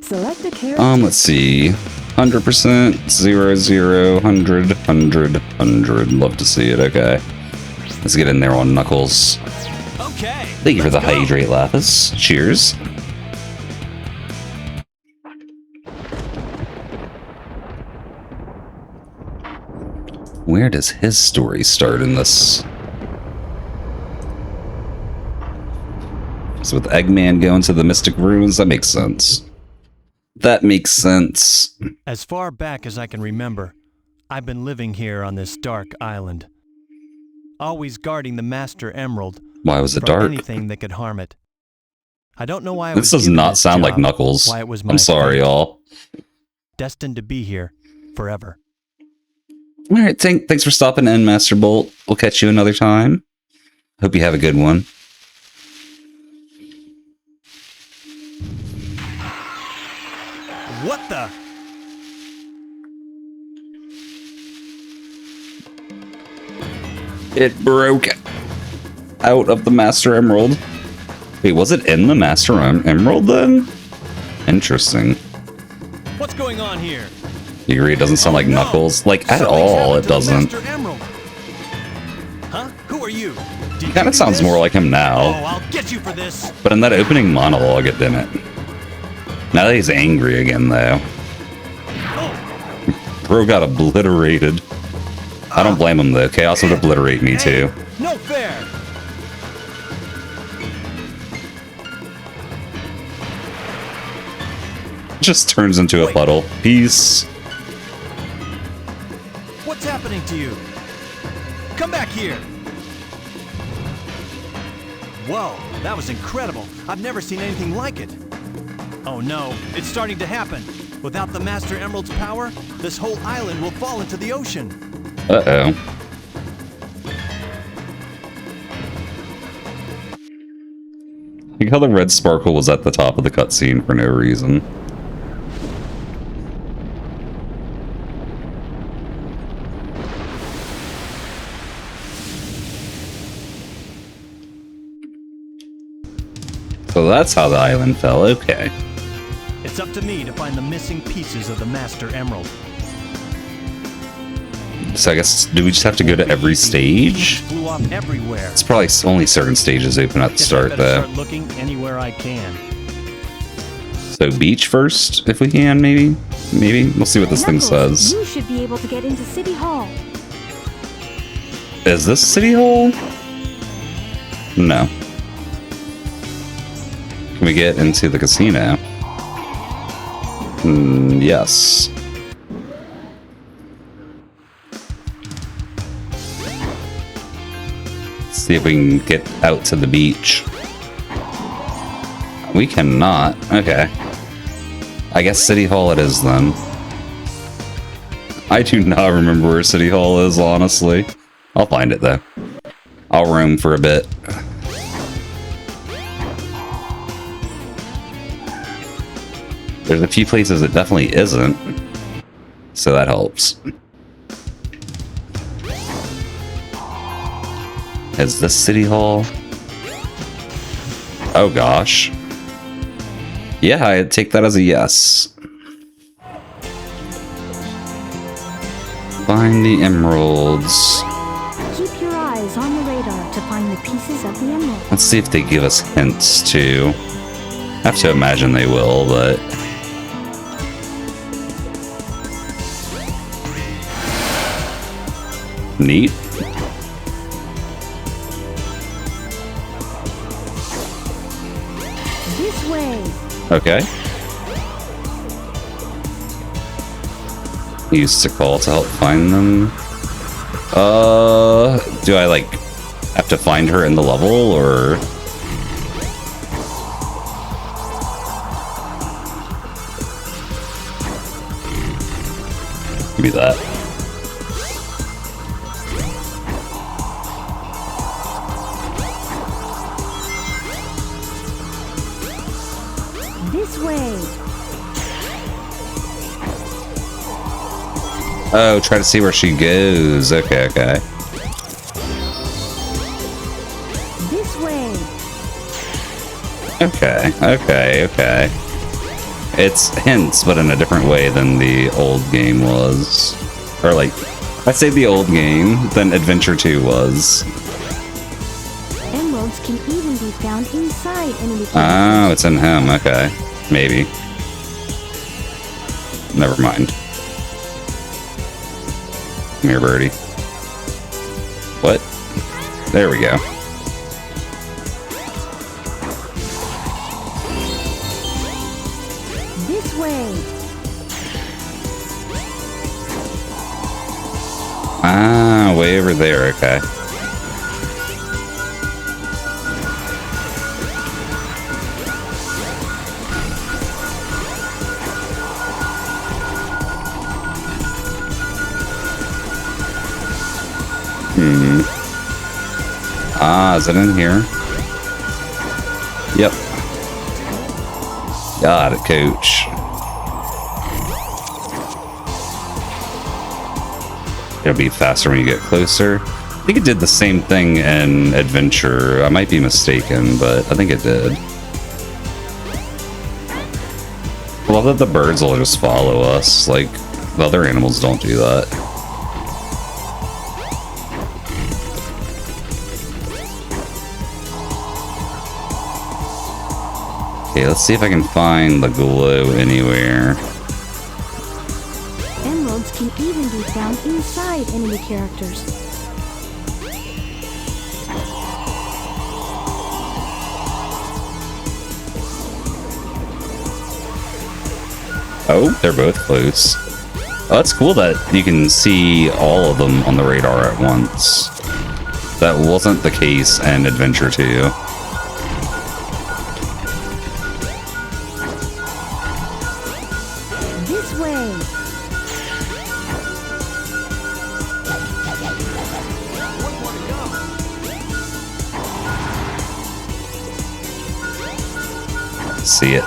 Select a character. Let's see. 100%, 0, 0, 100, 100, 100. Love to see it, okay. Let's get in there on Knuckles. Okay. Thank you for the let's go. hydrate, Lapis. Cheers. Where does his story start in this? So with Eggman going to the Mystic Ruins, that makes sense. That makes sense. As far back as I can remember, I've been living here on this dark island, always guarding the Master Emerald Why was it from dark? anything that could harm it. I don't know why I This was does given not this sound like job, Knuckles. why it was my I'm sorry, fate, y'all. destined to be here forever. Alright, thanks for stopping in, Master Bolt. We'll catch you another time. Hope you have a good one. What the? It broke out of the Master Emerald. Wait, was it in the Master Emerald then? Interesting. What's going on here? You agree it doesn't sound like No. Knuckles? Like, at Something's all, happened it to the doesn't. Master Emerald. Huh? Who are you? Did Kind you of do sounds this? more like him Oh, now. I'll get you for this. But in that opening monologue, it didn't. Now that he's angry again, though. Oh, Bro got obliterated. I don't blame him, though. Chaos would obliterate me, too. no fair. Just turns into a puddle. Peace. What's happening to you? Come back here. Whoa, that was incredible. I've never seen anything like it. Oh no, it's starting to happen. Without the Master Emerald's power, this whole island will fall into the ocean. Uh-oh. I think how the red sparkle was at the top of the cutscene for no reason. So that's how the island fell, okay. It's up to me to find the missing pieces of the Master Emerald. So I guess, do we just have to go to every stage? Flew off everywhere. It's probably only certain stages open at the Guess I start, better though. start looking anywhere I can. So beach first, if we can, maybe? Maybe? We'll see what this thing Knuckles, says. You should be able to get into City Hall. Is this City Hall? No. Can we get into the casino? Yes. Let's see if we can get out to the beach. We cannot. Okay. I guess City Hall it is then. I do not remember where City Hall is, honestly. I'll find it though. I'll roam for a bit. There's a few places it definitely isn't, so that helps. Is this City Hall? Oh gosh. Yeah, I'd take that as a yes. Find the emeralds. Keep your eyes on the radar to find the pieces of the emerald. Let's see if they give us hints too. I have to imagine they will, but... Neat. This way. Okay. Use to call to help find them. Do I like have to find her in the level or? Give me that. This way. Oh, try to see where she goes. Okay, okay. This way. Okay, okay, okay. It's hints, but in a different way than the old game was. Or like, I say the old game than Adventure 2 was. Emeralds can even be found inside enemy Oh, characters. it's in him. Okay. Maybe. Never mind. Come here, birdie. What? There we go. This way. Ah, way over there. Okay. Ah, is it in here? Yep. Got it, coach. It'll be faster when you get closer. I think it did the same thing in Adventure. I might be mistaken, but I think it did. I love that the birds will just follow us. Like, the other animals don't do that. Okay, let's see if I can find the glow anywhere. Emeralds can even be found inside enemy characters. Oh, they're both close. Oh, that's cool that you can see all of them on the radar at once. That wasn't the case in Adventure 2. This way. See it.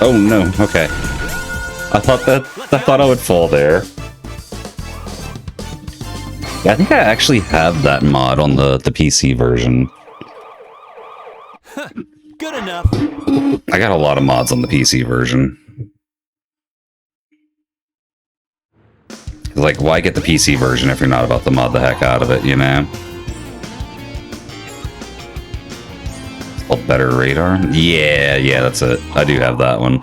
Oh no, okay. I thought I would fall there. Yeah, I think I actually have that mod on the PC version. Good enough. I got a lot of mods on the PC version. Like, why get the PC version if you're not about to mod the heck out of it, you know? It's called Better Radar? Yeah, that's it. I do have that one.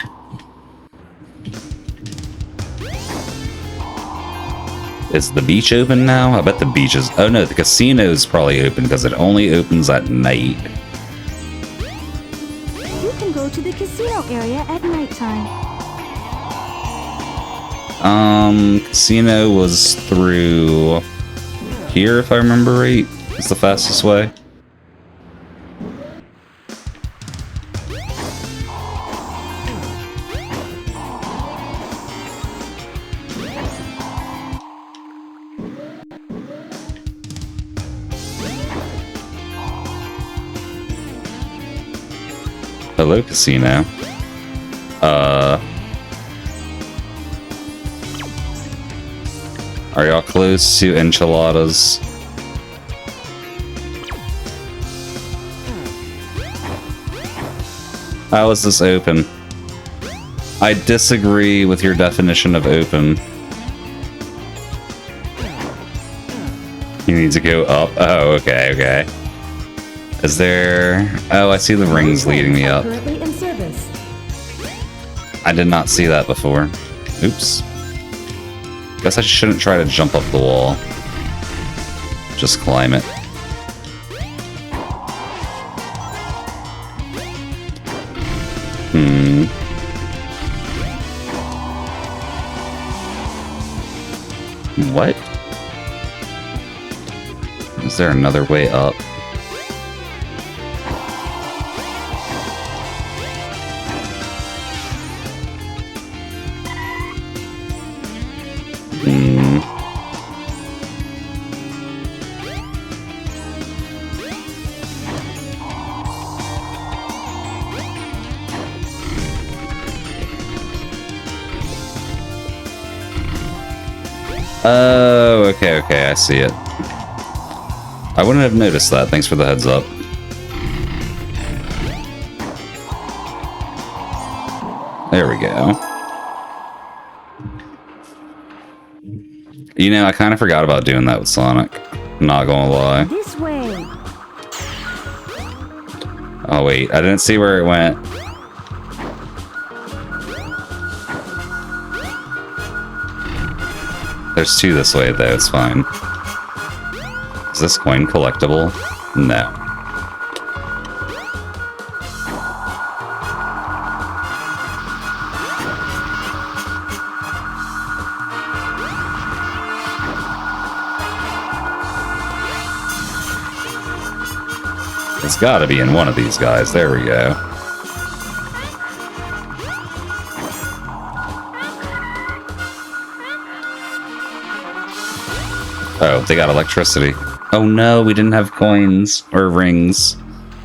Is the beach open now? I bet the beach is... Oh no, the casino's probably open because it only opens at night. You can go to the casino area at nighttime. Casino was through here, if I remember right. It's the fastest way. Hello, casino. Are y'all close to enchiladas? How is this open? I disagree with your definition of open. You need to go up. Oh, okay. Is there... Oh, I see the rings leading me up. Currently in service. I did not see that before. Oops. Guess I shouldn't try to jump up the wall. Just climb it. What? Is there another way up? Oh, okay, I see it. I wouldn't have noticed that. Thanks for the heads up. There we go. You know, I kind of forgot about doing that with Sonic. Not gonna lie. This way. Oh, wait. I didn't see where it went. There's two this way, though. It's fine. Is this coin collectible? No. It's gotta be in one of these guys. There we go. Oh, they got electricity. Oh no, we didn't have coins or rings.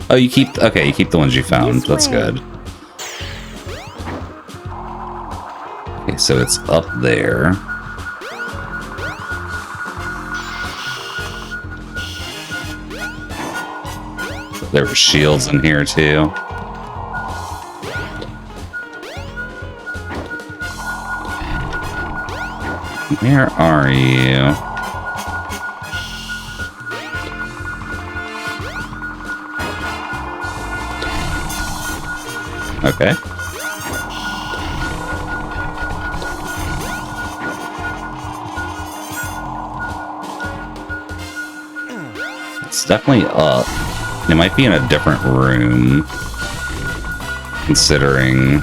Oh, you keep... Okay, you keep the ones you found. That's good. Okay, so it's up there. There were shields in here too. Where are you? Okay. It's definitely up. It might be in a different room, considering...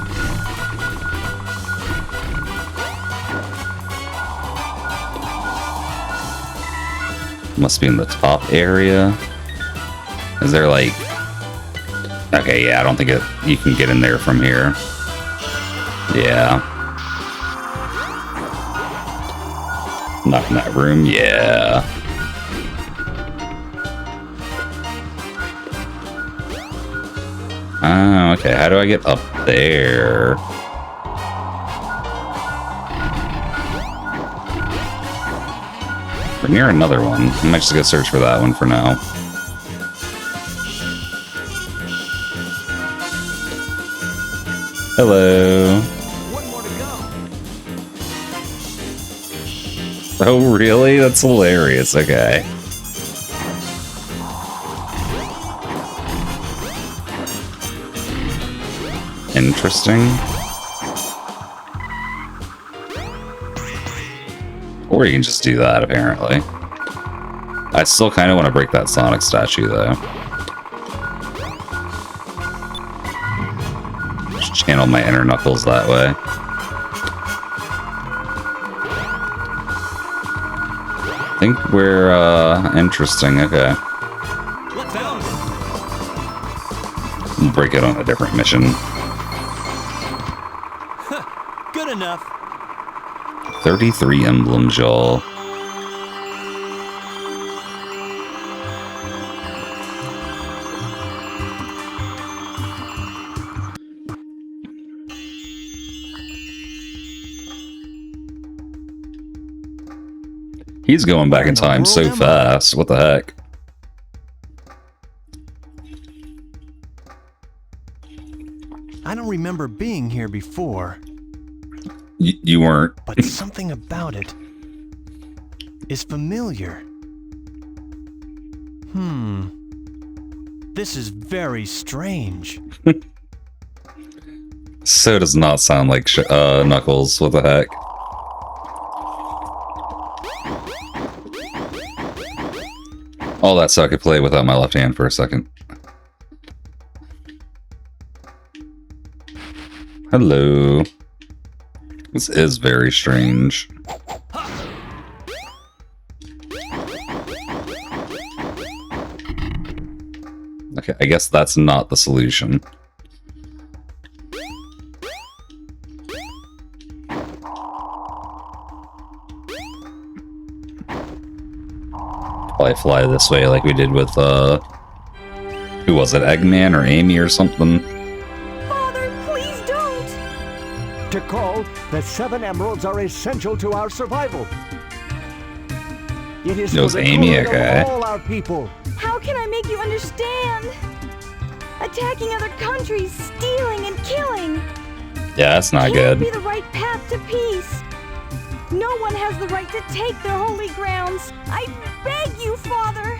Must be in the top area. Is there like... Okay, yeah, I don't think you can get in there from here. Yeah. Not in that room, yeah. Oh, okay, how do I get up there? We're near another one. I might just go search for that one for now. Hello. One more to go. Oh, really? That's hilarious. Okay. Interesting. Or you can just do that, apparently. I still kind of want to break that Sonic statue, though. Just channel my inner Knuckles that way. I think we're, interesting. Okay. Found it. We'll break it on a different mission. Good enough. 33 emblems, y'all. He's going back in time so fast. What the heck? I don't remember being here before, You weren't. but something about it is familiar. This is very strange. So does not sound like Knuckles. What the heck? All that so I could play without my left hand for a second. Hello. This is very strange. Okay, I guess that's not the solution. Probably fly this way like we did with, who was it, Eggman or Amy or something? Father, please don't! To call, the 7 emeralds are essential to our survival. It is It was for the Amy, good okay. of all our people. How can I make you understand? Attacking other countries, stealing and killing. Yeah, that's not Can't be good. the right path to peace. No one has the right to take their holy grounds. I beg you, Father.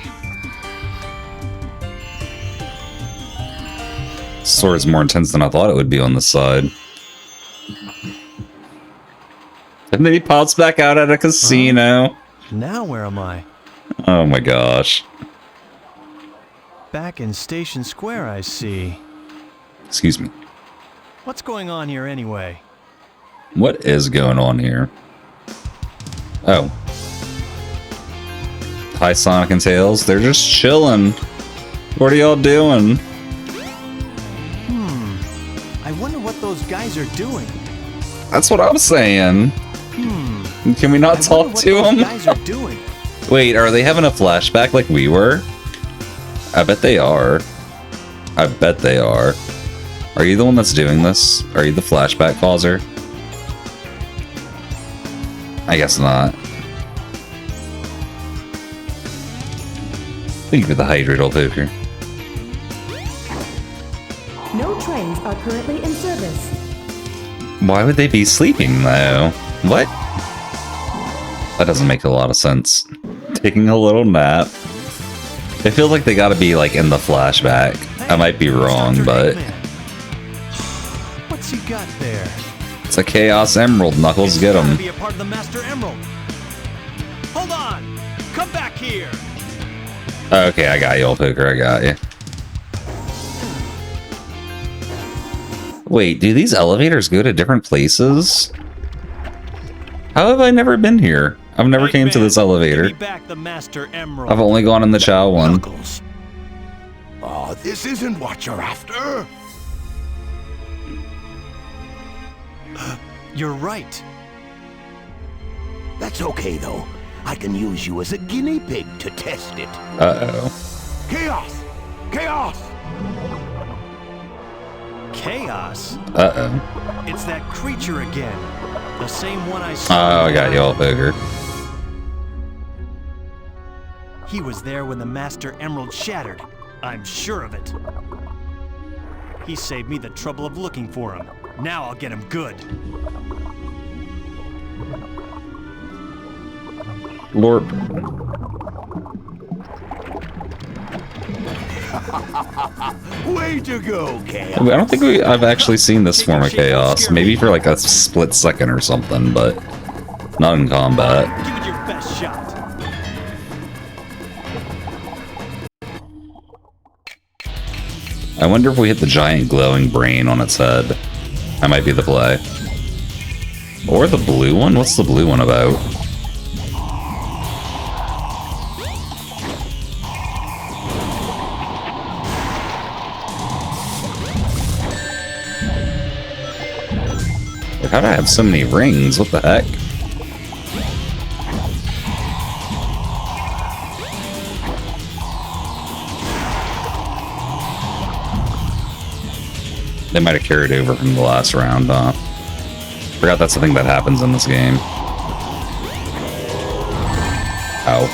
Sword's more intense than I thought it would be on this side. And then he pops back out at a casino. Now where am I? Oh my gosh. Back in Station Square, I see. Excuse me. What's going on here anyway? What is going on here? Oh. Hi, Sonic and Tails. They're just chilling. What are y'all doing? I wonder what those guys are doing. That's what I'm saying. Can we not I talk wonder what to those them? guys are doing. Wait, are they having a flashback like we were? I bet they are. I bet they are. Are you the one that's doing this? Are you the flashback causer? I guess not. Thank you for the hydrate, old poker. No trains are currently in service. Why would they be sleeping, though? What? That doesn't make a lot of sense. Taking a little nap. I feel like they gotta be, like, in the flashback. I might be wrong, Dr. but... Eggman. What's he got there? It's a Chaos Emerald, Knuckles. Get Gotta him. be a part of the Master Emerald. Hold on! Come back here! Okay, I got you, old poker. I got you. Wait, do these elevators go to different places? How have I never been here? I've never came to this Eggman, elevator. give me back the Master Emerald. I've only gone in the Chow one. Knuckles. Oh, this isn't what you're after. You're right. That's okay, though. I can use you as a guinea pig to test it. Uh-oh. Chaos! Chaos! Chaos? Uh-oh. It's that creature again. The same one I saw. Oh, I got you, old poker. He was there when the Master Emerald shattered. I'm sure of it. He saved me the trouble of looking for him. Now I'll get him good. Lorp. Way to go, Chaos. I don't think I've actually seen this form of chaos. Maybe for like a split second or something, but not in combat. Give it your best shot. I wonder if we hit the giant glowing brain on its head. That might be the play. Or the blue one? What's the blue one about? Like, how do I have so many rings? What the heck? They might have carried over from the last round, forgot that's the thing that happens in this game. Ow.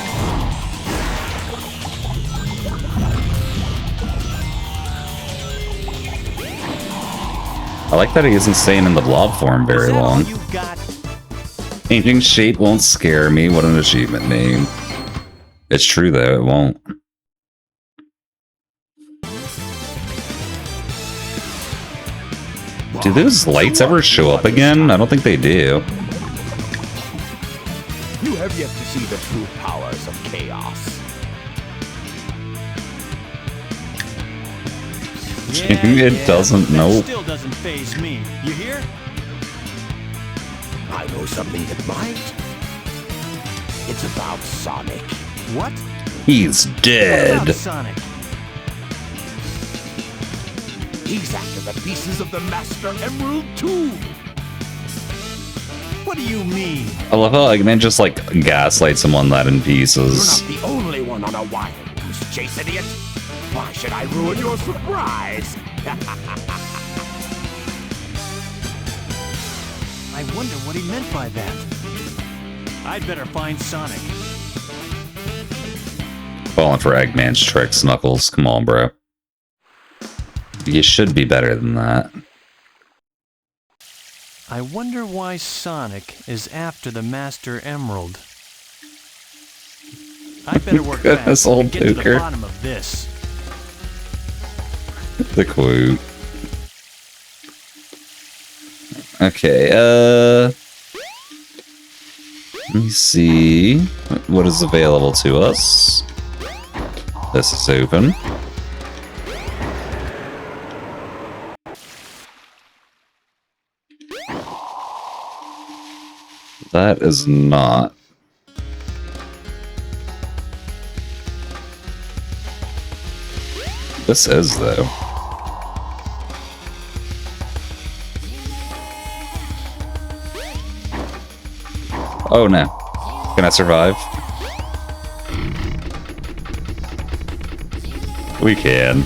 I like that he isn't staying in the blob form very long. Changing shape won't scare me. What an achievement name. It's true though, it won't. Do those lights ever show up again? I don't think they do. You have yet to see the true powers of chaos. It doesn't. Nope. Still doesn't faze me. You hear? I know something that might. It's about Sonic. What? He's What dead. about Sonic? He's after the pieces of the Master Emerald too. What do you mean? I love how Eggman just like gaslight someone that in You're pieces. not the only one on a wild goose chase, idiot. Why should I ruin your surprise? I wonder what he meant by that. I'd better find Sonic. Falling for Eggman's tricks, Knuckles. Come on, bro. You should be better than that. I wonder why Sonic is after the Master Emerald. I better work Goodness, fast old and get to the Tuker. bottom of this. The quote. Okay, let me see what is available to us. This is open. That is not. This is, though. Oh no. Can I survive? We can.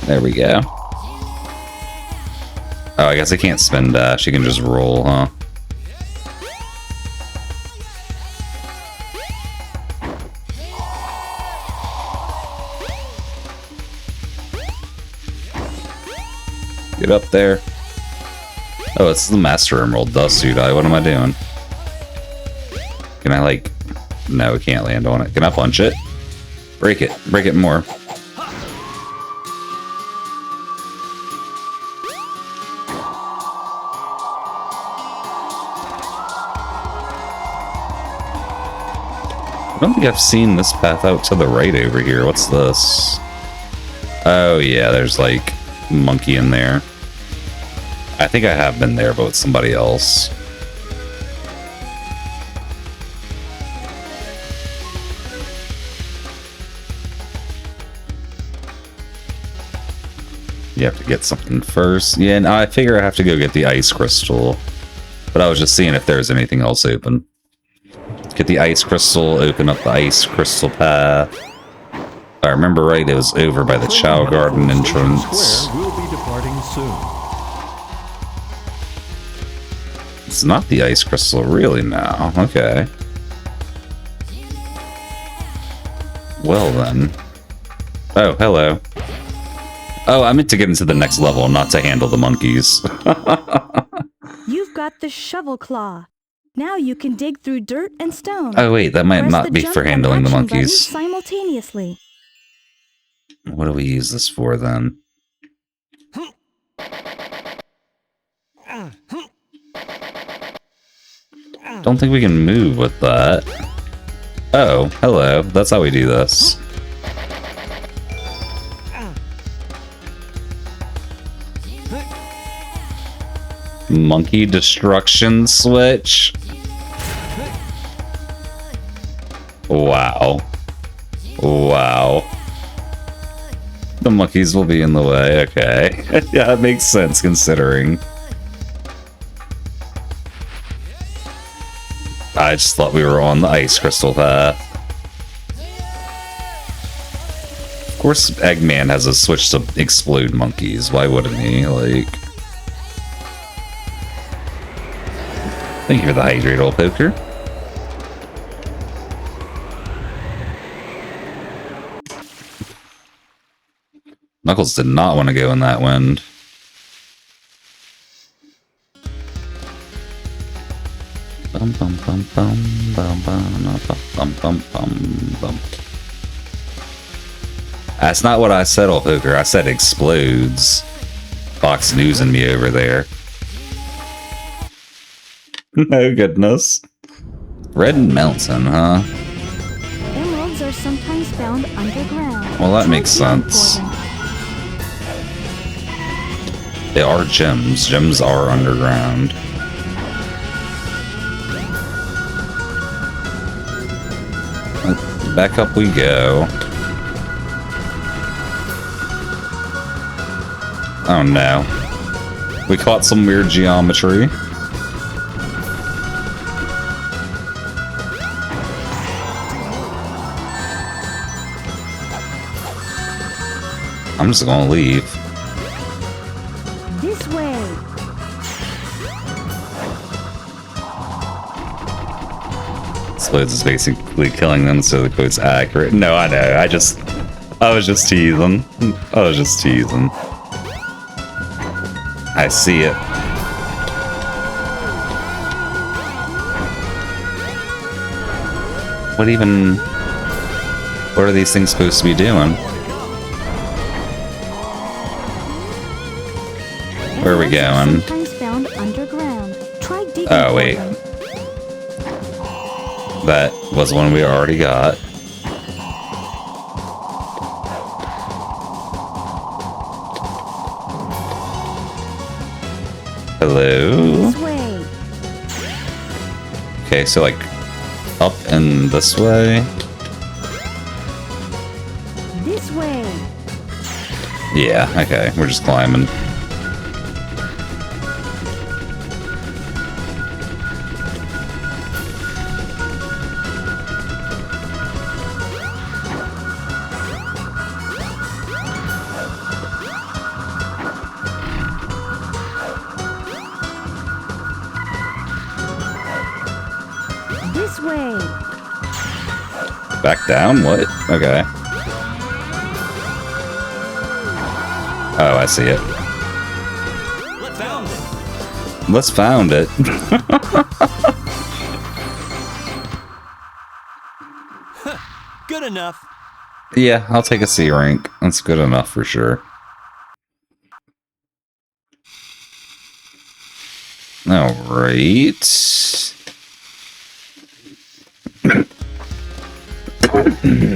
There we go. Oh, I guess I can't spin dash. You can just roll, huh? Get up there. Oh, it's the Master Emerald Dust Suit Eye. What am I doing? Can I, like... No, we can't land on it. Can I punch it? Break it. Break it more. I don't think I've seen this path out to the right over here. What's this? Oh, yeah, there's, like, monkey in there. I think I have been there, but with somebody else. You have to get something first. Yeah, no, I figure I have to go get the ice crystal. But I was just seeing if there's anything else open. Get the ice crystal, open up the ice crystal path. If I remember right, it was over by the Chow Garden entrance. We'll be departing soon. It's not the ice crystal, really, now. Okay. Well, then. Oh, hello. Oh, I meant to get into the next level, not to handle the monkeys. You've got the shovel claw. Now you can dig through dirt and stone. Oh wait, that might Press not the be jump for and handling the action buttons monkeys. simultaneously. What do we use this for then? Don't think we can move with that. Oh, hello. That's how we do this. Monkey destruction switch. Wow. Wow. The monkeys will be in the way, okay. Yeah, it makes sense considering. I just thought we were on the ice crystal path. Of course, Eggman has a switch to explode monkeys. Why wouldn't he? Like... Thank you for the hydrate, old poker. Knuckles did not want to go in that wind. Bum bum bum bum bum bum bum bum bum bum. That's not what I said, old poker. I said explodes. Fox News and me over there. No goodness. Red Mountain, huh? Emeralds are sometimes found underground. Well, that Try makes digging for sense. them. They are gems. Gems are underground. Back up we go. Oh no. We caught some weird geometry. I'm just gonna leave. This way. Explodes is basically killing them, so the quote's accurate. No, I know. I was just teasing. I was just teasing. I see it. What are these things supposed to be doing? Where are we going? Sometimes found underground. Try digging Oh, for wait. them. That was one we already got. Hello? This way. Okay, so like up and this way. This way. Yeah, okay, we're just climbing. This way. Back down? What? Okay. Oh, I see it. Let's found it. Good enough. Yeah, I'll take a C rank. That's good enough for sure. Alright.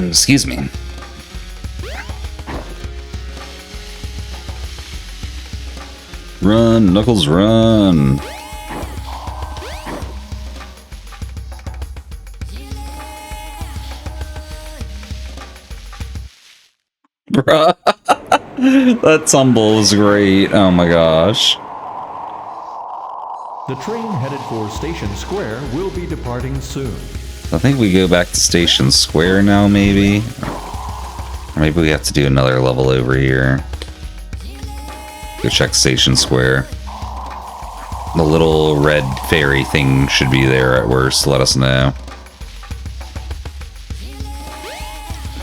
Excuse me. Run, Knuckles, run! Bruh. That tumble was great. Oh my gosh. The train headed for Station Square will be departing soon. I think we go back to Station Square now, maybe? Or maybe we have to do another level over here. Go check Station Square. The little red fairy thing should be there at worst. Let us know.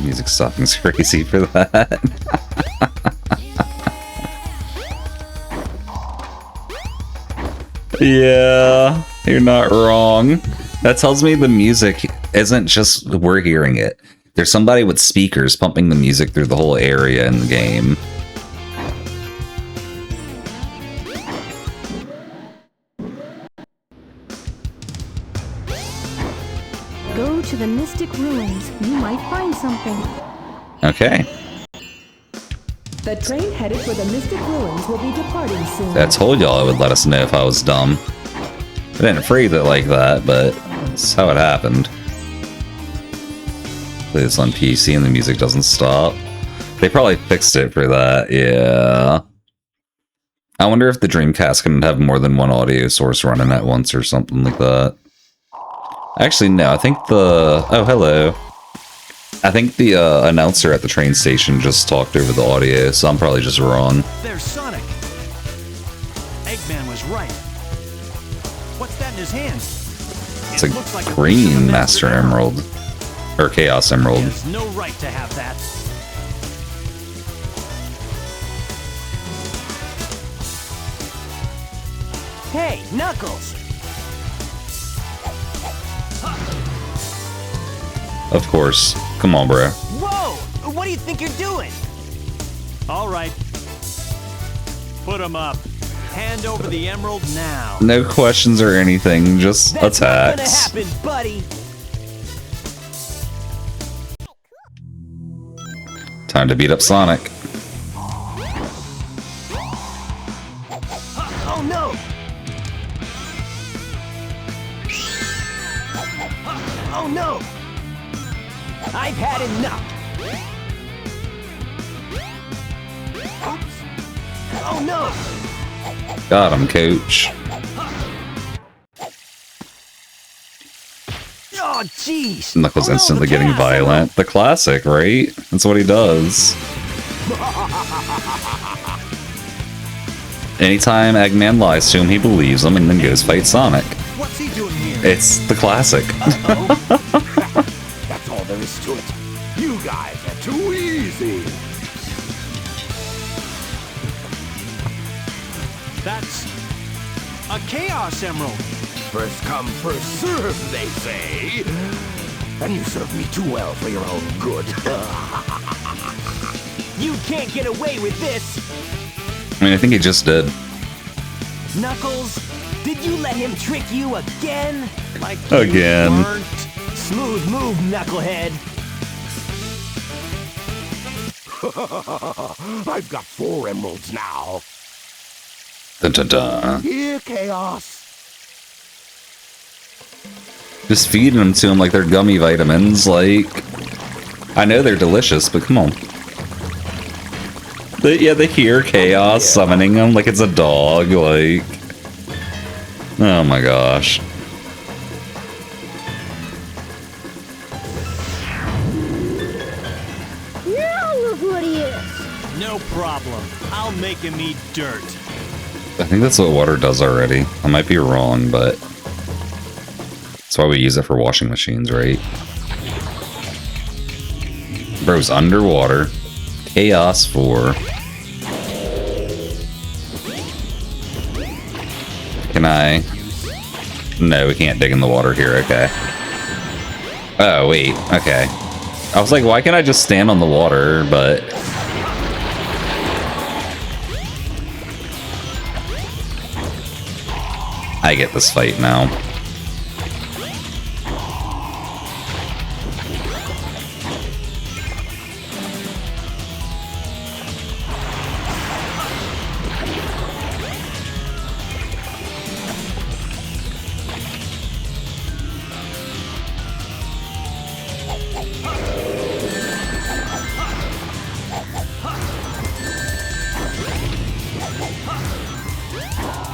Music stopping's crazy for that. Yeah, you're not wrong. That tells me the music isn't just we're hearing it. There's somebody with speakers pumping the music through the whole area in the game. Go to the Mystic Ruins. You might find something. Okay. The train headed for the Mystic Ruins will be departing soon. I told y'all it would let us know if I was dumb. I didn't phrase it like that, but that's how it happened. Play this on PC and the music doesn't stop. They probably fixed it for that, yeah. I wonder if the Dreamcast can have more than one audio source running at once or something like that. Actually, no, I think the... Oh, hello. I think the announcer at the train station just talked over the audio, so I'm probably just wrong. There's Sonic. Eggman was right. What's that in his hand? It's a green Master Emerald. Or Chaos Emerald. He has no right to have that. Hey, Knuckles! Of course. Come on, bro. Whoa! What do you think you're doing? All right. Put him up. Hand over the emerald now. No questions or anything, just That's not gonna attacks. happen, buddy! Time to beat up Sonic. Oh no! Oh no! I've had enough! Oops! Oh no! Got him, coach. Oh jeez! Knuckles Oh, no, instantly the getting Chaos violent. The classic, right? That's what he does. Anytime Eggman lies to him, he believes him and then goes fight Sonic. What's he doing here? It's the classic. That's all there is to it. You guys are too easy. That's a Chaos Emerald. First come, first serve, they say. And you serve me too well for your own good. You can't get away with this! I mean, I think he just did. Knuckles, did you let him trick you again? Like Again. You weren't. Smooth move, Knucklehead. I've got 4 emeralds now. Dun, dun, dun. Here, Chaos. Just feeding them to him like they're gummy vitamins. Like, I know they're delicious, but come on. They hear Chaos summoning him like it's a dog. Like, oh my gosh. Now look what he is. No problem. I'll make him eat dirt. I think that's what water does already. I might be wrong, but that's why we use it for washing machines, right? Bro's underwater. Chaos 4. Can I? No, we can't dig in the water here, okay. Oh, wait, okay. I was like, why can't I just stand on the water, but... I get this fight now.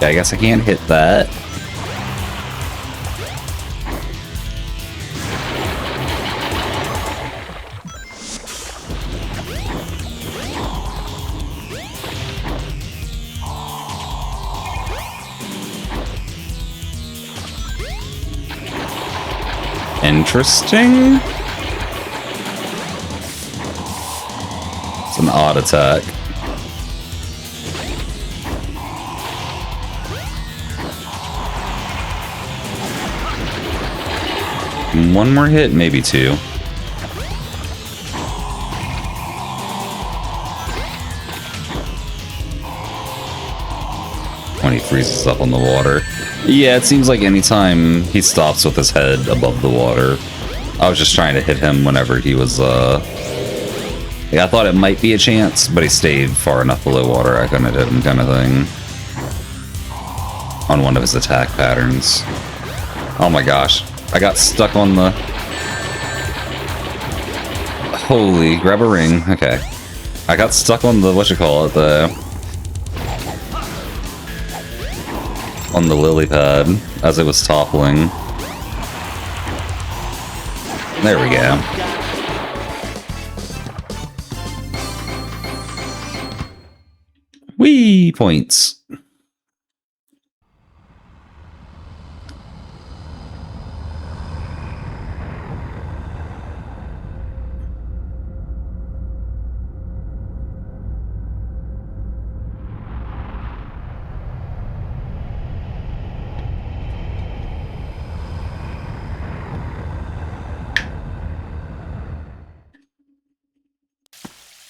I guess I can't hit that. Interesting. It's an odd attack. One more hit, maybe two. When he freezes up on the water. Yeah, it seems like anytime he stops with his head above the water. I was just trying to hit him whenever he was, yeah, I thought it might be a chance, but he stayed far enough below water I couldn't hit him, kind of thing. On one of his attack patterns. Oh my gosh. I got stuck on the... Holy, grab a ring. Okay. I got stuck on the, on the lily pad as it was toppling. There we go. Whee! Points.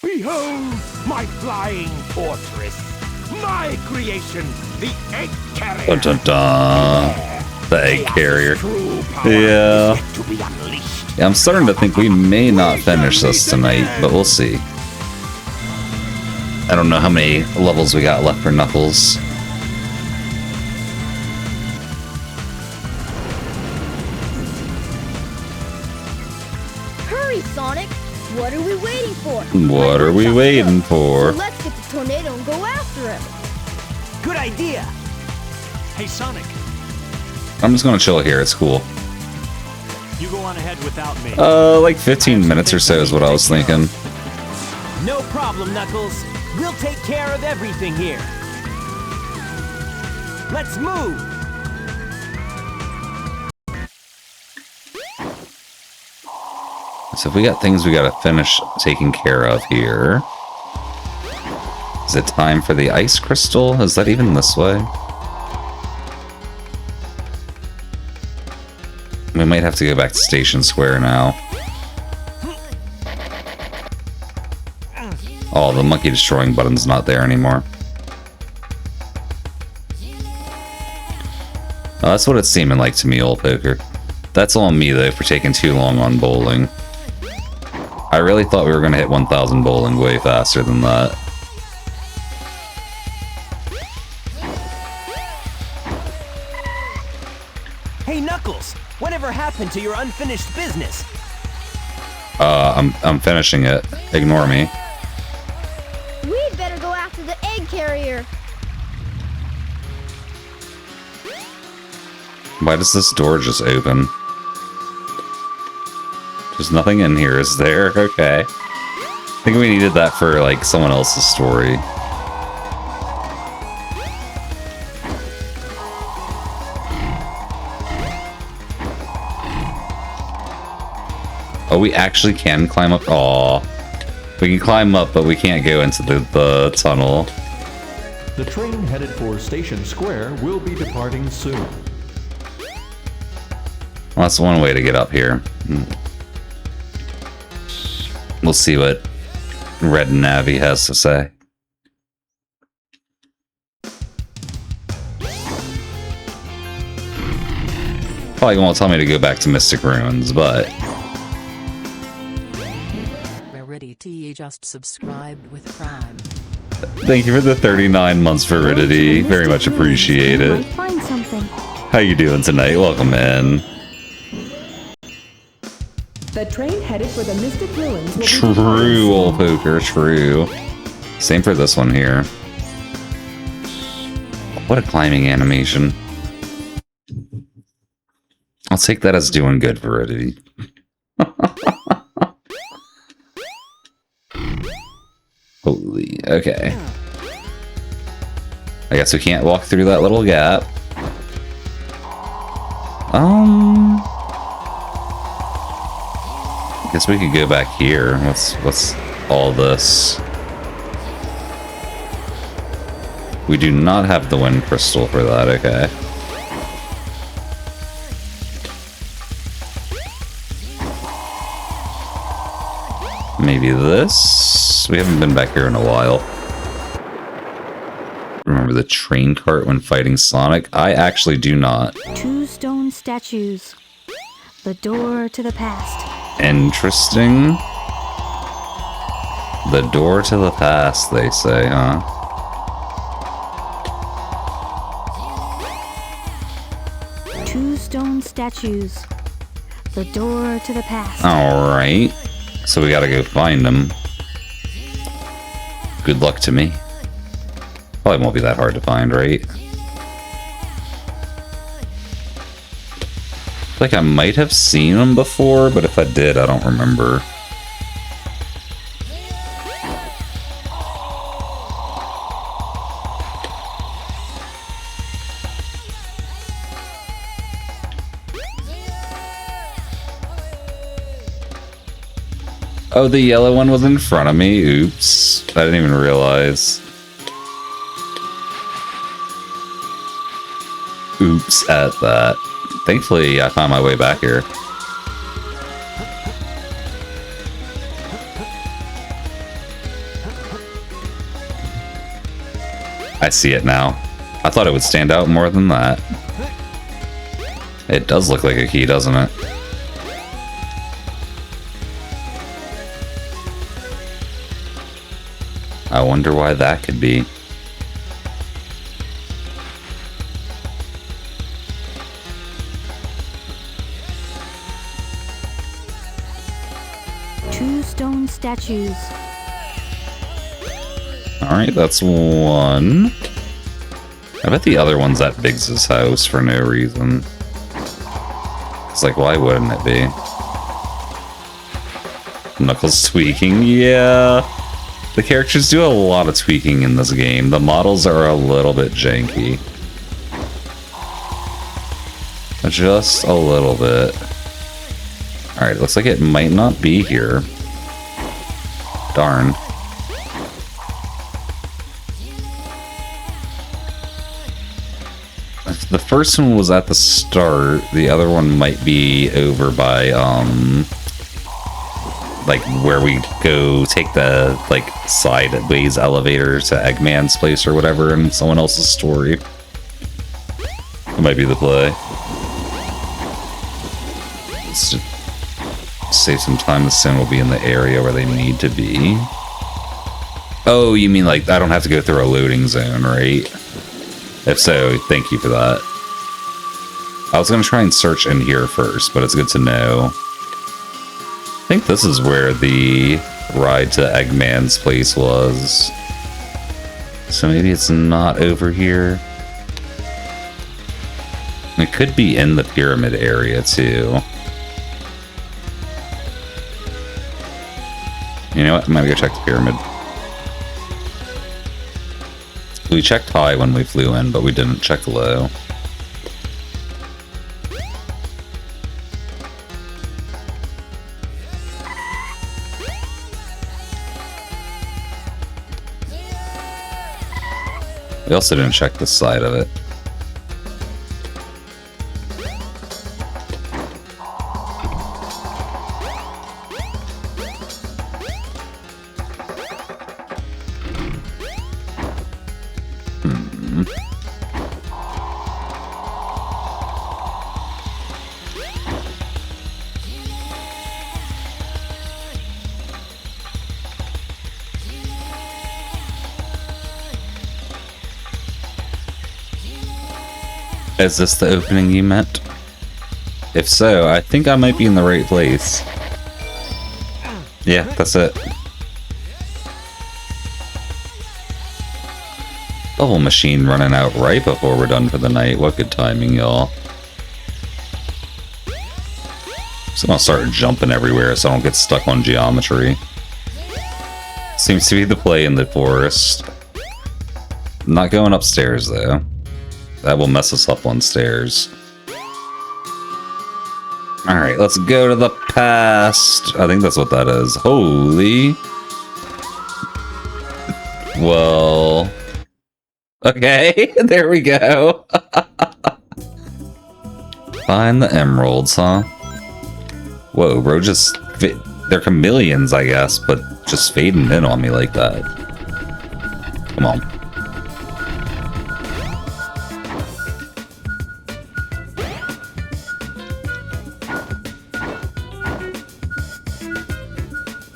Behold my flying fortress, my creation, the egg carrier. Dun, dun, dun. The egg carrier. Yeah. Yeah, I'm starting to think we may not finish this tonight, but we'll see. I don't know how many levels we got left for Knuckles. Hurry, Sonic! What are we waiting for? What are we waiting for? So let's get the tornado and go after him. Good idea. Hey, Sonic, I'm just gonna chill here, it's cool. you go on ahead without me. Like 15 minutes or so is what I was thinking. No problem, Knuckles. We'll take care of everything here. Let's move. So if we got things we gotta finish taking care of here. Is it time for the ice crystal? Is that even this way? We might have to go back to Station Square now. Oh, the monkey destroying button's not there anymore. Oh, that's what it's seeming like to me, old poker. That's on me, though, for taking too long on bowling. I really thought we were going to hit 1,000 bowling way faster than that. Hey, Knuckles, whatever happened to your unfinished business? I'm finishing it. Ignore me. We'd better go after the egg carrier. Why does this door just open? There's nothing in here, is there? Okay. I think we needed that for, like, someone else's story. Oh, we actually can climb up? Aw. We can climb up, but we can't go into the tunnel. The train headed for Station Square will be departing soon. Well, that's one way to get up here. We'll see what Red Navi has to say. Probably won't tell me to go back to Mystic Ruins, but... Veridity just subscribed with Prime. Thank you for the 39 months, Veridity. Very much appreciate it. Find something. How you doing tonight? Welcome in. The train headed for the Mystic Ruins will be True, old poker, true. Same for this one here. What a climbing animation. I'll take that as doing good, Veridity. Holy, okay. I guess we can't walk through that little gap. Guess we could go back here. What's all this? We do not have the wind crystal for that, okay. Maybe this? We haven't been back here in a while. Remember the train cart when fighting Sonic? I actually do not. 2 stone statues. The door to the past. Interesting. The door to the past, they say, huh? Two stone statues. The door to the past. Alright. So we gotta go find them. Good luck to me. Probably won't be that hard to find, right? Like I might have seen them before, but if I did, I don't remember. Oh, the yellow one was in front of me. Oops. I didn't even realize. Oops at that. Thankfully, I found my way back here. I see it now. I thought it would stand out more than that. It does look like a key, doesn't it? I wonder why that could be. Two stone statues. Alright, that's one. I bet the other one's at Biggs's house for no reason. It's like, why wouldn't it be? Knuckles tweaking, yeah. The characters do a lot of tweaking in this game. The models are a little bit janky. Just a little bit. Alright, looks like it might not be here. Darn. The first one was at the start. The other one might be over by, like where we go take the like sideways elevator to Eggman's place or whatever in someone else's story. It might be the play. Let's just save some time. The sin will be in the area where they need to be. Oh, you mean like I don't have to go through a loading zone, right? If so, thank you for that. I was gonna try and search in here first, but it's good to know. I think this is where the ride to Eggman's place was. So maybe it's not over here. It could be in the pyramid area too. You know what? I'm gonna go check the pyramid. We checked high when we flew in, but we didn't check low. We also didn't check the side of it. Is this the opening you meant? If so, I think I might be in the right place. Yeah, that's it. Bubble machine running out right before we're done for the night. What good timing, y'all. So I'm gonna start jumping everywhere so I don't get stuck on geometry. Seems to be the play in the forest. Not going upstairs though. That will mess us up on stairs. Alright, let's go to the past. I think that's what that is. Holy. Well. Okay, there we go. Find the emeralds, huh? Whoa, bro just They're chameleons, I guess, but just fading in on me like that. Come on.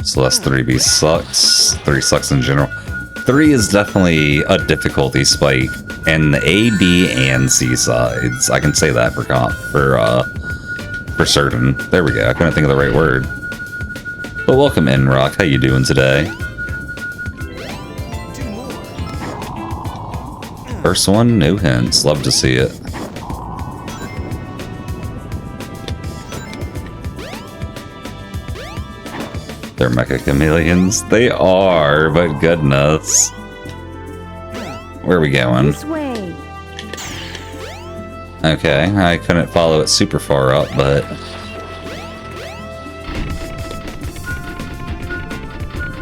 Celeste 3B sucks. 3 sucks in general. 3 is definitely a difficulty spike in the A, B, and C sides. I can say that for certain. There we go. I couldn't think of the right word. But welcome in, Rock. How you doing today? First one, no hints. Love to see it. They're mecha chameleons. They are, but goodness. Where are we going? This way. Okay, I couldn't follow it super far up, but...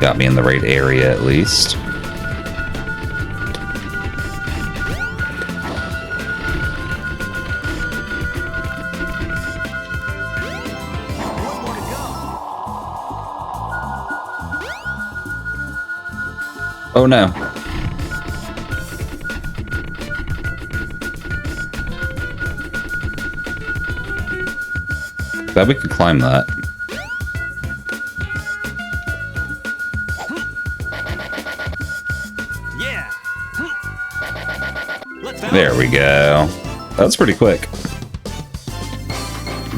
got me in the right area, at least. Oh no. Bet we could climb that. Yeah. There we go. That's pretty quick.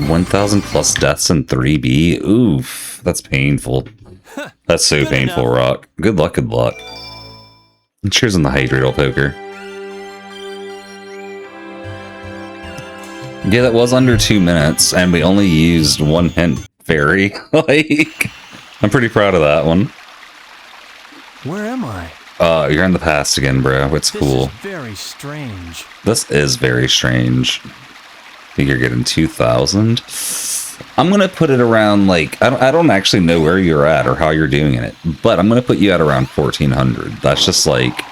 1,000 plus deaths in 3B. Oof. That's painful. That's so painful, Rock. Good luck, good luck. Cheers on the Hydradal Poker. Yeah, that was under 2 minutes, and we only used 1 hint fairy. Like, I'm pretty proud of that one. Where am I? You're in the past again, bro. It's cool. This is very strange. This is very strange. I think you're getting 2,000. I'm gonna put it around, like, I don't actually know where you're at or how you're doing it, but I'm gonna put you at around 1,400. That's just like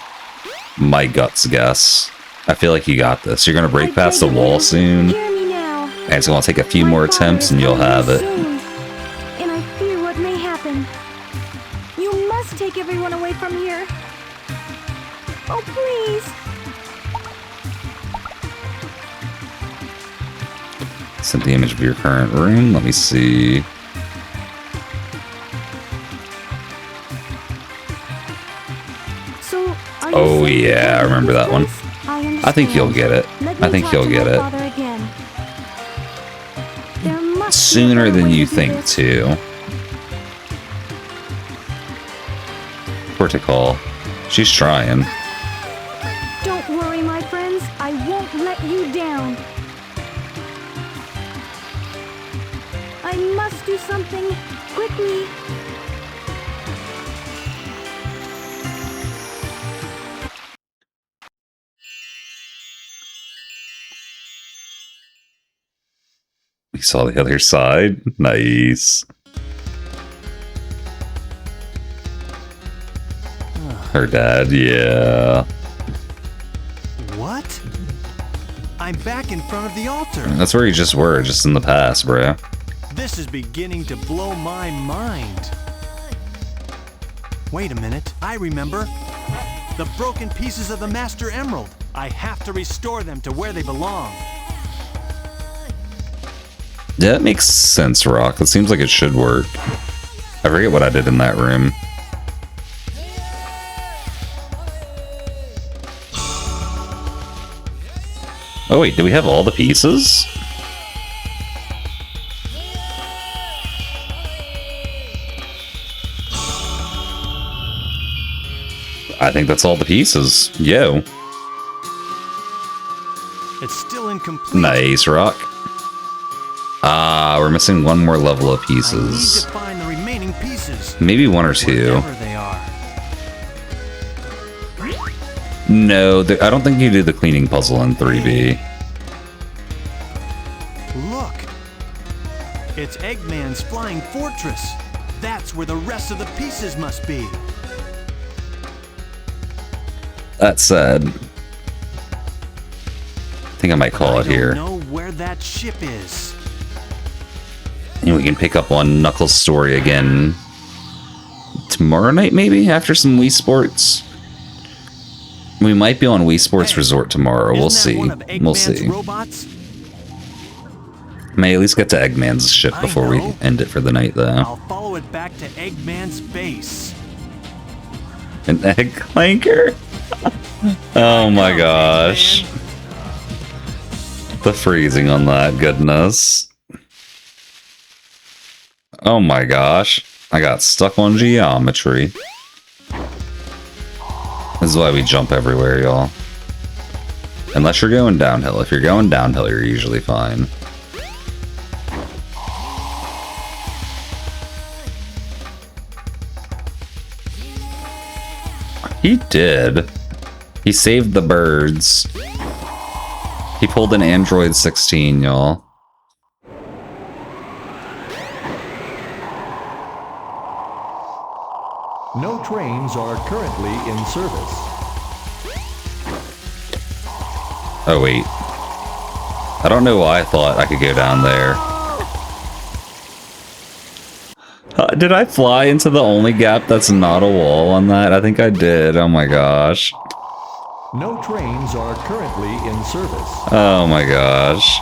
my guts guess. I feel like you got this. You're gonna break past the wall soon, and it's gonna take a few more attempts, and you'll have it. And I fear what may happen. You must take everyone away from here. Oh, please. Sent the image of your current room. Let me see. So, are you Oh saying yeah, I remember that one. I think you'll get it. I think you'll get it. Sooner than you think, too. Portical. She's trying. Don't worry, my friends. I won't let you down. I must do something quickly. We saw the other side. Nice. Her dad, yeah. What? I'm back in front of the altar. That's where you just were, just in the past, bro. This is beginning to blow my mind. Wait a minute, I remember. The broken pieces of the Master Emerald. I have to restore them to where they belong. Yeah, that makes sense, Rock. It seems like it should work. I forget what I did in that room. Oh wait, do we have all the pieces? I think that's all the pieces. Yo. It's still incomplete. Nice, Rock. Ah, we're missing one more level of pieces. I need to find the remaining pieces. Maybe 1 or 2. Whatever they are. No, I don't think you do the cleaning puzzle in 3B. Look. It's Eggman's flying fortress. That's where the rest of the pieces must be. That said, I think I might call it here. I don't know where that ship is. And we can pick up on Knuckles' story again tomorrow night, maybe, after some Wii Sports. We might be on Wii Sports Resort tomorrow. We'll see. We'll see. Robots? May at least get to Eggman's ship before we end it for the night, though. I'll follow it back to Eggman's base. An egg clanker? Oh my gosh. The freezing on that, goodness. Oh my gosh. I got stuck on geometry. This is why we jump everywhere, y'all. Unless you're going downhill. If you're going downhill, you're usually fine. He did. He saved the birds. He pulled an Android 16, y'all. No trains are currently in service. Oh, wait. I don't know why I thought I could go down there. Did I fly into the only gap that's not a wall on that? I think I did. Oh my gosh. No trains are currently in service. Oh my gosh.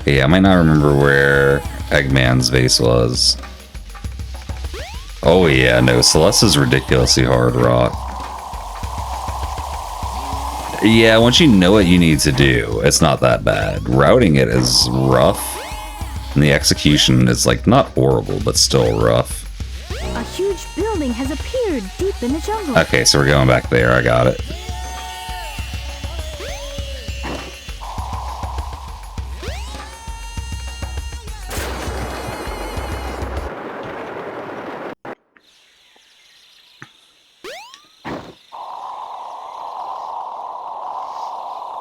Yeah, I might not remember where Eggman's base was. Oh yeah, no, Celeste's ridiculously hard rock. Yeah, once you know what you need to do, it's not that bad. Routing it is rough, and the execution is, like, not horrible, but still rough. A huge building has appeared deep in the jungle. Okay, so we're going back there, I got it.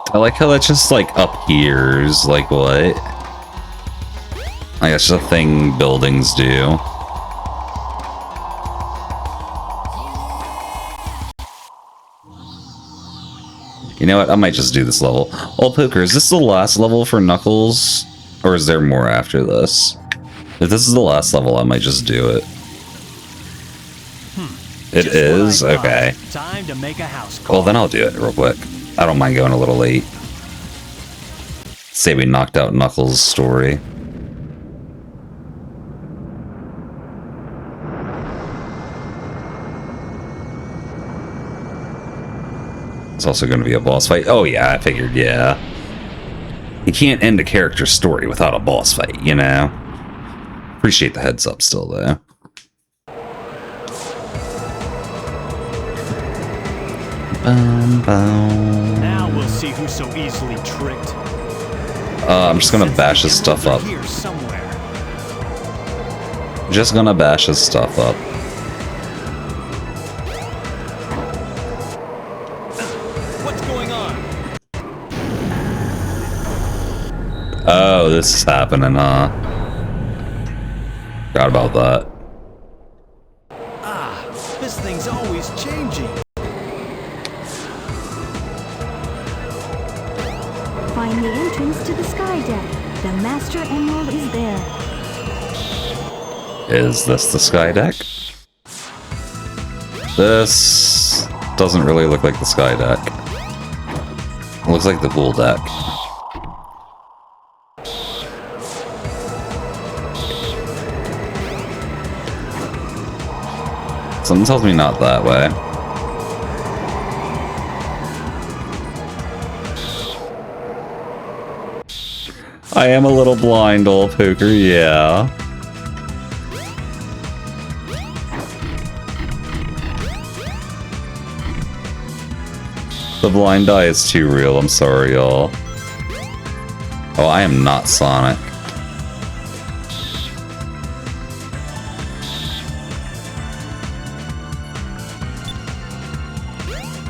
I like how that's just, like, up here's, like, what? I guess the thing buildings do. You know what? I might just do this level. Old Poker, is this the last level for Knuckles? Or is there more after this? If this is the last level, I might just do it. It is? Okay. Time to make a house call. Well, then I'll do it real quick. I don't mind going a little late. Say we knocked out Knuckles' story. It's also going to be a boss fight. Oh yeah, I figured, yeah. You can't end a character's story without a boss fight, you know? Appreciate the heads up still, though. Now we'll see who's so easily tricked. I'm just gonna bash his stuff up. Here somewhere. Just gonna bash his stuff up. What's going on? Oh, this is happening, huh? Forgot about that. Ah, this thing's always changing. Find the entrance to the sky deck. The Master Emerald is there. Is this the sky deck? This doesn't really look like the sky deck. It looks like the pool deck. Something tells me not that way. I am a little blind, old Poker, yeah. The blind eye is too real, I'm sorry, y'all. Oh, I am not Sonic.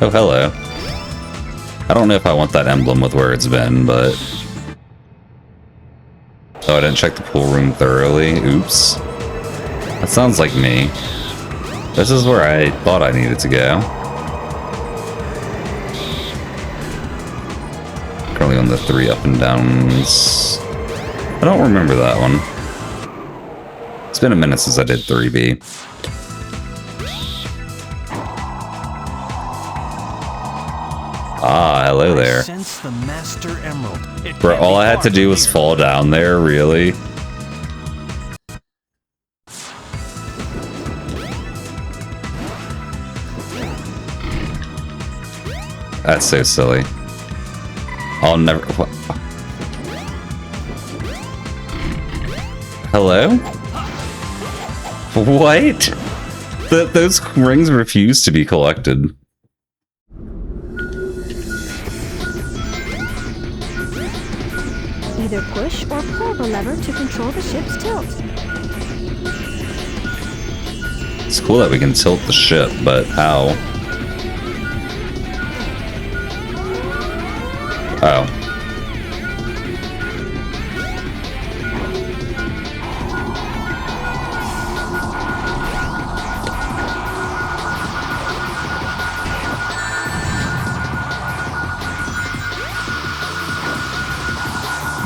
Oh, hello. I don't know if I want that emblem with where it's been, but... Oh, I didn't check the pool room thoroughly. Oops. That sounds like me. This is where I thought I needed to go. Currently the 3 up and downs. I don't remember that one. It's been a minute since I did 3B. Ah, hello there. Sense the Master Emerald. Bro, all I had to do was fall down there, really? That's so silly. I'll never... What? Hello? What? Those rings refuse to be collected. Either push or pull the lever to control the ship's tilt. It's cool that we can tilt the ship, but how? Oh.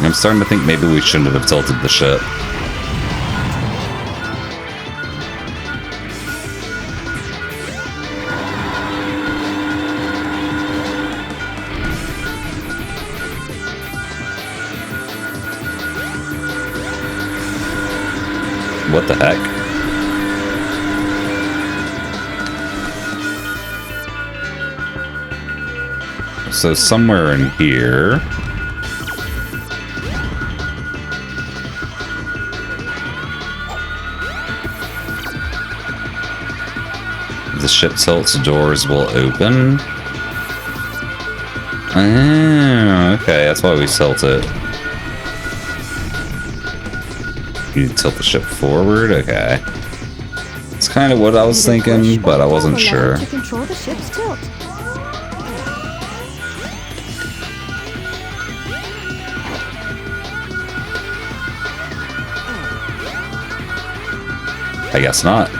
I'm starting to think maybe we shouldn't have tilted the ship. What the heck? So somewhere in here... the ship tilts, doors will open. Oh, okay, that's why we tilt it. You tilt the ship forward? Okay. It's kind of what I was thinking, but I wasn't sure. To control the ship's tilt. I guess not.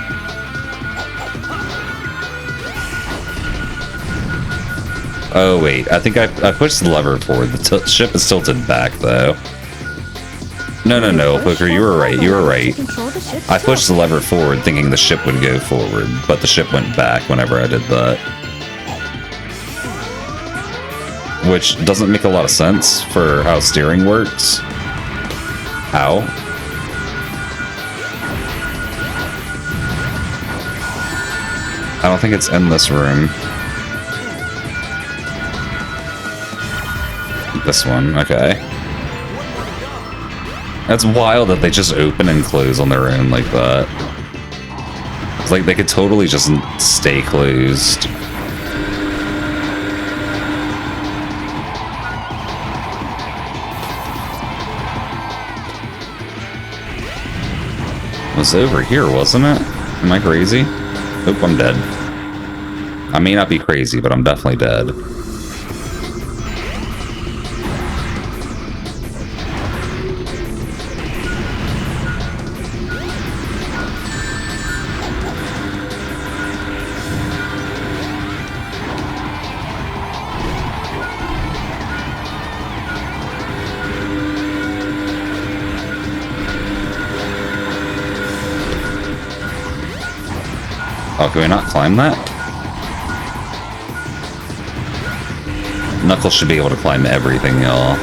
Oh wait, I think I pushed the lever forward. The ship is tilted back though. No, Poker, you were right, I pushed the lever forward thinking the ship would go forward, but the ship went back whenever I did that. Which doesn't make a lot of sense for how steering works. How? I don't think it's in this room. This one, okay. That's wild that they just open and close on their own like that. It's like they could totally just stay closed. It was over here, wasn't it? Am I crazy? Nope, I'm dead. I may not be crazy, but I'm definitely dead. Oh, can we not climb that? Knuckles should be able to climb everything, y'all.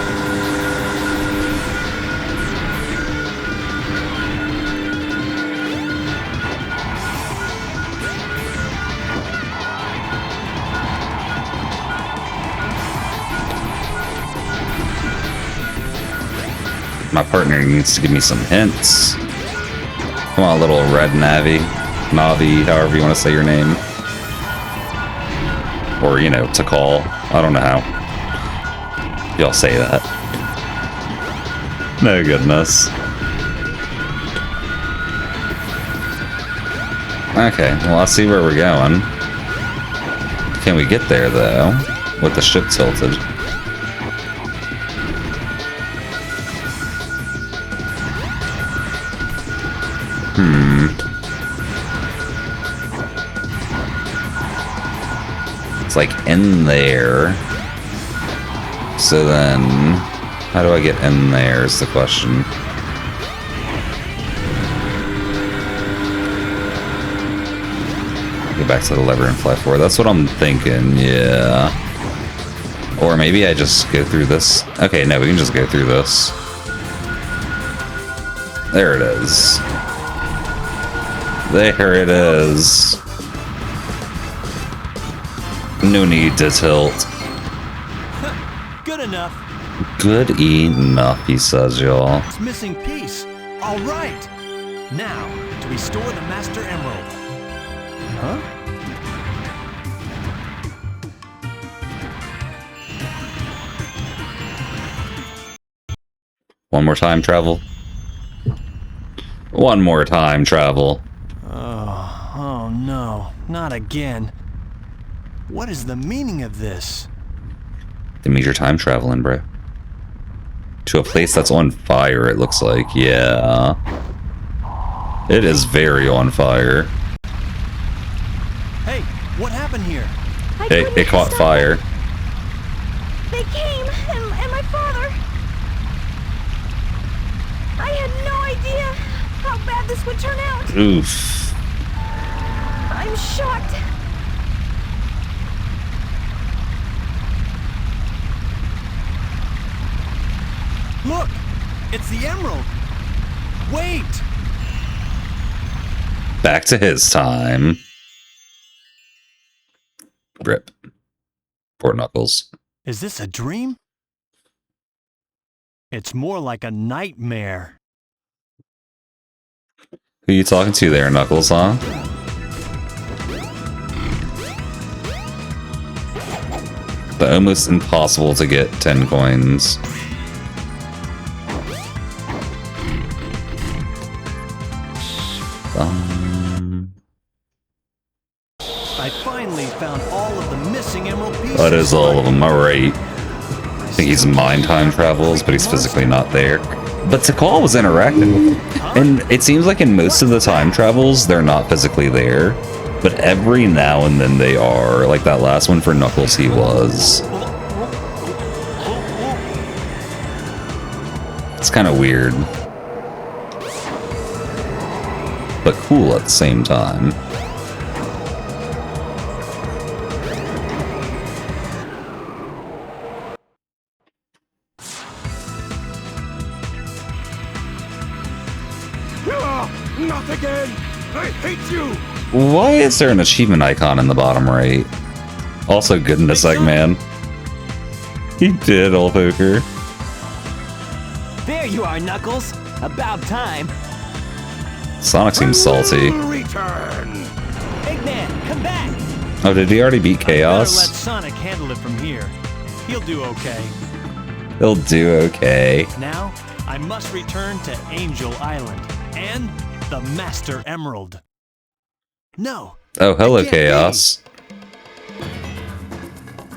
My partner needs to give me some hints. Come on, little red Navi. Navi, however you want to say your name. Or, you know, to call. I don't know how y'all say that. No goodness. Okay, well, let's see where we're going. Can we get there, though, with the ship tilted? Like in there So then, how do I get in there is the question. Get back to the lever and fly forward. That's what I'm thinking, yeah. Or maybe I just go through this. Okay, no, we can just go through this. There it is. There it is. No need to tilt. Good enough. Good enough, he says, y'all. It's missing piece. All right. Now, to restore the Master Emerald. Huh? One more time travel. One more time travel. Oh no, not again. What is the meaning of this? They means you're time traveling, bro. To a place that's on fire, it looks like. Yeah. It is very on fire. Hey, what happened here? It caught fire. They came, and my father... I had no idea how bad this would turn out. Oof. I'm shocked. Look! It's the emerald! Wait! Back to his time. Rip. Poor Knuckles. Is this a dream? It's more like a nightmare. Who you talking to there, Knuckles, huh? But almost impossible to get 10 coins. I finally found all of the missing emerald pieces. That is all of them, alright. I think he's mind time travels, but he's physically not there. But Tikal was interacting with him. And it seems like in most of the time travels, they're not physically there. But every now and then they are. Like that last one for Knuckles, he was. It's kind of weird. But cool at the same time. Not again! I hate you! Why is there an achievement icon in the bottom right? Also good in this Eggman. He did, old poker. There you are, Knuckles. About time. Sonic seems salty. Return! Eggman, come back! Oh, did he already beat Better let Chaos? Sonic handle it from here. He'll do okay. He'll do okay. Now, I must return to Angel Island and the Master Emerald. No. Oh, hello, it can't be. Chaos.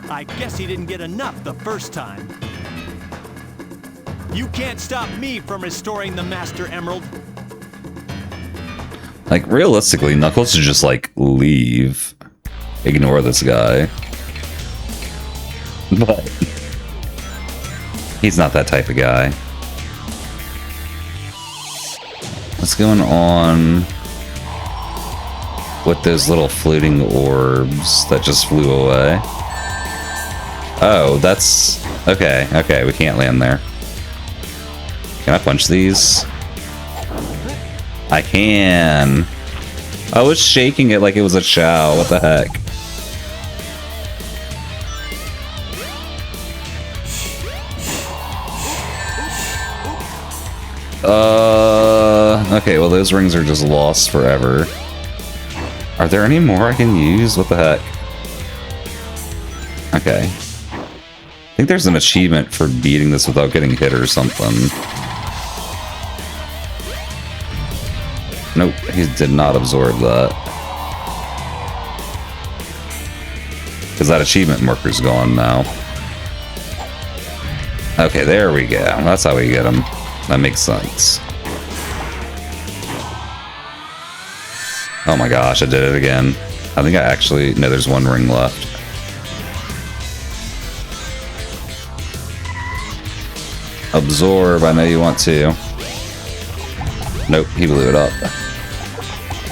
I guess he didn't get enough the first time. You can't stop me from restoring the Master Emerald. Like, realistically, Knuckles should just, like, leave. Ignore this guy. But he's not that type of guy. What's going on with those little floating orbs that just flew away? Oh, that's... Okay, okay, we can't land there. Can I punch these? I can. I was shaking it like it was a chow. What the heck? Okay, well those rings are just lost forever. Are there any more I can use? What the heck? Okay. I think there's an achievement for beating this without getting hit or something. Nope, he did not absorb that. Because that achievement marker's gone now. Okay, there we go. That's how we get him. That makes sense. Oh my gosh, I did it again. I think I actually... No, there's one ring left. Absorb, I know you want to. Nope, he blew it up.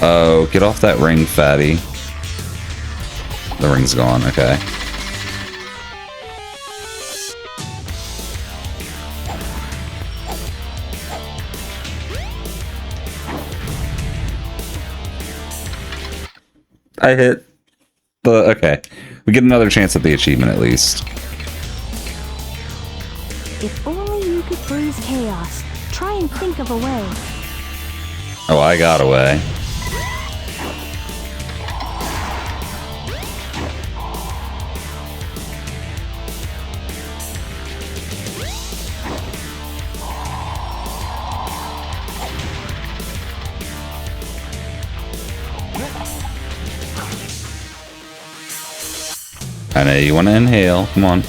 Oh, get off that ring, fatty. The ring's gone, okay. I hit the... okay. We get another chance at the achievement at least. If only you could freeze chaos. Try and think of a way. Oh, I got away. I know you want to inhale. Come on.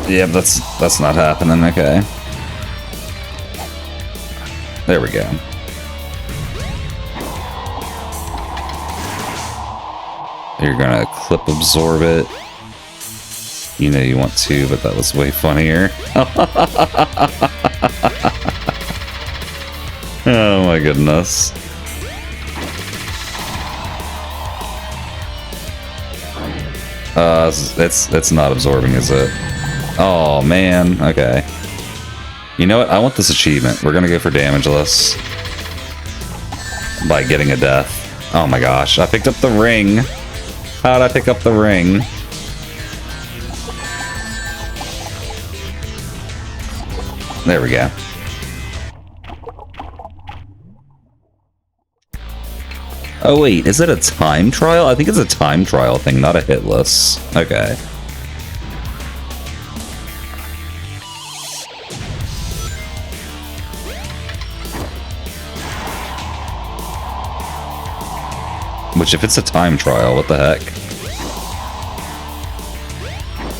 Yeah, that's not happening. Okay. There we go. You're gonna clip absorb it. You know you want to, but that was way funnier. Oh my goodness. It's not absorbing, is it? Oh man, okay. You know what? I want this achievement. We're gonna go for damageless. By getting a death. Oh my gosh, I picked up the ring. How'd I pick up the ring? There we go. Oh wait, is it a time trial? I think it's a time trial thing, not a hitless. Okay. Which, if it's a time trial, what the heck?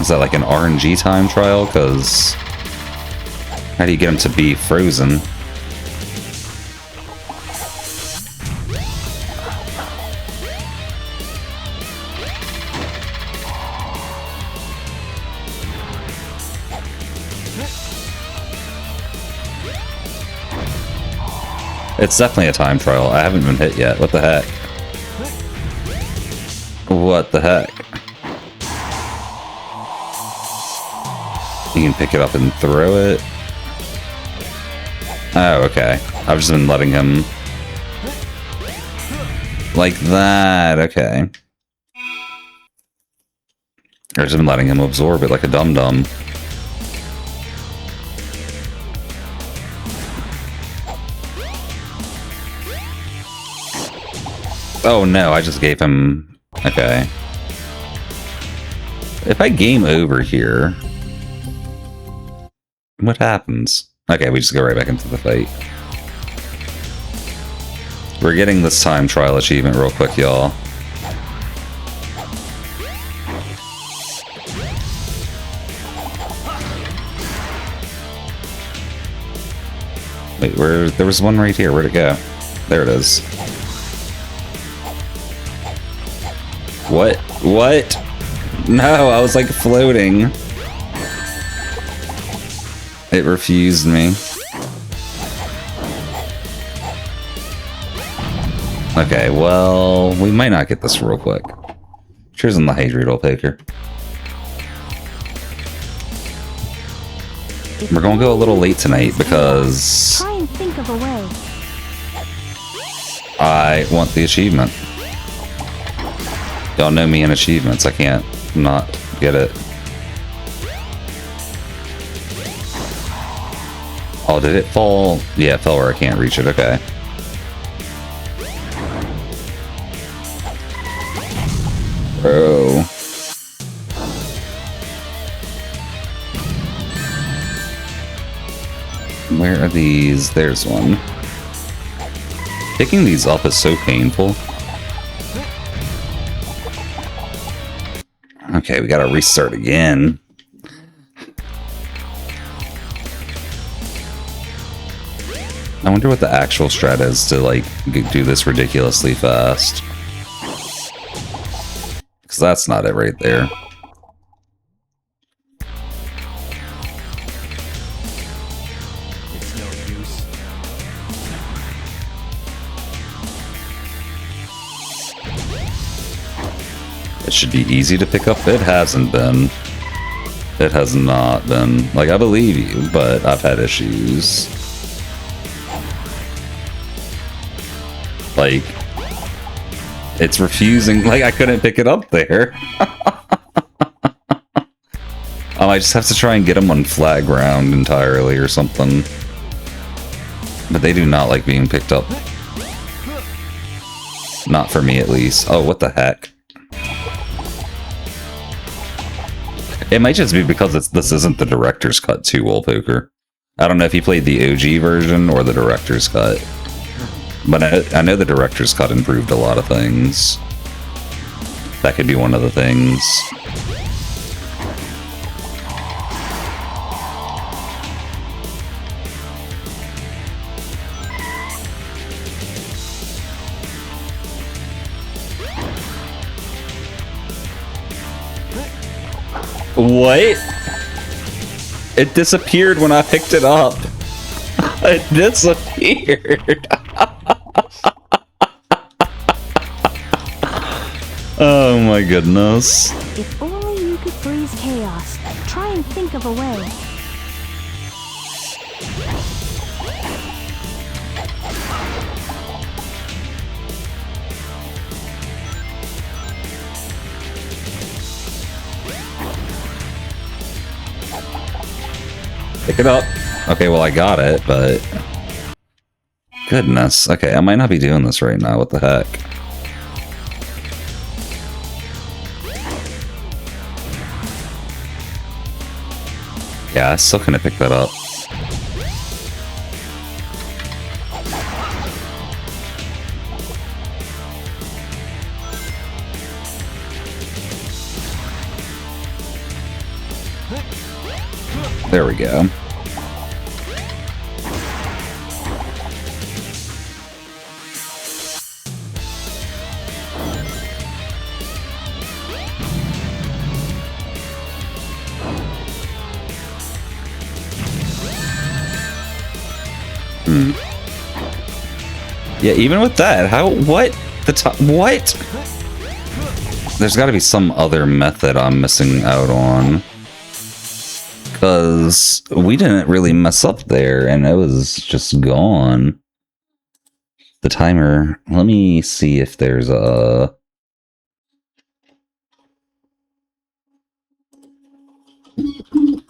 Is that like an RNG time trial? Because how do you get him to be frozen? It's definitely a time trial. I haven't been hit yet. What the heck? What the heck? You can pick it up and throw it. Oh, okay. I've just been letting him... like that, okay. I've just been letting him absorb it like a dum-dum. Oh no, I just gave him... okay. If I game over here... what happens? Okay, we just go right back into the fight. We're getting this time trial achievement real quick, y'all. Wait, there was one right here. Where'd it go? There it is. What? What? No, I was like floating. It refused me. Okay, well, we might not get this real quick. Cheers on the Hydrodol Poker. We're gonna go a little late tonight because... try and think of a way. I want the achievement. Y'all know me in achievements. I can't not get it. Oh, did it fall? Yeah, it fell where I can't reach it. Okay. Bro. Where are these? There's one. Picking these up is so painful. Okay, we gotta restart again. I wonder what the actual strat is to, like, do this ridiculously fast. Because So that's not it right there. It's no use. It should be easy to pick up. It hasn't been. It has not been. Like, I believe you, but I've had issues. Like, it's refusing. Like, I couldn't pick it up there. I just have to try and get them on flat ground entirely or something. But they do not like being picked up. Not for me, at least. Oh, what the heck? It might just be because this isn't the director's cut too, Poker. I don't know if you played the OG version or the director's cut. But I know the director's cut improved a lot of things. That could be one of the things. What? It disappeared when I picked it up. It disappeared. Oh my goodness. If only you could freeze chaos. Try and think of a way. Pick it up. Okay, well I got it, but... Goodness. Okay, I might not be doing this right now. What the heck? Yeah, I still couldn't pick that up. There we go. Yeah, even with that, how, what? What? There's gotta be some other method I'm missing out on. Because we didn't really mess up there, and it was just gone. The timer, let me see if there's a...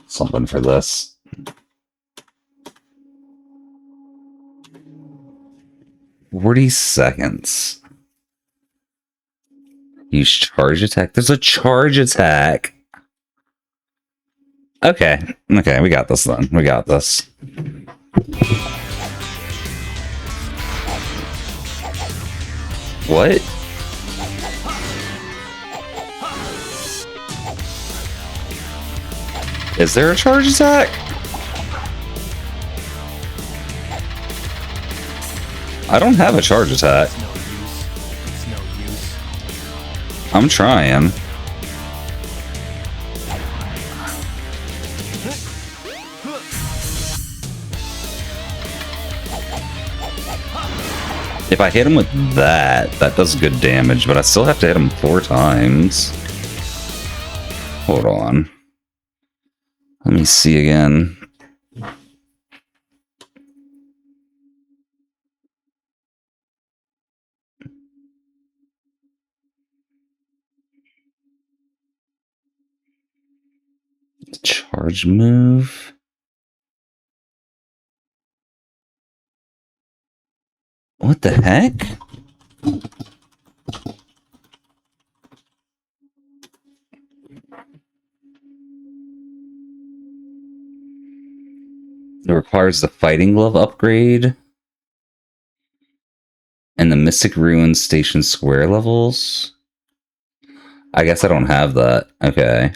something for this. $40. Use charge attack. There's a charge attack. Okay. Okay, we got this then. We got this. What? Is there a charge attack? I don't have a charge attack. It's no use. It's no use. I'm trying. If I hit him with that, that does good damage, but I still have to hit him 4 times. Hold on. Let me see again. Charge move. What the heck? It requires the Fighting Glove upgrade. And the Mystic Ruins Station Square levels. I guess I don't have that. Okay.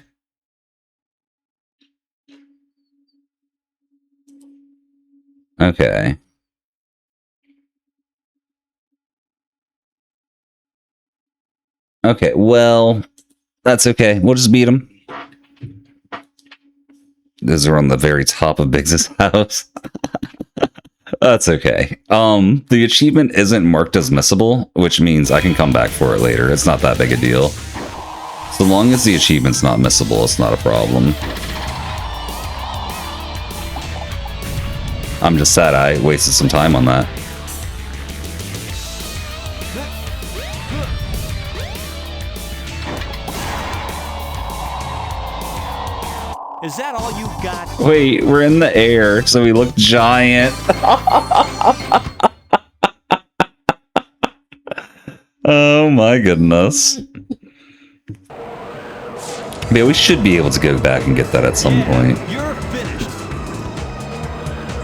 Okay. Okay, well, That's okay. We'll just beat him. Those are on the very top of Biggs' house. That's okay. The achievement isn't marked as missable, which means I can come back for it later. It's not that big a deal. So long as the achievement's not missable, it's not a problem. I'm just sad I wasted some time on that. Is that all you got? Wait, we're in the air, so we look giant. Oh my goodness. Yeah, we should be able to go back and get that at some point. You're finished.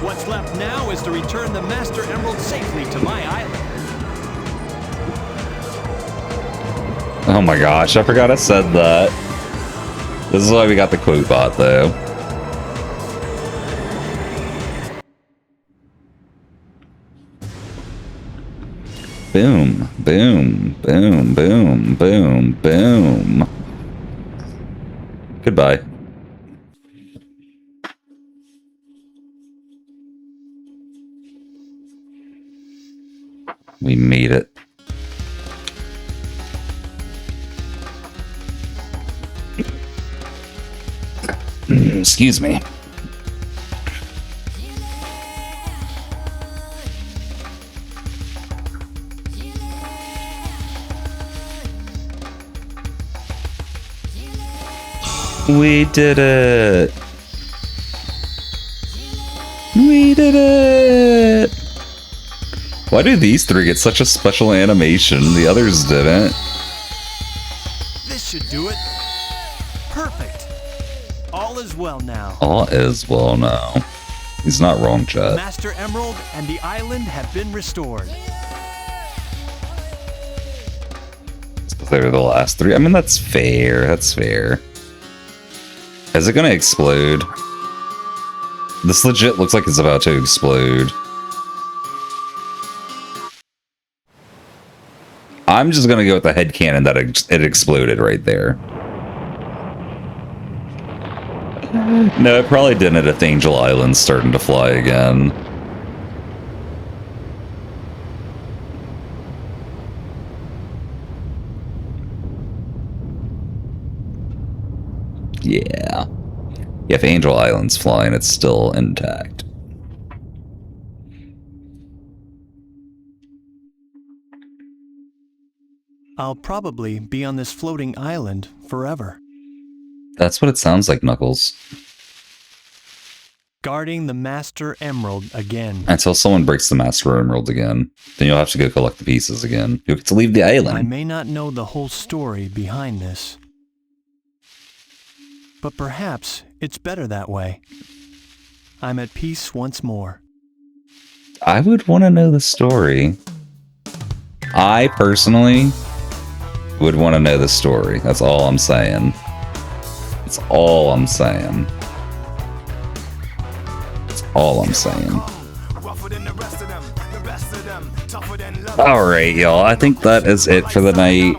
What's left now is to return the Master Emerald safely to my island. Oh my gosh, I forgot I said that. This is why we got the quote bot, though. Boom, boom, boom, boom, boom, boom. Goodbye. We made it. Excuse me. We did it. We did it. Why do these three get such a special animation? The others didn't. This should do it. Perfect. All is well now. All is well now. He's not wrong, Chet. Master Emerald and the island have been restored. They were the last three. I mean, that's fair. That's fair. Is it gonna explode? This legit looks like it's about to explode. I'm just gonna go with the headcanon that it exploded right there. No, it probably didn't if Angel Island's starting to fly again. Yeah. If Angel Island's flying, it's still intact. I'll probably be on this floating island forever. That's what it sounds like, Knuckles. Guarding the Master Emerald again. Until someone breaks the Master Emerald again. Then you'll have to go collect the pieces again. You'll get to leave the island. I may not know the whole story behind this. But perhaps it's better that way. I'm at peace once more. I would want to know the story. I personally would want to know the story. That's all I'm saying. That's all I'm saying. That's all I'm saying. Alright, y'all. I think that is it for the night.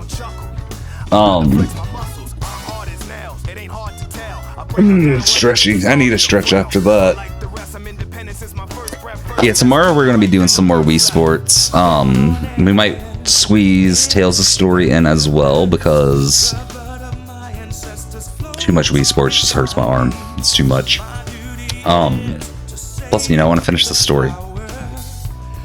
Stretching. I need a stretch after that. Yeah, tomorrow we're going to be doing some more Wii Sports. We might squeeze Tales of Story in as well because too much Wii Sports just hurts my arm. It's too much. Plus, you know, I want to finish the story.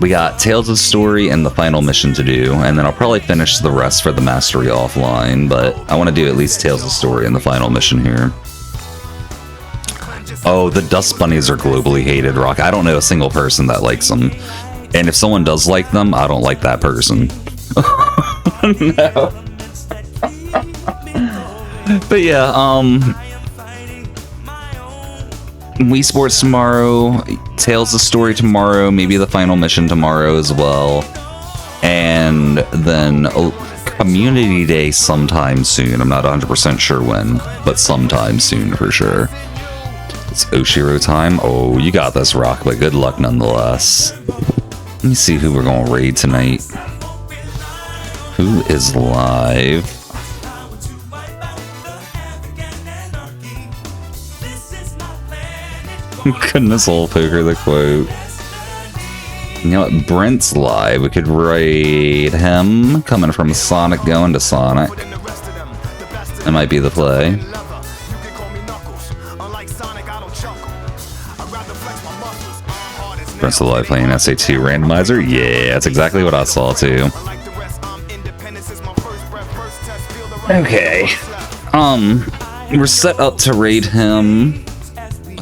We got Tales of Story and the final mission to do, and then I'll probably finish the rest for the Mastery offline, but I want to do at least Tales of Story and the final mission here. Oh, the Dust Bunnies are globally hated, Rock. I don't know a single person that likes them. And if someone does like them, I don't like that person. No. But yeah, Wii Sports tomorrow, Tales of Story tomorrow, maybe the final mission tomorrow as well. And then Community Day sometime soon. I'm not 100% sure when, but sometime soon for sure. It's Oshiro time. Oh, you got this, Rock, but good luck nonetheless. Let me see who we're going to raid tonight. Who is live? Goodness, old poker, the quote. You know what? Brent's live. We could raid him. Coming from Sonic, going to Sonic. That might be the play. Brent's alive playing SA2 randomizer. Yeah, that's exactly what I saw too. Okay. We're set up to raid him.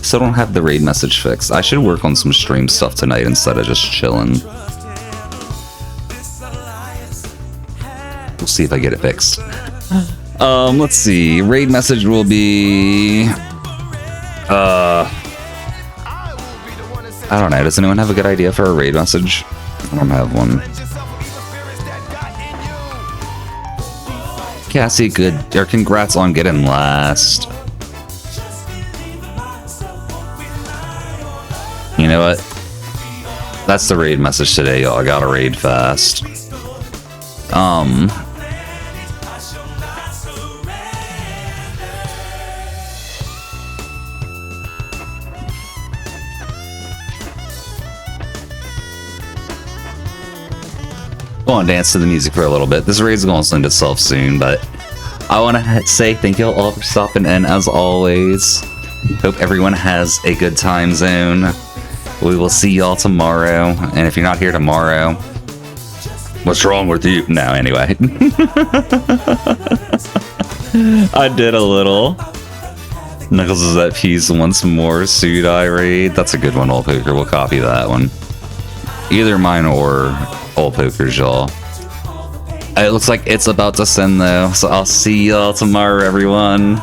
Still don't have the raid message fixed. I should work on some stream stuff tonight instead of just chilling. We'll see if I get it fixed. Let's see. Raid message will be... I don't know. Does anyone have a good idea for a raid message? I don't have one. Cassie, good. Or congrats on getting last. You know what? That's the raid message today, y'all. I gotta raid fast. Go on, dance to the music for a little bit. This raid's gonna send itself soon, but I want to say thank you all for stopping in as always. Hope everyone has a good time zone. We will see y'all tomorrow, and if you're not here tomorrow, what's wrong with you? No, anyway. I did a little. Knuckles is at peace once more. Sudai raid. That's a good one, Old Poker. We'll copy that one. Either mine or Old Poker's, y'all. It looks like it's about to send, though, so I'll see y'all tomorrow, everyone.